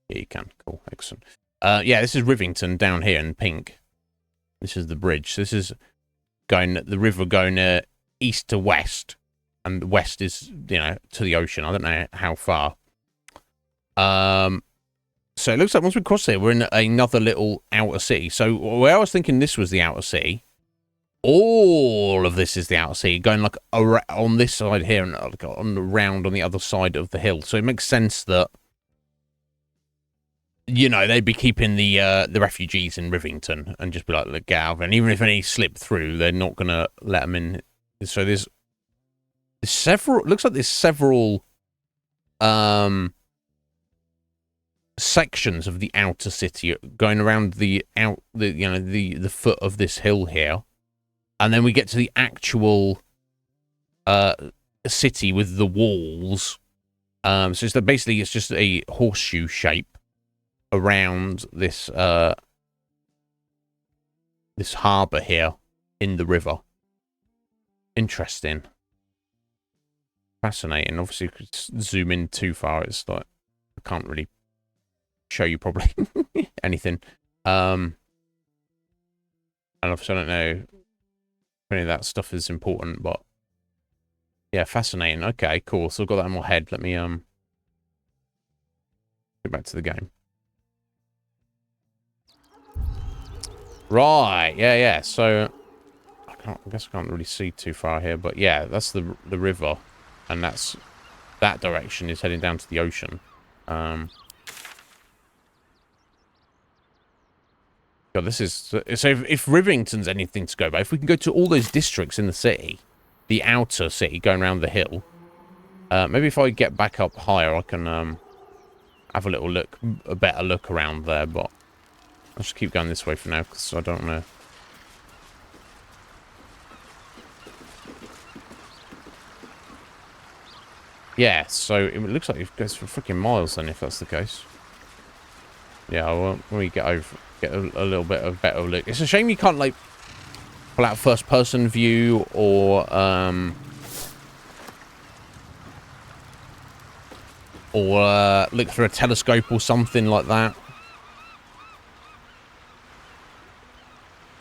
Yeah, you can. Cool. Excellent. Yeah, this is Rivington down here in pink. This is the bridge. This is going, the river going east to west. And west is, you know, to the ocean. I don't know how far. So it looks like once we cross here, we're in another little outer city. So where I was thinking this was the outer city, all of this is the outer city, going like on this side here and like around on the other side of the hill. So it makes sense that, you know, they'd be keeping the refugees in Rivington and just be like, look, get out of it. And even if any slip through, they're not going to let them in. So there's several, looks like there's several sections of the outer city going around the foot of this hill here. And then we get to the actual city with the walls. So it's basically, it's just a horseshoe shape around this this harbour here in the river. Interesting. Fascinating. Obviously, if you zoom in too far, it's like I can't really show you probably anything. And obviously, I don't know if any of that stuff is important, but yeah, fascinating. Okay, cool. So I've got that in my head. Let me go back to the game. Right, yeah. So I guess I can't really see too far here, but yeah, that's the river, and that direction is heading down to the ocean. God, this is so. If Rivington's anything to go by, if we can go to all those districts in the city, the outer city, going around the hill. Maybe if I get back up higher, I can have a little look, a better look around there. But I'll just keep going this way for now because I don't know. Yeah, so it looks like it goes for freaking miles then, if that's the case. Yeah, well, when we get a little bit of better look. It's a shame you can't like pull out first person view or look through a telescope or something like that.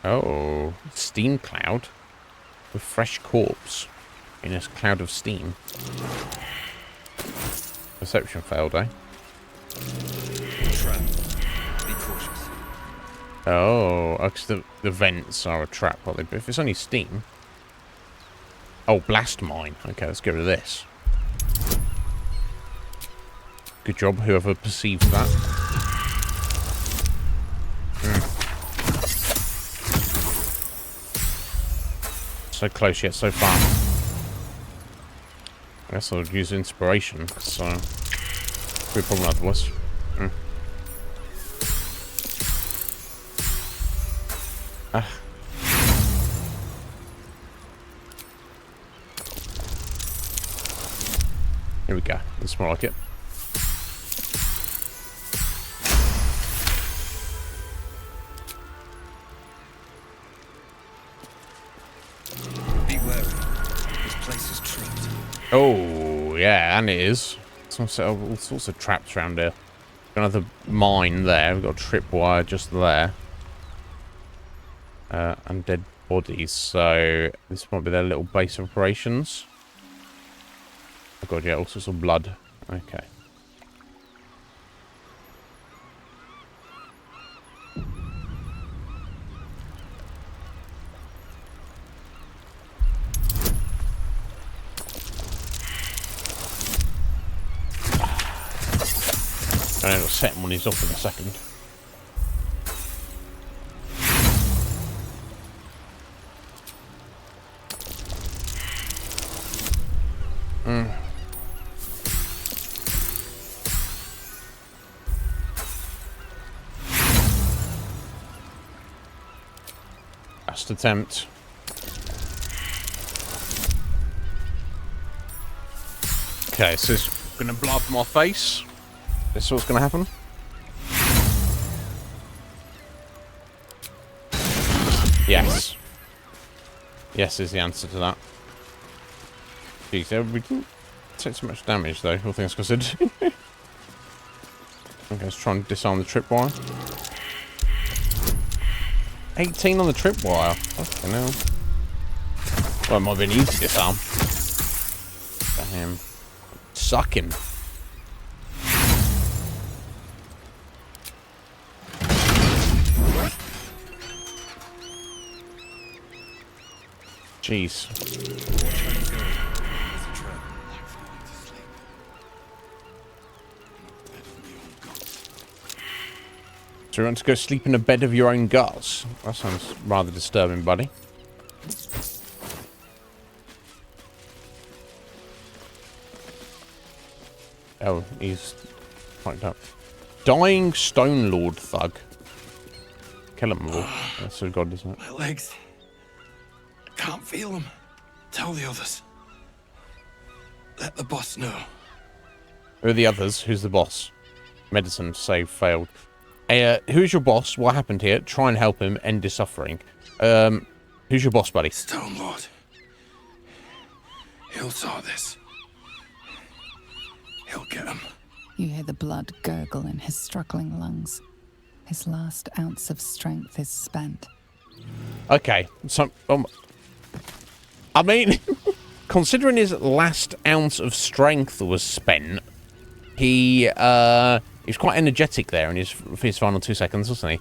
Oh, steam cloud with fresh corpse in a cloud of steam. Perception failed, eh?
Trap. Be cautious.
Oh, because the vents are a trap, are they? But if it's only steam. Oh, blast mine. Okay, let's get rid of this. Good job, whoever perceived that. So close yet so far. I guess I'll use inspiration, so good problem otherwise. Here we go. That's more like it.
Be wary. This place is trapped.
Oh, yeah, and it is. All sorts of traps around here. Got another mine there. We've got a tripwire just there. And dead bodies. So this might be their little base of operations. Oh god, yeah, all sorts of blood. Okay. And it'll set him when he's off in a second. Last attempt. Okay, so it's gonna blow up in my face. This is what's gonna happen. Yes. Yes is the answer to that. Jeez, we didn't take so much damage though, all things considered. Okay, let's try and disarm the tripwire. 18 on the tripwire. Fucking hell. Well, it might have been easy to disarm. Damn. Sucking. Jeez. So you want to go sleep in a bed of your own guts? That sounds rather disturbing, buddy. Oh, he's fucked up. Dying Stone Lord thug. Kill him all. That's so god, isn't it?
My legs. I can't feel them. Tell the others. Let the boss know.
Who are the others? Who's the boss? Medicine save failed. Hey, who's your boss? What happened here? Try and help him end his suffering. Who's your boss, buddy?
Stone Lord. He'll saw this. He'll get him.
You hear the blood gurgle in his struggling lungs. His last ounce of strength is spent.
Okay, so I mean, considering his last ounce of strength was spent, he was quite energetic there in his final 2 seconds, wasn't he?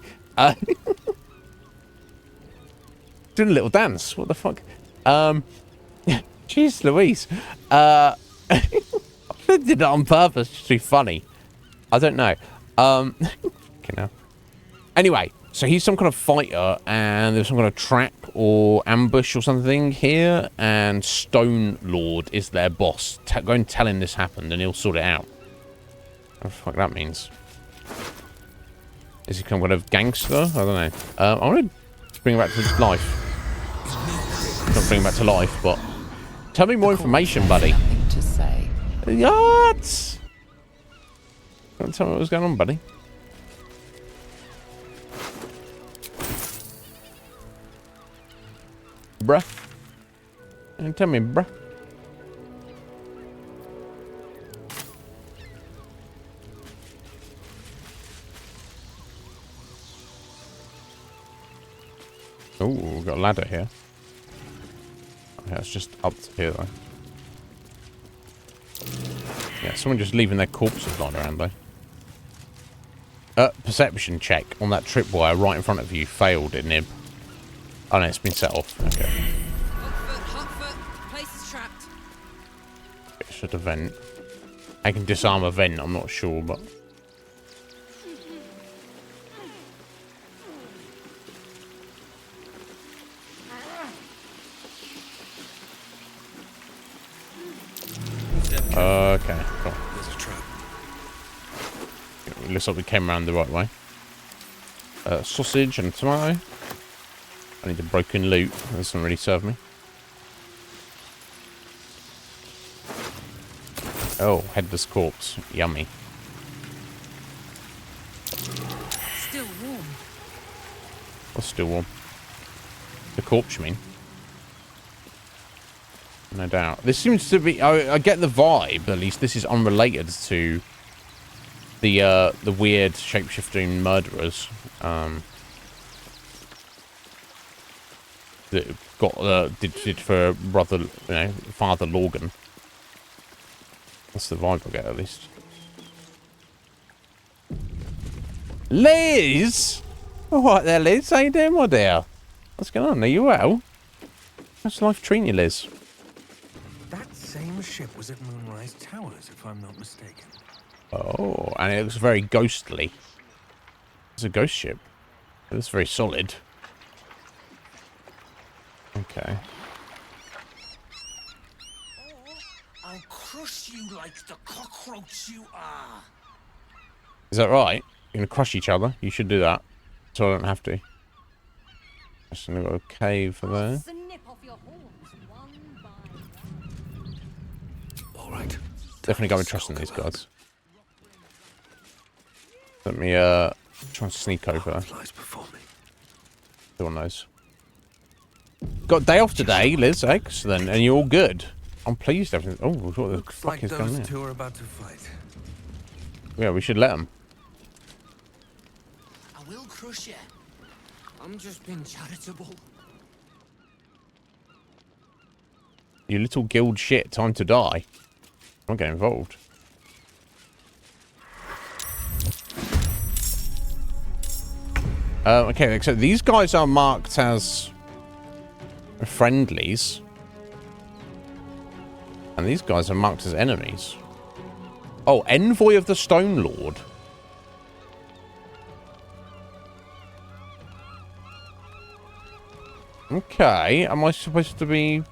Doing a little dance. What the fuck? Jeez Louise. I did it on purpose just to be funny. I don't know. Okay, now. Anyway, so he's some kind of fighter, and there's some kind of trap or ambush or something here, and Stone Lord is their boss. Go and tell him this happened, and he'll sort it out. What the fuck that means? Is he some kind of gangster? I don't know. I want to bring him back to life. Not bring him back to life, but tell me more information, buddy.
Nothing to say.
What? Don't tell me what was going on, buddy. Bruh. Tell me, bruh. Oh, we've got a ladder here. Okay, it's just up to here, though. Yeah, someone just leaving their corpses lying around, though. Perception check on that tripwire right in front of you. Failed, Iznib. Oh, no, it's been set off. Okay.
Hot foot. Place is trapped.
It should a vent. I can disarm a vent, I'm not sure, but... Okay, cool.
There's a trap.
It looks like we came around the right way. Sausage and tomato. I need the broken loot. That doesn't really serve me. Oh, headless corpse. Yummy.
Still warm.
What's still warm? The corpse, you mean? No doubt. This seems to be... I get the vibe, at least this is unrelated to the weird shape-shifting murderers. That got did for brother, Father Lorgan. That's the vibe I get, at least. Liz! All right there, Liz. How you doing, my dear? What's going on? Are you well? How's life treating you, Liz?
That same ship was at Moonrise Towers, if I'm not mistaken.
Oh, and it looks very ghostly. It's a ghost ship. It looks very solid. Okay.
I'll crush you like the cockroach you are.
Is that right? You're gonna crush each other? You should do that. So I don't have to. Just gonna go a cave there.
All right,
Definitely got me trusting these guys. Let me try and sneak over. Who knows? Got a day off today, Liz. Excellent, and you're all good. I'm pleased. Everything. Oh, what the fuck is going on?
Two are about to fight.
Yeah, we should let them.
I will crush you. I'm just being charitable.
You little guild shit. Time to die. I'm getting involved. Okay, so these guys are marked as friendlies. And these guys are marked as enemies. Oh, Envoy of the Stone Lord. Okay, am I supposed to be...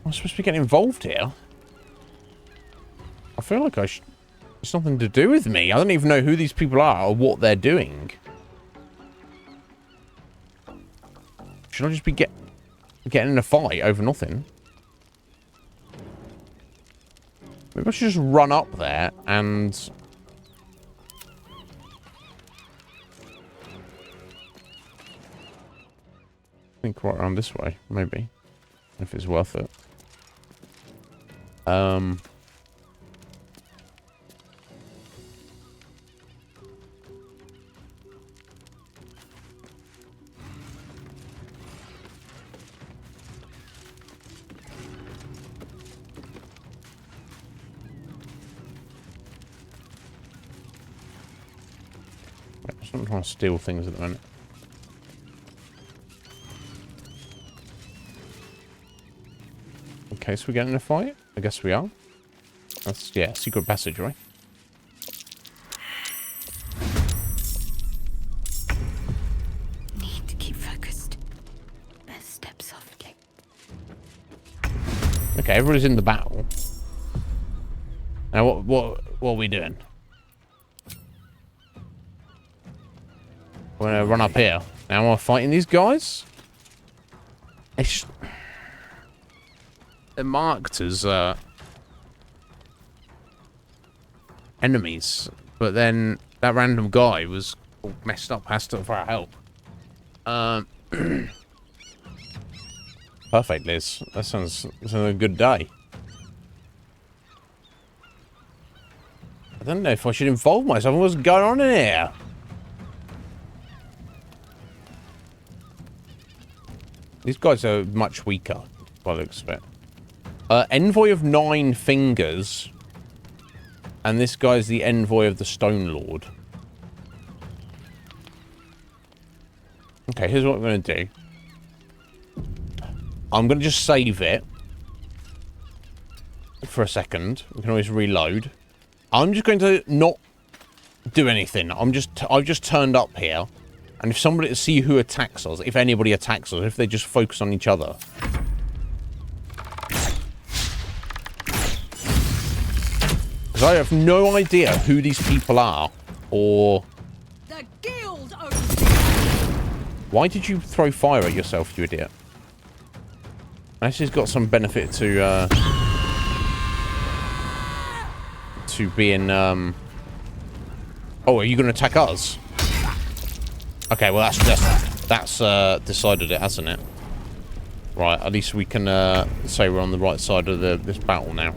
I'm supposed to be getting involved here? I feel like it's nothing to do with me. I don't even know who these people are or what they're doing. Should I just be getting in a fight over nothing? Maybe I should just run up there and... I think right around this way, maybe. If it's worth it. I'm trying to steal things at the minute. Okay, so we're getting in a fight? I guess we are. That's, yeah, secret passage, right?
Need to keep focused. Best step softly.
Okay, everybody's in the battle. Now, what are we doing? We're gonna run up here. Now we're fighting these guys? It's just... They're marked as enemies, but then that random guy was all messed up, asked for our help. Perfect, Liz. That sounds like a good day. I don't know if I should involve myself in what's going on in here. These guys are much weaker, by the looks of it. Envoy of 9 Fingers. And this guy's the Envoy of the Stone Lord. Okay, here's what I'm going to do. I'm going to just save it. For a second. We can always reload. I'm just going to not do anything. I've just turned up here. And if somebody... See who attacks us. If anybody attacks us. If they just focus on each other. I have no idea who these people are, or...
The guild
Why did you throw fire at yourself, you idiot? Unless he's got some benefit to being, Oh, are you going to attack us? Okay, well, that's decided it, hasn't it? Right, at least we can, say we're on the right side of this battle now.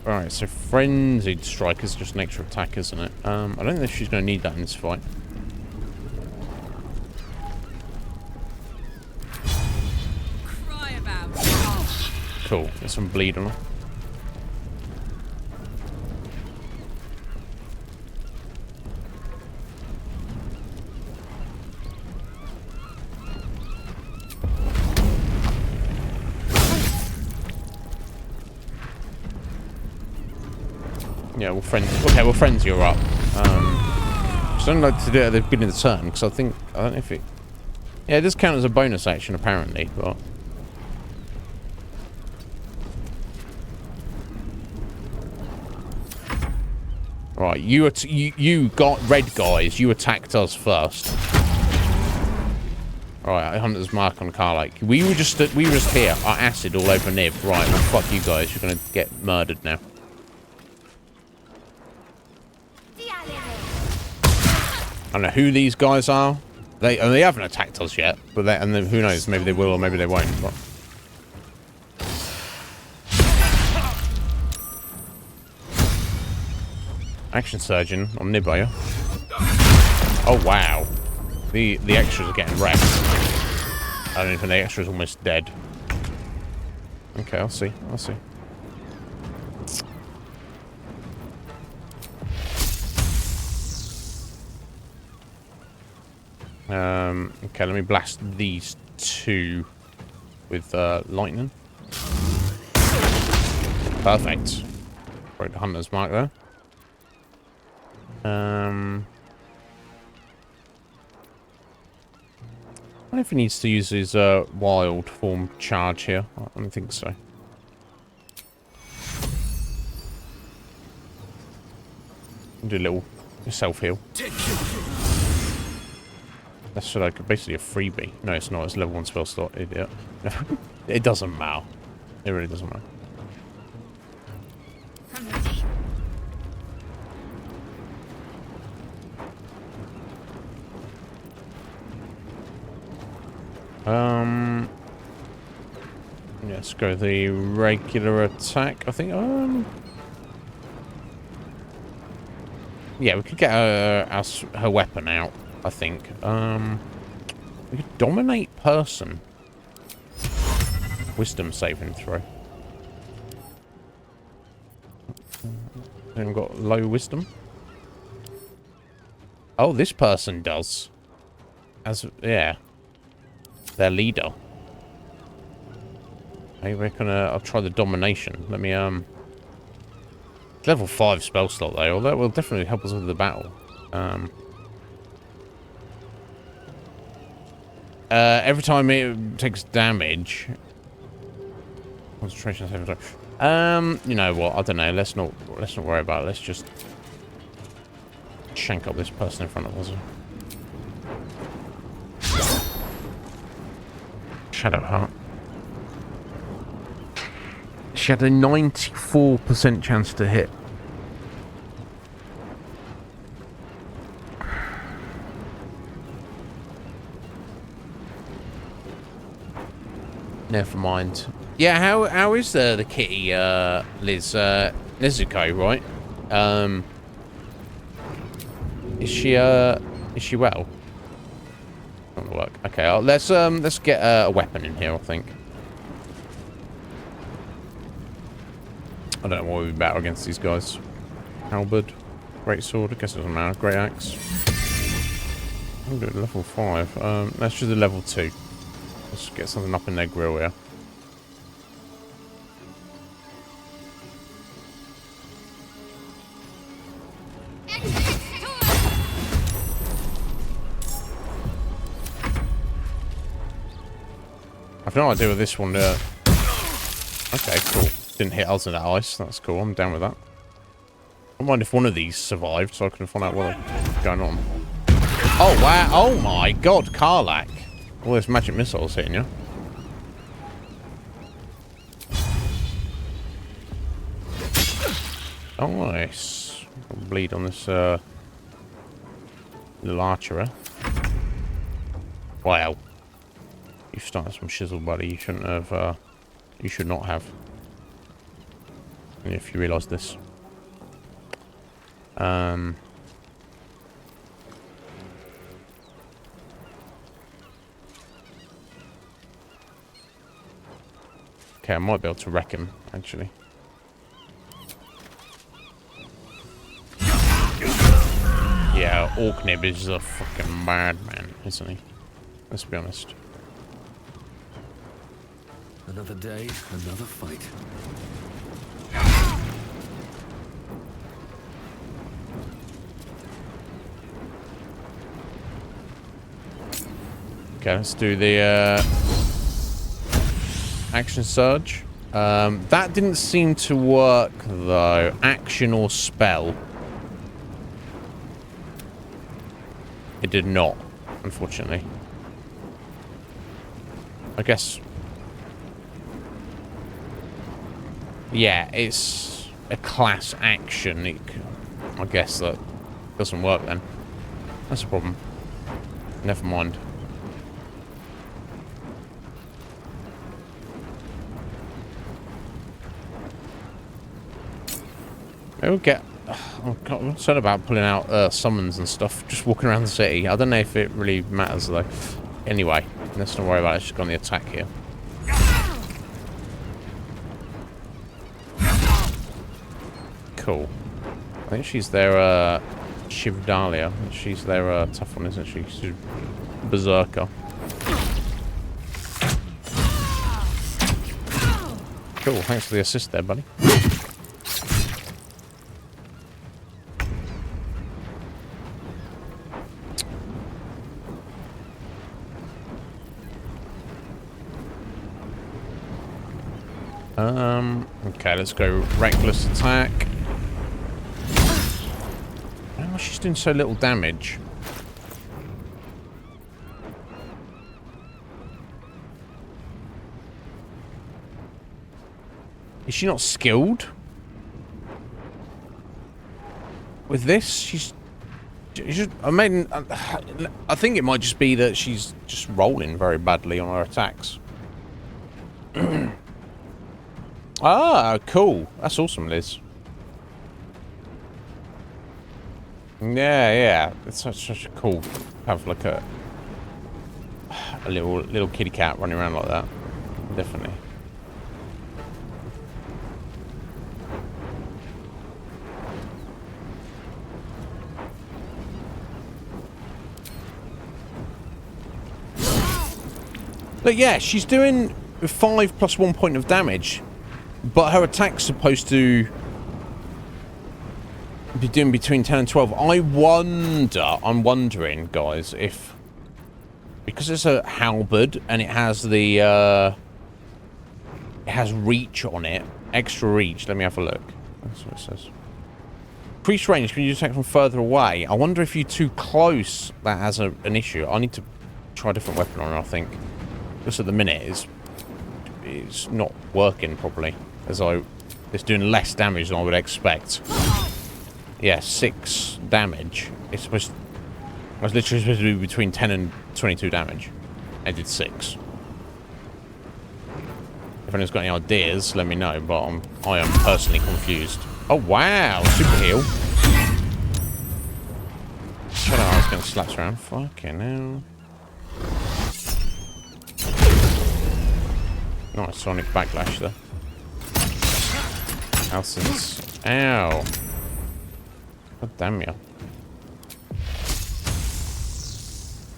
Alright, so Frenzied Strike is just an extra attack, isn't it? I don't think she's going to need that in this fight.
Cry about.
Cool, get some bleed on her. Yeah, we'll friends you're up. I don't like to do it at the beginning of the turn because I don't know if it Yeah, it does count as a bonus action, apparently, but... Right, you got red guys. You attacked us first. Alright, Hunter's Mark on Karlach. We were just here. Our acid all over Nib. Right, well, fuck you guys. You're gonna get murdered now. I don't know who these guys are. They haven't attacked us yet, but who knows? Maybe they will or maybe they won't. But... Action surgeon on Nib, are you? Oh wow, the extras are getting wrecked. I don't even think the extra's almost dead. Okay, I'll see. Okay, let me blast these two with lightning. Perfect. Broke the Hunter's Mark there. I don't know if he needs to use his wild form charge here. I don't think so. Do a little self-heal. That's like basically a freebie. No, it's not. It's level 1 spell slot, idiot. It doesn't matter. It really doesn't matter. Yeah, let's go the regular attack, I think. Yeah, we could get her weapon out, I think. We could dominate person. Wisdom saving throw. Anyone got low wisdom? Oh, this person does. Yeah. Their leader. I reckon I'll try the domination. Let me level 5 spell slot though, although that will definitely help us with the battle. Every time it takes damage, concentration saving throw. You know what? I don't know. Let's not worry about it. Let's just shank up this person in front of us. Shadowheart. She had a 94% chance to hit. Never mind. Yeah, how is the kitty, Liz? Nezuko, right? Is she well? Not gonna work. Okay, let's get a weapon in here, I think. I don't know what we'd battle against these guys. Halberd, great sword. I guess it doesn't matter. Great axe. I'm doing level 5. Let's do the level 2. Let's get something up in their grill here. I've no idea what this one. Okay, cool. Didn't hit us in that ice. That's cool. I'm down with that. I don't mind if one of these survived, so I can find out what's going on. Oh wow! Oh my God, Karlach! All those magic missiles hitting you. Oh nice. Bleed on this little archer. Wow. You started some shizzle, buddy. You shouldn't have. You should not have. If you realise this. Okay, I might be able to wreck him, actually. Yeah, Orknib is a fucking madman, isn't he? Let's be honest.
Another day, another fight.
Okay, let's do the action surge. That didn't seem to work though. Action or spell. It did not, unfortunately. I guess. Yeah, it's a class action. I guess that doesn't work then. That's a problem. Never mind. We'll get. I'm concerned about pulling out summons and stuff. Just walking around the city. I don't know if it really matters though. Anyway, let's not worry about it. Let's just go on the attack here. Cool. I think she's their Shivdalia. She's their tough one, isn't she? She's berserker. Cool. Thanks for the assist there, buddy. Okay, let's go reckless attack. Oh, she's doing so little damage. Is she not skilled? With this, she's I mean, I think it might just be that she's just rolling very badly on her attacks. Ah, cool. That's awesome, Liz. Yeah. It's such a cool have like a little kitty cat running around like that. Definitely. But yeah, she's doing 5 plus 1 point of damage. But her attack's supposed to be doing between 10 and 12. I'm wondering, guys, if... Because it's a halberd and it has the... it has reach on it. Extra reach. Let me have a look. That's what it says. Increased range. Can you attack from further away? I wonder if you're too close, that has an issue. I need to try a different weapon on her, I think. Just at the minute, it's not working properly. It's doing less damage than I would expect. Yeah, 6 damage. It's supposed. I was literally supposed to do between 10 and 22 damage. I did 6. If anyone's got any ideas, let me know. But I am personally confused. Oh wow, super heal. I thought I was going to slap around. Fucking hell. Nice sonic backlash there. Alson's. Ow. God damn you.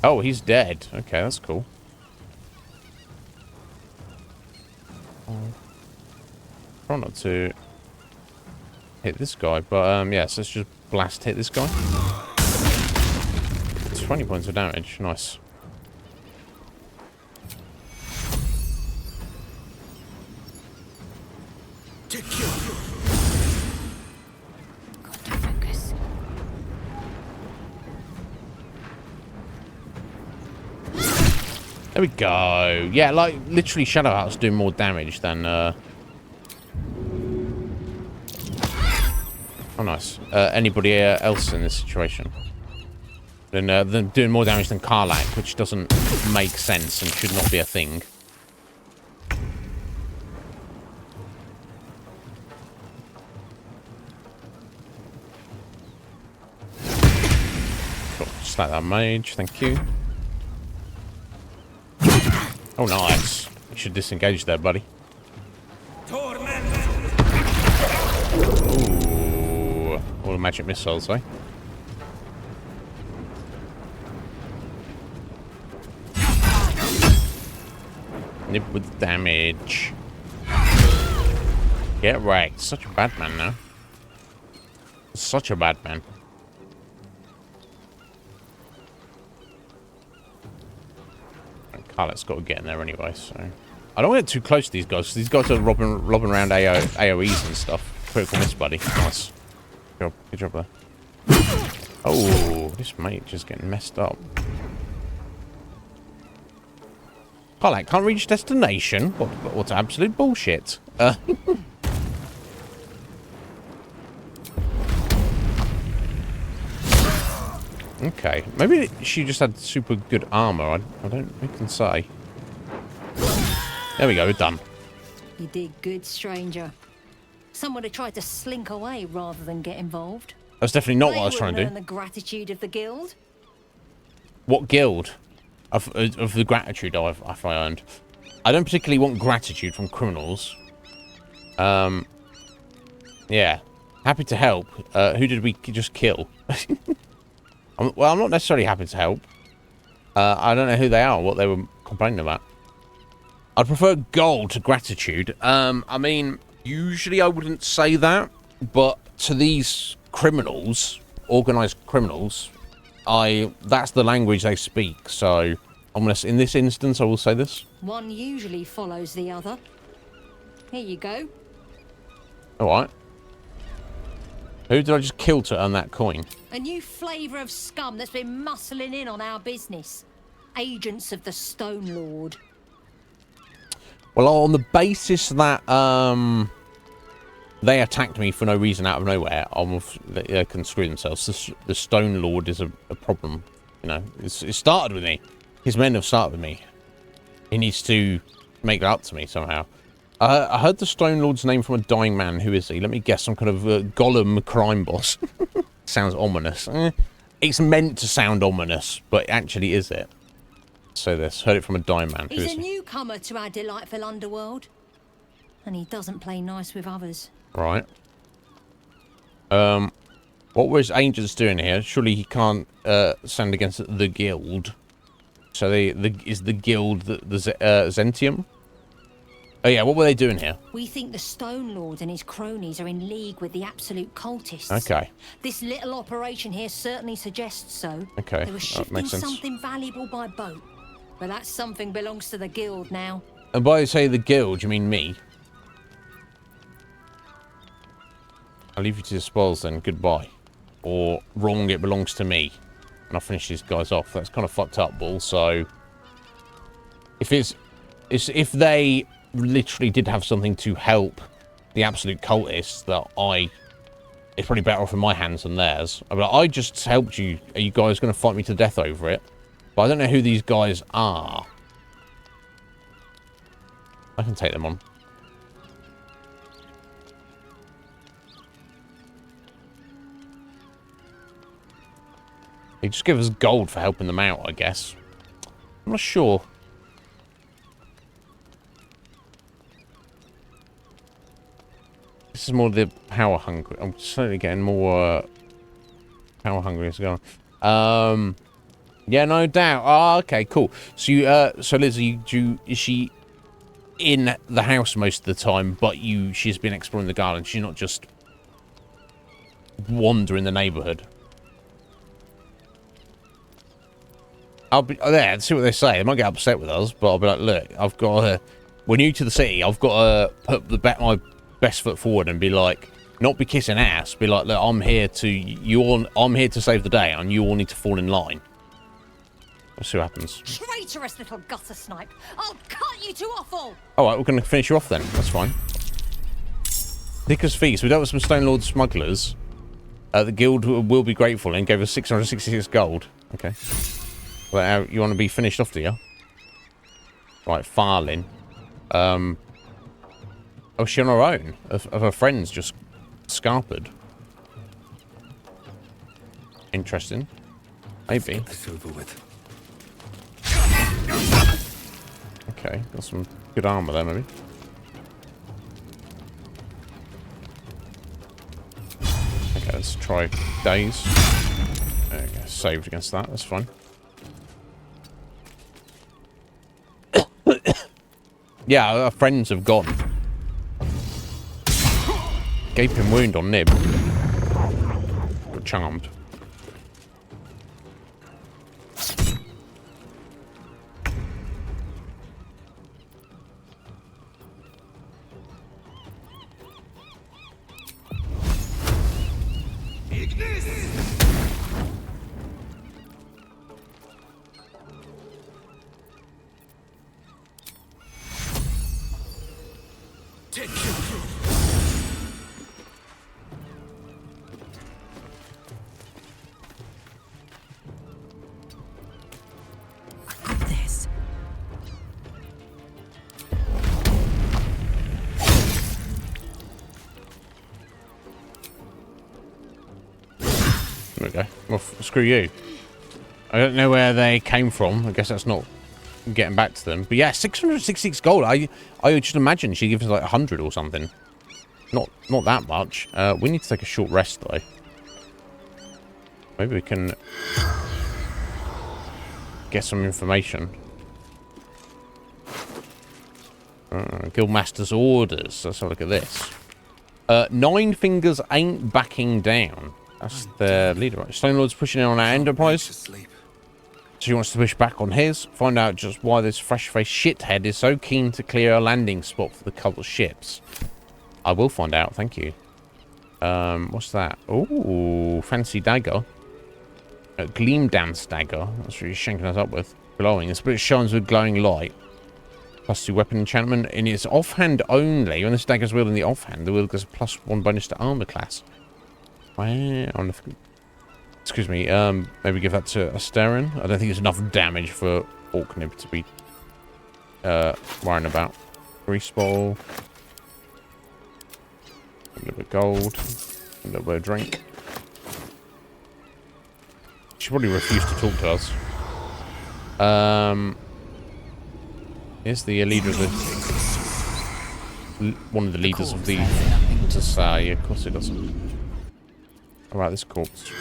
Oh, he's dead. Okay, that's cool. Try not to hit this guy, but yeah, so let's just blast hit this guy. 20 points of damage. Nice. There we go. Yeah, like literally Shadow Heart's doing more damage than oh nice. Anybody else in this situation. Than doing more damage than Karlach, which doesn't make sense and should not be a thing. Cool. Just like that mage, thank you. Oh, nice. You should disengage there, buddy. Ooh. All the magic missiles, eh? Nib with damage. Get wrecked. Such a bad man now. Such a bad man. Carlet's got to get in there anyway, so... I don't want to get too close to these guys, because these guys are lobbing around AoEs and stuff. Critical miss, buddy. Nice. Good job there. Oh, this mate just getting messed up. Carlet can't reach destination? What's absolute bullshit? Okay, maybe she just had super good armor. I can say. There we go, we're done.
You did good, stranger. Someone had tried to slink away rather than get involved.
That's definitely not what I was trying to do.
Earn the gratitude of the guild.
What guild? Of the gratitude I've earned. I don't particularly want gratitude from criminals. Yeah. Happy to help. Who did we just kill? Well, I'm not necessarily happy to help. I don't know who they are, what they were complaining about. I'd prefer gold to gratitude. I mean, usually I wouldn't say that, but to these criminals, organized criminals, that's the language they speak. So, in this instance, I will say this.
One usually follows the other. Here you go.
All right. Who did I just kill to earn that coin?
A new flavour of scum that's been muscling in on our business. Agents of the Stone Lord.
Well, on the basis that they attacked me for no reason out of nowhere, they can screw themselves. The Stone Lord is a problem. You know, it started with me. His men have started with me. He needs to make that up to me somehow. I heard the Stone Lord's name from a dying man. Who is he? Let me guess. Some kind of Gollum crime boss. Sounds ominous. It's meant to sound ominous, but actually is it? So this. Heard it from a dying man. Who is
He's a
he?
newcomer to our delightful underworld. And he doesn't play nice with others.
Right. What was agents doing here? Surely he can't stand against the guild. So is the guild the Zentium? Oh yeah, what were they doing here?
We think the Stone Lord and his cronies are in league with the absolute cultists.
Okay.
This little operation here certainly suggests so.
Okay,
They were
that
shifting
makes sense.
something valuable by boat. But that something belongs to the guild now.
And by say the guild, you mean me? I'll leave you to the spoils then. Goodbye. Or wrong, it belongs to me. And I'll finish these guys off. That's kind of fucked up, Bull. So if they literally did have something to help the absolute cultists, it's probably better off in my hands than theirs. I mean, I just helped you. Are you guys going to fight me to death over it? But I don't know who these guys are. I can take them on. They just give us gold for helping them out, I guess. I'm not sure. This is more the power hungry. I'm certainly getting more power hungry as well. Yeah, no doubt. Oh, okay, cool. So so Lizzie, is she in the house most of the time? But she's been exploring the garden. She's not just wandering the neighborhood. I'll be there. See what they say. They might get upset with us, but I'll be like, look, I've got to. We're new to the city. I've got to put my best foot forward and be like, not be kissing ass. Be like, look, I'm here to save the day, and you all need to fall in line. Let's see what happens.
Traitorous little gutter snipe! I'll cut you to offal!
Alright, we're going to finish you off then. That's fine. Thick as feast. We dealt with some Stone Lord smugglers. The guild will be grateful and gave us 666 gold. Okay. Well, you want to be finished off, do you? Right, Farlin. Oh, is she on her own? Of her friends just scarpered. Interesting. Maybe.
Get this over with.
Okay, got some good armor there, maybe. Okay, let's try days. There we go, saved against that, that's fine. Yeah, our friends have gone. Gaping wound on Nib. But charmed. There we go. Well, screw you. I don't know where they came from. I guess that's not getting back to them. But yeah, 666 gold. I just imagine she gives us like 100 or something. Not that much. We need to take a short rest though. Maybe we can get some information. Guildmaster's orders. Let's have a look at this. Nine Fingers ain't backing down. That's the leader, right? Stone Lord's pushing in on our enterprise. So he wants to push back on his. Find out just why this fresh-faced shithead is so keen to clear a landing spot for the cult ships. I will find out, thank you. What's that? Ooh, fancy dagger. A gleam dance dagger. That's what he's shanking us up with. Glowing. The spirit shines with glowing light. +2 weapon enchantment. In its offhand only. When this dagger is wielded in the offhand, the wield gets a +1 bonus to armor class. Wow. Excuse me. Maybe give that to Asterin. I don't think it's enough damage for Orknib to be worrying about. Grease ball. A little bit of gold. A little bit of drink. She probably refused to talk to us. Here's the leader of the... One of the leaders of the... To say, of course it doesn't. How about this corpse?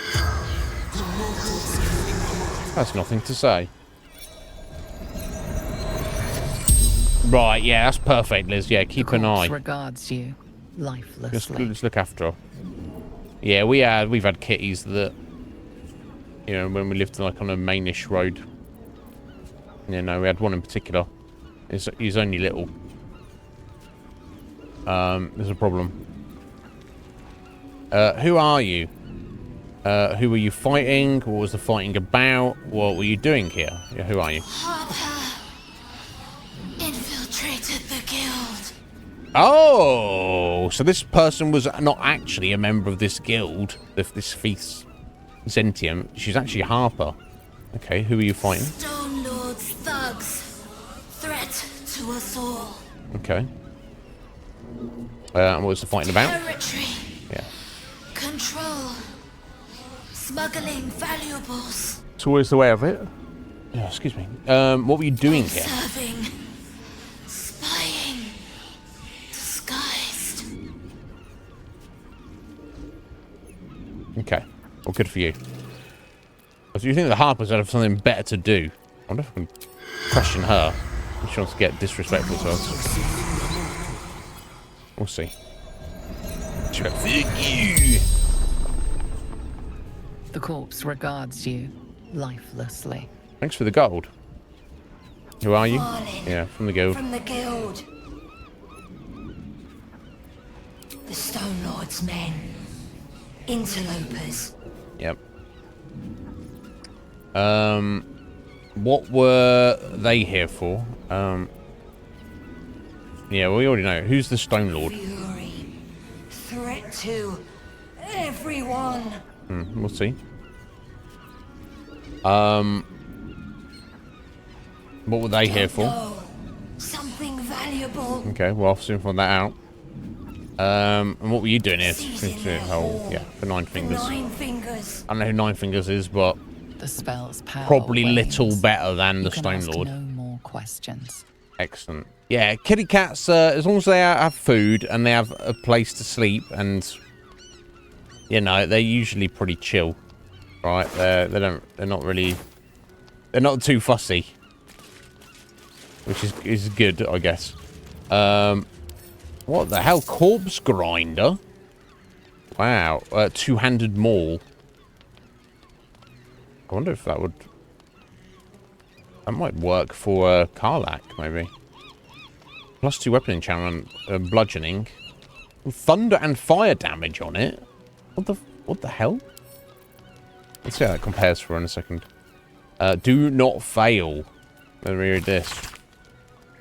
That's nothing to say. Right, yeah, that's perfect, Liz. Yeah, keep an eye.
Regards you, lifelessly.
Let's look after her. Yeah, we've had kitties that, you know, when we lived like on a mainish road. You know, we had one in particular. He's only little. There's a problem. Who are you? Who were you fighting? What was the fighting about? What were you doing here? Yeah, who are you?
Harper infiltrated the guild.
Oh, so this person was not actually a member of this guild, this Feast Zentium. She's actually Harper. Okay, who are you fighting?
Stone Lord's thugs. Threat to us all.
Okay. What was the fighting about?
Territory.
Yeah.
Control. Smuggling valuables.
It's always the way of it. Yeah, excuse me. What were you doing here?
Serving. Spying. Disguised.
Okay. Well, good for you. Do you think the Harpers would have something better to do? I wonder if I can question her. She wants to get disrespectful to us. We'll see.
The corpse regards you lifelessly.
Thanks for the gold. Who are you?
Marlin.
Yeah, from the guild.
From the guild. The Stone Lord's men. Interlopers.
Yep. What were they here for? Yeah, we already know. Who's the Stone Lord?
Fury. Threat to everyone.
We'll see. What were they here for?
Something valuable.
Okay, well, I'll soon find that out. And what were you doing here? Oh, yeah, for Nine Fingers.
Nine Fingers.
I don't know who Nine Fingers is, but
the spell's power
probably
wanes.
little better than the
You can
Stone
ask
Lord.
No more questions.
Excellent. Yeah, kitty cats. As long as they have food and they have a place to sleep, and you know, they're usually pretty chill, right? They're not too fussy, which is good, I guess. What the hell? Corpse grinder? Wow. Two-handed maul. I wonder if that would... That might work for Karlak, maybe. +2 weapon enchantment, bludgeoning. Thunder and fire damage on it? What the hell? Let's see how that compares for in a second. Do not fail. Let me read this.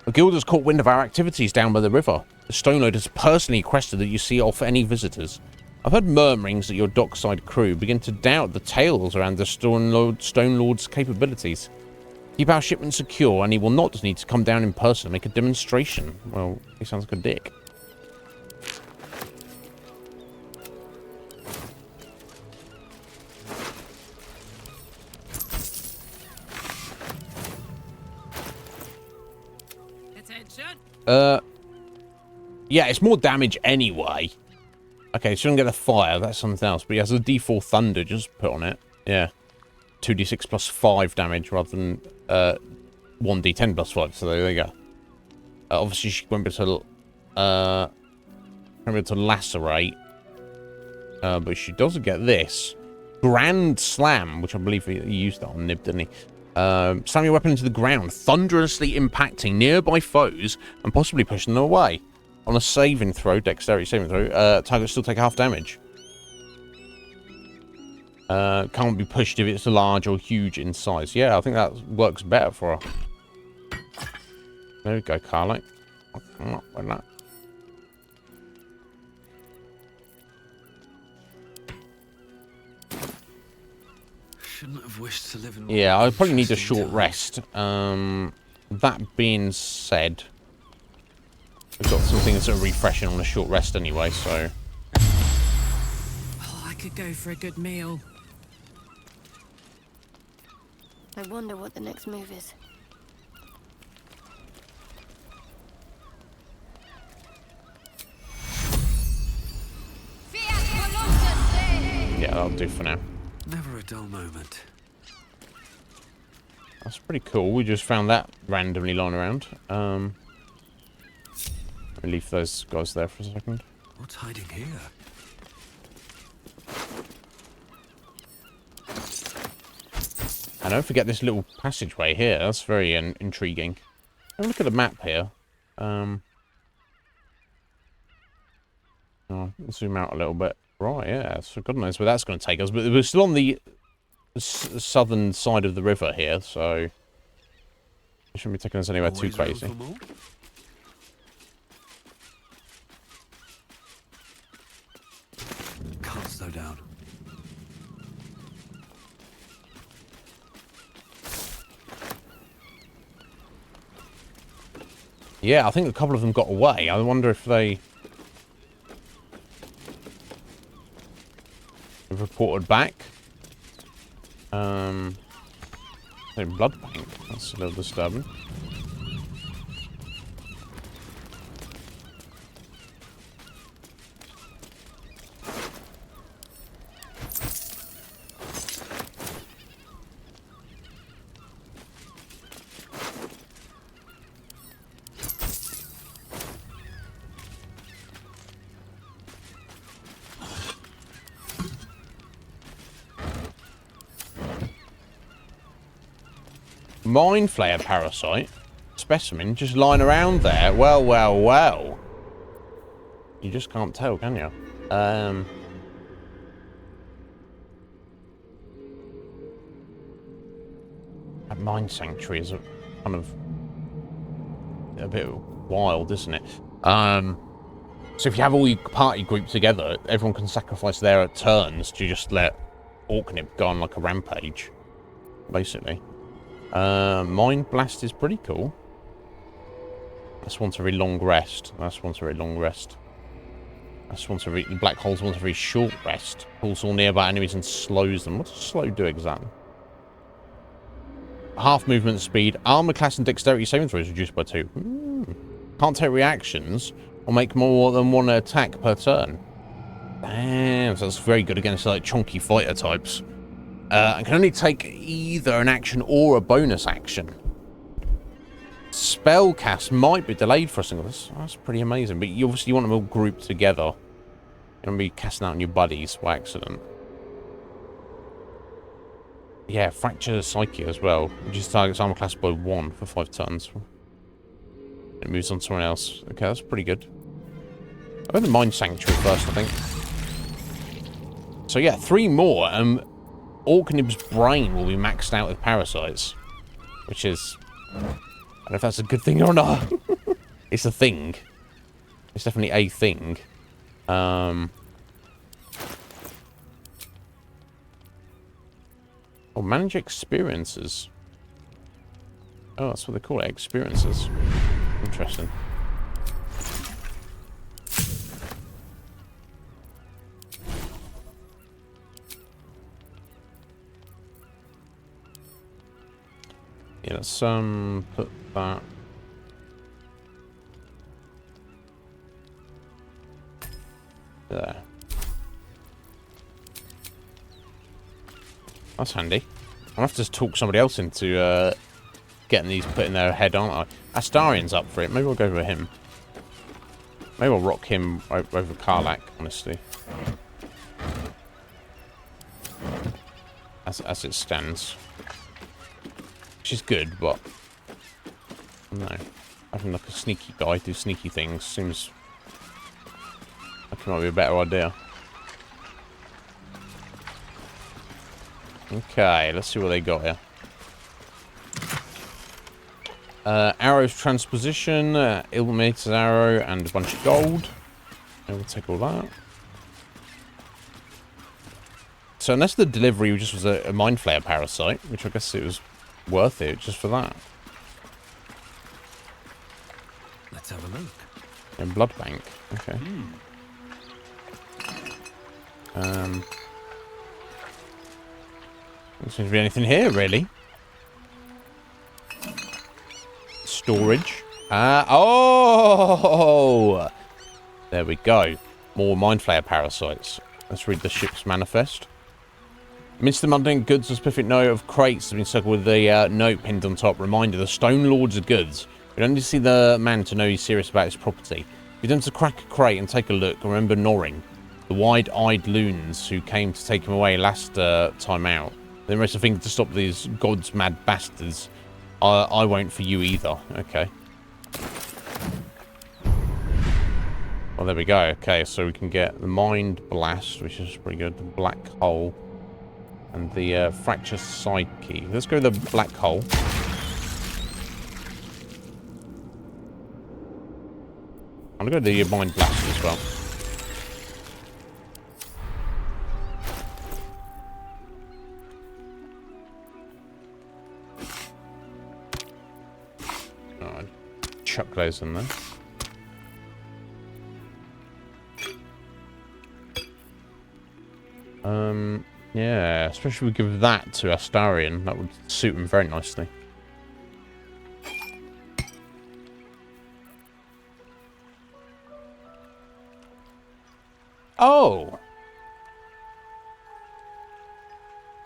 The guild has caught wind of our activities down by the river. The Stone Lord has personally requested that you see off any visitors. I've heard murmurings that your dockside crew begin to doubt the tales around the Stone Lord's capabilities. Keep our shipment secure, and he will not need to come down in person and make a demonstration. Well, he sounds like a dick. Yeah, it's more damage anyway. Okay, so you don't get a fire. That's something else. But he has a D4 thunder just put on it. Yeah. 2d6 plus 5 damage rather than 1d10 plus 5. So there you go. Obviously, she won't be able to lacerate. But she does get this. Grand Slam, which I believe he used that on Nib, didn't he? Slam your weapon into the ground, thunderously impacting nearby foes and possibly pushing them away. On a saving throw, dexterity saving throw, targets still take half damage. Can't be pushed if it's large or huge in size. Yeah, I think that works better for her. There we go, Carly. Why not?
Shouldn't have wished to live in.
Yeah, I probably need a short rest. That being said, we've got some things that are refreshing on a short rest anyway, so.
Oh, I could go for a good meal.
I wonder what the next move is.
Yeah, that'll do for now.
Never a dull moment.
That's pretty cool. We just found that randomly lying around. Let me leave those guys there for a second.
What's hiding here?
And don't forget this little passageway here. That's very intriguing. Have a look at the map here. Oh, zoom out a little bit. Right, yeah. So God knows where that's going to take us. But we're still on the southern side of the river here, so it shouldn't be taking us anywhere too crazy.
Can't slow down.
Yeah, I think a couple of them got away. I wonder if they have reported back. Blood bank. That's a little disturbing. Mind Flayer parasite specimen just lying around there. Well, well, well. You just can't tell, can you? That Mind Sanctuary is kind of a bit wild, isn't it? So if you have all your party group together, everyone can sacrifice their turns to just let Orkney go on like a rampage, basically. Mind Blast is pretty cool. That's once a very long rest. That's once a very long rest. That's once a very... Black Hole's once a very short rest. Pulls all nearby enemies and slows them. What does slow do exactly? Half movement speed. Armor class and dexterity saving throws reduced by 2. Can't take reactions or make more than one attack per turn. Damn, so that's very good against like chunky fighter types. And can only take either an action or a bonus action. Spell cast might be delayed for a single. That's pretty amazing. But you obviously want them all grouped together. You don't be casting out on your buddies by accident. Yeah, Fracture Psyche as well. Which just targets armor class by 1 for 5 turns. It moves on to someone else. Okay, that's pretty good. I'll go the Mind Sanctuary first, I think. So yeah, 3 more. Orknib's brain will be maxed out with parasites. Which is... I don't know if that's a good thing or not. It's a thing. It's definitely a thing. Oh, manage experiences. Oh, that's what they call it, experiences. Interesting. Yeah, let's put that. There. That's handy. I'll have to talk somebody else into getting these put in their head, aren't I? Astarion's up for it. Maybe I'll go for him. Maybe I'll rock him over Karlak, honestly. As it stands. Which is good, but... no. Having like a sneaky guy do sneaky things seems... like it might be a better idea. Okay, let's see what they got here. Arrow's transposition, Illuminator's arrow, and a bunch of gold. And we'll take all that. So unless the delivery just was a Mind Flayer parasite, which I guess it was worth it just for that.
Let's have a look.
And blood bank. Okay. Doesn't seem to be anything here, really. Storage. Oh! There we go. More Mind Flayer parasites. Let's read the ship's manifest. Amidst the mundane goods, a specific note of crates has been circled with a note pinned on top. Reminder, the Stone Lord's goods. We don't need to see the man to know he's serious about his property. If you don't to crack a crate and take a look, remember Norring, the wide-eyed loons who came to take him away last time out. Then rest of the thing to stop these god's mad bastards. I won't for you either. Okay. Well, there we go. Okay, so we can get the Mind Blast, which is pretty good. The Black Hole. And the Fracture Side Key. Let's go with the Black Hole. I'm going to go the Mind Blast as well. Alright. Chuck those in there. Yeah, especially if we give that to Astarion. That would suit him very nicely. Oh!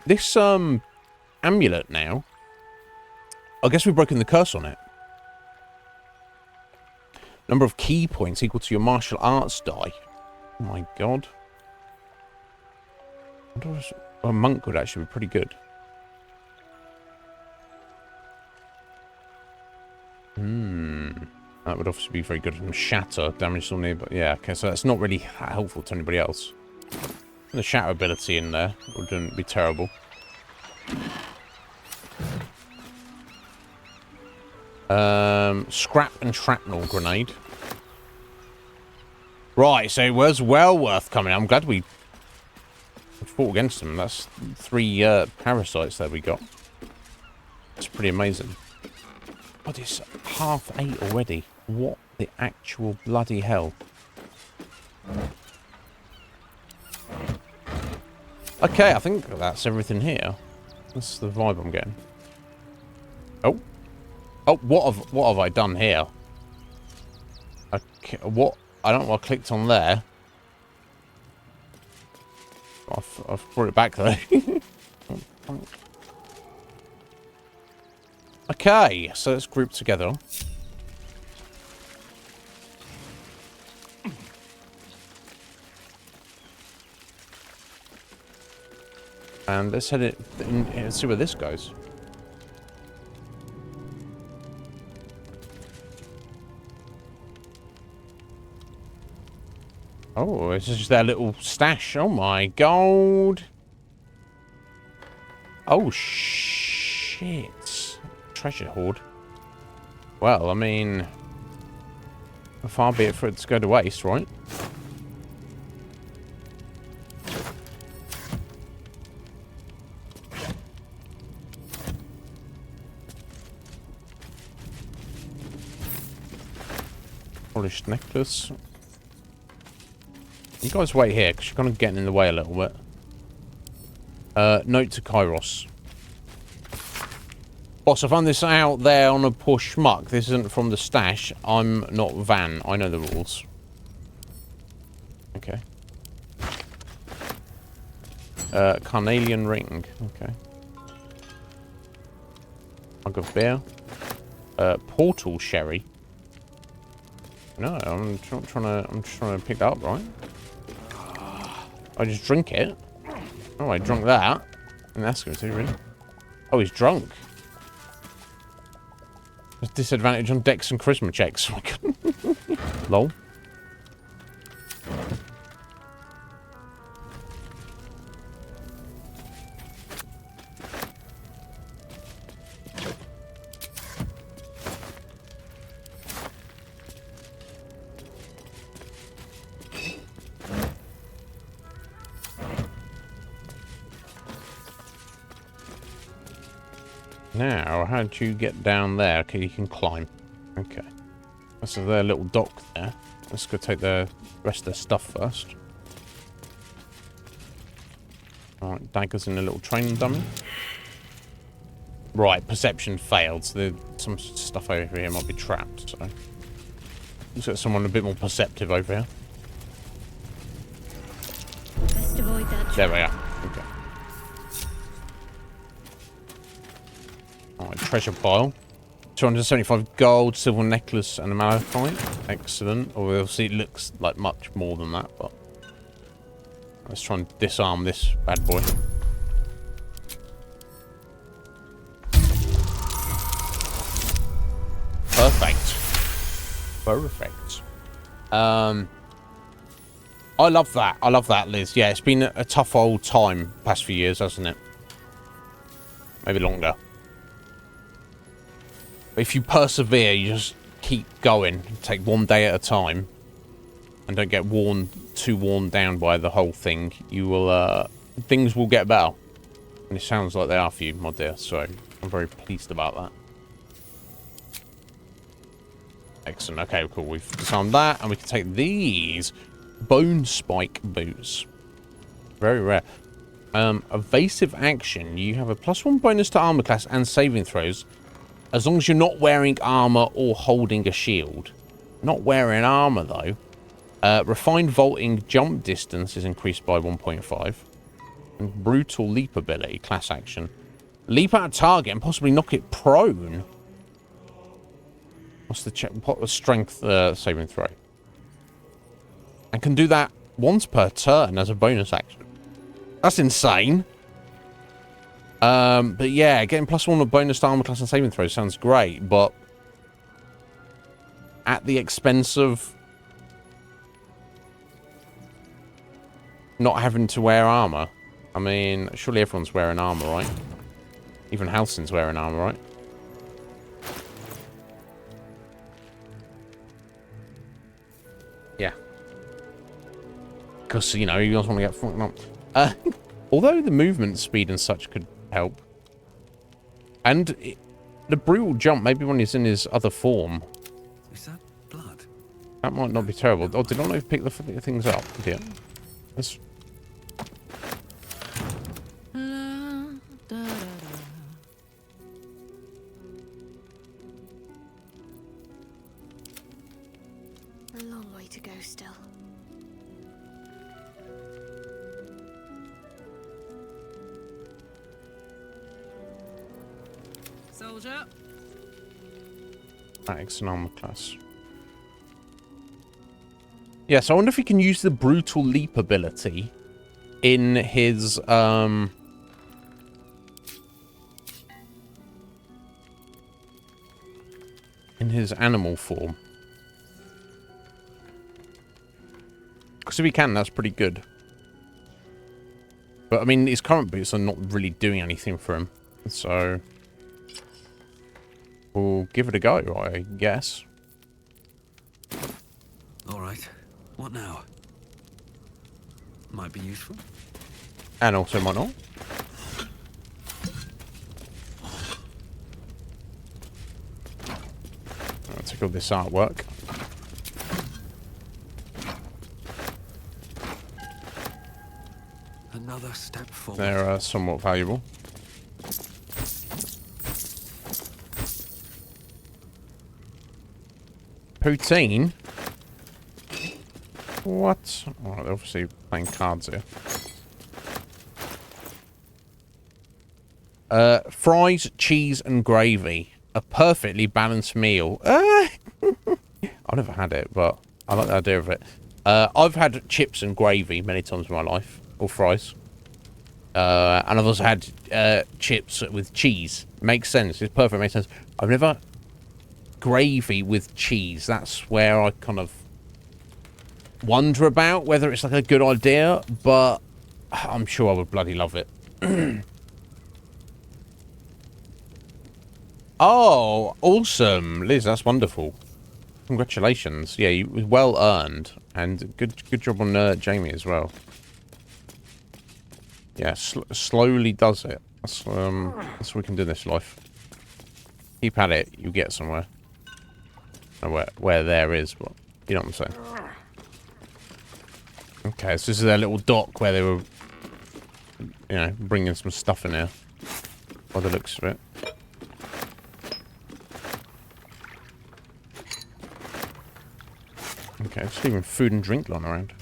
This, amulet now. I guess we've broken the curse on it. Number of key points equal to your martial arts die. Oh my god. A monk would actually be pretty good. That would obviously be very good from Shatter. Damage still near, but yeah, okay, so that's not really helpful to anybody else. The Shatter ability in there wouldn't be terrible. Scrap and Shrapnel Grenade. Right, so it was well worth coming. I'm glad we fought against them. That's 3 parasites that we got. It's pretty amazing. But it's 8:30 already. What the actual bloody hell? Okay, I think that's everything here. That's the vibe I'm getting. Oh. Oh, what have I done here? Okay, what? I don't know what I clicked on there. I've brought it back though. Okay, so let's group together. And let's head it and see where this goes. Oh, it's just their little stash. Oh my god. Oh shit. Treasure hoard. Well, I mean, far be it for it to go to waste, right? Polished necklace. You guys wait here, because you're kind of getting in the way a little bit. Note to Kairos. Boss, I found this out there on a poor schmuck. This isn't from the stash. I'm not Van. I know the rules. Okay. Carnelian ring. Okay. Mug of beer. Portal sherry. No, I'm just trying to pick that up, right? I just drink it. Oh, I drunk that. And that's good too, really. Oh, he's drunk. There's disadvantage on dex and charisma checks. Lol. Now, how'd you get down there? Okay, you can climb. Okay. That's their little dock there. Let's go take the rest of their stuff first. Alright, daggers in a little training dummy. Right, perception failed. So there's some stuff over here might be trapped, so. Looks like someone a bit more perceptive over here.
Best avoid that.
There we are. Okay. Alright, treasure pile. 275 gold, silver necklace, and a malachite. Excellent. Obviously, it looks like much more than that, but let's try and disarm this bad boy. Perfect. Perfect. I love that. I love that, Liz. Yeah, it's been a tough old time past few years, hasn't it? Maybe longer. But if you persevere, you just keep going. Take one day at a time. And don't get too worn down by the whole thing. You will, things will get better. And it sounds like they are for you, my dear. So, I'm very pleased about that. Excellent. Okay, cool. We've disarmed that. And we can take these bone spike boots. Very rare. Evasive action. You have a +1 bonus to armor class and saving throws. As long as you're not wearing armor or holding a shield. Not wearing armor, though. Refined vaulting jump distance is increased by 1.5. And brutal leap ability, class action. Leap at a target and possibly knock it prone. What's the check? What the strength saving throw? And can do that once per turn as a bonus action. That's insane. But yeah, getting +1 of bonus to armor class and saving throws sounds great, but at the expense of not having to wear armor. I mean, surely everyone's wearing armor, right? Even Halsin's wearing armor, right? Yeah. Because, you know, you guys want to get fucked up. Although the movement speed and such could help. And the brutal jump, maybe when he's in his other form.
Is that blood?
That might not be terrible. Oh, did I not pick the things up? Yeah. Let's...
A long way to go still.
Soldier.
Attics and armor class. Yes, I wonder if he can use the brutal leap ability in his in his animal form. Because if he can, that's pretty good. But I mean, his current boots are not really doing anything for him, so we'll give it a go, I guess.
All right. What now? Might be useful.
And also might not. I'll take all this artwork.
Another step forward.
They're somewhat valuable. Poutine? What? Oh, they're obviously playing cards here. Fries, cheese, and gravy. A perfectly balanced meal. I've never had it, but I like the idea of it. I've had chips and gravy many times in my life, or fries. And I've also had chips with cheese. Makes sense. It's perfect. Makes sense. I've never gravy with cheese. That's where I kind of wonder about whether it's like a good idea, but I'm sure I would bloody love it. Oh, awesome, Liz. That's wonderful. Congratulations. Yeah, you well earned, and good job on Jamie as well. Yeah, slowly does it. That's what we can do in this life. Keep at it, you get somewhere. Where there is, but you know what I'm saying. Okay, so this is their little dock where they were, you know, bringing some stuff in here. By the looks of it. Okay, just leaving food and drink lying around.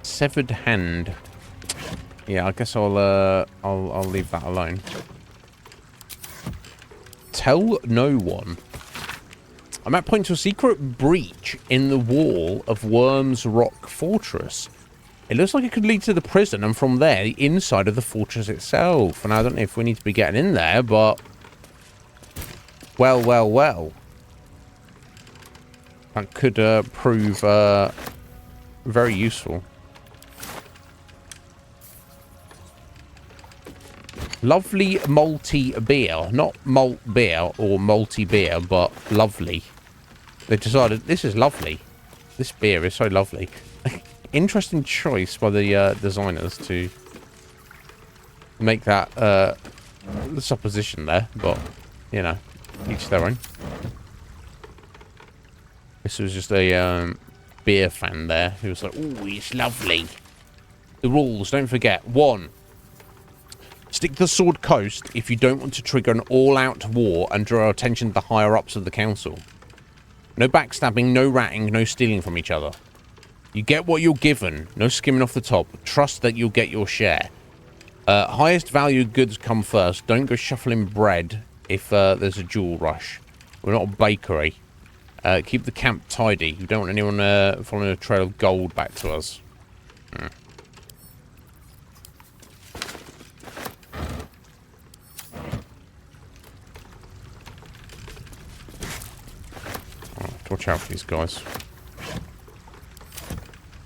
Severed hand. Yeah, I guess I'll leave that alone. Tell no one. I'm at point to a secret breach in the wall of Worm's Rock Fortress. It looks like it could lead to the prison, and from there, the inside of the fortress itself. And I don't know if we need to be getting in there, but well. That could prove very useful. Lovely malty beer. Not malt beer or malty beer, but lovely. They decided, this is lovely. This beer is so lovely. Interesting choice by the designers to make that supposition there, but, you know, each their own. This was just a beer fan there who was like, ooh, it's lovely. The rules, don't forget. 1. Stick to the Sword Coast if you don't want to trigger an all-out war and draw attention to the higher-ups of the council. No backstabbing, no ratting, no stealing from each other. You get what you're given, no skimming off the top. Trust that you'll get your share. Highest value goods come first. Don't go shuffling bread if there's a jewel rush. We're not a bakery. Keep the camp tidy. We don't want anyone following a trail of gold back to us. Watch out for these guys.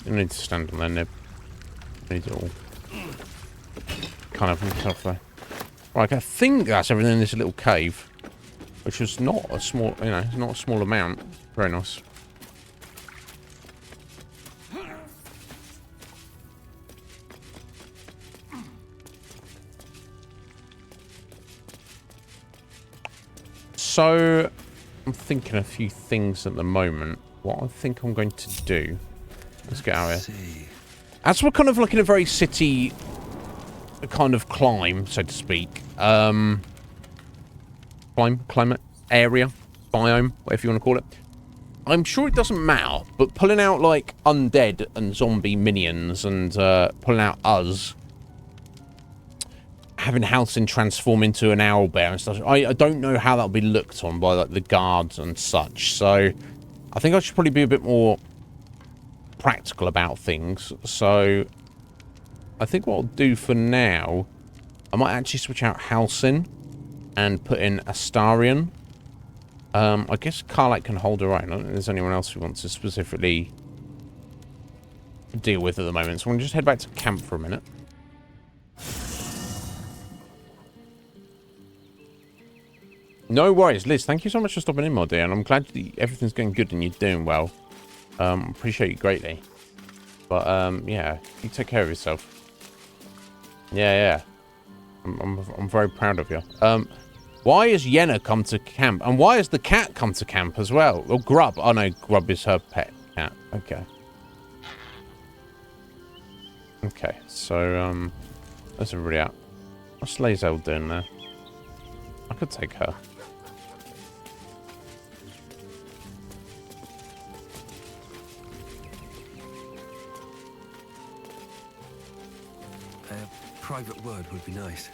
You need to stand on their nib. You need it all. Can't help himself there. Right, I think that's everything in this little cave. Which was not a small, you know, not a small amount. Very nice. So, I'm thinking a few things at the moment. What I think I'm going to do... Let's get out of here. As we're kind of like in a very city kind of climb, so to speak. Climate, area, biome, whatever you want to call it. I'm sure it doesn't matter, but pulling out like undead and zombie minions and pulling out us... Having Halcyon transform into an owlbear and stuff. I don't know how that'll be looked on by like the guards and such. So I think I should probably be a bit more practical about things. So I think what I'll do for now, I might actually switch out Halcyon and put in Astarion. I guess Carlite can hold her own. I don't think there's anyone else who wants to specifically deal with at the moment. So I'm going to just head back to camp for a minute. No worries, Liz. Thank you so much for stopping in, my dear. And I'm glad that everything's going good and you're doing well. Appreciate you greatly. But, yeah, you take care of yourself. Yeah. I'm very proud of you. Why has Yenna come to camp? And why has the cat come to camp as well? Or Grub. Oh, no, Grub is her pet cat. Okay. Okay, so, that's everybody out. What's Lae'zel doing there? I could take her.
A private word would be nice.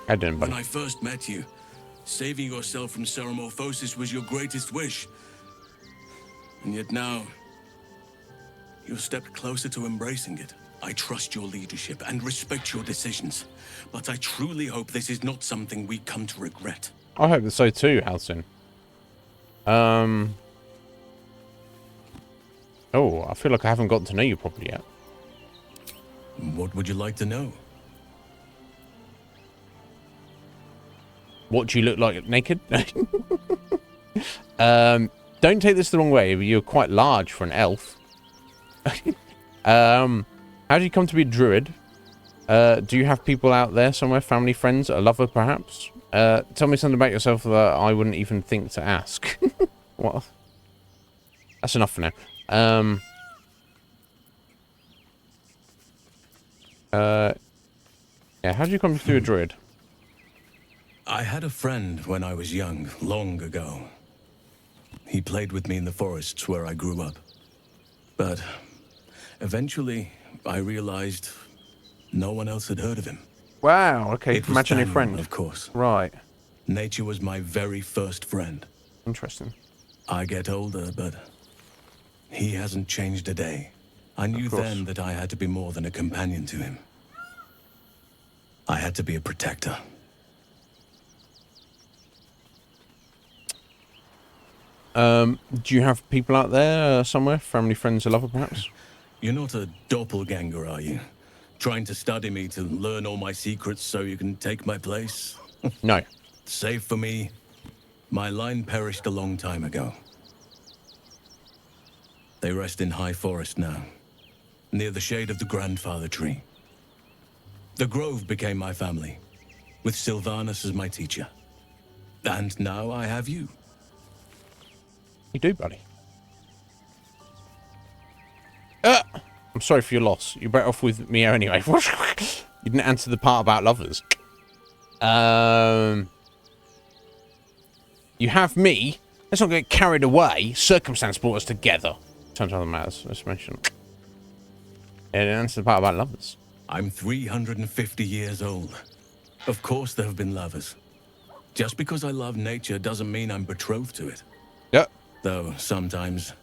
I didn't,
When I first met you, saving yourself from Ceramorphosis was your greatest wish. And yet now, you've stepped closer to embracing it. I trust your leadership and respect your decisions, but I truly hope this is not something we come to regret.
I hope so too, Halsin. Oh, I feel like I haven't gotten to know you properly yet.
What would you like to know?
What do you look like naked? Don't take this the wrong way, but you're quite large for an elf. How did you come to be a druid? Do you have people out there somewhere, family, friends, a lover perhaps? Tell me something about yourself that I wouldn't even think to ask. What? That's enough for now. Yeah, how did you come to be a druid?
I had a friend when I was young, long ago. He played with me in the forests where I grew up. But eventually, I realized no one else had heard of him.
Wow, okay,
It was
imagine your
Thanon,
friend.
of course.
Right.
Nature was my very first friend.
Interesting.
I get older, but he hasn't changed a day. I knew then that I had to be more than a companion to him. I had to be a protector.
Do you have people out there somewhere? Family, friends, a lover, perhaps?
You're not a doppelganger, are you? Trying to study me to learn all my secrets so you can take my place?
No.
Save for me, my line perished a long time ago. They rest in High Forest now, near the shade of the grandfather tree. The Grove became my family, with Sylvanas as my teacher. And now I have you.
You do, buddy. I'm sorry for your loss. You're better off with me anyway. You didn't answer the part about lovers. You have me. Let's not get carried away. Circumstance brought us together. Turns out the matters. Let's mention. Yeah, didn't answer the part about lovers.
I'm 350 years old. Of course there have been lovers. Just because I love nature doesn't mean I'm betrothed to it.
Yep.
Though sometimes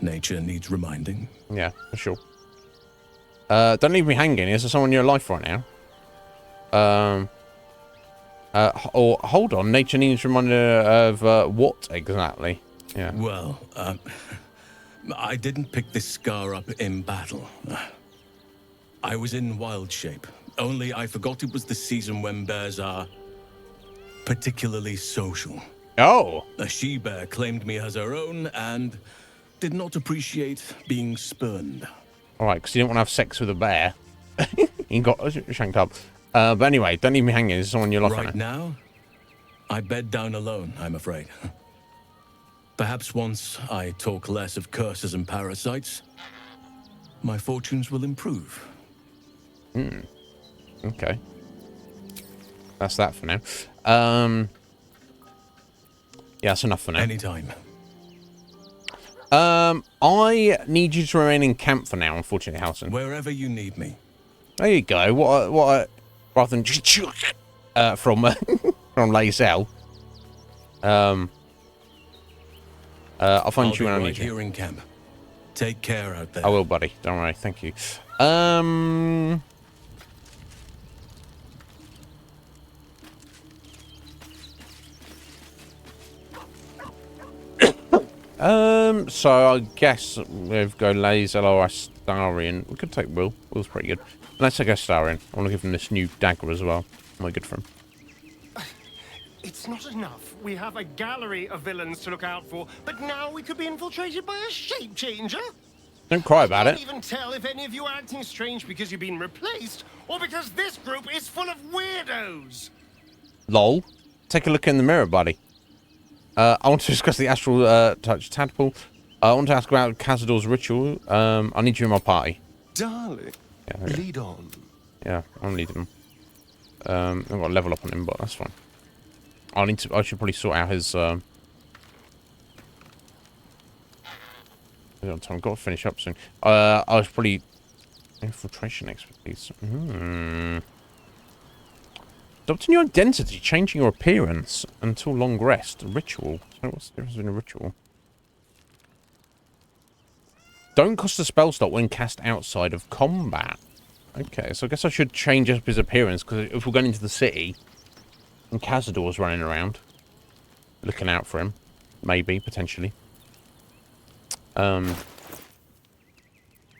nature needs reminding.
Yeah, for sure. Don't leave me hanging. Is there someone in your life right now? Or hold on. Nature needs reminding of what exactly? Yeah.
Well, I didn't pick this scar up in battle. I was in wild shape. Only I forgot it was the season when bears are particularly social.
Oh.
A she-bear claimed me as her own and did not appreciate being spurned.
All right, because you didn't want to have sex with a bear. He got shanked up. But anyway, don't leave me hanging. There's someone in your life
Right now, I bed down alone, I'm afraid. Perhaps once I talk less of curses and parasites, my fortunes will improve.
Okay. That's that for now. Yeah, that's enough for now.
Anytime.
I need you to remain in camp for now, unfortunately, Halsin.
Wherever you need me.
There you go. Rather than from Lae'zel. I'll find you when I need you.
Here in camp. Take care out there.
I will, buddy. Don't worry. Thank you. So I guess we've go Lae'zel or Astarion. We could take Will. Will's pretty good. Let's take Astarion. I want to give him this new dagger as well. My good friend.
It's not enough. We have a gallery of villains to look out for, but now we could be infiltrated by a shape changer.
Don't cry about
I
it.
can't even tell if any of you are acting strange because you've been replaced, or because this group is full of weirdos.
Lol. Take a look in the mirror, buddy. I want to discuss the astral touch tadpole. I want to ask about Cazador's ritual. I need you in my party.
Darling, lead on.
Yeah, I'll need him. I've got to level up on him, but that's fine. I should probably sort out his I've got to finish up soon. I was probably infiltration expertise. Adopting your identity, changing your appearance until long rest. A ritual. So what's the difference in a ritual? Don't cost a spell slot when cast outside of combat. Okay, so I guess I should change up his appearance, because if we're going into the city and Cazador's running around looking out for him, maybe, potentially. We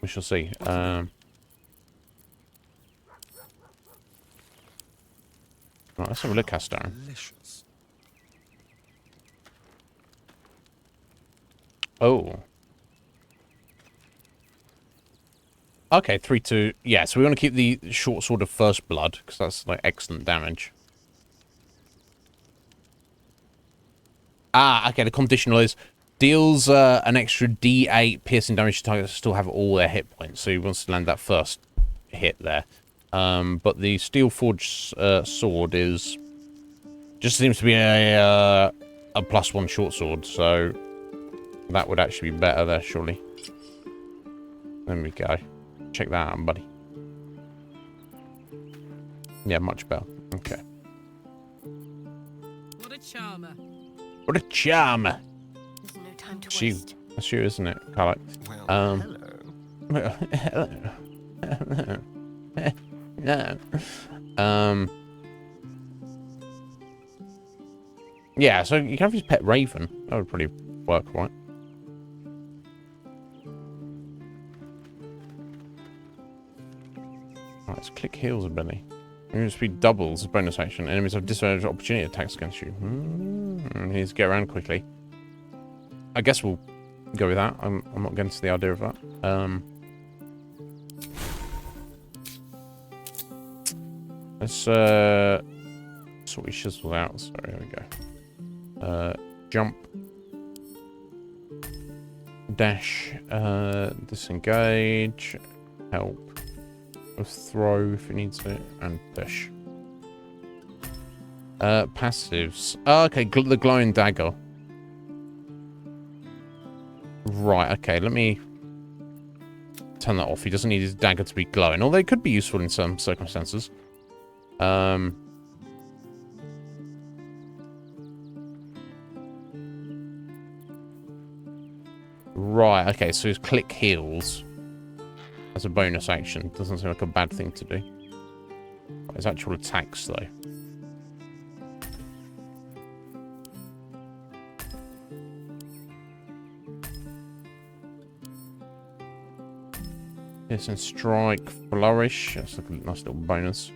shall see. Right, let's have a look, Castor. Oh. Okay, 3-2. Yeah, so we want to keep the short sword of first blood, because that's like excellent damage. Ah, okay, the conditional is deals an extra D8 piercing damage to targets that still have all their hit points. So he wants to land that first hit there. But the steel forged sword is just seems to be a +1 short sword, so that would actually be better there, surely. There we go. Check that out, buddy. Yeah, much better. Okay.
What a charmer.
What a charmer.
There's no time to
waste. That's you, isn't it, Carl? Hello. No. Yeah, so you can have his pet raven. That would probably work, right? Right, let's click heals ability. Movement speed doubles as bonus action. Enemies have disadvantage opportunity attacks against you. He needs to get around quickly. I guess we'll go with that. I'm not against the idea of that. Let's sort his chisels out. Sorry, there we go. Jump. Dash. Disengage. Help. Throw if it needs it. And push. Passives. Oh, okay, the glowing dagger. Right, okay, let me turn that off. He doesn't need his dagger to be glowing, although it could be useful in some circumstances. Right, okay, so his click heals as a bonus action. Doesn't seem like a bad thing to do. His actual attacks, though. Yes, and strike, flourish. That's like a nice little bonus.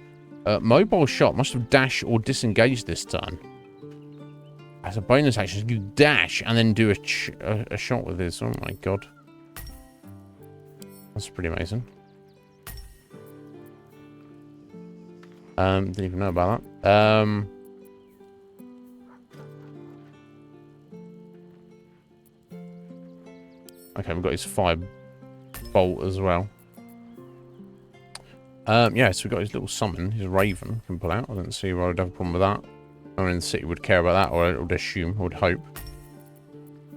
Mobile shot must have dash or disengage this turn. As a bonus action, you dash and then do a shot with this. Oh my god. That's pretty amazing. Didn't even know about that. Okay, we've got his fire bolt as well. Yeah, so we've got his little summon, his raven can pull out. I don't see why I would have a problem with that. No one in the city would care about that, or I would assume, I would hope.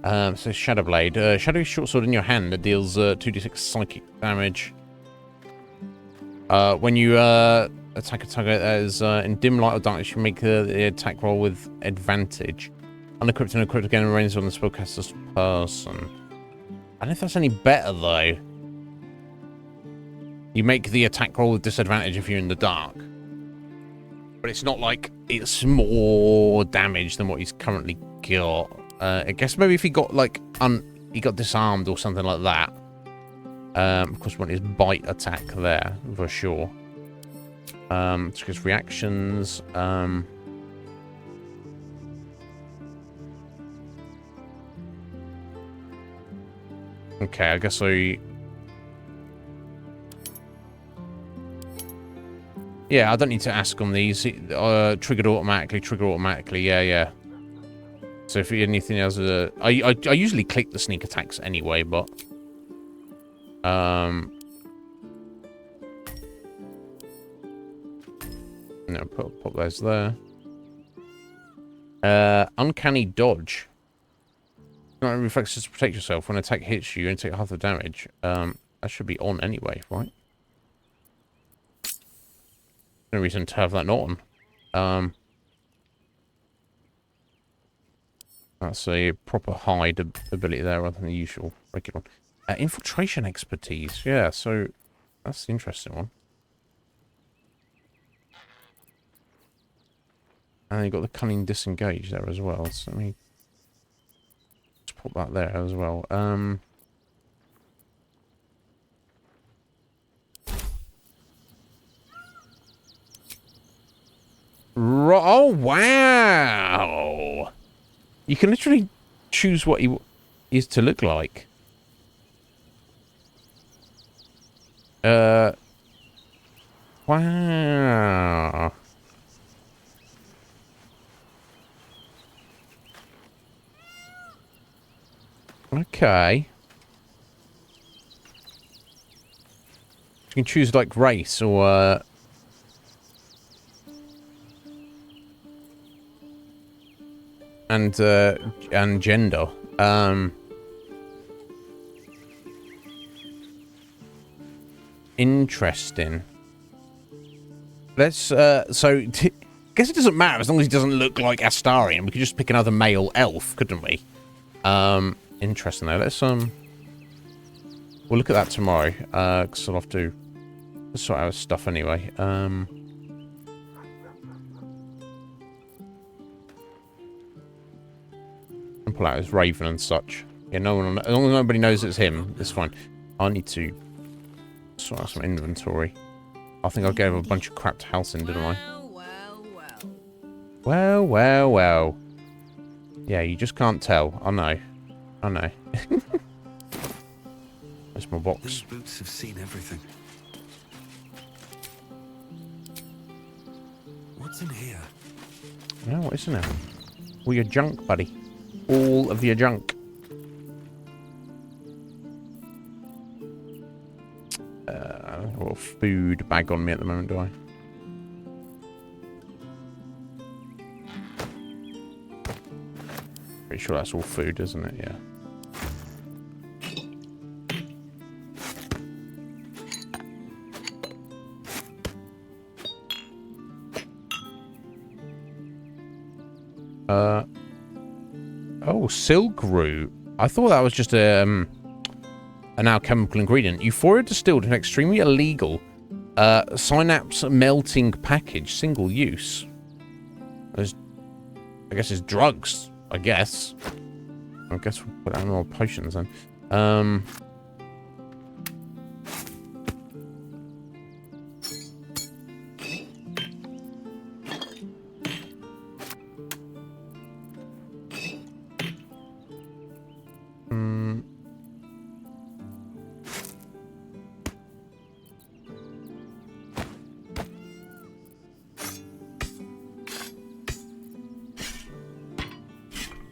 So Shadow Blade. Shadowy short sword in your hand that deals 2d6 psychic damage. When you attack a target that is in dim light or darkness, you make the attack roll with advantage. Unequipped and equipped again, ranges on the spellcaster's person. I don't know if that's any better, though. You make the attack roll with disadvantage if you're in the dark. But it's not like it's more damage than what he's currently got. I guess maybe if he got, like, he got disarmed or something like that. Of course, we want his bite attack there, for sure. Just his reactions. Okay, I guess yeah, I don't need to ask on these. Triggered automatically. Yeah. So if anything else, I usually click the sneak attacks anyway, but No, put those there. Uncanny dodge. Reflexes to protect yourself. When an attack hits you, you take half the damage. That should be on anyway, right? No reason to have that not on. That's a proper hide ability there rather than the usual regular one. Infiltration expertise. Yeah, so that's the interesting one. And you've got the cunning disengage there as well. So let me just put that there as well. Oh, wow! You can literally choose what he is to look like. Wow. Okay. You can choose like race or and gender. Interesting. Let's so guess it doesn't matter as long as he doesn't look like Astarion. We could just pick another male elf, couldn't we? Interesting though. Let's we'll look at that tomorrow. Because I'll have to sort out stuff anyway. And pull out his raven and such. Yeah, no one, as long as nobody knows it's him, it's fine. I need to sort out some inventory. I think I gave a bunch of crap to Halcyon, didn't I? Well. Yeah, you just can't tell. I know. There's my box.
These boots have seen everything. What's in here?
No, what is in there? All your junk, buddy. All of your junk. A little food bag on me at the moment, do I? Pretty sure that's all food, isn't it? Yeah. Oh, silk root. I thought that was just an alchemical ingredient. Euphoria distilled, an extremely illegal synapse melting package, single use. I guess it's drugs. I guess we'll put out more potions then.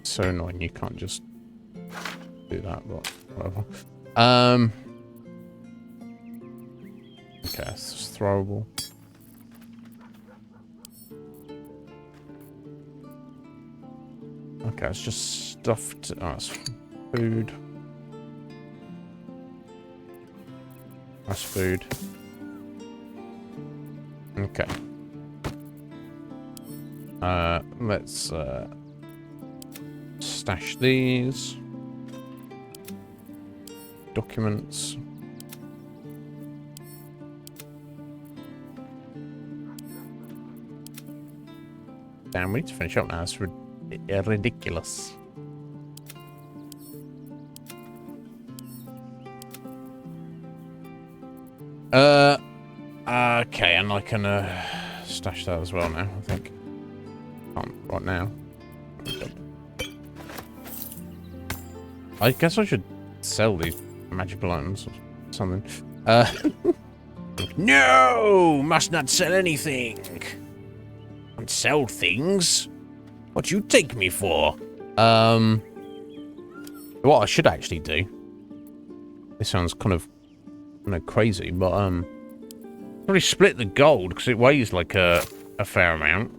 So annoying you can't just do that, but whatever. Okay, it's just throwable. Okay, it's just stuffed. Oh, it's food. That's food. Okay. Let's stash these documents. Damn, we need to finish up now. It's ridiculous. Okay, and I can stash that as well now, I think. Can't right now. I guess I should sell these magical items or something. No! Must not sell anything! Can't sell things? What you take me for? What I should actually do. This sounds kind of crazy, but probably split the gold because it weighs like a fair amount.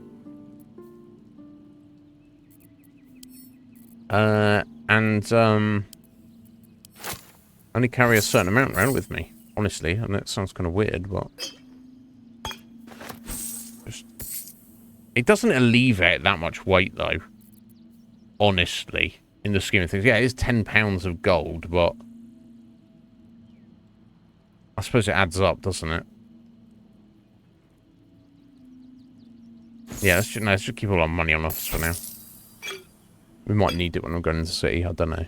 And only carry a certain amount around with me. Honestly, and that sounds kind of weird, but it doesn't alleviate that much weight, though. Honestly, in the scheme of things, yeah, it is 10 pounds of gold, but I suppose it adds up, doesn't it? Yeah, let's just keep all our money on us for now. We might need it when we're going into the city. I don't know.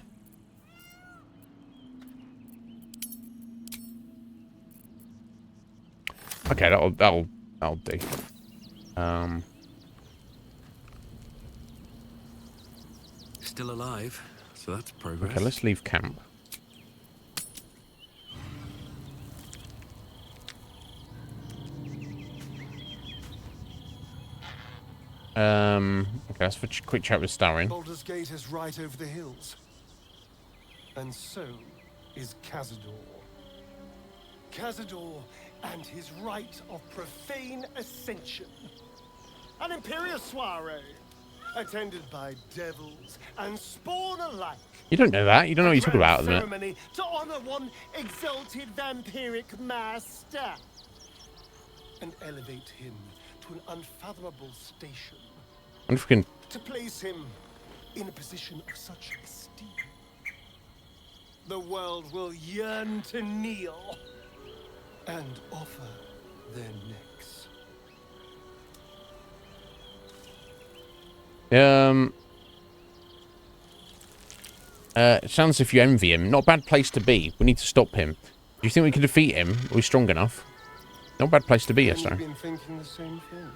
Okay, that'll do.
Still alive, so that's progress.
Okay, let's leave camp. Okay, let's have a quick chat with Starin.
Baldur's Gate is right over the hills. And so is Cazador. Cazador and his rite of profane ascension. An imperial soiree, attended by devils and spawn alike.
You don't know that. You don't know what you're talking about at the minute.
Ceremony to honor one exalted vampiric master. And elevate him to an unfathomable station.
I wonder if we can...
To place him in a position of such esteem. The world will yearn to kneel and offer their necks.
It sounds as if you envy him. Not a bad place to be. We need to stop him. Do you think we can defeat him? Are we strong enough? Not a bad place to be, yes, sir.
You've been thinking the same thing.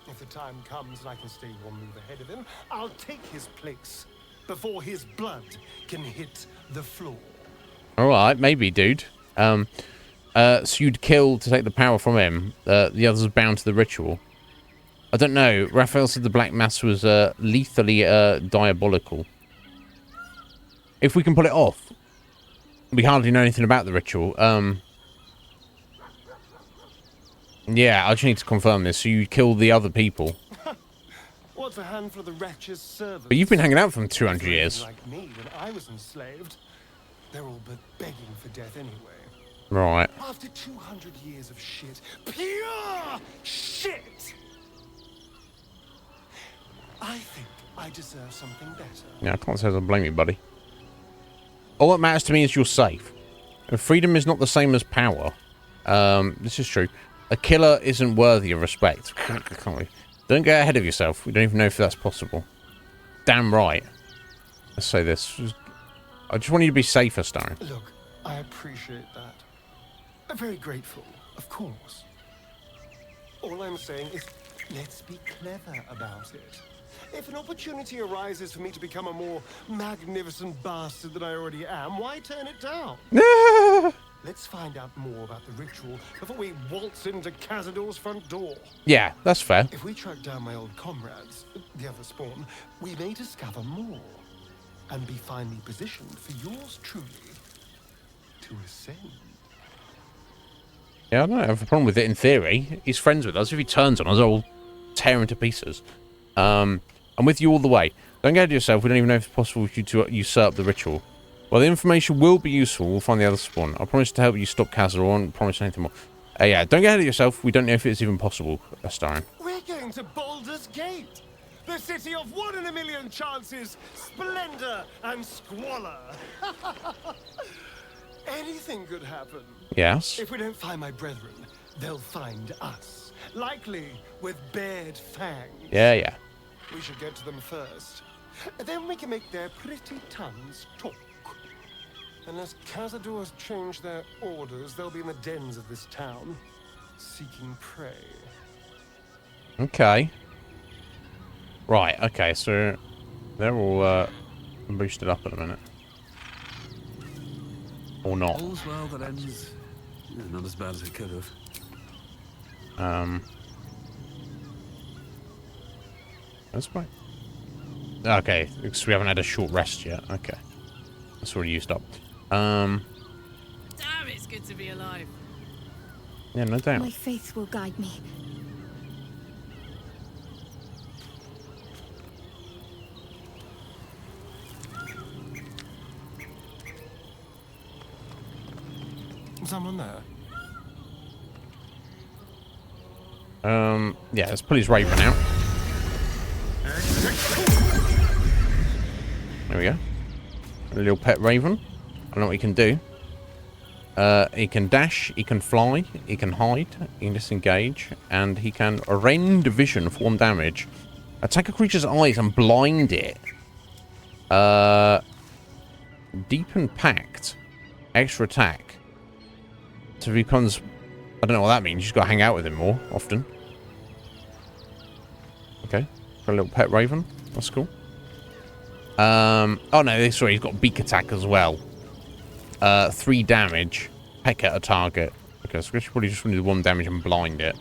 If the time comes and I can stay one move ahead of him, I'll take his place before his blood can hit the floor.
Alright, maybe, dude. So you'd kill to take the power from him. The others are bound to the ritual. I don't know. Raphael said the Black Mass was lethally diabolical. If we can pull it off. We hardly know anything about the ritual. Yeah, I just need to confirm this. So you kill the other people.
What's a handful of the wretches' servants?
But you've been hanging out for them 200 years.
Like me when I was enslaved. They're all but begging for death anyway.
Right.
After 200 years of shit. Pure shit! I think I deserve something better.
Yeah, I can't say I blame you, buddy. All that matters to me is you're safe. Freedom is not the same as power. This is true. A killer isn't worthy of respect. Can't we? Don't get ahead of yourself. We don't even know if that's possible. Damn right. Let's say this. I just want you to be safer, Starin.
Look, I appreciate that. I'm very grateful, of course. All I'm saying is, let's be clever about it. If an opportunity arises for me to become a more magnificent bastard than I already am, why turn it down? Let's find out more about the ritual before we waltz into Cazador's front door.
Yeah, that's fair.
If we track down my old comrades, the other spawn, we may discover more and be finely positioned for yours truly to ascend.
Yeah, I don't have a problem with it in theory. He's friends with us. If he turns on us, I'll tear him to pieces. I'm with you all the way. Don't get ahead of yourself. We don't even know if it's possible for you to usurp the ritual. Well, the information will be useful. We'll find the other spawn. I promise to help you stop Cazador. I won't promise anything more. Yeah, don't get ahead of yourself. We don't know if it's even possible, Starin.
We're going to Baldur's Gate, the city of 1 in a million chances, splendor and squalor. Anything could happen.
Yes.
If we don't find my brethren, they'll find us, likely with bared fangs.
Yeah.
We should get to them first. Then we can make their pretty tongues talk. Unless Cazador's changed their orders, they'll be in the dens of this town, seeking prey.
Okay. Right, okay, so they're all boosted up at a minute. Or not.
All's well that ends. Not as bad as it could have.
That's right. Okay, because we haven't had a short rest yet. Okay. That's already used up.
Damn, it's good to be alive.
Yeah, no doubt.
My faith will guide me.
Someone there?
Yeah, let's pull his raven out. There we go. A little pet raven. I don't know what he can do. He can dash, he can fly, he can hide, he can disengage, and he can rend vision for 1 damage. Attack a creature's eyes and blind it. Deepen Pact. Extra attack. So if he becomes... I don't know what that means. You just got to hang out with him more often. Okay. Got a little pet raven. That's cool. Oh no, sorry, he's got beak attack as well. 3 damage. Peck at a target. Okay, so we should probably just do 1 damage and blind it.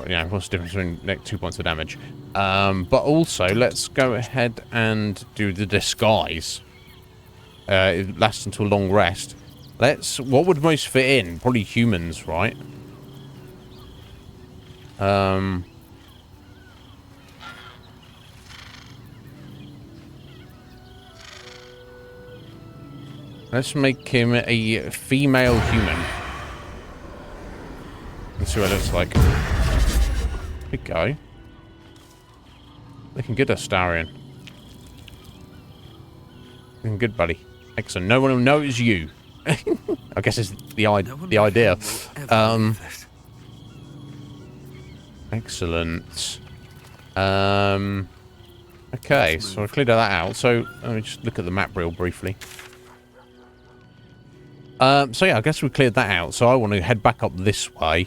Yeah, what's the difference between next 2 points of damage? But also, let's go ahead and do the disguise. It lasts until long rest. What would most fit in? Probably humans, right? Let's make him a female human. Let's see what it looks like. Big guy. Looking good, Astarion. Looking good, buddy. Excellent. No one will know it's you. I guess it's the idea. Excellent. Okay, so I cleared that out. So let me just look at the map real briefly. So yeah, I guess we cleared that out. So I want to head back up this way.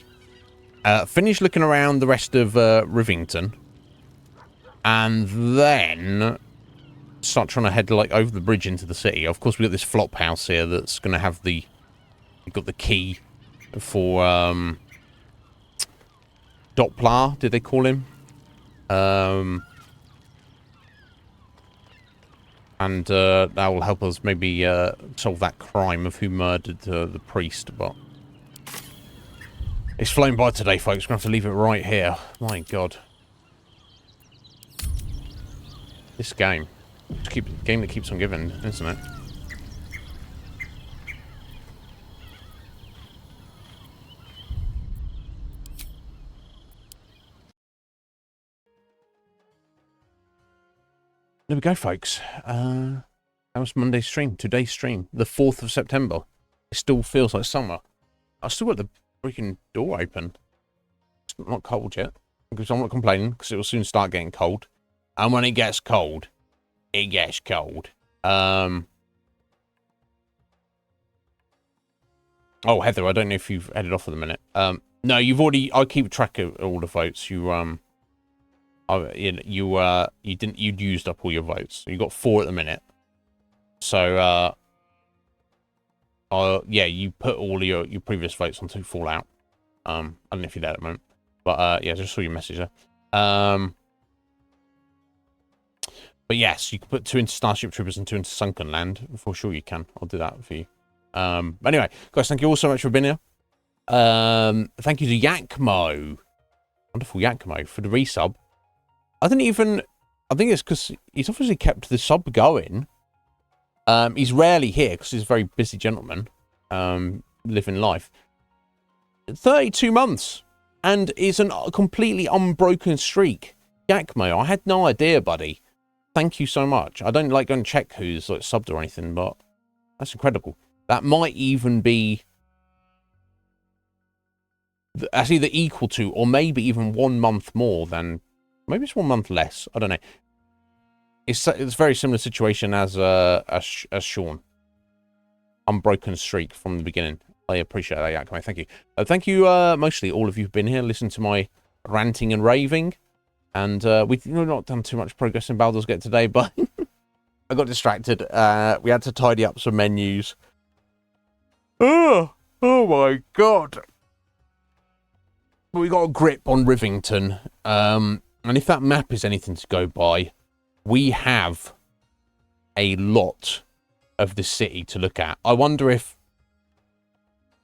Finish looking around the rest of Rivington. And then start trying to head like over the bridge into the city. Of course, we've got this flop house here that's going to have the... We've got the key for... Doppler, did they call him? And that will help us maybe solve that crime of who murdered the priest, but... It's flown by today, folks. We're going to have to leave it right here. My God. This game. Game that keeps on giving, isn't it? There we go, folks. That was Monday's stream. Today's stream. The 4th of September. It still feels like summer. I still got the freaking door open. It's not cold yet. Because I'm not complaining, because it will soon start getting cold. And when it gets cold, it gets cold. Oh, Heather, I don't know if you've headed off for the minute. No, you've already... I keep track of all the votes. You'd used up all your votes. You got 4 at the minute. So, yeah, you put all your previous votes onto Fallout. I don't know if you're there at the moment. But, yeah, just saw your message there. But yes, you can put 2 into Starship Troopers and 2 into Sunken Land. For sure you can. I'll do that for you. But anyway, guys, thank you all so much for being here. Thank you to Yakmo. Wonderful Yakmo for the resub. I think it's because he's obviously kept the sub going. He's rarely here because he's a very busy gentleman. Living life. 32 months. And is a completely unbroken streak. Yakmo, I had no idea, buddy. Thank you so much. I don't like going to check who's like subbed or anything, but that's incredible. That might even be... That's either equal to or maybe even 1 month more than... Maybe it's 1 month less. I don't know. It's a very similar situation as Sean. Unbroken streak from the beginning. I appreciate that, Yakmo. Thank you. Thank you, mostly all of you who've been here, listened to my ranting and raving. And we've not done too much progress in Baldur's Gate today, but I got distracted. We had to tidy up some menus. Oh my God. We got a grip on Rivington. And if that map is anything to go by, we have a lot of the city to look at. I wonder if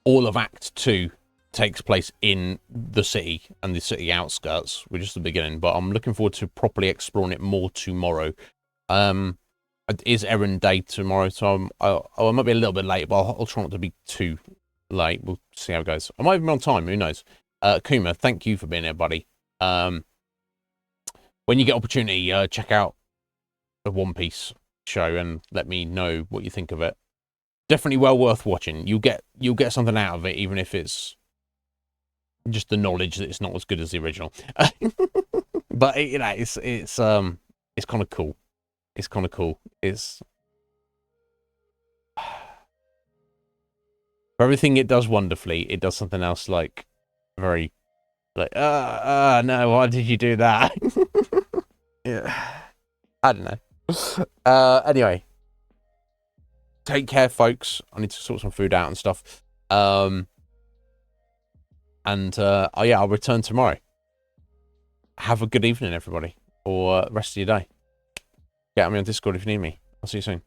all of Act 2 takes place in the city and the city outskirts. We're just the beginning, but I'm looking forward to properly exploring it more tomorrow. I It is errand day tomorrow, so I might be a little bit late, but I'll try not to be too late. We'll see how it goes. I might even be on time. Who knows? Kuma, thank you for being here, buddy. When you get opportunity, check out the One Piece show and let me know what you think of it. Definitely well worth watching. You'll get something out of it, even if it's just the knowledge that it's not as good as the original. But you know, it's kind of cool. It's kind of cool. It's for everything it does wonderfully. It does something else like very like no, why did you do that? Yeah, I don't know. Anyway, take care, folks. I need to sort some food out and stuff. Oh yeah, I'll return tomorrow. Have a good evening, everybody, or rest of your day. Get me on Discord if you need me. I'll see you soon.